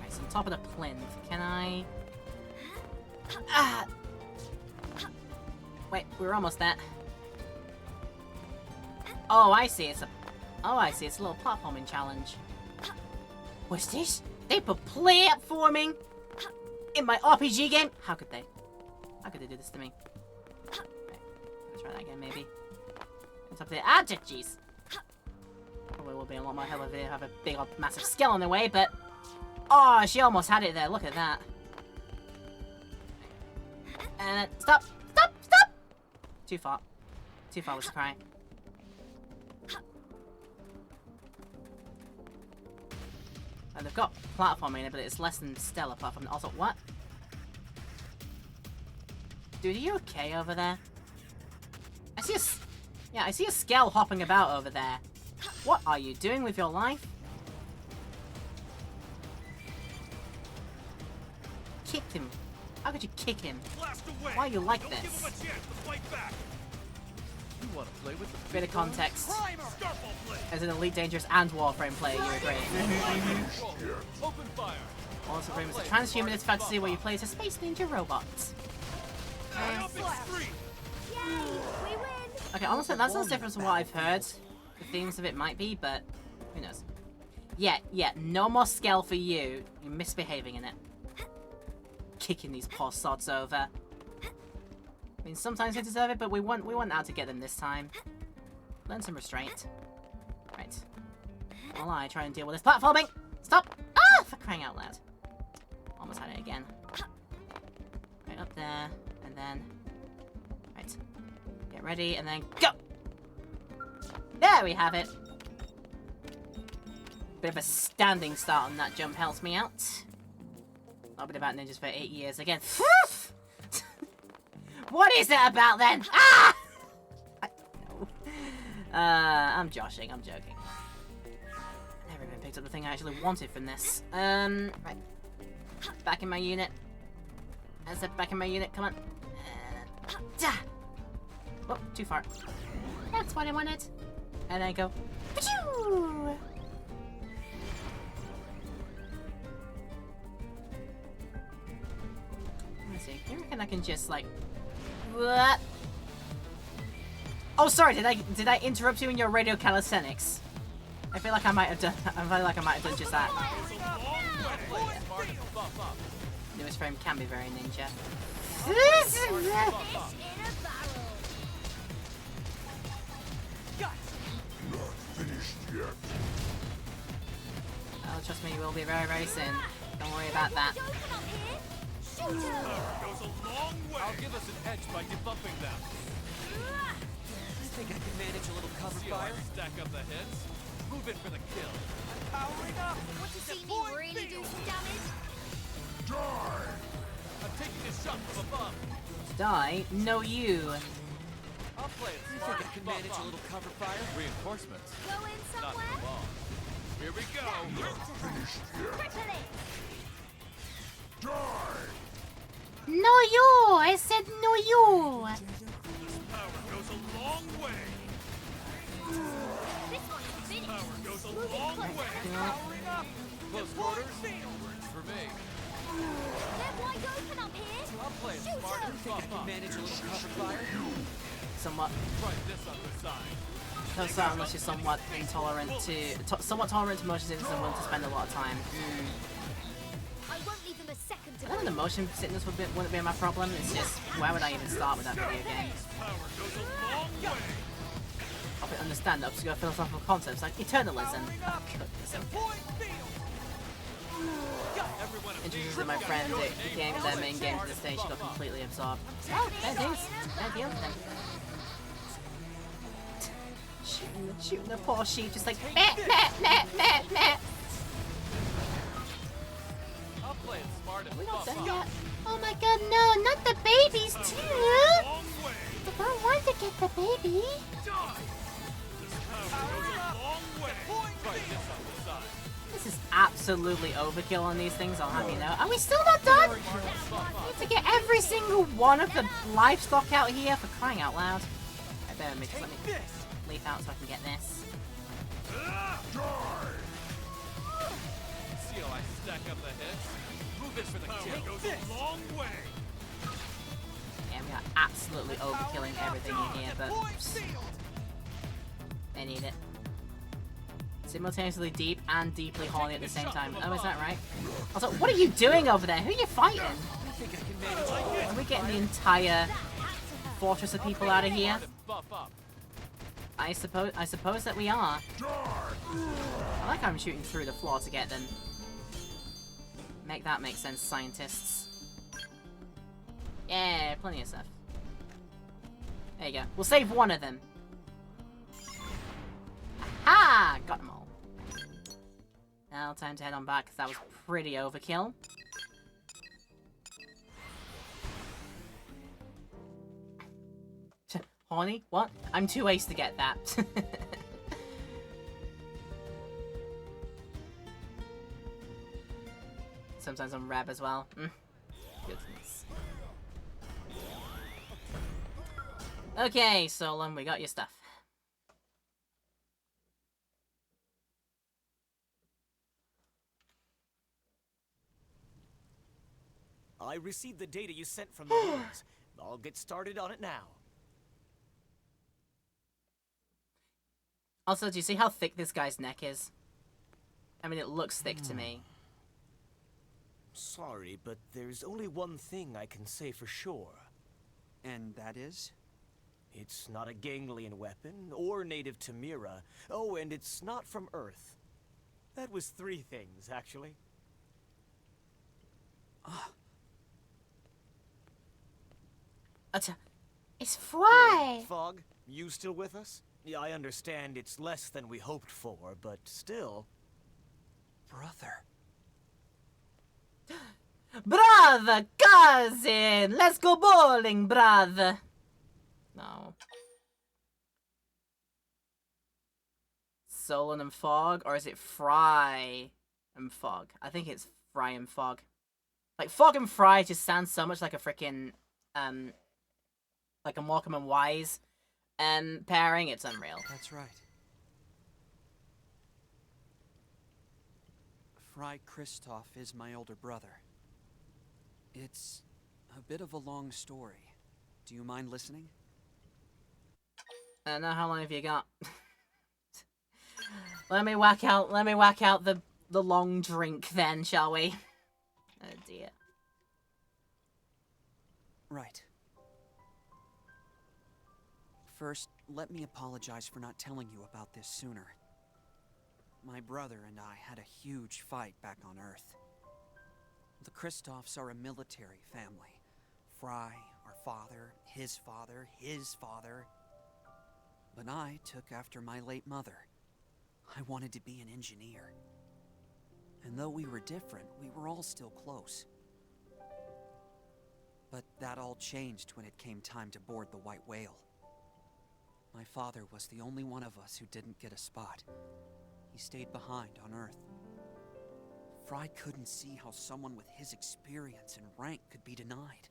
Right, so on top of the plinth, can I... Ah! Wait, we're almost there. Oh, I see. It's a... Oh, I see. It's a little platforming challenge. What's this? They put platforming in my RPG game? How could they? How could they do this to me? Okay, let's try that again, maybe. It's up there. Ah, jeez. Probably will be a lot more hell if they have a big, massive skill on their way, but... Oh, she almost had it there. Look at that. And stop! Stop! Stop! Too far. Too far was the cry. And they've got platforming in it, but it's less than stellar platforming. Also, what? Dude, are you okay over there? I see a... Yeah, I see a Skell hopping about over there. What are you doing with your life? Kick him. How could you kick him? Why are you like this? Give him a chance to fight back. You want to play with the Bit of context. As an Elite Dangerous and Warframe player, you agree. Open fire. Also, Warframe is a transhumanist fantasy where you play as a space ninja robot. Okay, honestly, that's not different from what I've heard. The themes of it might be, but who knows. Yeah, no more Skell for you. You're misbehaving in it. Kicking these poor sods over. I mean, sometimes they deserve it, but we want out to get them this time. Learn some restraint. Right. While I try and deal with this platforming. Stop! Ah! For crying out loud. Almost had it again. Right up there, and then... Right. Get ready, and then go! There we have it! Bit of a standing start on that jump helps me out. I've been about ninjas for 8 years again. What is it about then? Ah! I'm joshing, I'm joking. I never even picked up the thing I actually wanted from this. Right. Back in my unit. I said back in my unit, come on. Oh, too far. That's what I wanted. And then go. Pachoo! Let's see. You reckon I can just like... What? Oh, sorry. Did I interrupt you in your radio calisthenics? I feel like I might have done. I feel like I might have done just that. Newest frame can be very ninja. Not finished yet. Oh, trust me, you will be very, very soon. Don't worry about that. Power goes a long way. I'll give us an edge by debuffing them. I think I can manage a little cover See how fire. I stack up the hits? Move in for the kill. Powering up! Want to see me really do some damage? I'm taking a shot from above. Die? No, you. I'll play it I smart. think I can manage a little cover fire. Reinforcements. Go in Not somewhere? for long. Here we go. Triple it! No you! I said no you! Power goes a long way. This one's finished. Power goes a Moving long closer. way. Powering up! Close quarters. Works for me. They're wide open up here. I'll play it Shoot smart them. and I think I buff can up. manage a little cover fire. Somewhat. Try this on the side. No, sorry, unless you're somewhat intolerant to, somewhat tolerant to motion sickness and willing to spend a lot of time. I won't leave them a second to I don't know, the motion sickness wouldn't be my problem. It's just, where would I even start with that video game? Power goes a long way. I can understand obscure philosophical concepts like eternalism. Oh, goodness, okay. Introducing my friend, it became their main game to the stage, she got completely absorbed. Oh, there it is. Thank you. Shooting the poor sheep, just like meh, meh, meh, meh, meh. I'll play it smart and We're not buff done up. yet. Oh my god, no, not the babies too! Long way. I don't want to get the baby. Power goes a long way. Try this on the side. This is absolutely overkill on these things, I'll have you know. Are we still not done? I need to get every single one of the livestock out here for crying out loud. I better let me leap out so I can get this. See how I stack up the hits? Move in for the kill. Goes a long way. Yeah, we are absolutely overkilling everything in here, but I need it. Simultaneously deep and deeply horny at the same time. Oh, is that right? Also, what are you doing over there? Who are you fighting? I think I can manage. Are we getting the entire fortress of people out of here? Buff up. I suppose that we are. I like how I'm shooting through the floor to get them. Make that make sense, scientists. Yeah, plenty of stuff. There you go. We'll save one of them. Aha! Got them all. Now, time to head on back, because that was pretty overkill. Horny? What? I'm too ace to get that. Sometimes I'm Reb as well. Goodness. Okay, Solon, we got your stuff. I received the data you sent from the ruins. I'll get started on it now. Also, do you see how thick this guy's neck is? I mean, it looks thick to me. Sorry, but there's only one thing I can say for sure. And that is? It's not a ganglion weapon, or native to Mira. Oh, and it's not from Earth. That was 3 things, actually. It's Fry! Fog, you still with us? Yeah, I understand it's less than we hoped for, but still... Brother. Brother, cousin! Let's go bowling, brother! No. Solon and Fog? Or is it Fry and Fog? I think it's Fry and Fog. Like, Fog and Fry just sounds so much like a freaking, like a Morecambe and Wise pairing. It's unreal. That's right. Fry Kristoff is my older brother. It's a bit of a long story. Do you mind listening? I don't know how long have you got. Let me whack out the long drink then, shall we? Oh dear. Right. First, let me apologize for not telling you about this sooner. My brother and I had a huge fight back on Earth. The Kristoffs are a military family. Fry, our father, his father, his father. But I took after my late mother. I wanted to be an engineer. And though we were different, we were all still close. But that all changed when it came time to board the White Whale. My father was the only one of us who didn't get a spot. He stayed behind on Earth. Fry couldn't see how someone with his experience and rank could be denied.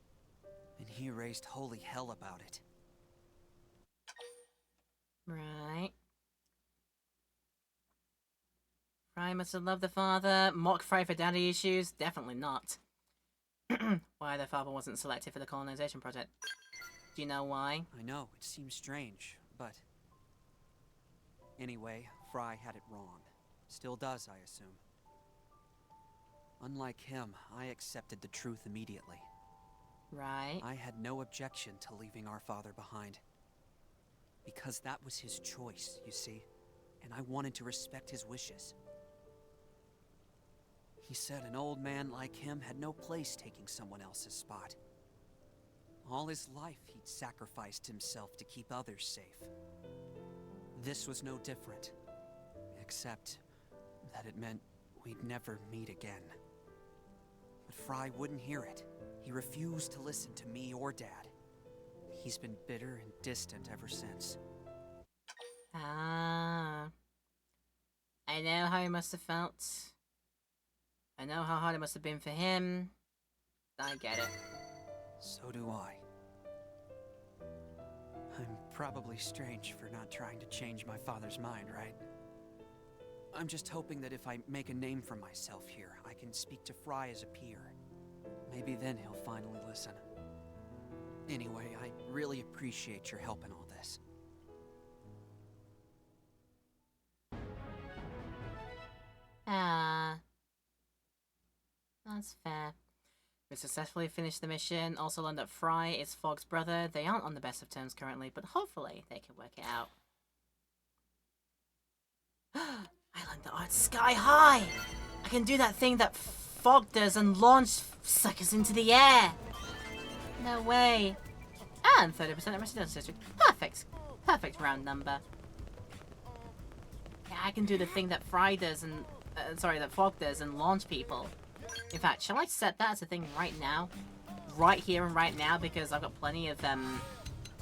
And he raised holy hell about it. Right. Fry must have loved the father. Mock Fry for daddy issues? Definitely not. Why the father wasn't selected for the colonization project? Do you know why? I know, it seems strange, but... Anyway, Fry had it wrong. Still does, I assume. Unlike him, I accepted the truth immediately. Right. I had no objection to leaving our father behind. Because that was his choice, you see. And I wanted to respect his wishes. He said an old man like him had no place taking someone else's spot. All his life, he'd sacrificed himself to keep others safe. This was no different. Except that it meant we'd never meet again. But Fry wouldn't hear it. He refused to listen to me or Dad. He's been bitter and distant ever since. Ah. I know how he must have felt. I know how hard it must have been for him. I get it. So do I. I'm probably strange for not trying to change my father's mind, right? I'm just hoping that if I make a name for myself here, I can speak to Fry as a peer. Maybe then he'll finally listen. Anyway, I really appreciate your help in all this. Ah. That's fair. We successfully finished the mission. Also learned that Fry is Fog's brother. They aren't on the best of terms currently, but hopefully they can work it out. I learned the art sky high! I can do that thing that Fog does and launch suckers into the air! No way! And 30% of residence district. Perfect! Perfect round number. Yeah, I can do the thing that Fry does and... that Fog does and launch people. In fact, shall I set that as a thing right now? Right here and right now, because I've got plenty of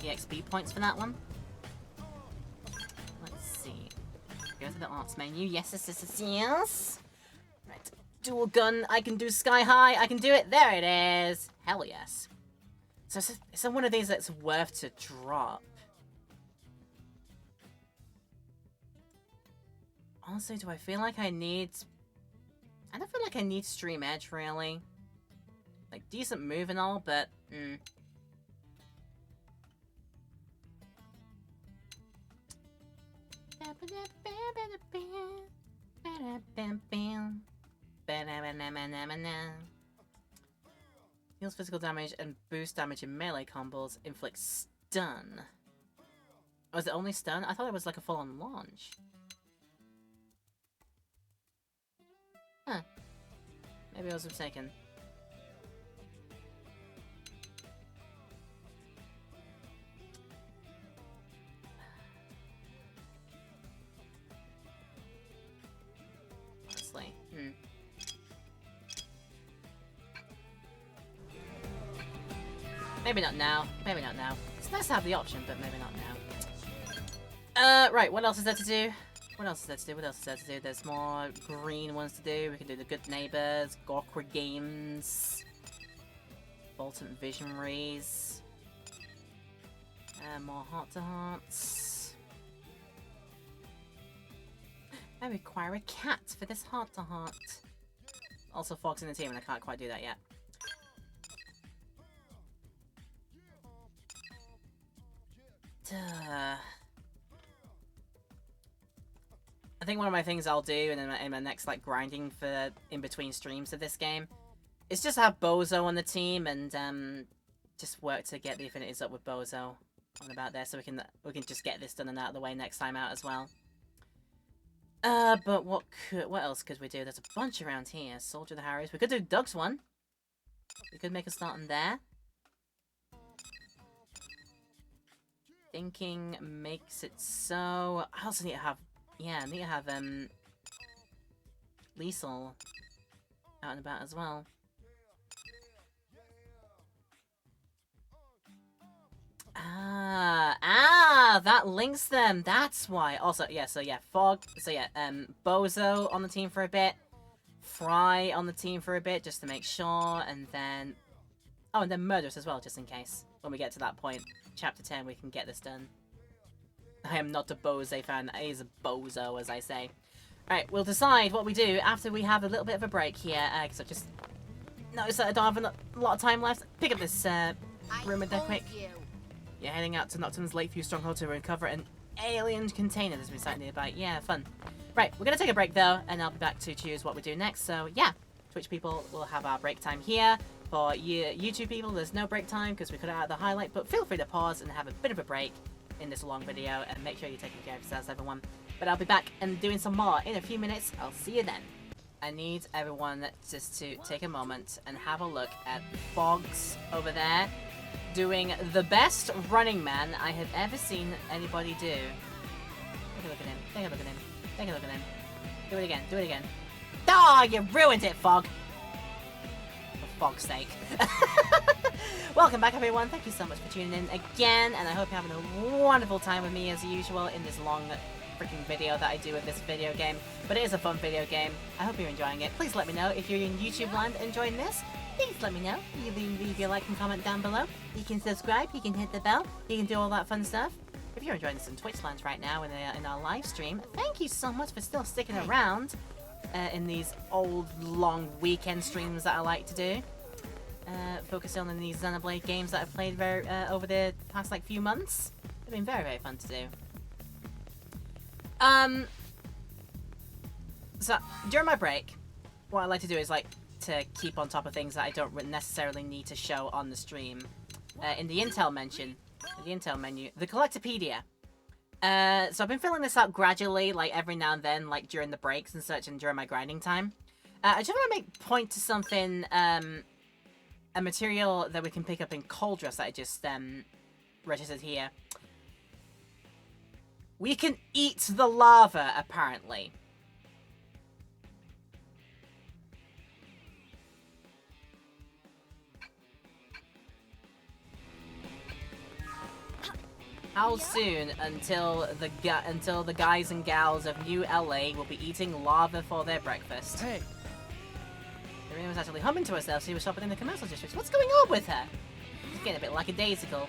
EXP points for that one. Let's see. Go to the arts menu. Yes, yes, yes, yes, yes. Right. Dual gun. I can do sky high. I can do it. There it is. Hell yes. So it's one of these that's worth to drop. Honestly, do I feel like I need... I don't feel like I need Stream Edge, really. Like, decent move and all, but... Heals physical damage and boost damage in melee combos. Inflicts stun. Oh, is it only stun? I thought it was like a full-on launch. Huh. Maybe I was mistaken. Honestly. Maybe not now. Maybe not now. It's nice to have the option, but maybe not now. Right, what else is there to do? What else is there to do? What else is there to do? There's more green ones to do. We can do the Good Neighbors, Gawkra Games, Bolton Visionaries, more Heart-to-Hearts. I require a cat for this Heart-to-Heart. Also, Fog's in the team, and I can't quite do that yet. I think one of my things I'll do in my next like grinding for in between streams of this game is just have Bozo on the team and just work to get the affinities up with Bozo on about there, so we can just get this done and out of the way next time out as well. But what else could we do? There's a bunch around here. Soldier of the Harriers. We could do Doug's one. We could make a start in there. Thinking makes it so... I also need to have... Yeah, I need to have, Liesel out and about as well. That links them. That's why. Also, yeah, so yeah, Fog. So yeah, Bozo on the team for a bit. Fry on the team for a bit, just to make sure, and then... Oh, and then Murderous as well, just in case. When we get to that point, Chapter 10, we can get this done. I am not a Bose fan. He's a bozo, as I say. Alright, we'll decide what we do after we have a little bit of a break here. Because I just noticed that I don't have a lot of time left. Pick up this rumor there quick. You're heading out to Nocturne's Lakeview Stronghold to recover an alien container that's been sighted nearby. Yeah, fun. Right, we're going to take a break, though, and I'll be back to choose what we do next. So, yeah, Twitch people will have our break time here. For you YouTube people, there's no break time because we cut out the highlight, but feel free to pause and have a bit of a break in this long video, and make sure you're taking care of yourselves, everyone. But I'll be back and doing some more in a few minutes. I'll see you then. I need everyone just to take a moment and have a look at Boggs over there doing the best running man I have ever seen anybody do. Take a look at him. Take a look at him. Take a look at him. Do it again. Do it again. Ah, you ruined it, Fog. For Fog's sake. Welcome back, everyone. Thank you so much for tuning in again, and I hope you're having a wonderful time with me as usual in this long freaking video that I do with this video game. But it is a fun video game. I hope you're enjoying it. Please let me know if you're in YouTube land enjoying this. Please let me know. You leave your like and comment down below. You can subscribe. You can hit the bell. You can do all that fun stuff. If you're enjoying this in Twitch land right now in our live stream, thank you so much for still sticking around in these old long weekend streams that I like to do. Focusing on these Xenoblade games that I've played over the past like few months. They've been very, very fun to do. So during my break, what I like to do is like to keep on top of things that I don't necessarily need to show on the stream. In the intel menu, the Collectopedia. So I've been filling this out gradually, like every now and then, like during the breaks and such, and during my grinding time. I just want to make point to something. A material that we can pick up in Coldress that I just registered here. We can eat the lava, apparently. How soon until the guys and gals of New LA will be eating lava for their breakfast? Hey. Irina was actually humming to herself. She was shopping in the commercial districts. What's going on with her? She's getting a bit lackadaisical.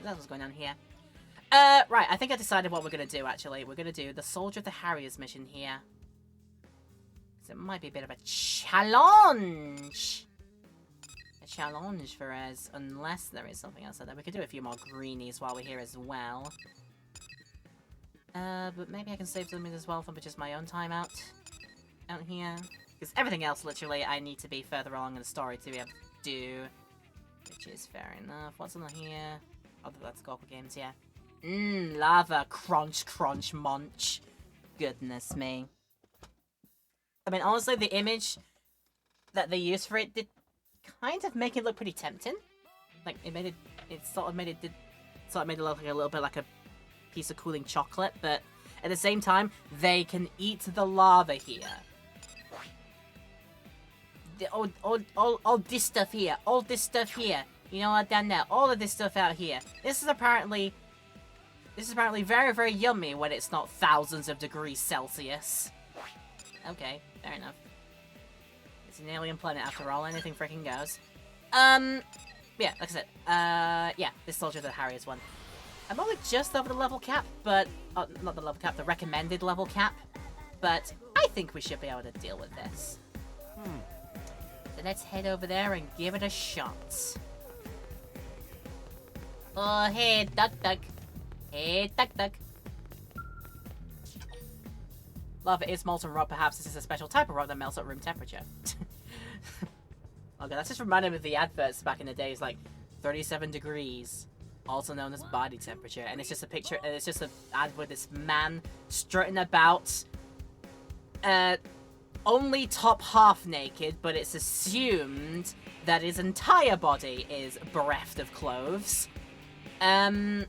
That's what's going on here. Right, I think I decided what we're going to do, actually. We're going to do the Soldier of the Harriers mission here. Because it might be a bit of a challenge. A challenge for us, unless there is something else. We could do a few more greenies while we're here as well. But maybe I can save something as well from just my own time out here. Because everything else, literally, I need to be further along in the story to be able to do. Which is fair enough. What's on here? Oh, that's Gorka Games, yeah. Lava. Crunch, crunch, munch. Goodness me. I mean, honestly, the image that they used for it did kind of make it look pretty tempting. Like, it sort of made it look like a little bit like a piece of cooling chocolate, but at the same time, they can eat the lava here. All this stuff here. All this stuff here. You know what, down there. All of this stuff out here. This is apparently very, very yummy when it's not thousands of degrees Celsius. Okay, fair enough. It's an alien planet after all. Anything freaking goes. Yeah, like I said. Yeah, this Soldier of the Harriers one. I'm only just over the level cap, but... Oh, not the level cap, the recommended level cap. But I think we should be able to deal with this. So let's head over there and give it a shot. Oh, hey, duck, duck. Hey, duck, duck. Lava is molten rock. Perhaps this is a special type of rock that melts at room temperature. Okay, that's just reminded me of the adverts back in the days, like 37 degrees, also known as body temperature. And it's just a picture, and it's just an ad with this man strutting about, only top half naked, but it's assumed that his entire body is bereft of clothes. And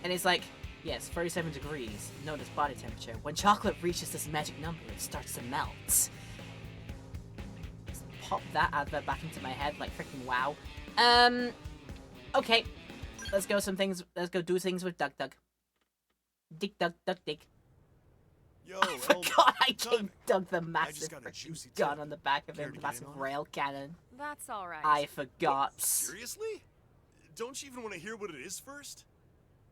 he's like, yes, 37 degrees, known as body temperature. When chocolate reaches this magic number, it starts to melt. Just pop that advert back into my head like freaking wow. Okay. Let's go do things with Doug Doug. Dick Doug Doug Dick. Yo, I forgot I gave Doug the massive freaking gun on the back of him, the massive rail cannon. That's alright. I forgot. Seriously? Don't you even want to hear what it is first?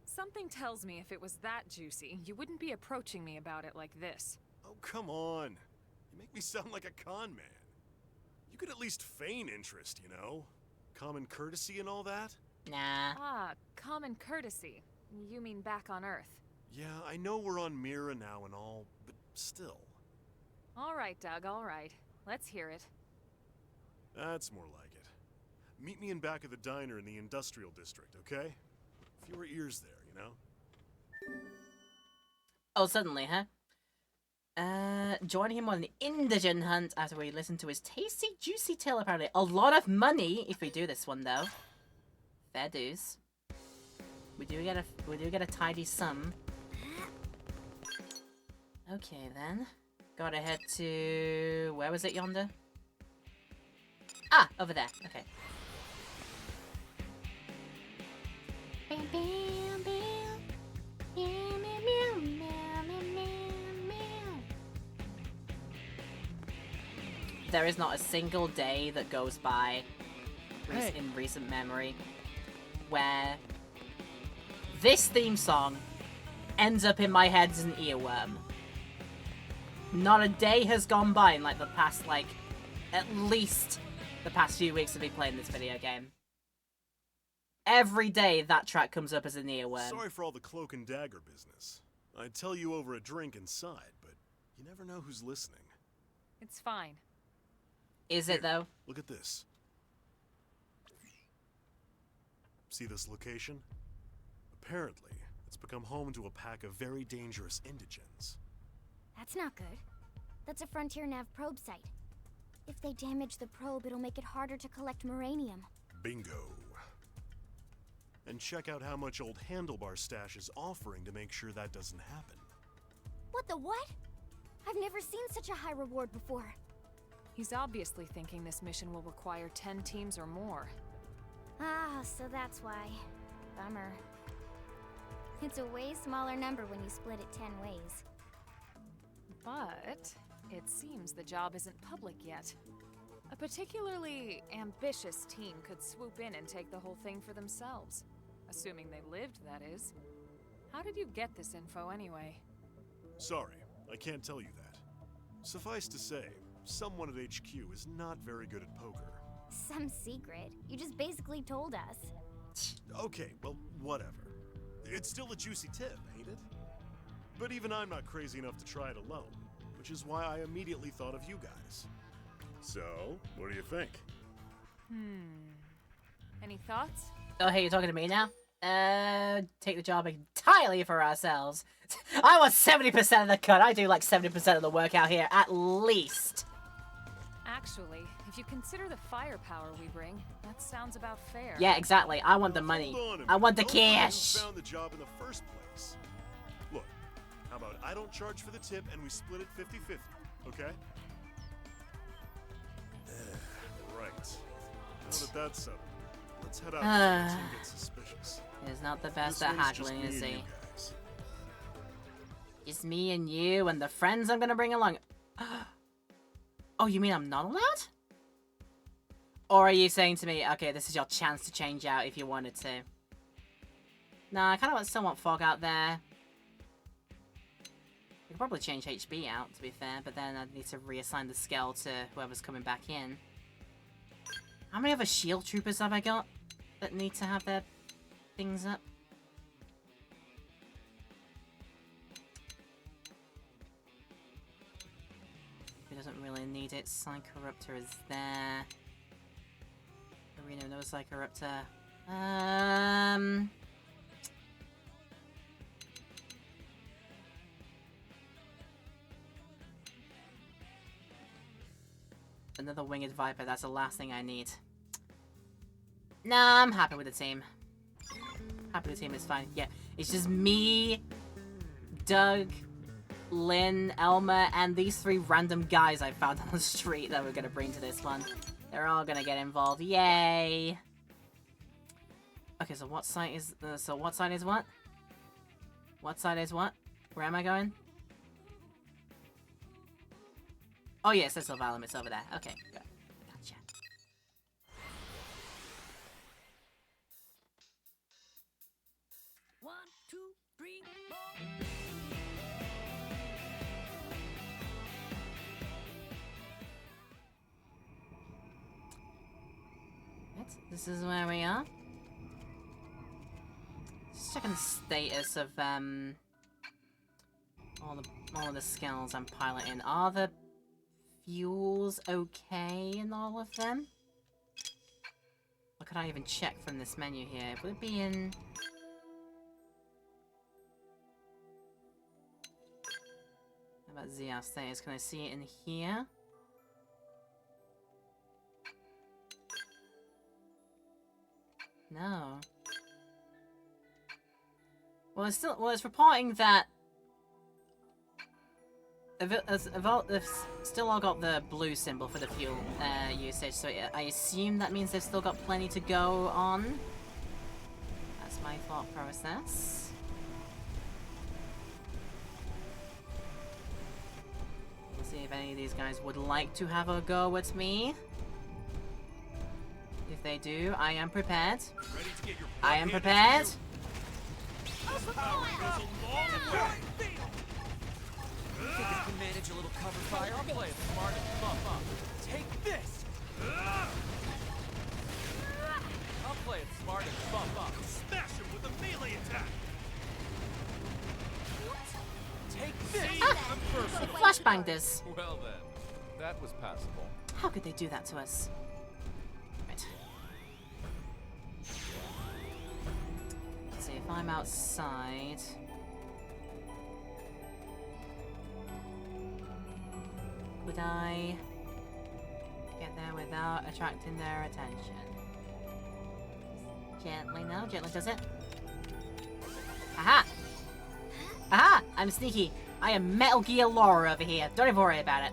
Something tells me if it was that juicy, you wouldn't be approaching me about it like this. Oh, come on. You make me sound like a con man. You could at least feign interest, you know? Common courtesy and all that? Nah. Ah, common courtesy. You mean back on Earth? Yeah, I know we're on Mira now and all, but still. Alright, Doug, alright. Let's hear it. That's more like it. Meet me in back of the diner in the industrial district, okay? Fewer ears there, you know? Oh, suddenly, huh? Join him on an indigent hunt after we listen to his tasty, juicy tale, apparently. A lot of money if we do this one, though. Fair dues. We do get a tidy sum. Okay, then. Gotta head to... Where was it yonder? Ah, over there. Okay. Bam, bam, bam. Meow, meow, meow, meow, meow, meow. There is not a single day that goes by in recent memory where this theme song ends up in my head as an earworm. Not a day has gone by in like the past, like, at least the past few weeks of me playing this video game. Every day that track comes up as an earworm. Sorry for all the cloak and dagger business. I'd tell you over a drink inside, but you never know who's listening. It's fine. Is it, though? Look at this. See this location? Apparently, it's become home to a pack of very dangerous indigents. That's not good. That's a Frontier Nav probe site. If they damage the probe, it'll make it harder to collect Moranium. Bingo. And check out how much old Handlebar Stash is offering to make sure that doesn't happen. What the what? I've never seen such a high reward before. He's obviously thinking this mission will require 10 teams or more. Ah, so that's why. Bummer. It's a way smaller number when you split it 10 ways. But it seems the job isn't public yet. A particularly ambitious team could swoop in and take the whole thing for themselves. Assuming they lived, that is. How did you get this info anyway? Sorry, I can't tell you that. Suffice to say, someone at HQ is not very good at poker. Some secret. You just basically told us. Okay, well, whatever. It's still a juicy tip, ain't it? But even I'm not crazy enough to try it alone, which is why I immediately thought of you guys. So, what do you think? Any thoughts? Oh, hey, you're talking to me now? Take the job entirely for ourselves. I want 70% of the cut. I do like 70% of the work out here, at least. Actually, if you consider the firepower we bring, that sounds about fair. Yeah, exactly. I want the money. I want the cash. Who found the job in the first place? Look, how about I don't charge for the tip and we split it 50-50, okay? Right. Now that that's settled, let's head out before the team gets suspicious. He's not the best This at one's just haggling, me is and he? you guys. It's me and you and the friends I'm gonna bring along. Oh, you mean I'm not allowed? Or are you saying to me, okay, this is your chance to change out if you wanted to? Nah, I kind of still want Fog out there. I could probably change HB out, to be fair, but then I'd need to reassign the scale to whoever's coming back in. How many other shield troopers have I got that need to have their things up? He doesn't really need it. Psychoruptor is there. Arena, no Psychoruptor. Another winged viper, that's the last thing I need. Nah, I'm happy with the team. Happy with the team, it's fine. Yeah, it's just me, Doug, Lynn, Elmer, and these 3 random guys I found on the street that we're gonna bring to this one. They're all gonna get involved. Yay! Okay, so what side is... what side is what? What side is what? Where am I going? Oh yes, that's Sylvalum. It's over there. Okay, gotcha. One, two, three, four. This is where we are. Just checking the status of all of the skills I'm piloting. Are the fuels okay in all of them? Or could I even check from this menu here? Would it be in... How about ZR status? Can I see it in here? No. Well, it's reporting that they've still all got the blue symbol for the fuel usage, so I assume that means they've still got plenty to go on. That's my thought process. We'll see if any of these guys would like to have a go at me. If they do, I am prepared. I am prepared. You think I can manage a little cover fire? I'll play it smart and buff up. Take this! I'll play it smart and buff up. Smash him with a melee attack! Take this! They flashbanged us. Well then, that was passable. How could they do that to us? Right. Let's see, if I'm outside... Would I get there without attracting their attention? Gently, no. Gently does it. Aha! Aha! I'm sneaky. I am Metal Gear Laura over here. Don't even worry about it.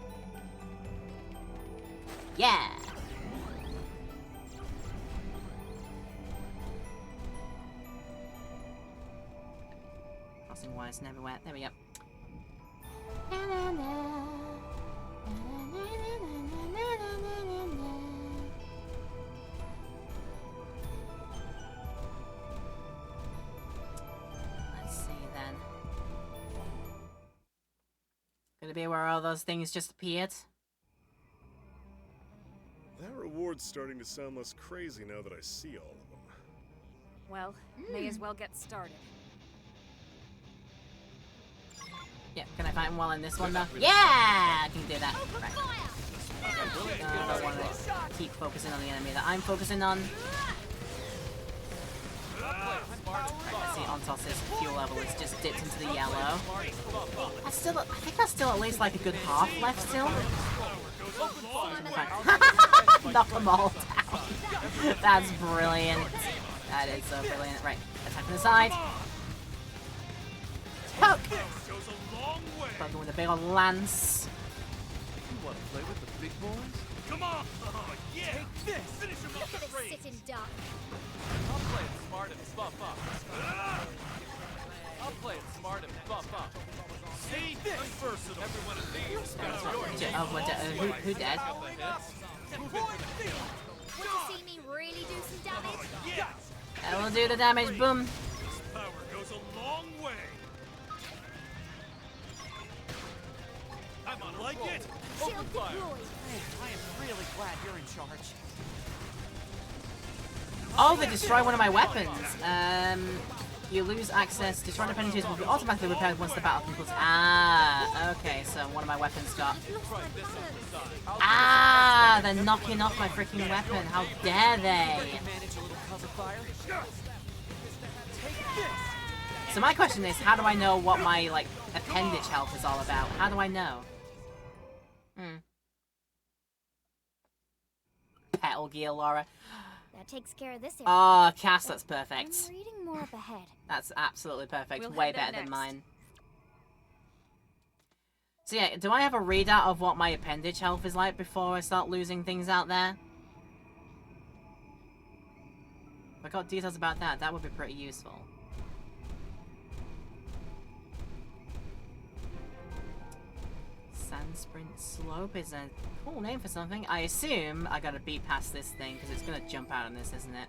Yeah! Crossing wires and everywhere. There we go. Let's see then. Gonna be where all those things just appeared? That reward's starting to sound less crazy now that I see all of them. Well, may as well get started. Yeah, can I find one in this one though? Yeah! I can do that. Right. I want to keep focusing on the enemy that I'm focusing on. I see Ontos's fuel level is just dipped into the yellow. I think that's still at least like a good half left still. Knock them all down. That's brilliant. That is so brilliant. Right, attack from the side. Poke! Poking with a big old lance. You want to play with the big boys? Come on! Yeah! Take this! Finish him off the race! Sitting duck. I'll play it smart and buff up. I'll play it smart and buff up. See this! Unversatile. Everyone in these Who dead? Want to see me really do some damage? Yeah! That will do the damage. Boom. This power goes a long way. I'm on like it. Open fire. Hey, I am really glad you're in charge. Oh, they destroy one of my weapons. You lose access. Destroying dependencies will be automatically repaired once the battle concludes. Ah, okay. So one of my weapons got. Ah, they're knocking off my freaking weapon. How dare they? So my question is, how do I know what my like appendage health is all about? How do I know? more gear, Laura. That takes care of this area. Oh, Cass, that's perfect. I'm reading more up ahead. That's absolutely perfect. We'll Way head there better than next. mine. So yeah, do I have a readout of what my appendage health is like before I start losing things out there? If I got details about that, that would be pretty useful. Sandsprint Slope is a cool name for something. I assume I gotta beat past this thing, because it's gonna jump out on this, isn't it?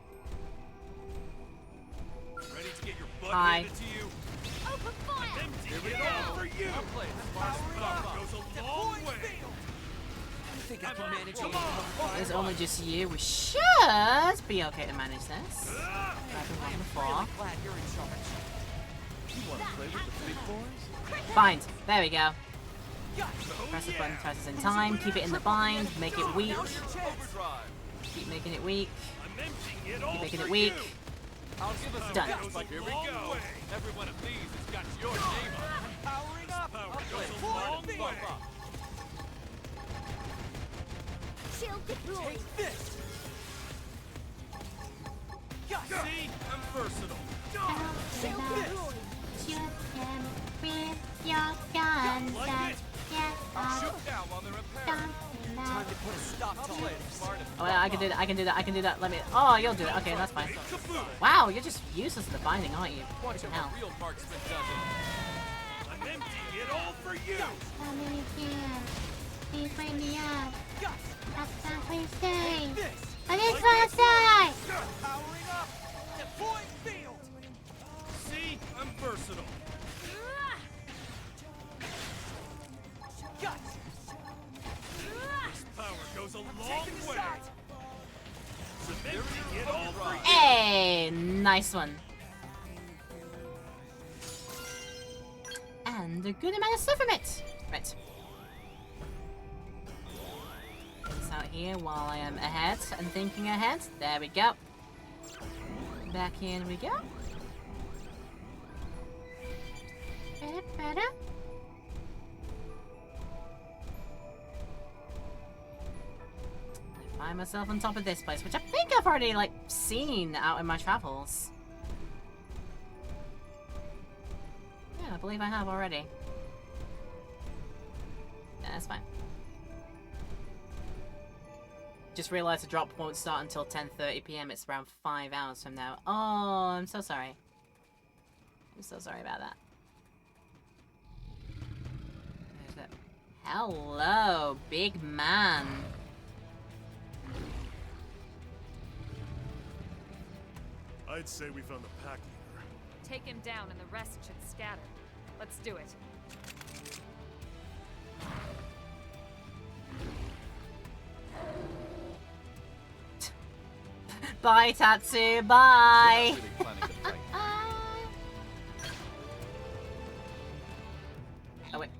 Ready to get your butt Hi. handed to you? Open fire! Empty it all for you! Power goes a long way! I think I can manage it. It's only just you. We should be okay to manage this. Before. Glad you're in charge. You want to play with the big boys? Bind. There we go. Press the button twice in time. Keep it in the bind. Make it weak. Keep making it weak. Keep making it weak. I'll give us Done. Here we go. Every one of these has got your name on it. Powering up! Power goes a long way. Shield deployed. Take this! See? I'm versatile. Shield deployed. Shoot them with your guns Like and it. get I'll shoot off. now while they're repairing. Time to put a stop to it. Oh, yeah, I can do that. I can do that. I can do that. Let me. Oh, you'll do it. Okay, that's fine. Wow, you're just useless at the binding, aren't you? Watch Freaking how hell. a real marksman does it. I'm emptying it all for you. Come in here. Please wake me up. That's not please stay. I just want to die. Powering up! Deploying field! See? I'm versatile. This power goes a long way. Cementing it all for you. Hey, nice one. And a good amount of stuff from it. Right. Get this out here while I am ahead and thinking ahead. There we go. Back in we go. Better. I find myself on top of this place, which I think I've already, like, seen out in my travels. Yeah, I believe I have already. Yeah, that's fine. Just realised the drop won't start until 10:30 PM. It's around 5 hours from now. Oh, I'm so sorry. I'm so sorry about that. There's it. Hello, big man. I'd say we found the pack leader. Take him down and the rest should scatter. Let's do it. Bye, Tatsu. Bye. Really planning to fight. Oh wait.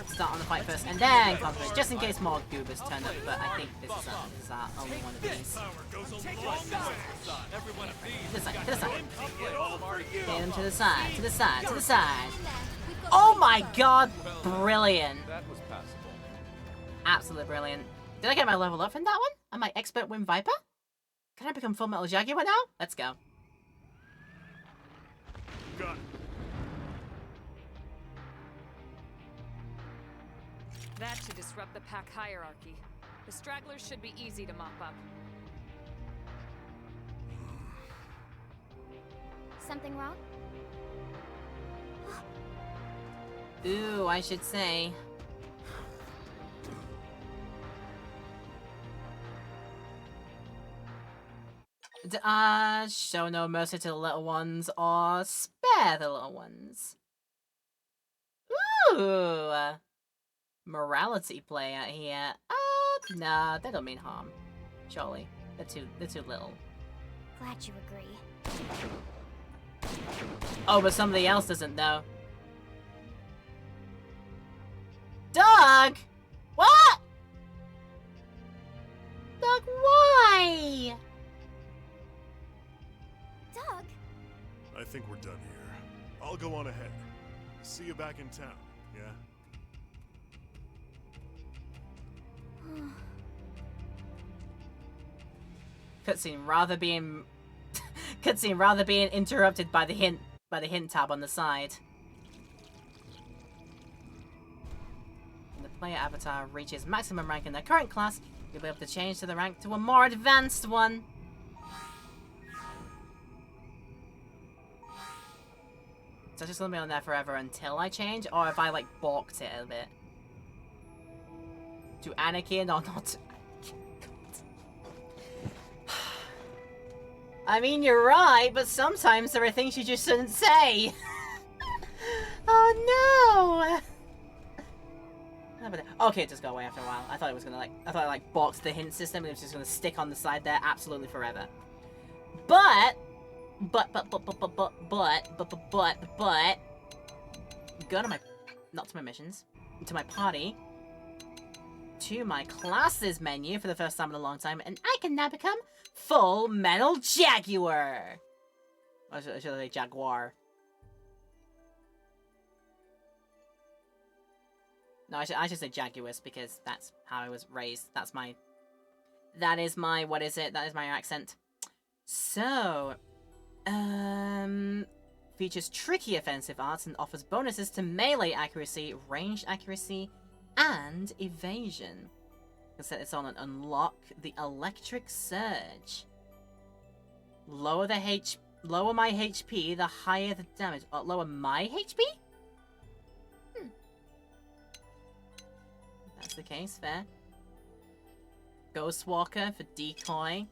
Start on the fight first, and then concentrate, just in case more goobers turn up. But I think this is our only one of these. Power goes a long way. Every one of these To the side, to the has got side. emptying it all for you. Get him to the side, to the side, to the side. Oh my god, brilliant. That was passable. Absolutely brilliant. Did I get my level up from that one? Am I expert Wind Viper? Can I become Full Metal Jaguar now? Let's go. Got it. That should disrupt the pack hierarchy. The stragglers should be easy to mop up. Something wrong? Ooh, I should say. Show no mercy to the little ones or spare the little ones. Ooh, morality play out here. Nah, they don't mean harm. Surely, they're too little. Glad you agree. Oh, but somebody else doesn't though. Doug! What? Doug, why? Doug? I think we're done here. I'll go on ahead. See you back in town, yeah? Cutscene rather being cutscene rather being interrupted by the hint tab on the side. When the player avatar reaches maximum rank in their current class, you'll be able to change to the rank to a more advanced one. So just gonna be on there forever until I change, or if I like balked it a bit. To Anakin or not to Anakin. I mean, you're right, but sometimes there are things you just shouldn't say. Oh no! Okay, it just got away after a while. I thought it was gonna I boxed the hint system and it was just gonna stick on the side there absolutely forever. But go to my, not to my missions, to my party, to my classes menu for the first time in a long time, and I can now become Full Metal Jaguar. Or should I say Jaguar? No, I should say Jaguars because that's how I was raised. That is my, what is it? That is my accent. So, features tricky offensive arts and offers bonuses to melee accuracy, ranged accuracy, and evasion. You can set this on and unlock the Electric Surge. Lower my HP, the higher the damage. Lower my HP? That's the case, fair. Ghostwalker for decoy.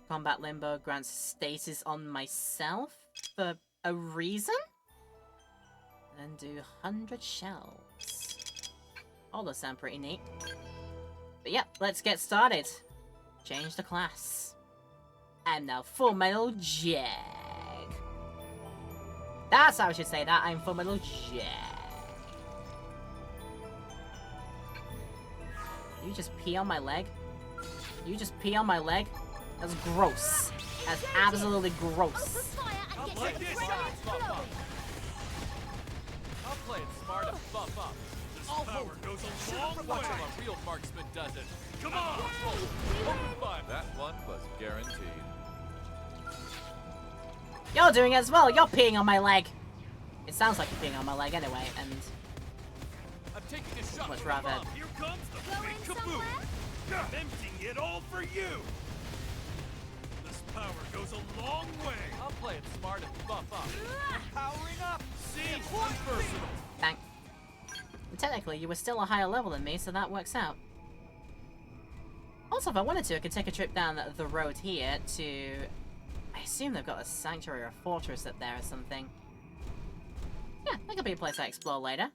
Combat Limbo grants stasis on myself for a reason? And then do 100 shells. All those sound pretty neat. But yep, let's get started. Change the class. I'm now Full Metal Jag. That's how I should say that. I'm Full Metal Jag. You just pee on my leg? You just pee on my leg? That's gross. That's absolutely gross. I'll play it smart and buff up. This power goes a long way. Watch how a real marksman does it. Come on! Open fire. That one was guaranteed. You're doing it as well. You're peeing on my leg. It sounds like you're peeing on my leg anyway, and I'm taking a shot. much rather. Here comes the big kaboom. Emptying it all for you. This power goes a long way. I'll play it smart and buff up. Powering up. See, one versatile. Bang. And technically, you were still a higher level than me, so that works out. Also, if I wanted to, I could take a trip down the road here to... I assume they've got a sanctuary or a fortress up there or something. Yeah, that could be a place I explore later.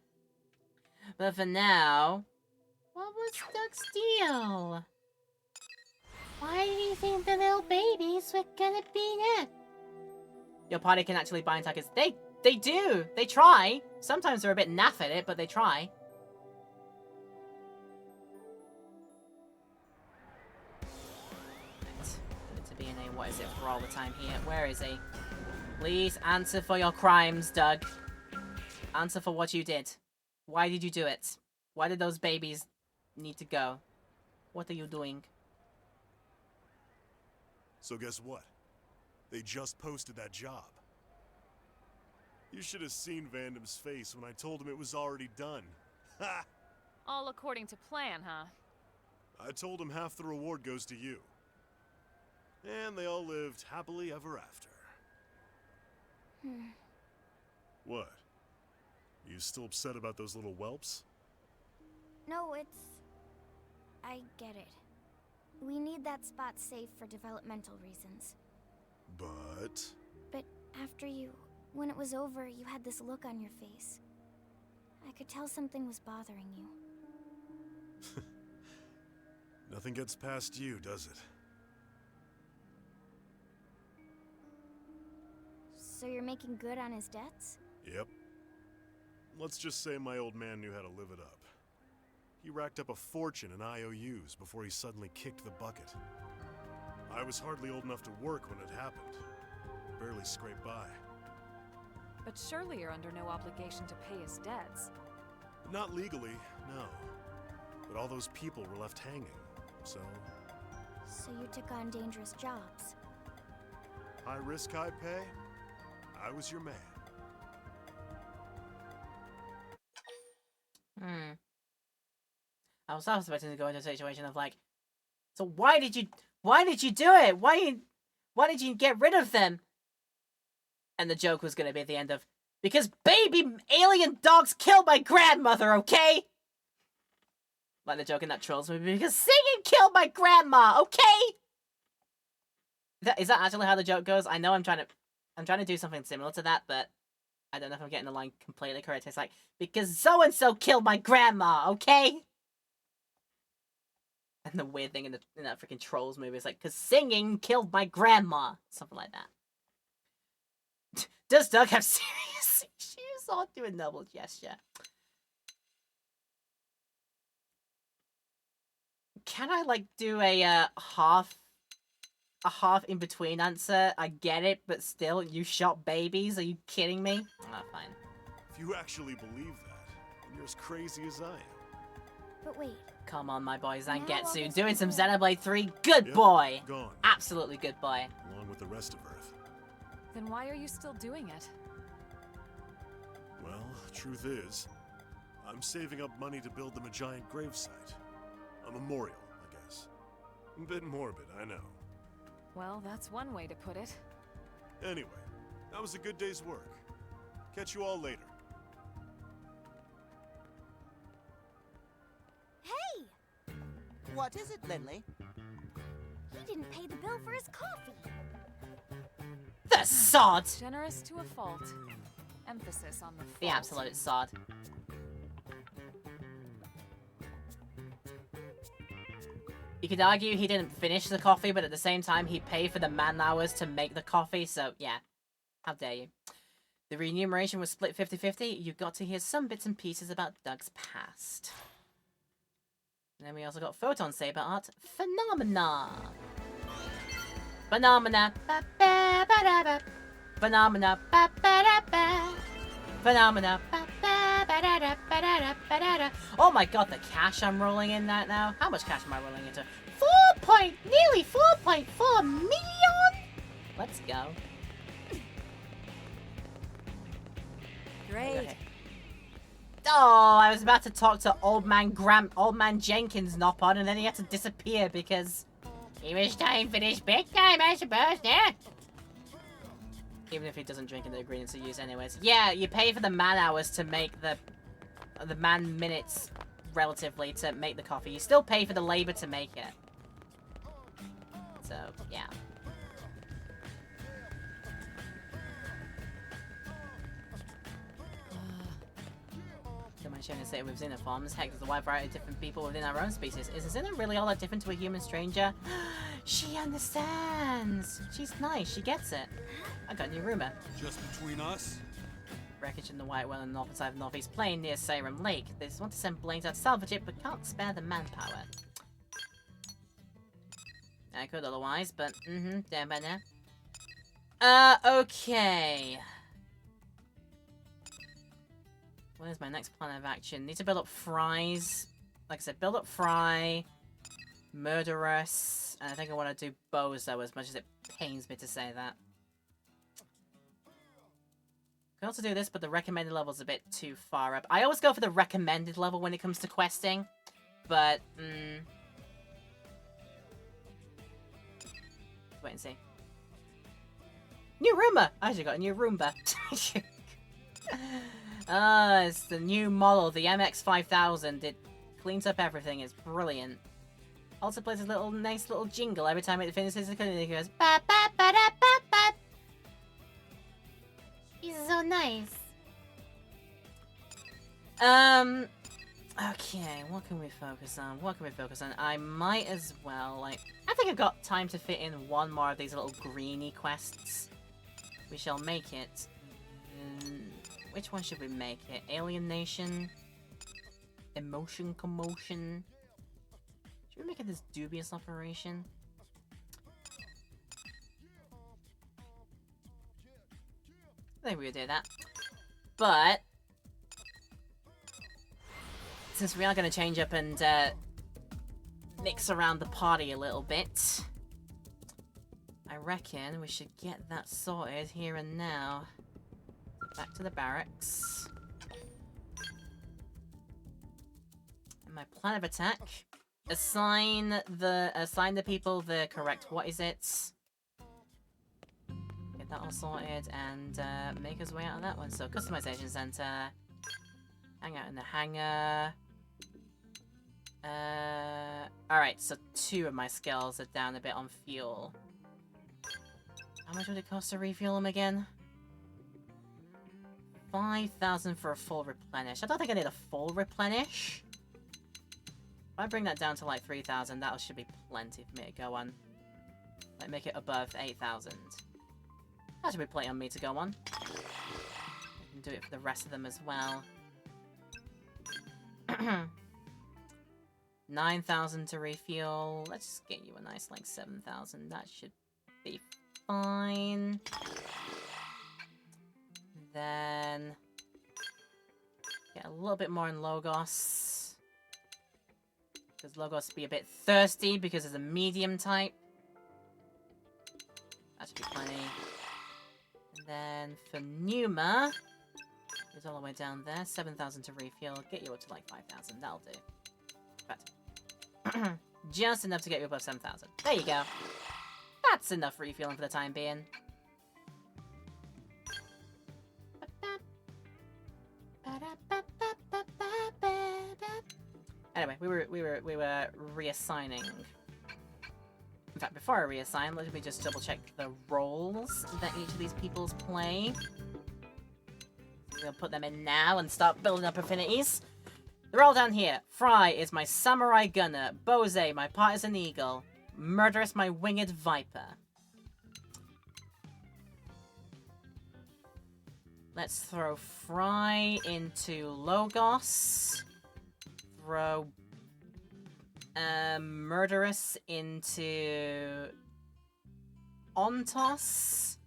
But for now... What was Doug's deal? Why do you think the little babies were gonna be next? Your party can actually bind targets. They do! They try! Sometimes they're a bit naff at it, but they try. Right. To be in a what is it for all the time here? Where is he? Please answer for your crimes, Doug. Answer for what you did. Why did you do it? Why did those babies need to go? What are you doing? So guess what? They just posted that job. You should have seen Vandam's face when I told him it was already done. Ha! All according to plan, huh? I told him half the reward goes to you. And they all lived happily ever after. What? You still upset about those little whelps? No, I get it. We need that spot safe for developmental reasons. But after when it was over, you had this look on your face. I could tell something was bothering you. nothing gets past you, does it? So you're making good on his debts? Yep. Let's just say my old man knew how to live it up. He racked up a fortune in IOUs before he suddenly kicked the bucket. I was hardly old enough to work when it happened. Barely scraped by. But surely you're under no obligation to pay his debts. Not legally, no. But all those people were left hanging. so So you took on dangerous jobs. high risk, high pay. I was your man. I was expecting to go into a situation of like, so why did you do it? Why did you get rid of them? And the joke was gonna be at the end of, because baby alien dogs killed my grandmother, okay? Like the joke in that Trolls movie, because singing killed my grandma, okay? Is that actually how the joke goes? I know I'm trying to do something similar to that, but I don't know if I'm getting the line completely correct. It's like, because so-and-so killed my grandma, okay? And the weird thing in that freaking Trolls movie is like, because singing killed my grandma. Something like that. Does Doug have serious issues? I'll do a double gesture. Can I, like, do a half in between answer? I get it, but still, you shot babies? Are you kidding me? Oh, fine. If you actually believe that, then you're as crazy as I am. But wait. Come on, my boy Zangetsu, doing some Xenoblade 3. Good boy! Gone. Absolutely good boy. Along with the rest of Earth. Then why are you still doing it? Well, truth is, I'm saving up money to build them a giant gravesite. A memorial, I guess. A bit morbid, I know. Well, that's one way to put it. Anyway, that was a good day's work. Catch you all later. Hey! What is it, Lindley? He didn't pay the bill for his coffee. The sod! Generous to a fault. Emphasis on the fault. The absolute sod. You could argue he didn't finish the coffee, but at the same time, he paid for the man-hours to make the coffee, so yeah. How dare you. The remuneration was split 50-50. You got to hear some bits and pieces about Doug's past. And then we also got Photon Saber Art. Phenomena! Phenomena. Ba-ba-ba-da-ba. Phenomena. Ba-ba-da-ba. Phenomena. Ba-ba-ba-da-da-ba-da-da-ba-da-da. Oh my god, the cash I'm rolling in that now. How much cash am I rolling into? Nearly 4.4 million? Let's go. Great. Okay. Oh, I was about to talk to Old Man Jenkins not on, and then he had to disappear because he was time for this big time, I suppose, yeah? Even if he doesn't drink in the ingredients he use anyways. Yeah, you pay for the man hours to make the man minutes, relatively, to make the coffee. You still pay for the labor to make it. So, yeah. Don't mind sharing a say with Xenoforms. Heck, there's a wide variety of different people within our own species. Is a Xeno really all that different to a human stranger? She understands! She's nice, she gets it. I got a new rumor. Just between us? Wreckage in the White Well on the northern side of Northeast Plain near Salem Lake. They just want to send planes out to salvage it, but can't spare the manpower. I could otherwise, but damn by now. Okay. What is my next plan of action? Need to build up Fries. Like I said, build up Fry, Murderous, and I think I want to do Bozo as much as it pains me to say that. Can also do this, but the recommended level is a bit too far up. I always go for the recommended level when it comes to questing, but wait and see. New Roomba! I actually got a new Roomba. It's the new model, the MX-5000. It cleans up everything. It's brilliant. Also plays a nice little jingle every time it finishes. It goes ba ba ba da ba ba. He's so nice. Okay, what can we focus on? I might as well, like, I think I've got time to fit in one more of these little greeny quests. We shall make it. Which one should we make it? Alien Nation? Emotion Commotion? Should we make it this dubious operation? I think we would do that. But since we are going to change up and mix around the party a little bit. I reckon we should get that sorted here and now. Back to the barracks. And my plan of attack. Assign the people the correct what is it. Get that all sorted and make us way out of that one. So customization center. Hang out in the hangar. Alright, so 2 of my skills are down a bit on fuel. How much would it cost to refuel them again? 5,000 for a full replenish. I don't think I need a full replenish. If I bring that down to like 3,000, that should be plenty for me to go on. Like, make it above 8,000. That should be plenty on me to go on. I can do it for the rest of them as well. 9,000 to refuel. Let's just get you a nice, like, 7,000. That should be fine. Then get a little bit more in Logos. Because Logos be a bit thirsty because it's a medium type. That should be plenty. And then for Numa, it's all the way down there. 7,000 to refuel. Get you up to like 5,000. That'll do. But just enough to get you above 7,000. There you go. That's enough refueling for the time being. Anyway, we were reassigning. In fact, before I reassign, let me just double check the roles that each of these peoples play. We'll put them in now and start building up affinities. They're all down here. Fry is my samurai gunner. Bose, my partisan eagle. Murderous, my winged viper. Let's throw Fry into Logos. Throw Murderous into Ontos.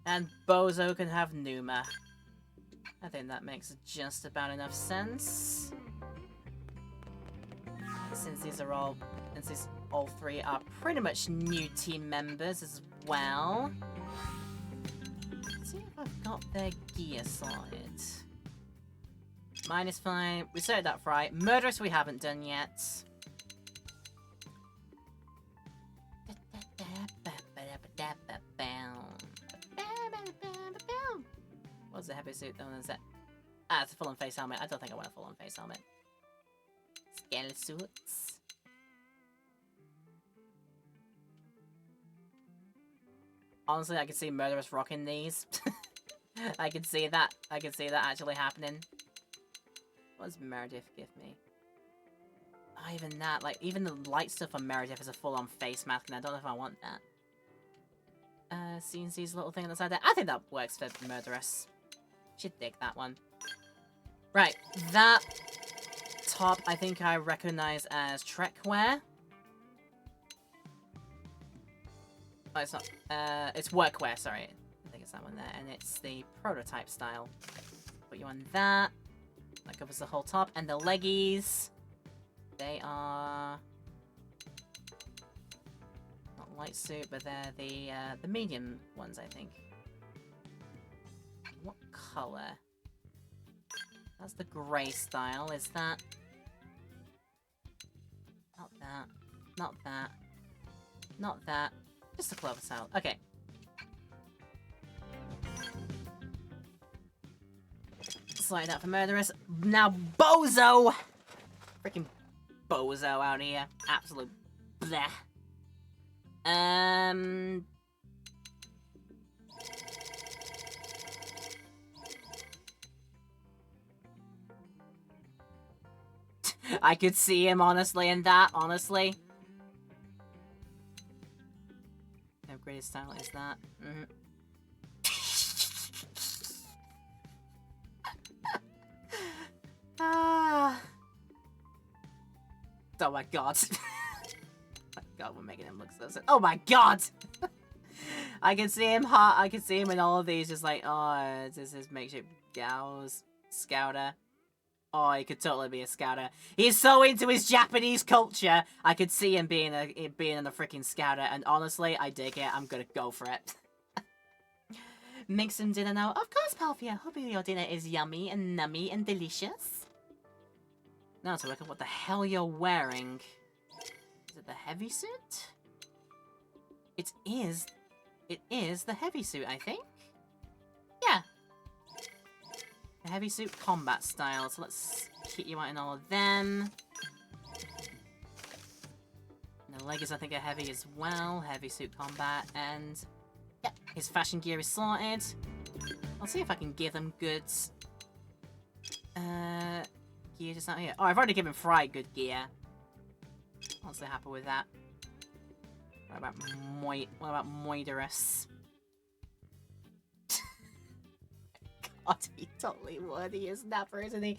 And Bozo can have Numa. I think that makes just about enough sense. Since these are all, since all 3 are pretty much new team members as well. Let's see if I've got their gear sorted. Mine is fine. We sorted that for right. Murderous we haven't done yet. What's the heavy suit? Oh, is it? Ah, it's a full-on face helmet. I don't think I want a full-on face helmet. Scale suits. Honestly, I can see Murderous rocking these. I can see that. I can see that actually happening. What does Meredith give me? Oh, even that. Like, even the light stuff on Meredith is a full-on face mask, and I don't know if I want that. CNC's little thing on the side there. I think that works for Murderous. Should dig that one. Right, that top I think I recognize as Trek wear. Oh, it's not. It's workwear, sorry. I think it's that one there, and it's the prototype style. Put you on that. That covers the whole top. And the leggies. They are not light suit, but they're the medium ones, I think. What color? That's the grey style. Is that? Not that. Not that. Not that. Just a clover style. Okay. Slide that for Murderous. Now Bozo! Freaking Bozo out here. Absolute bleh. I could see him, honestly, in that, honestly. Upgraded style is that. Oh my god. My god, we're making him look so sad. Oh my god! I can see him hot. I can see him in all of these, just like, oh, this is makeshift Gauss Scouter. Oh, he could totally be a scouter. He's so into his Japanese culture. I could see him being in a freaking scouter, and honestly, I dig it. I'm gonna go for it. Make some dinner now. Of course, Palfia. Hope your dinner is yummy and nummy and delicious. Now to look at what the hell you're wearing. Is it the heavy suit? It is the heavy suit, I think. Yeah. The heavy suit combat style. So let's kit you out in all of them. And the leggings I think are heavy as well. Heavy suit combat. And yeah, his fashion gear is sorted. I'll see if I can give them goods. Gear just not here. Oh, I've already given Fry good gear. I'm so happy with that. What about Moidorus? God, he totally would. He is Napper, isn't he?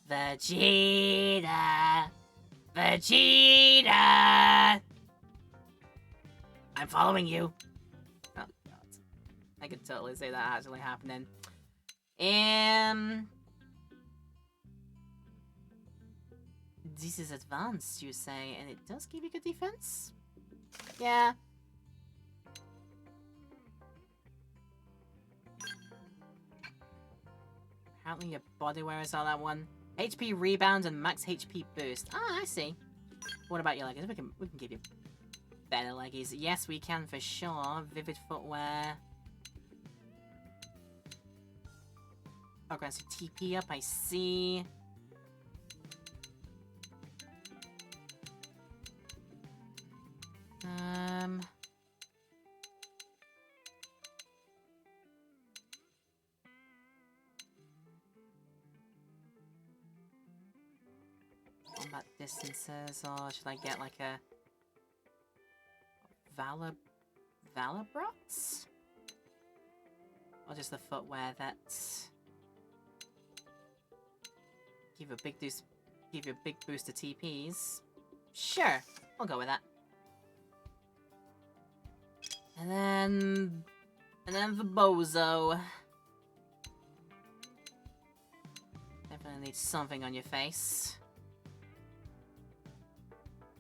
Vegeta! Vegeta! I'm following you. Oh, God. I could totally see that actually happening. This is advanced, you say, and it does give you good defense? Yeah. Apparently your body wear is all that one. HP rebound and max HP boost. Ah, I see. What about your leggings? We can give you better leggings. Yes, we can for sure. Vivid footwear. Okay, so TP up, I see. Combat distances, or should I get like a Valabrots? Or just the footwear that's give you a big boost to TPs. Sure, I'll go with that. And then the bozo. Definitely need something on your face.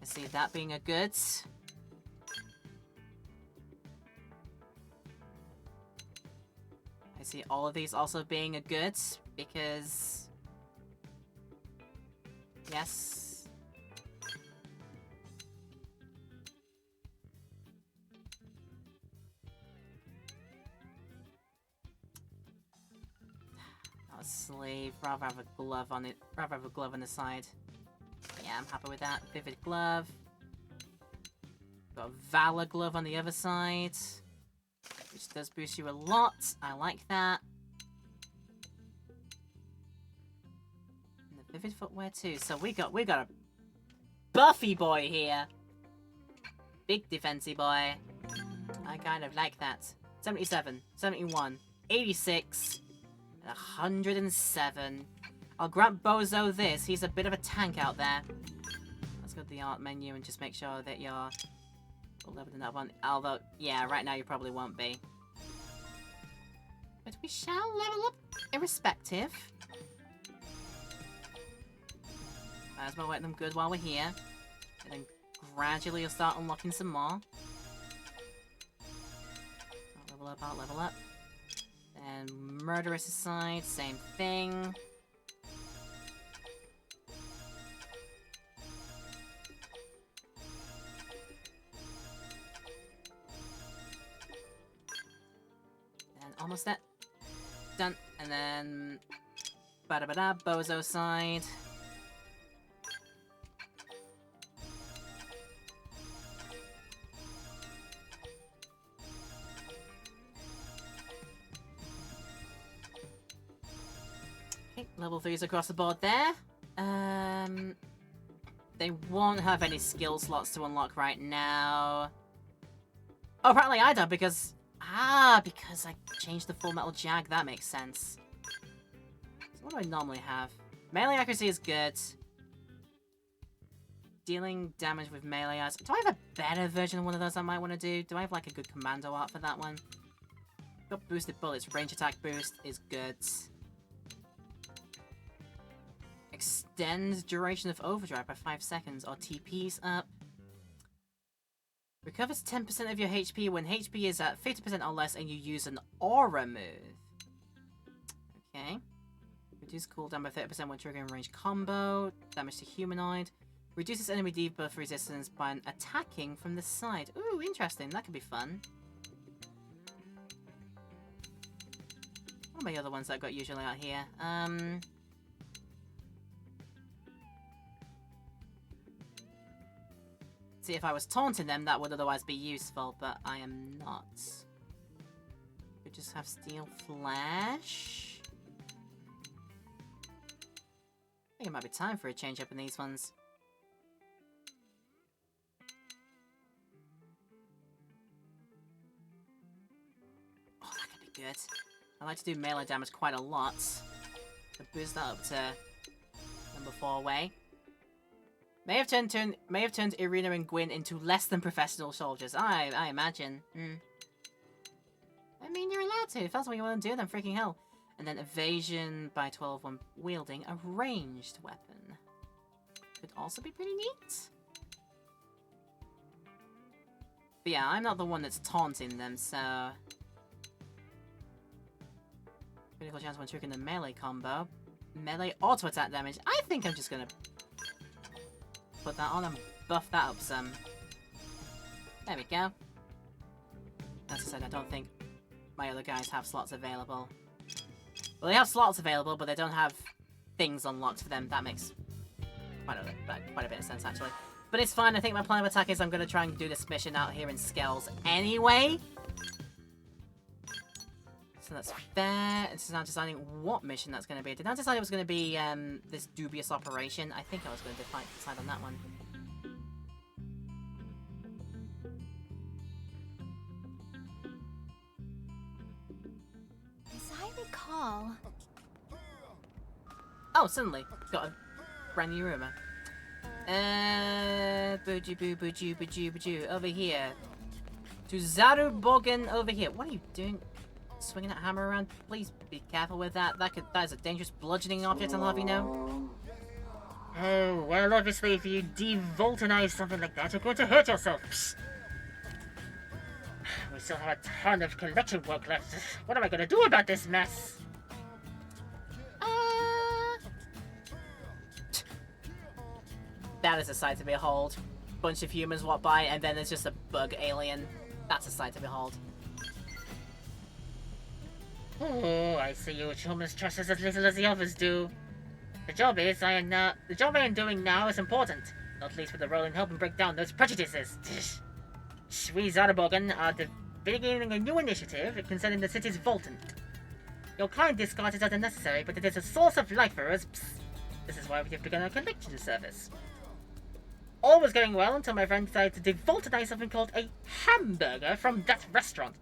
I see that being a good. I see all of these also being a good, because yes. Sleeve. Rather have a glove on it. Rather have a glove on the side. Yeah, I'm happy with that. Vivid glove. Got a Valor glove on the other side, which does boost you a lot. I like that. And the vivid footwear too. So we got a buffy boy here. Big defensy boy. I kind of like that. 77, 71, 86. 107. I'll grant Bozo this. He's a bit of a tank out there. Let's go to the art menu and just make sure that you're leveled in that one. Although, yeah, right now you probably won't be. But we shall level up irrespective. Might as well let them good while we're here. And then gradually you'll start unlocking some more. I'll level up. And Murderous aside, same thing. And almost that. Done. And then bada-bada, Bozo side. Okay, level 3s across the board there. They won't have any skill slots to unlock right now. Oh, apparently I don't because I changed the Full Metal Jag. That makes sense. So what do I normally have? Melee accuracy is good. Dealing damage with melee arts. Do I have a better version of one of those I might want to do? Do I have like a good commando art for that one? Got boosted bullets. Range attack boost is good. extends duration of overdrive by 5 seconds, or TP's up. Recovers 10% of your HP when HP is at 50% or less and you use an aura move. Okay. Reduce cooldown by 30% when triggering range combo. Damage to humanoid. Reduces enemy debuff resistance by attacking from the side. Ooh, interesting. That could be fun. What are my other ones that I've got usually out here? See, if I was taunting them, that would otherwise be useful, but I am not. We just have Steel Flash. I think it might be time for a change up in these ones. Oh, that could be good. I like to do melee damage quite a lot. So boost that up to number 4 away. May have turned Irina and Gwyn into less than professional soldiers. I imagine. I mean, you're allowed to. If that's what you want to do, then freaking hell. And then evasion by 12 when wielding a ranged weapon. Could also be pretty neat. But yeah, I'm not the one that's taunting them, so... Critical chance when triggering the melee combo. Melee auto attack damage. I think I'm just gonna put that on and buff that up some. There we go. As I said, I don't think my other guys have slots available. Well, they have slots available, but they don't have things unlocked for them. That makes quite a bit of sense, actually. But it's fine. I think my plan of attack is I'm going to try and do this mission out here in Skells anyway. So that's fair. It's now deciding what mission that's going to be. Did I decide it was going to be this dubious operation? I think I was going to decide on that one. As I recall... Oh, suddenly. Got a brand new rumor. Boo-joo, over here. To Zarubogan over here. What are you doing? Swinging that hammer around? Please be careful with that. That is a dangerous bludgeoning object, I'll have you know. Oh, well, obviously, if you devoltinize something like that, you're going to hurt yourself. Psst. We still have a ton of collection work left. What am I going to do about this mess? That is a sight to behold. Bunch of humans walk by, and then there's just a bug alien. That's a sight to behold. Oh, I see you humans trust us as little as the others do. The job I am doing now is important, not least for the role in helping break down those prejudices. We Zarabogan are beginning a new initiative concerning the city's Voltant. Your kind discard is not unnecessary, but it is a source of life for us. This is why we have begun our collection service. All was going well until my friend decided to devoltinize something called a hamburger from that restaurant.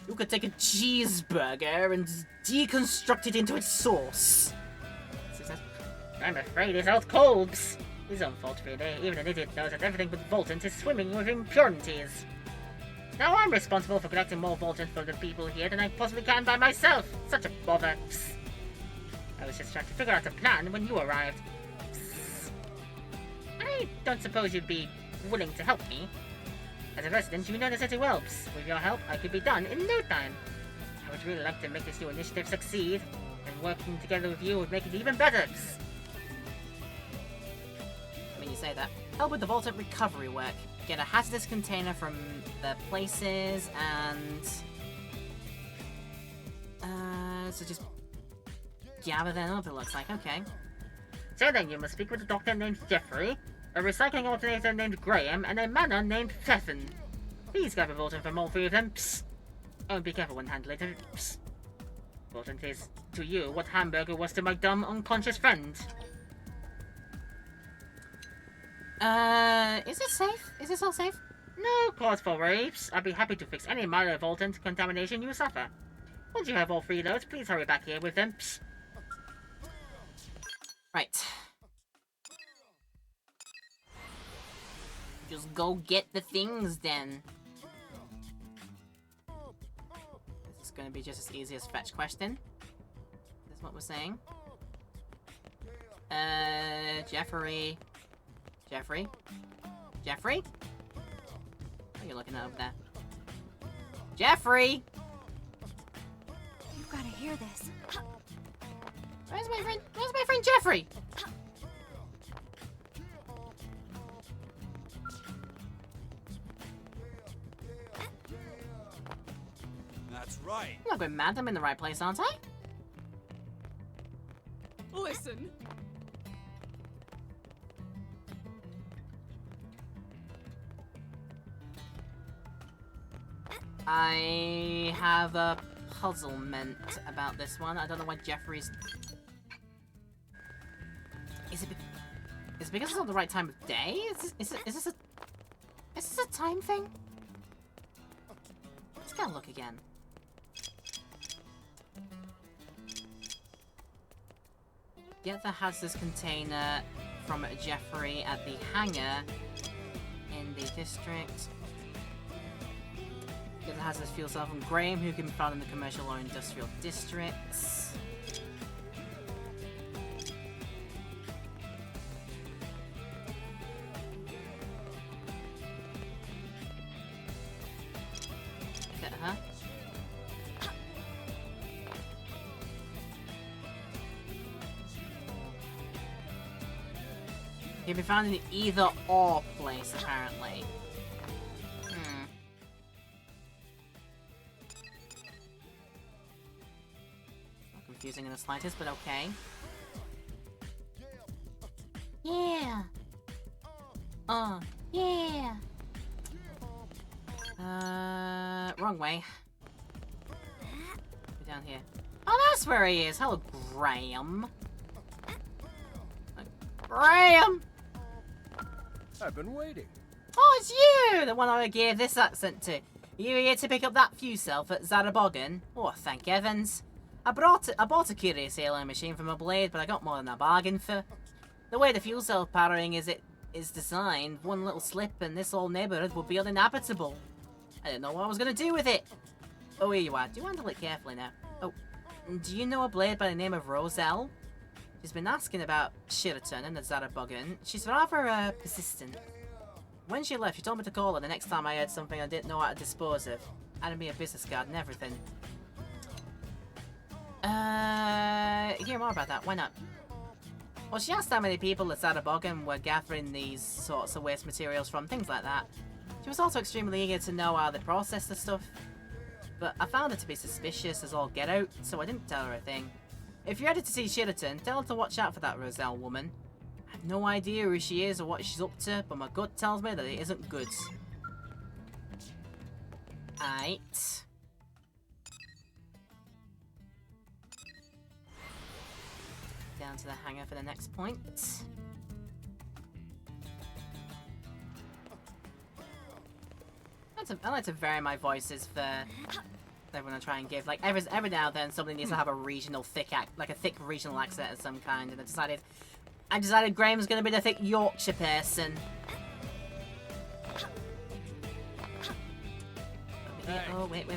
You could take a cheeseburger and deconstruct it into its sauce. I'm afraid it's out cold. His own fault, really. Even an idiot knows that everything but Voltant is swimming with impurities. Now I'm responsible for collecting more Voltant for the people here than I possibly can by myself. Such a bother. I was just trying to figure out a plan when you arrived. I don't suppose you'd be willing to help me. As a resident, you know the city well. With your help, I could be done in no time. I would really like to make this new initiative succeed, and working together with you would make it even better. I mean, you say that. Help with the Voltant recovery work. Get a hazardous container from the places, and... so just gather them up, it looks like. Okay. So then you must speak with a doctor named Jeffrey, a recycling alternator named Graham, and a manor named Pfeffin. Please gather Voltant from all three of them. Psst. Oh, and be careful when handling it. Psst. Voltant is, to you, what hamburger was to my dumb, unconscious friend. Is it safe? Is this all safe? No cause for rapes. I'd be happy to fix any minor Voltant contamination you suffer. Once you have all three loads, please hurry back here with them. Psst. Right. Just go get the things, then. This is going to be just as easy as fetch question. That's what we're saying. Jeffrey? Jeffrey? Jeffrey? What are you looking at over there? Jeffrey! You gotta hear this. Where's my friend? Where's my friend Jeffrey? That's right. I'm not going mad. I'm in the right place, aren't I? Listen. I have a puzzlement about this one. I don't know why Jeffrey's... Is it because it's not the right time of day? Is this a time thing? Let's go look again. Get the hazardous container from Jeffrey at the hangar in the district. Get the hazardous fuel cell from Graham, who can be found in the commercial or industrial districts. Get her. Can be found in the either-or place, apparently. Not confusing in the slightest, but okay. Yeah. Yeah. Wrong way. Go down here. Oh, that's where he is. Hello, Graham. Graham! I've been waiting. Oh, it's you! The one I gave this accent to. You here to pick up that fuel cell at Zarabogan? Oh, thank heavens. I bought a curious alien machine from a blade, but I got more than I bargained for. The way the fuel cell powering is designed, one little slip and this whole neighborhood would be uninhabitable. I didn't know what I was going to do with it. Oh, here you are. Do handle it carefully now. Oh, do you know a blade by the name of Roselle? She's been asking about Shiraton and the Zarabogan. She's rather, persistent. When she left, she told me to call her the next time I heard something I didn't know how to dispose of. Added me a business card and everything. Hear more about that. Why not? Well, she asked how many people at Zarabogan were gathering these sorts of waste materials from, things like that. She was also extremely eager to know how they processed the stuff. But I found her to be suspicious as all get out, so I didn't tell her a thing. If you're headed to see Shiraton, tell her to watch out for that Roselle woman. I have no idea who she is or what she's up to, but my gut tells me that it isn't good. Aight. Down to the hangar for the next point. I like to vary my voices for everyone I try and give. Like every now and then somebody needs to have a regional thick regional accent of some kind, and I decided Graham's gonna be the thick Yorkshire person. Hey. Oh wait.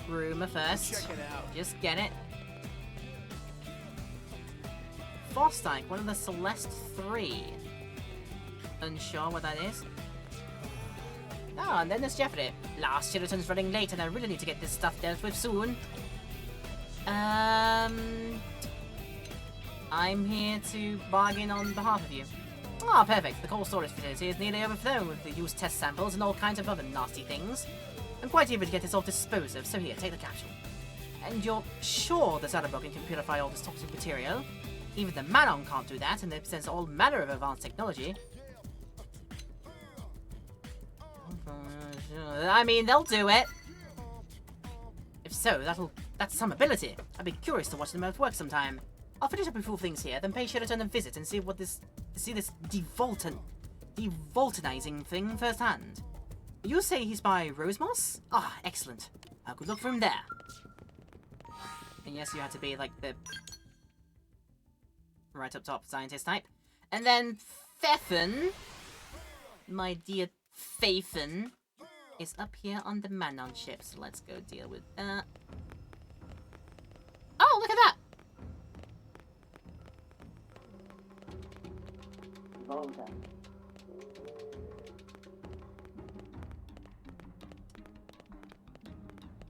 Rumor first. Check it out. Just get it. Forstyke, one of the Celeste 3. Unsure what that is. Oh, and then there's Jeffrey. Last Sheraton's running late and I really need to get this stuff dealt with soon. I'm here to bargain on behalf of you. Ah, perfect. The cold storage facility is nearly overflowing with the used test samples and all kinds of other nasty things. I'm quite eager to get this all disposed of, so here, take the capsule. And you're sure the Zarabogan can purify all this toxic material? Even the Manon can't do that, and they possess all manner of advanced technology. I mean, they'll do it. If so, that's some ability. I'd be curious to watch them both work sometime. I'll finish up with full things here, then pay Sheraton a visit and see this devoltanizing thing firsthand. You say he's by Rosemoss? Ah, excellent. I could look for him there. And yes, you had to be like the right up top scientist type. And then Pfeffen, my dear Pfeffen, is up here on the Manon ship, so let's go deal with that. Oh, look at that!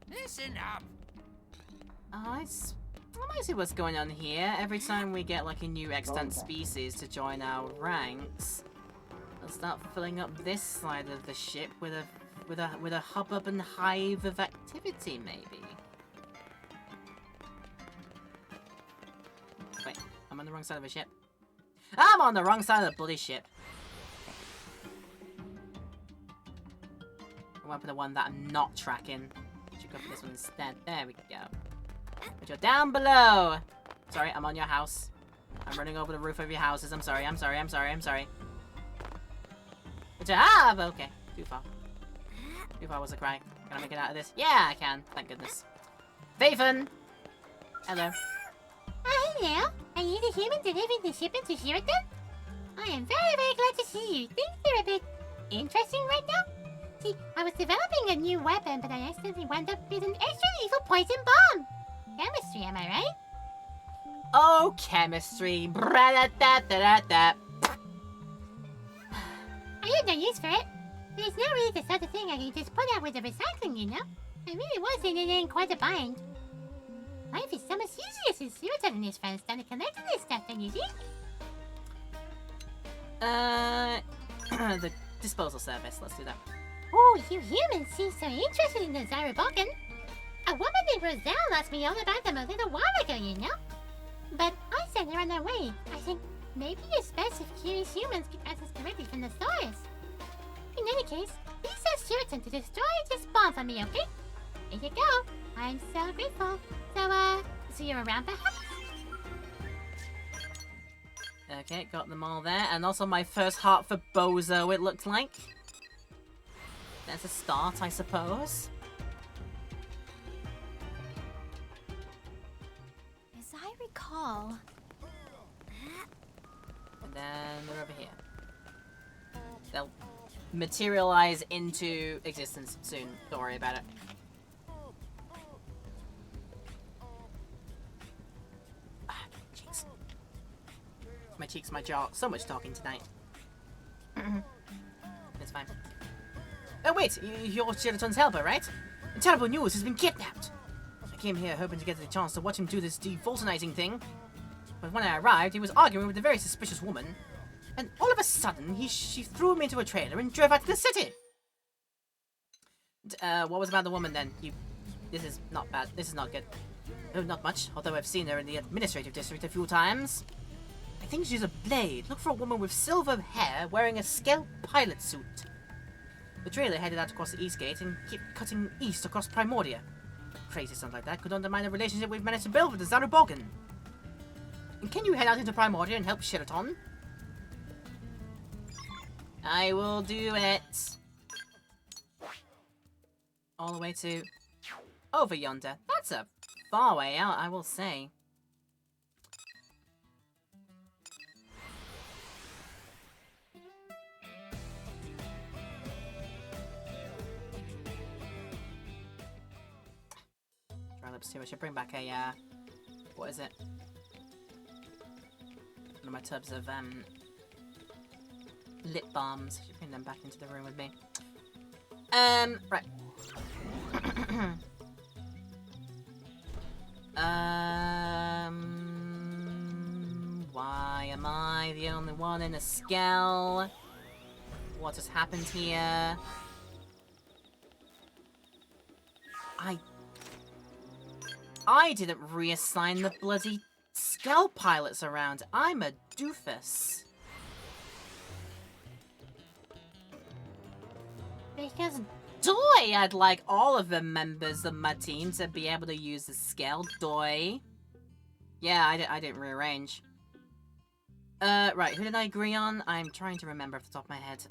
Listen up. I might see what's going on here. Every time we get like a new extant species to join our ranks, I'll start filling up this side of the ship with a hubbub and hive of activity, maybe. Wait, I'm on the wrong side of a ship. I'm on the wrong side of the bloody ship. I went for the one that I'm not tracking. Should go for this one instead. There we go. But you're down below. Sorry, I'm on your house. I'm running over the roof of your houses. I'm sorry. But okay. Too far. Too far was a cry. Can I make it out of this? Yeah, I can. Thank goodness. Faven! Hello. Hello. Are you the human delivering the shipment to Sheraton? I am very, very glad to see you. Things are a bit interesting right now. See, I was developing a new weapon, but I accidentally wound up with an extra lethal poison bomb. Chemistry, am I right? Oh, chemistry. Bra-da-da-da-da-da. I had no use for it. But it's not really the sort of thing I can just put out with the recycling, you know? I really was in quite a bind. Life is so much easier since Sheraton and his friends started collecting this stuff, don't you see? The disposal service. Let's do that. Oh, you humans seem so interested in the Xenoblade. A woman named Roselle asked me all about them a little while ago, you know? But I sent her on her way. I think maybe it's best if curious humans get answers directly from the source. In any case, please ask Sheraton to destroy this bomb for me, okay? Here you go. I'm so grateful. So, see you around perhaps? Okay, got them all there. And also my first heart for Bozo, it looked like. That's a start, I suppose. As I recall... And then they're over here. They'll materialize into existence soon. Don't worry about it. Cheeks. My cheeks, my jaw. So much talking tonight. It's fine. Oh wait, you're Sheraton's helper, right? The terrible news has been kidnapped. I came here hoping to get the chance to watch him do this devoltonizing thing. But when I arrived, he was arguing with a very suspicious woman. And all of a sudden, she threw him into a trailer and drove out to the city. What was about the woman then? This is not bad. This is not good. Oh, not much, although I've seen her in the administrative district a few times. I think she's a blade. Look for a woman with silver hair wearing a scaled pilot suit. The trailer headed out across the East Gate and kept cutting east across Primordia. Crazy stuff like that could undermine the relationship we've managed to build with the Xenoblade. And can you head out into Primordia and help Sheraton? I will do it. All the way to over yonder. That's a far way out, I will say. Too. I should bring back a, what is it? One of my tubs of, lip balms. I should bring them back into the room with me. Right. Why am I the only one in a skull? What has happened here? I didn't reassign the bloody skull pilots around. I'm a doofus. Because Doi, I'd like all of the members of my team to be able to use the scale. Doi. Yeah, I didn't rearrange. Right, who did I agree on? I'm trying to remember off the top of my head.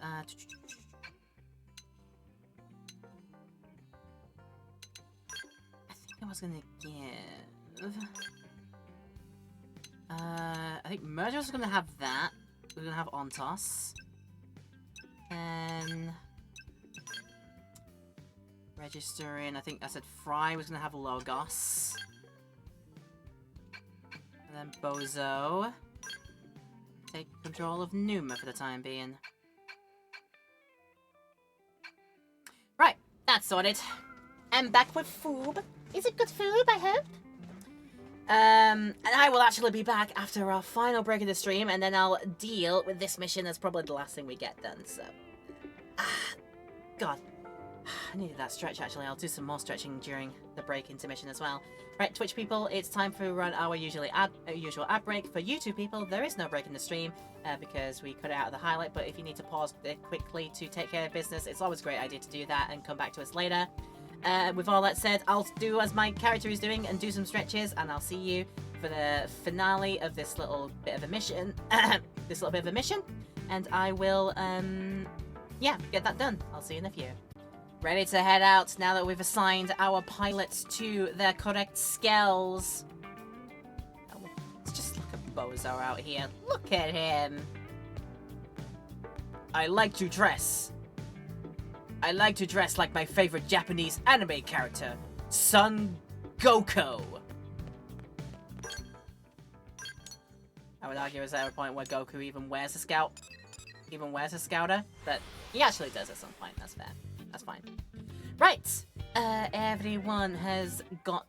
I was gonna give... I think Merger's gonna have that. We're gonna have Ontos. And... registering, I think I said Fry was gonna have Logos. And then Bozo. take control of Numa for the time being. Right, that's sorted. And back with Foob. Is it good food, I hope? And I will actually be back after our final break of the stream, and then I'll deal with this mission as probably the last thing we get done, so... God. I needed that stretch, actually. I'll do some more stretching during the break intermission as well. Right, Twitch people, it's time to run our usual ad break. For YouTube people, there is no break in the stream, because we cut it out of the highlight, but if you need to pause it quickly to take care of business, it's always a great idea to do that and come back to us later. With all that said, I'll do as my character is doing and do some stretches, and I'll see you for the finale of this little bit of a mission. And I will, yeah, get that done. I'll see you in a few. Ready to head out now that we've assigned our pilots to their correct skills. Oh, it's just like a bozo out here. Look at him. I like to dress. I like to dress like my favorite Japanese anime character, Son Goku. I would argue is there a point where Goku even wears a scouter, but he actually does at some point. That's fair. That's fine. Right. Everyone has got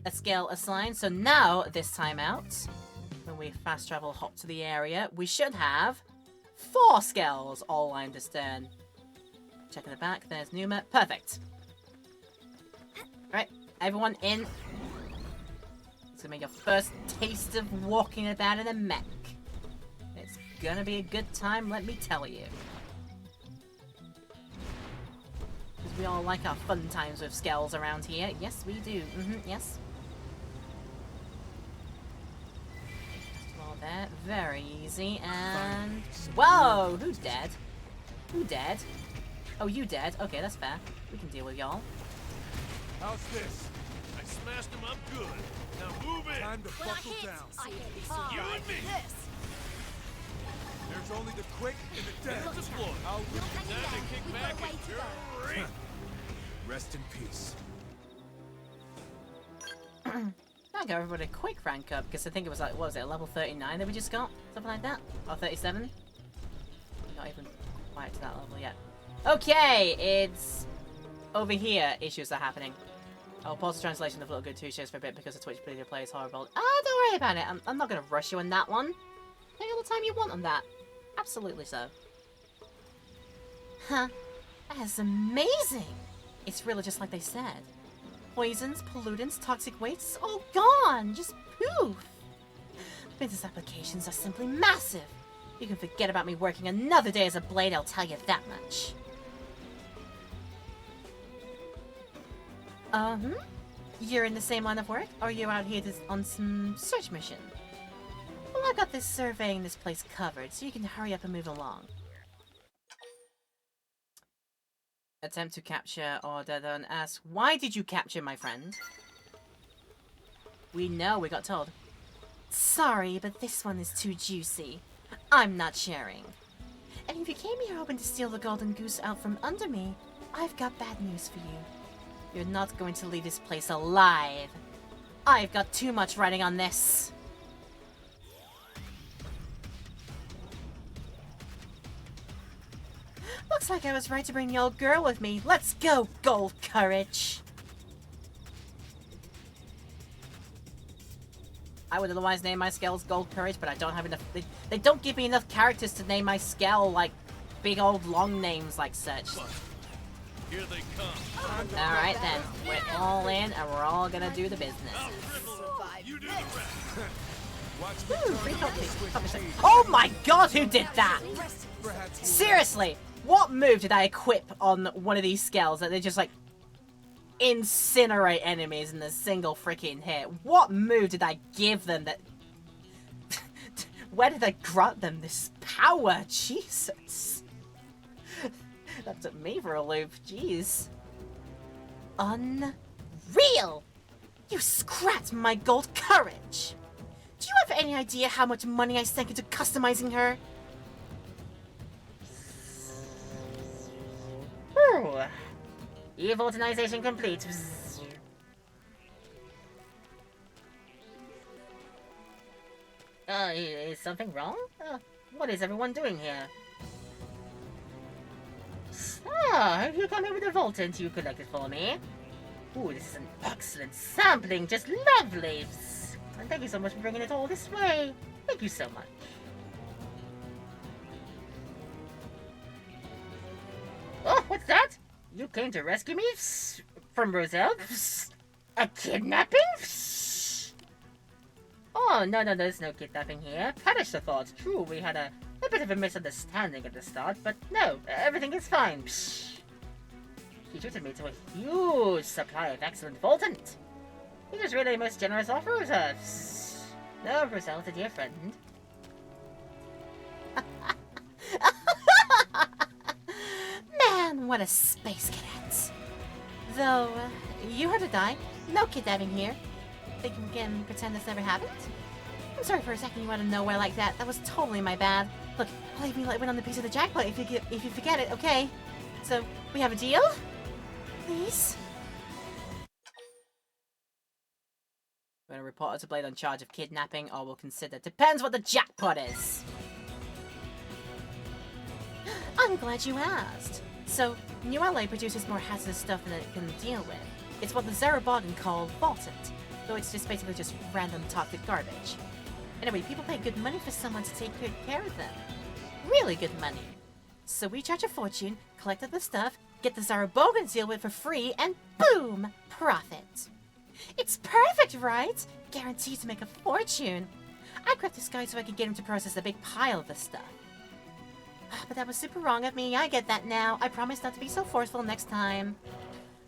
a skill assigned, so now this time out, when we fast travel hop to the area, we should have 4 skills all lined astern. Checking the back, there's Numa. Perfect. Right, everyone in. It's gonna be your first taste of walking about in a mech. It's gonna be a good time, let me tell you. Because we all like our fun times with skells around here. Yes, we do. Yes. All there. Very easy. And... Whoa! Who's dead? Who dead? Oh, you dead? Okay, that's fair. We can deal with y'all. How's this? I smashed him up good. Now move it. Time to buckle down. You and me. There's only the quick and the dead. I'll time to kick back and rest in peace. I got everybody a quick rank up because I think it was like, what was it, level 39 that we just got? Something like that? Or 37? Not even quite to that level yet. Okay, it's over here issues are happening. I'll pause the translation of Little Good 2 Shares for a bit because the Twitch video play is horrible. Ah, don't worry about it. I'm not going to rush you on that one. Take all the time you want on that. Absolutely so. Huh. That's amazing. It's really just like they said. Poisons, pollutants, toxic wastes, all gone. Just poof. Business applications are simply massive. You can forget about me working another day as a blade, I'll tell you that much. You're in the same line of work? Or are you out here on some search mission? Well, I've got this surveying this place covered, so you can hurry up and move along. Attempt to capture order, then ask, why did you capture my friend? We know, we got told. Sorry, but this one is too juicy. I'm not sharing. And if you came here hoping to steal the golden goose out from under me, I've got bad news for you. You're not going to leave this place alive. I've got too much writing on this. Looks like I was right to bring the old girl with me. Let's go, Gold Courage. I would otherwise name my skills Gold Courage, but I don't have enough. They don't give me enough characters to name my skill like big old long names like such. Here they come. Alright then, we're all in and we're all gonna do the business. You do the rest. Ooh, free copy. Oh my god, who did that? Seriously, what move did I equip on one of these skills that they just like incinerate enemies in a single freaking hit? What move did I give them that... Where did I grant them this power? Jesus. That took me for a loop, jeez. Unreal! You scrapped my Gold Courage! Do you have any idea how much money I sank into customizing her? Ooh. Evoltinization complete. Is something wrong? What is everyone doing here? Ah, you come here with the Voltant you collected for me. Ooh, this is an excellent sampling, just lovely. And thank you so much for bringing it all this way. Thank you so much. Oh, what's that? You came to rescue me? From Roselle? A kidnapping? Oh, no, there's no kidnapping here. Perish the thought. True, we had a bit of a misunderstanding at the start, but no, everything is fine. He treated me to a huge supply of excellent Voltant. He was really a most generous offer of us. No, Roselle, a dear friend. Man, what a space cadet. Though, you heard it die. No kidnapping here. Think we can pretend this never happened? I'm sorry for attacking you out of nowhere like that. That was totally my bad. Look, I'll even let win on the piece of the jackpot if you forget it, okay? So, we have a deal? Please? We're going to report her to Blade on charge of kidnapping, or we'll consider. Depends what the jackpot is. I'm glad you asked. So, New LA produces more hazardous stuff than it can deal with. It's what the Zerabogan call Voltant, though it's just basically just random toxic garbage. Anyway, people pay good money for someone to take good care of them. Really good money. So we charge a fortune, collect the stuff, get the Zerabogan to deal with for free, and boom! Profit. It's perfect, right? Guaranteed to make a fortune. I grabbed this guy so I could get him to process a big pile of the stuff. But that was super wrong of me. I get that now. I promise not to be so forceful next time.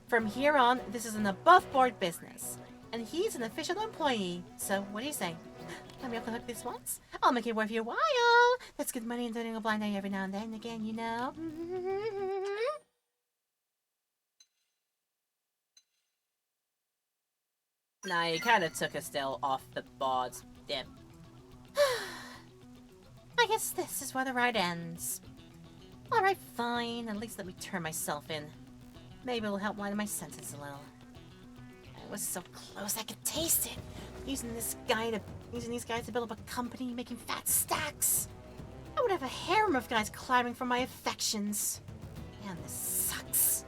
From here on, this is an above-board business. And he's an official employee. So, what do you say? Let me off the hook this once? I'll make it worth your while. That's good money in doing a blind eye every now and then again, you know? Nah, you kind of took her still off the board. Dip. I guess this is where the ride ends. Alright, fine. At least let me turn myself in. Maybe it'll help widen my senses a little. I was so close, I could taste it. Using these guys to build up a company, making fat stacks. I would have a harem of guys clamoring for my affections. Man, this sucks.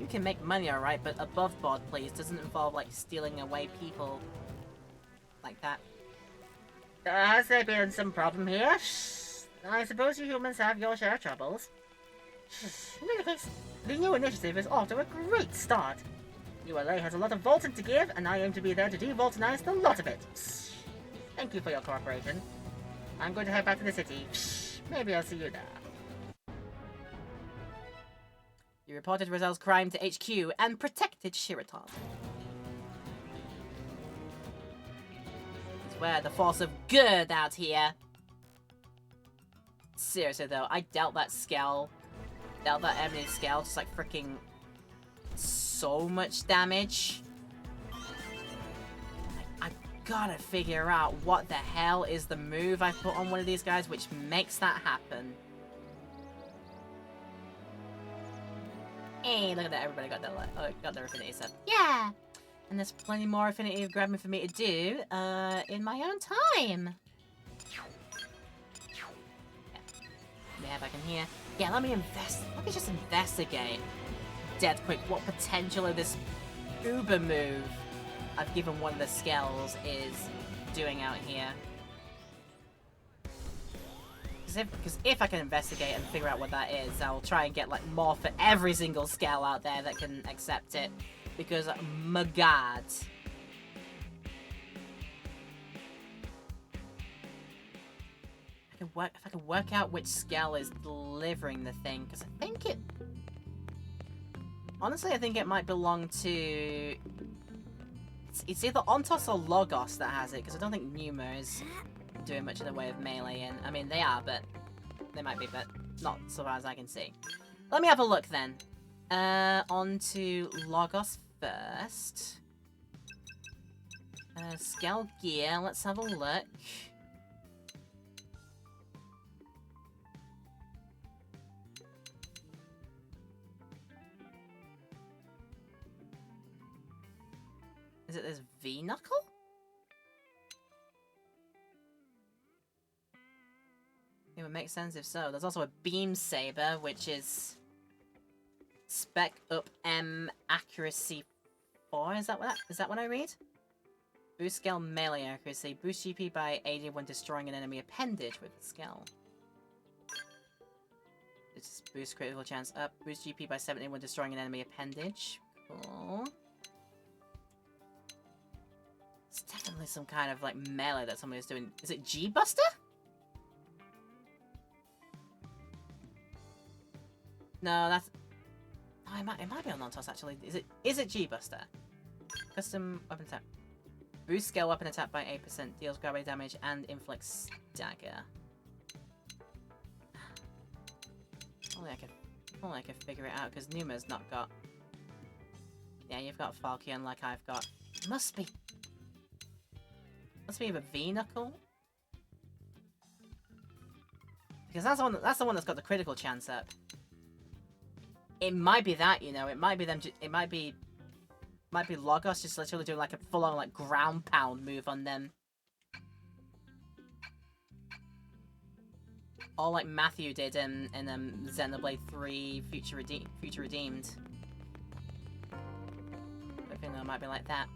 You can make money, alright, but above board, please. Doesn't involve, like, stealing away people like that. Has there been some problem here? I suppose you humans have your share of troubles. In any case, the new initiative is off to a great start. ULA has a lot of Voltant to give, and I aim to be there to de-Voltanize the lot of it. Thank you for your cooperation. I'm going to head back to the city. Maybe I'll see you there. You reported Roselle's crime to HQ and protected Shiraton. Swear the force of good out here. Seriously though, I dealt that enemy scale just like freaking so much damage. I gotta figure out what the hell is the move I put on one of these guys which makes that happen. Hey, look at that, everybody got their affinity set. Yeah! And there's plenty more affinity grabbing for me to do, in my own time. Yeah, back in here. Yeah, let me just investigate dead quick what potential of this uber move I've given one of the skells is doing out here. Because if I can investigate and figure out what that is, I'll try and get like more for every single scale out there that can accept it. Because, my god. If I can work out which scale is delivering the thing, because I think it... Honestly, I think it might belong to... It's either Ontos or Logos that has it, because I don't think Numa is doing much in the way of melee in. I mean, they are, but... They might be, but not so far as I can see. Let me have a look then. On to Logos first. Scale gear, let's have a look. Is it this V-Knuckle? It would make sense if so. There's also a beam saber, which is spec up M accuracy 4. Is that what I read? Boost scale melee accuracy. Boost GP by 80 when destroying an enemy appendage with the skill. It's boost critical chance up. Boost GP by 70 when destroying an enemy appendage. Cool. It's definitely some kind of like melee that somebody's doing. Is it G-Buster? No, that's... Oh, it might be on non-toss actually. Is it G-Buster? Custom weapon attack. Boost scale weapon attack by 8%. Deals gravity damage and inflicts dagger. Only I could figure it out, because Numa's not got... Yeah, you've got Falchion like I've got. Must be either V-Knuckle? Because that's the one that's got the critical chance up. It might be that, you know, it might be them, it might be Logos just literally doing like a full-on like ground pound move on them. Or like Matthew did in Xenoblade 3 Future Redeemed. I think it might be like that.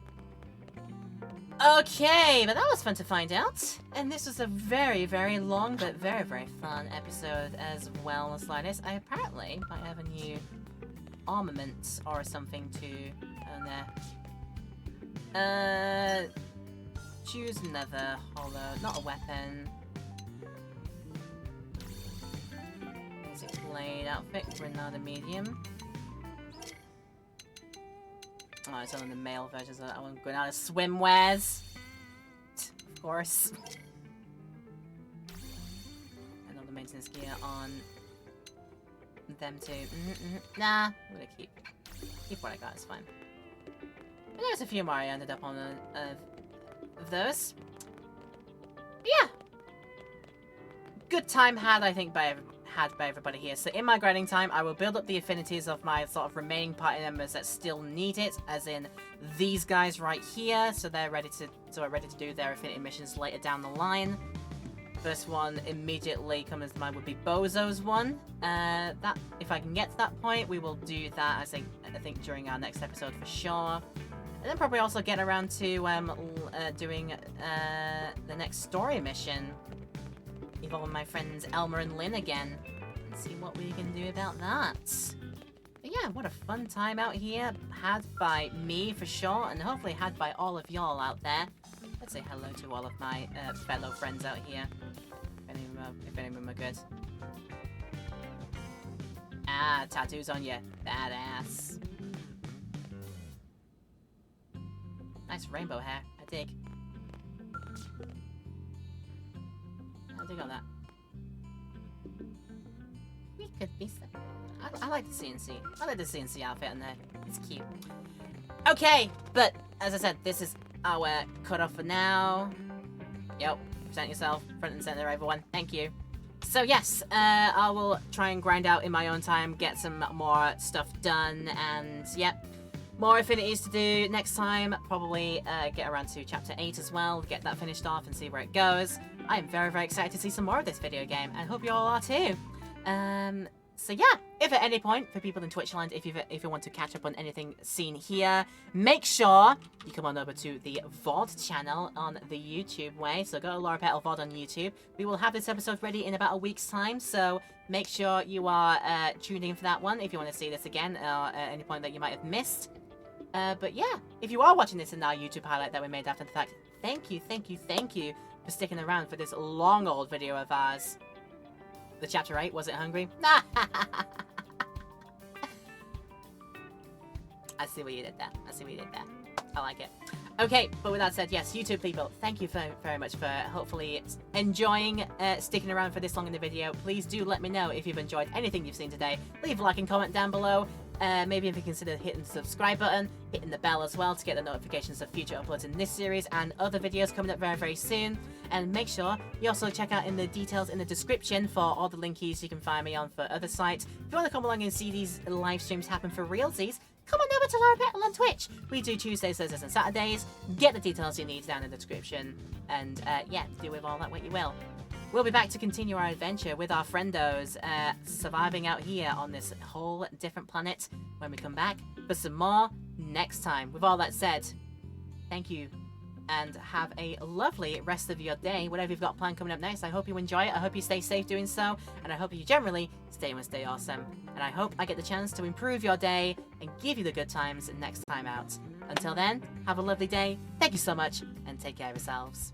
Okay, but that was fun to find out. And this was a very, very long but very, very fun episode as well as like this. I apparently might have a new armament or something to own there. Choose another hollow, not a weapon. Music blade outfit, Granada medium. Oh, it's only the male versions of that one. Granada swimwears. Of course. And all the maintenance gear on them too. Nah, I'm gonna keep what I got, it's fine. But there's a few more I ended up on of those. But yeah. Good time had, I think, by everybody here. So in my grinding time, I will build up the affinities of my sort of remaining party members that still need it, as in these guys right here, so they're ready to do their affinity missions later down the line. First one immediately comes to mind would be Bozo's one. That if I can get to that point, we will do that. I think during our next episode for sure. And then probably also get around to doing the next story mission. Involving my friends Elmer and Lynn again. And see what we can do about that. But yeah, what a fun time out here. Had by me for sure, and hopefully had by all of y'all out there. Let's say hello to all of my fellow friends out here. If any of them are good. Ah, tattoos on you. Badass. Nice rainbow hair. I dig. I dig on that. We could be so... I like the CNC. I like the CNC outfit in there. It's cute. Okay, but as I said, this is our cutoff for now. Yep, present yourself, front and center, everyone. Thank you. So yes, I will try and grind out in my own time, get some more stuff done, and yep, more affinities to do next time. Probably get around to chapter 8 as well, get that finished off and see where it goes. I am very, very excited to see some more of this video game, and hope you all are too. So yeah, if at any point, for people in Twitch land, if you want to catch up on anything seen here, make sure you come on over to the VOD channel on the YouTube way. So go to Laura Petal VOD on YouTube. We will have this episode ready in about a week's time, so make sure you are tuned in for that one if you want to see this again at any point that you might have missed. But yeah, if you are watching this in our YouTube highlight that we made after the fact, thank you for sticking around for this long old video of ours. The chapter 8, was it hungry? I see what you did there. I like it. Okay, but with that said, yes, YouTube people, thank you very much for hopefully enjoying sticking around for this long in the video. Please do let me know if you've enjoyed anything you've seen today. Leave a like and comment down below. Maybe if you consider hitting the subscribe button, hitting the bell as well to get the notifications of future uploads in this series and other videos coming up very, very soon. And make sure you also check out in the details in the description for all the linkies you can find me on for other sites. If you want to come along and see these live streams happen for realsies, come on over to Laura Petal on Twitch. We do Tuesdays, Thursdays and Saturdays. Get the details you need down in the description. And yeah, do with all that what you will. we'll be back to continue our adventure with our friendos, surviving out here on this whole different planet when we come back for some more next time. With all that said, thank you, and have a lovely rest of your day, whatever you've got planned coming up next. I hope you enjoy it, I hope you stay safe doing so, and I hope you generally stay awesome. And I hope I get the chance to improve your day and give you the good times next time out. Until then, have a lovely day, thank you so much, and take care of yourselves.